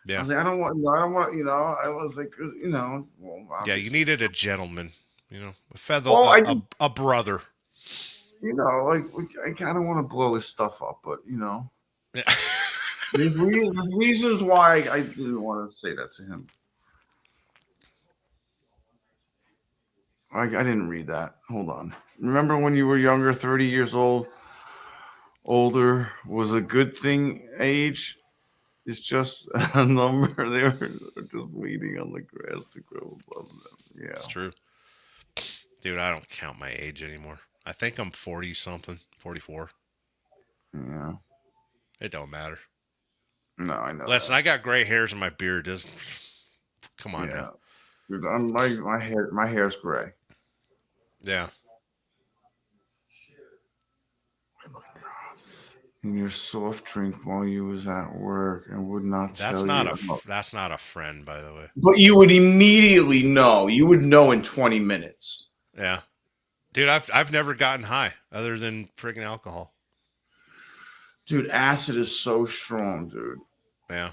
Yeah. I was like, I don't want, you know, I was like, you know. Well, yeah, you needed a gentleman, you know, a feather, a brother. You know, like, I kind of want to blow his stuff up, but, you know. Yeah. there's reasons why I didn't want to say that to him. I didn't read that. Hold on. Remember when you were younger, 30 years old, older was a good thing age? It's just a number. They were just waiting on the grass to grow above them. Yeah. It's true. Dude, I don't count my age anymore. I think I'm 40-something, 44. Yeah. It don't matter. No, I know. Listen, I got gray hairs in my beard. Come on now. Dude, my hair's gray. Yeah. In your soft drink while you was at work and would not that's not a friend, by the way. But you would immediately know. You would know in 20 minutes. Yeah. Dude, I've never gotten high other than freaking alcohol. Dude, acid is so strong, dude. Yeah.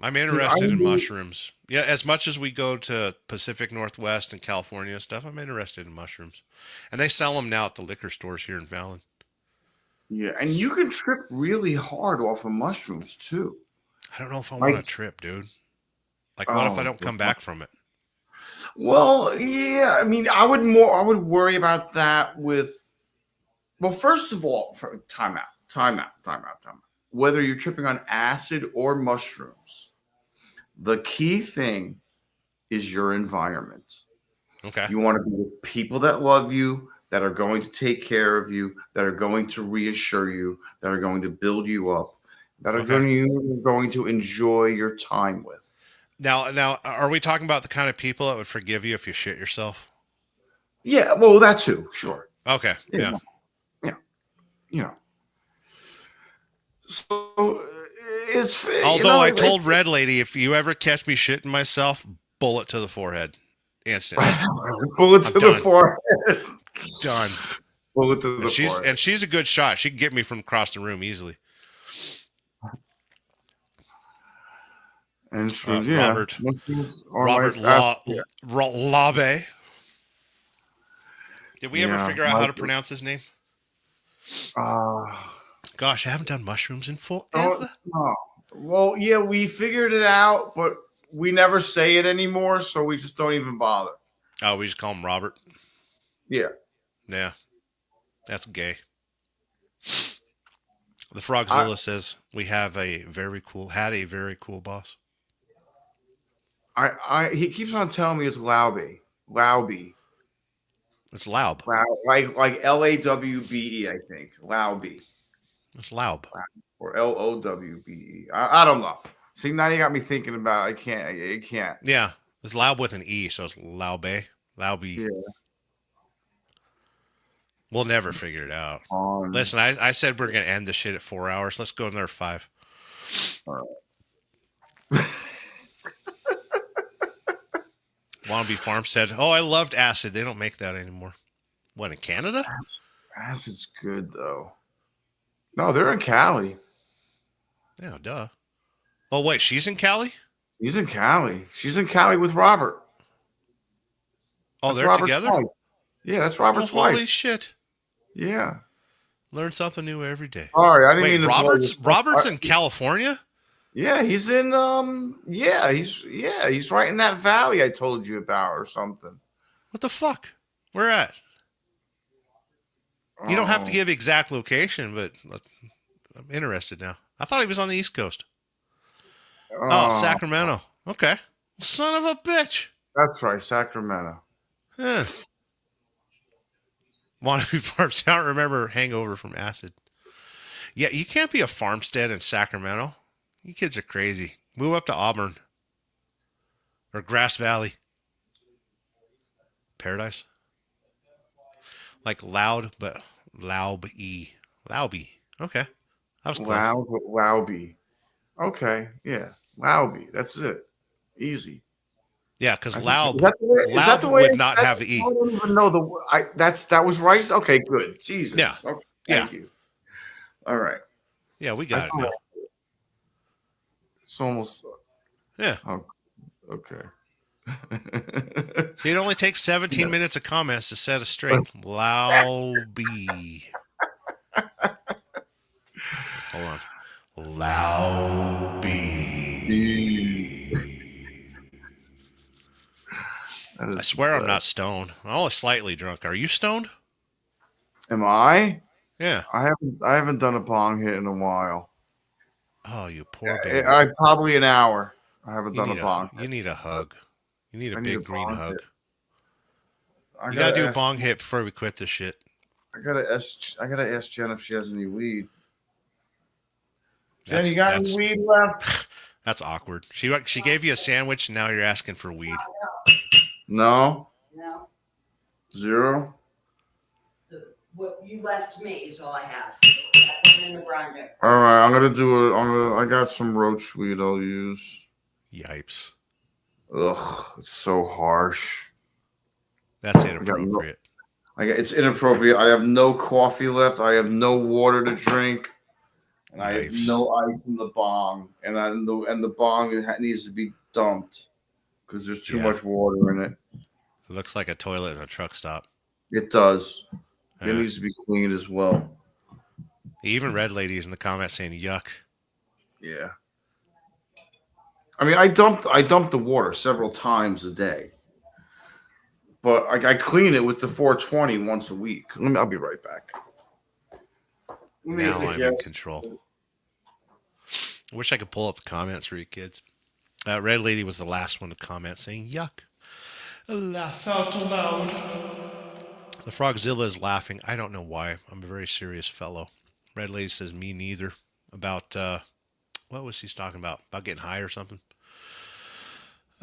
I'm interested in mushrooms. Yeah, as much as we go to Pacific Northwest and California and stuff, I'm interested in mushrooms. And they sell them now at the liquor stores here in Fallon. Yeah, and you can trip really hard off of mushrooms, too. I don't know if I want to trip, dude. Like, what if I don't come back from it? Well, yeah, I mean, I would worry about that with, well, first of all, time out. Whether you're tripping on acid or mushrooms, the key thing is your environment. Okay. You want to be with people that love you, that are going to take care of you, that are going to reassure you, that are going to build you up, that are going to enjoy your time with. Now, are we talking about the kind of people that would forgive you if you shit yourself? Yeah, well, that too, sure. Okay, yeah. You know. So it's. Although I told Red Lady, if you ever catch me shitting myself, bullet to the forehead, instantly. Bullet to the forehead. Done. Bullet to the forehead. And she's a good shot. She can get me from across the room easily. And so, Robert Labe. Did we ever figure out how to pronounce his name? Gosh, I haven't done mushrooms in forever. No. Well, yeah, we figured it out, but we never say it anymore, so we just don't even bother. Oh, we just call him Robert. Yeah. Yeah, that's gay. The Frogzilla says we had a very cool boss. He keeps on telling me it's Lauby. It's Laub. Like Lawbe, I think. Lauby. It's Laub. Or Lowbe. I don't know. See, now you got me thinking about it. I can't. Yeah, it's Laub with an E, so it's Laube. Lauby. Yeah. We'll never figure it out. Listen, I said we're going to end this shit at 4 hours. Let's go another 5. All right. Wannabe Farmstead. Oh, I loved acid. They don't make that anymore. What, in Canada? Acid's good, though. No, they're in Cali. Yeah, duh. Oh, wait, she's in Cali? He's in Cali. She's in Cali with Robert. Oh, That's they're Robert's together? wife. Yeah, that's Robert's wife. Holy shit. Yeah. Learn something new every day. Sorry, I didn't Wait, mean to Robert's in California? Yeah, he's in he's right in that valley I told you about or something. What the fuck? Where at? You don't have to give exact location, but I'm interested now. I thought he was on the East Coast. Oh, Sacramento. Okay. Son of a bitch. That's right, Sacramento. Huh. Wannabe Farms. I don't remember hangover from acid. Yeah, you can't be a farmstead in Sacramento. You kids are crazy. Move up to Auburn. Or Grass Valley. Paradise. Like loud, but Laub-y. Laub-y. Okay. That was close. Lauby. Okay, yeah. Lauby. That's it. Easy. Yeah, because Is Laub that the way would it's not said? have the E. I don't even know that was right. Okay, good. Jesus. Yeah. Okay, thank you. All right. Yeah, we got it now. It's almost. Yeah. Oh, okay. See, it only takes 17 minutes of comments to set us straight. Lauby. Hold on. Lauby. I swear I'm not stoned. I'm only slightly drunk. Are you stoned? Am I? Yeah. I haven't done a bong hit in a while. Oh, you poor baby. I probably an hour. I haven't done a bong. You need a hug. You need a big green hug. You gotta do a bong hit before we quit this shit. I gotta ask Jen if she has any weed. Jen, you got any weed left? That's awkward. She gave you a sandwich and now you're asking for weed. No. No. 0. What you left me is all I have. That one in the grinder. All right, I'm gonna do it. I got some roach weed I'll use. Yipes. Ugh, it's so harsh. That's inappropriate. It's inappropriate. I have no coffee left. I have no water to drink. And I have no ice in the bong. And the bong needs to be dumped because there's too much water in it. It looks like a toilet in a truck stop. It does. It needs to be cleaned as well. Even Red Lady is in the comments saying yuck. Yeah. I mean, I dump the water several times a day, but I clean it with the 420 once a week. I'll be right back. Now I'm in control. I wish I could pull up the comments for you kids. Red Lady was the last one to comment saying yuck. Laugh out loud. The Frogzilla is laughing. I don't know why. I'm a very serious fellow. Red Lady says me neither. About what was he talking about? About getting high or something?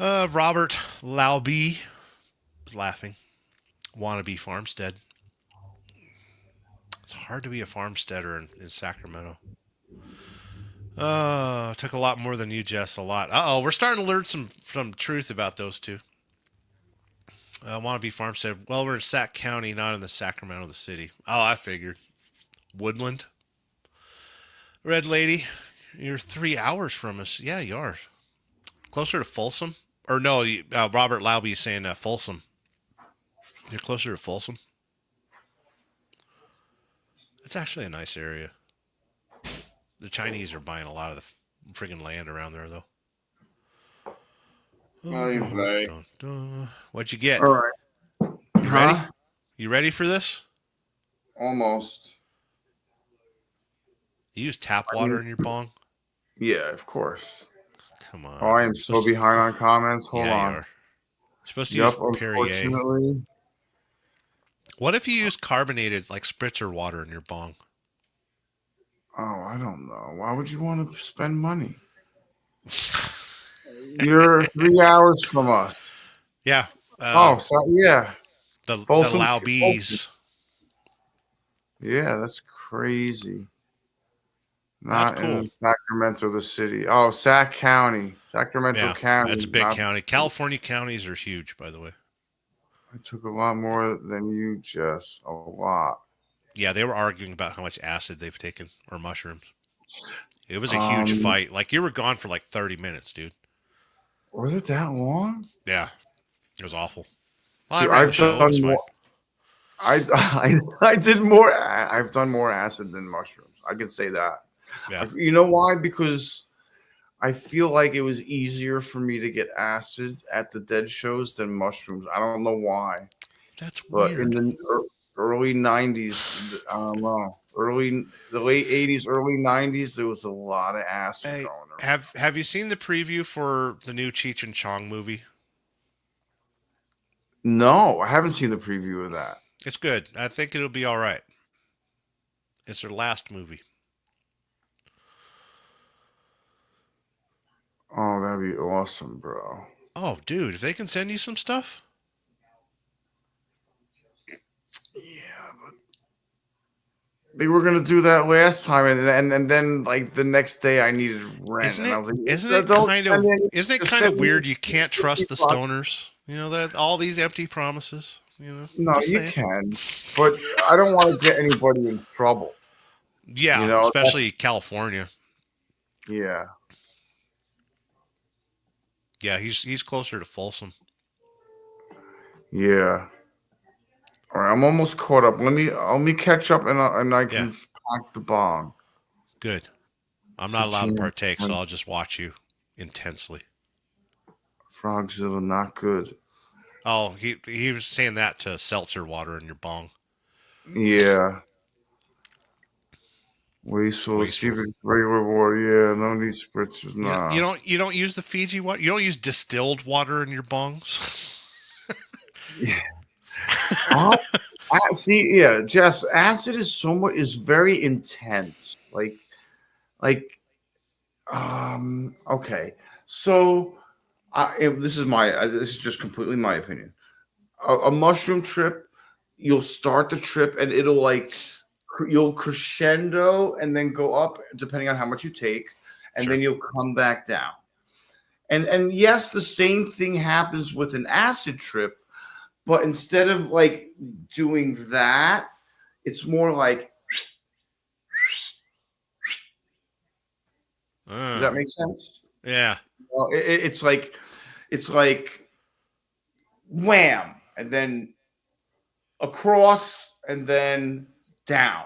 Robert Lauby was laughing. Wannabe farmstead. It's hard to be a farmsteader in Sacramento. Took a lot more than you, Jess. A lot. We're starting to learn some truth about those two. Wannabe farmstead. Well, we're in Sac County, not in the Sacramento, the city. Oh, I figured. Woodland. Red Lady, you're 3 hours from us. Yeah, you are. Closer to Folsom? Or no, Robert Lauby is saying Folsom. You're closer to Folsom? It's actually a nice area. The Chinese are buying a lot of friggin' land around there though. Right. What'd you get? All right. You ready? You ready for this? Almost. You use tap water in your bong? Yeah, of course. Come on. Oh, I am so behind on comments. Hold on. You are. You're supposed to Yep, use Perrier. unfortunately. What if you use carbonated, like spritzer water in your bong? Oh, I don't know. Why would you want to spend money? You're 3 hours from us. Yeah. Yeah. The Laubies. Yeah, that's crazy. That's Not cool. in Sacramento, the city. Oh, Sacramento County. That's a big county. California counties are huge, by the way. I took a lot more than you, Jess. A lot. Yeah, they were arguing about how much acid they've taken or mushrooms. It was a huge fight. Like, you were gone for like 30 minutes, dude. Was it that long? Yeah. It was awful. Well, Dude, I ran the show. It was fine. I did more. I've done more acid than mushrooms. I can say that. Yeah. You know why? Because I feel like it was easier for me to get acid at the Dead shows than mushrooms. I don't know why. That's weird. weird. In the early 90s, I don't know. The late 80s, early 90s, there was a lot of acid going around. Have you seen the preview for the new Cheech and Chong movie? No, I haven't seen the preview of that. It's good. I think it'll be all right. It's their last movie. Oh, that'd be awesome, bro. Oh, dude, if they can send you some stuff. Yeah, but they were gonna do that last time, and then like the next day I needed rent. Isn't and I was like, isn't it kind of weird? You can't trust the stoners. You know that all these empty promises. You know. No, you can, but I don't want to get anybody in trouble. Yeah, you know, especially California. Yeah. Yeah, he's closer to Folsom. Yeah. All right, I'm almost caught up. Let me catch up, and I can pack the bong. Good. I'm not allowed to partake, so I'll just watch you intensely. Frogzilla, not good. Oh, he was saying that to seltzer water in your bong. Yeah. Wasteful, cheapest regular water. Yeah, none of these spritzers. Nah. You don't use the Fiji water. You don't use distilled water in your bongs. Yeah. See, yeah, Jess. Acid is very intense. Okay. So, this is just completely my opinion. A mushroom trip, you'll start the trip and you'll crescendo and then go up depending on how much you take, and then you'll come back down. And yes, the same thing happens with an acid trip, but instead of like doing that, it's more like. Does that make sense? Yeah. Well, it's like wham, and then across, and then down,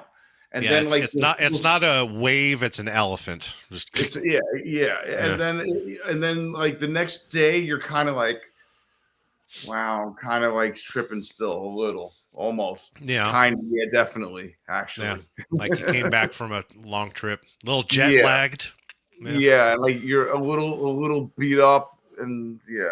and then it's not a wave, it's an elephant. And then like the next day you're kind of like, wow, kind of like tripping still a little, almost. Yeah. Definitely, actually. Yeah. Like you came back from a long trip, a little jet lagged. Yeah, like you're a little beat up, and they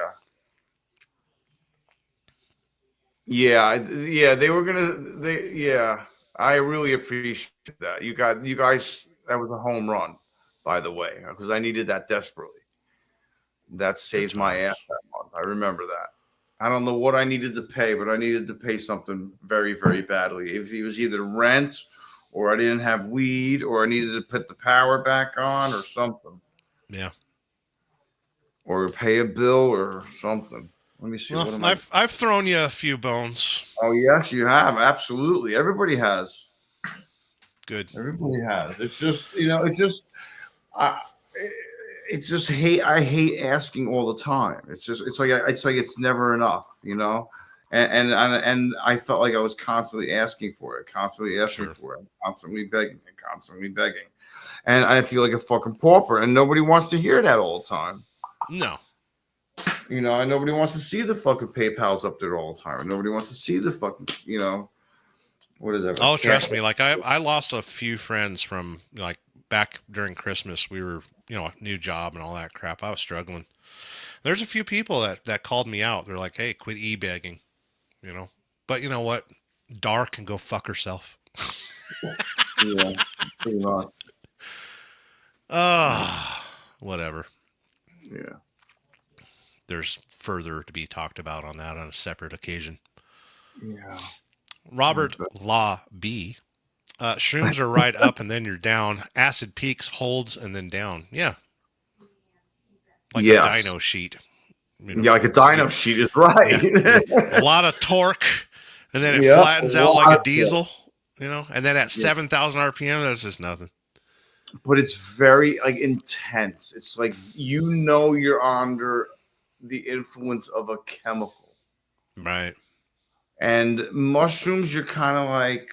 were gonna. I really appreciate that. You guys, that was a home run, by the way, because I needed that desperately. That saved my ass that month. I remember that. I don't know what I needed to pay, but I needed to pay something very, very badly. If it was either rent, or I didn't have weed, or I needed to put the power back on, or something. Yeah. Or pay a bill or something. Let me see. Well, I've thrown you a few bones. Oh yes, you have. Absolutely, everybody has. Good. Everybody has. It's just I hate asking all the time. It's like it's never enough, And I felt like I was constantly asking for it, constantly asking for it, constantly begging. And I feel like a fucking pauper, and nobody wants to hear that all the time. No. You know, and nobody wants to see the fucking PayPal's up there all the time. And nobody wants to see the fucking, you know, what is that? Oh, trust me. Like I lost a few friends from like back during Christmas. We were, you know, a new job and all that crap. I was struggling. There's a few people that called me out. They're like, hey, quit e-begging, you know. But you know what? Dar can go fuck herself. Yeah, pretty much. Whatever. Yeah. There's further to be talked about on that on a separate occasion. Yeah. Robert Law B. Shrooms are right up and then you're down. Acid peaks, holds, and then down. Yeah. Like a dyno sheet. You know? Yeah, like a dyno sheet is right. Yeah. A lot of torque, and then it flattens out like a diesel, you know, and then at 7,000 RPM, that's just nothing. But it's very like intense. It's like, you know, you're under the influence of a chemical. Right. And mushrooms, you're kind of like,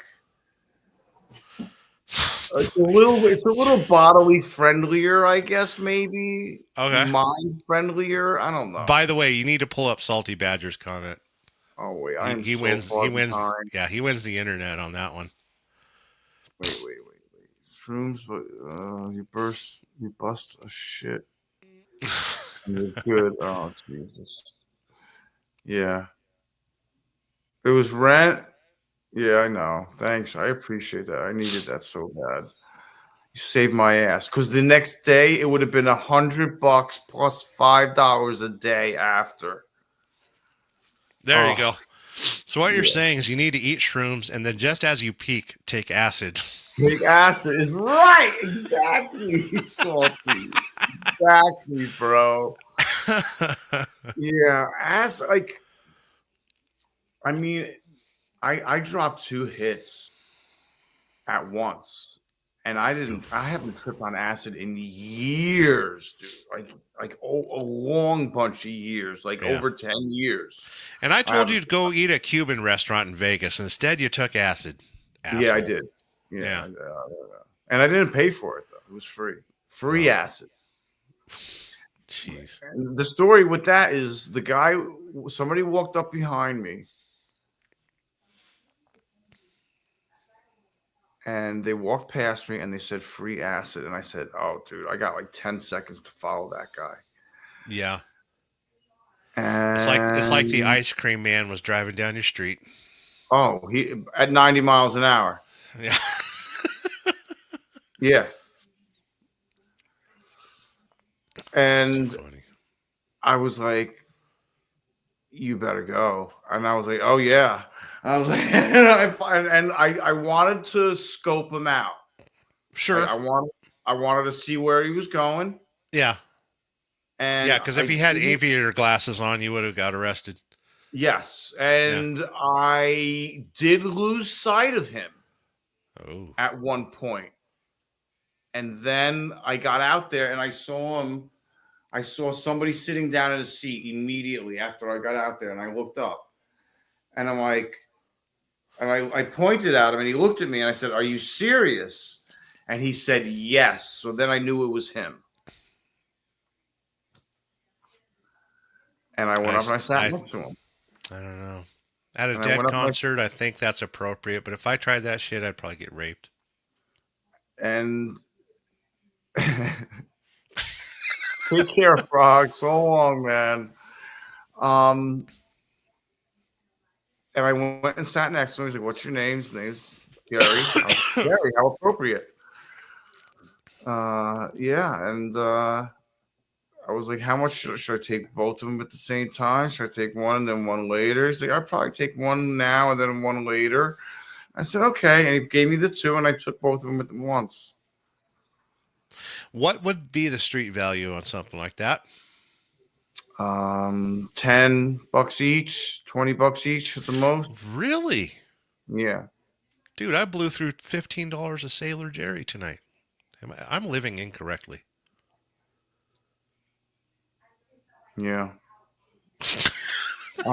it's a little bodily friendlier, I guess, maybe. Okay. Mind friendlier. I don't know. By the way, you need to pull up Salty Badger's comment. Oh wait, he wins. He wins. Yeah, he wins the internet on that one. Wait. Shrooms, but you bust a shit. You're good. Oh Jesus. Yeah. It was rent. Yeah, I know. Thanks. I appreciate that. I needed that so bad. You saved my ass. Because the next day it would have been $100 plus $5 a day after. There you go. So what you're saying is you need to eat shrooms, and then just as you peak, take acid. Take acid is right. Exactly. Salty. Exactly, bro. Yeah. I mean, I dropped 2 hits at once, and I haven't tripped on acid in years, dude. Like a long bunch of years, like over 10 years. And I told you to go eat a Cuban restaurant in Vegas. Instead, you took acid. Asshole. Yeah, I did. Yeah. And I didn't pay for it, though. It was free. Free acid. Jeez. And the story with that is somebody walked up behind me, and they walked past me and they said free acid. And I said, oh, dude, I got like 10 seconds to follow that guy. Yeah. And It's like the ice cream man was driving down your street. Oh, he at 90 miles an hour. Yeah. Yeah. And I was like, you better go. And I was like, oh yeah. I was like, and I wanted to scope him out. Sure. Like, I wanted to see where he was going. Yeah. And yeah, because if he had aviator glasses on, you would have got arrested. Yes. And I did lose sight of him at one point. And then I got out there and I saw him. I saw somebody sitting down at a seat immediately after I got out there, and I looked up. And I'm like, and I pointed at him, and he looked at me, and I said, are you serious? And he said, yes. So then I knew it was him. And I went up and I sat next to him. I don't know. At a Dead concert, I think that's appropriate. But if I tried that shit, I'd probably get raped. And take care, Frog. So long, man. And I went and sat next to him. He's like, what's your name? His name's Gary. Gary, how appropriate. Yeah. And I was like, how much should I take both of them at the same time? Should I take one and then one later? He's like, I'd probably take one now and then one later. I said, okay. And he gave me the 2, and I took both of them at once. What would be the street value on something like that? $10 each, $20 each at the most. Really? Yeah. Dude, I blew through $15 a Sailor Jerry tonight. I'm living incorrectly. Yeah. The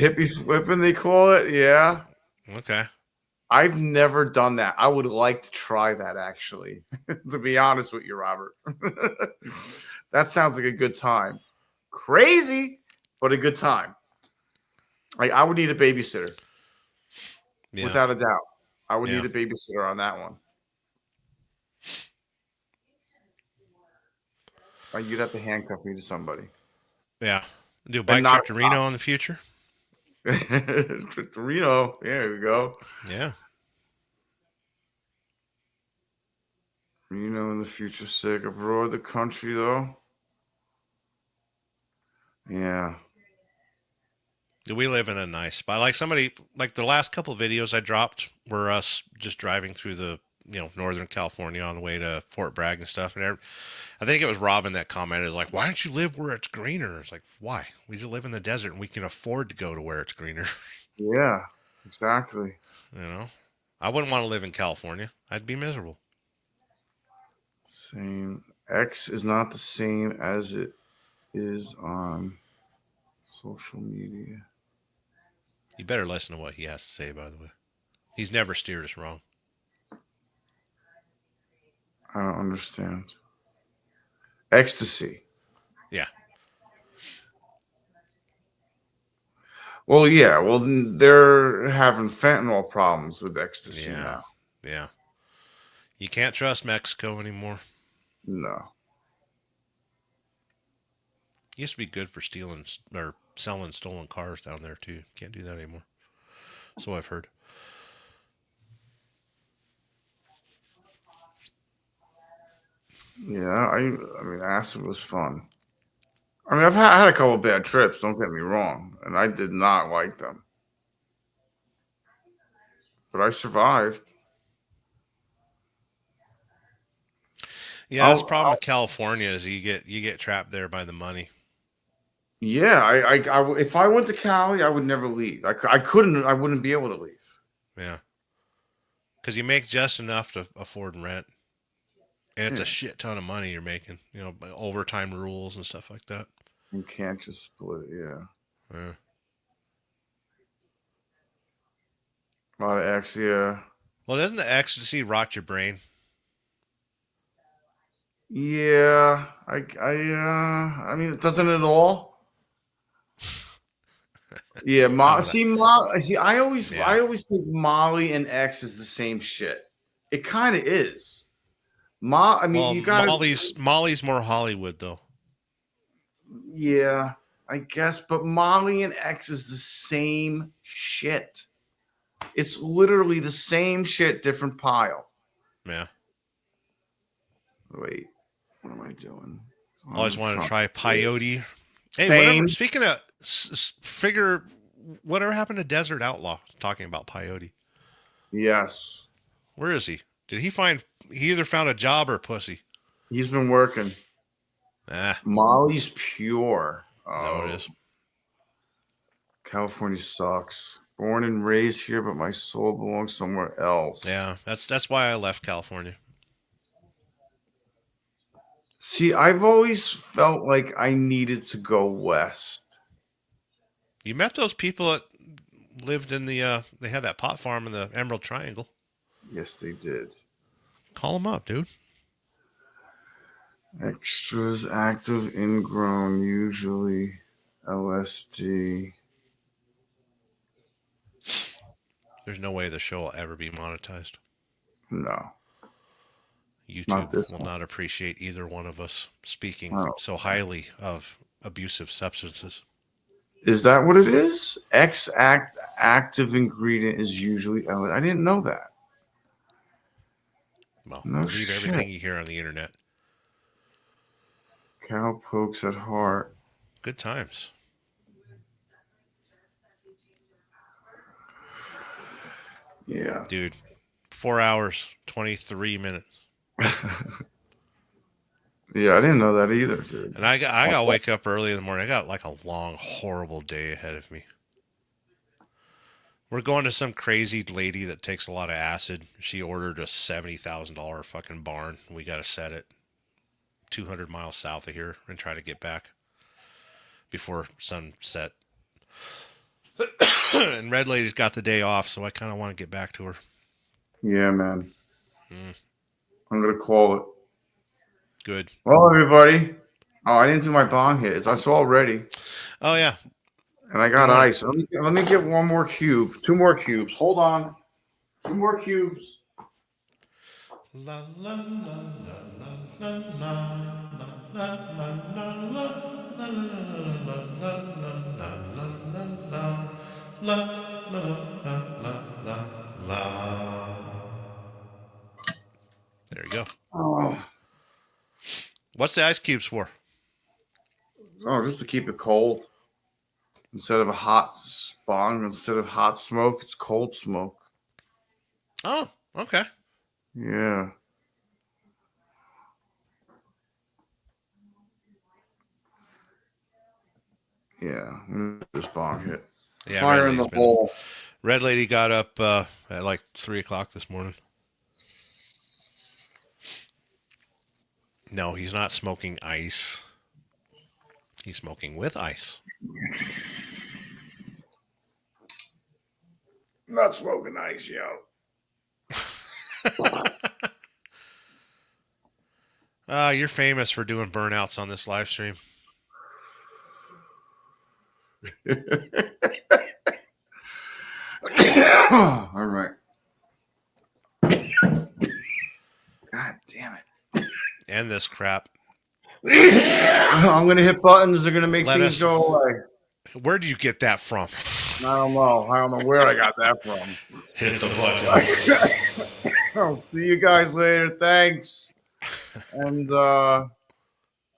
hippie flipping, they call it. Yeah. Okay. I've never done that. I would like to try that, actually, to be honest with you, Robert. That sounds like a good time. Crazy, but a good time. Like, I would need a babysitter. Yeah. Without a doubt. I would need a babysitter on that one. Like, you'd have to handcuff me to somebody. Yeah. Do a bike trip to Reno in the future? Trip to Reno. Yeah, there we go. Yeah. Reno in the future, sick. Abroad the country, though. Yeah. We live in a nice spot. Like somebody, like the last couple of videos I dropped were us just driving through the, Northern California on the way to Fort Bragg and stuff. And I think it was Robin that commented, like, why don't you live where it's greener? It's like, why? We just live in the desert and we can afford to go to where it's greener. Yeah, exactly. I wouldn't want to live in California. I'd be miserable. Same. X is not the same as it is on social media. You better listen to what he has to say, by the way. He's never steered us wrong. I don't understand. Ecstasy. Yeah. Well, yeah. Well, they're having fentanyl problems with ecstasy now. Yeah. You can't trust Mexico anymore. No. Used to be good for stealing or selling stolen cars down there too. Can't do that anymore. So I've heard. Yeah, I mean, acid was fun. I mean, I've had a couple of bad trips. Don't get me wrong, and I did not like them, but I survived. Yeah, that's the problem with California is you get trapped there by the money. Yeah, I if I went to Cali, I would never leave. I couldn't. I wouldn't be able to leave. Yeah, because you make just enough to afford rent, and it's a shit ton of money you're making. Overtime rules and stuff like that. You can't just split. Yeah. A lot of X. Yeah. Well, doesn't the ecstasy rot your brain? Yeah, I mean, it doesn't at all. Yeah, I always think Molly and X is the same shit. It kind of is. I mean, you got Molly's more Hollywood though. Yeah, I guess, but Molly and X is the same shit. It's literally the same shit, different pile. Yeah. Wait, what am I doing? Always wanted to try peyote. Hey, whatever. Speaking of whatever happened to Desert Outlaw? Talking about peyote. Yes. Where is he? He either found a job or pussy? He's been working. Molly's pure. Oh, it is. California sucks. Born and raised here, but my soul belongs somewhere else. Yeah, that's why I left California. See, I've always felt like I needed to go west. You met those people that lived in they had that pot farm in the Emerald Triangle. Yes, they did. Call them up, dude. Extras, active, ingrown, usually LSD. There's no way the show will ever be monetized. No. YouTube will not appreciate either one of us speaking so highly of abusive substances. Is that what it is? Active ingredient is usually LSD. I didn't know that. Well, believe everything you hear on the internet. Cow pokes at heart. Good times. Yeah. Dude, 4 hours, 23 minutes. Yeah, I didn't know that either, dude. And I got to wake up early in the morning. I got like a long, horrible day ahead of me. We're going to some crazy lady that takes a lot of acid. She ordered a $70,000 fucking barn. We got to set it 200 miles south of here and try to get back before sunset. And Red Lady's got the day off, so I kind of want to get back to her. Yeah, man. I'm gonna call it. Good. Well, everybody. Oh, I didn't do my bong hit. It's all ready. Oh yeah. And I got ice. Let me get one more cube. 2 more cubes. Hold on. 2 more cubes. La la la la la la la. There you go. Oh. What's the ice cubes for? Oh, just to keep it cold. Instead of a hot bong, instead of hot smoke, it's cold smoke. Oh, okay. Yeah. Yeah. Just bong hit. Yeah, Fire in the hole. Red Lady got up at like 3 o'clock this morning. No, he's not smoking ice. He's smoking with ice. I'm not smoking ice, yo. You're famous for doing burnouts on this live stream. All right. God damn it. End this crap. I'm going to hit buttons. They're going to make things go away. Where did you get that from? I don't know. I don't know where I got that from. Hit the button. I'll see you guys later. Thanks. And try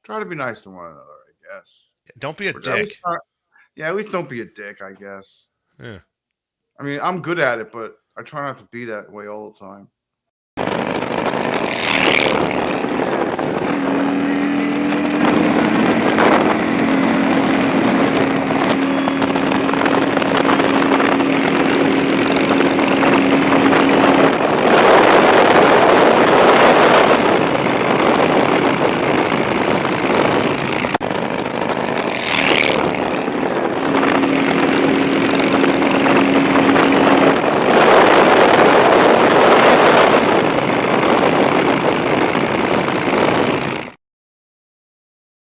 to be nice to one another, I guess. Don't be a dick. At least don't be a dick, I guess. Yeah. I mean, I'm good at it, but I try not to be that way all the time.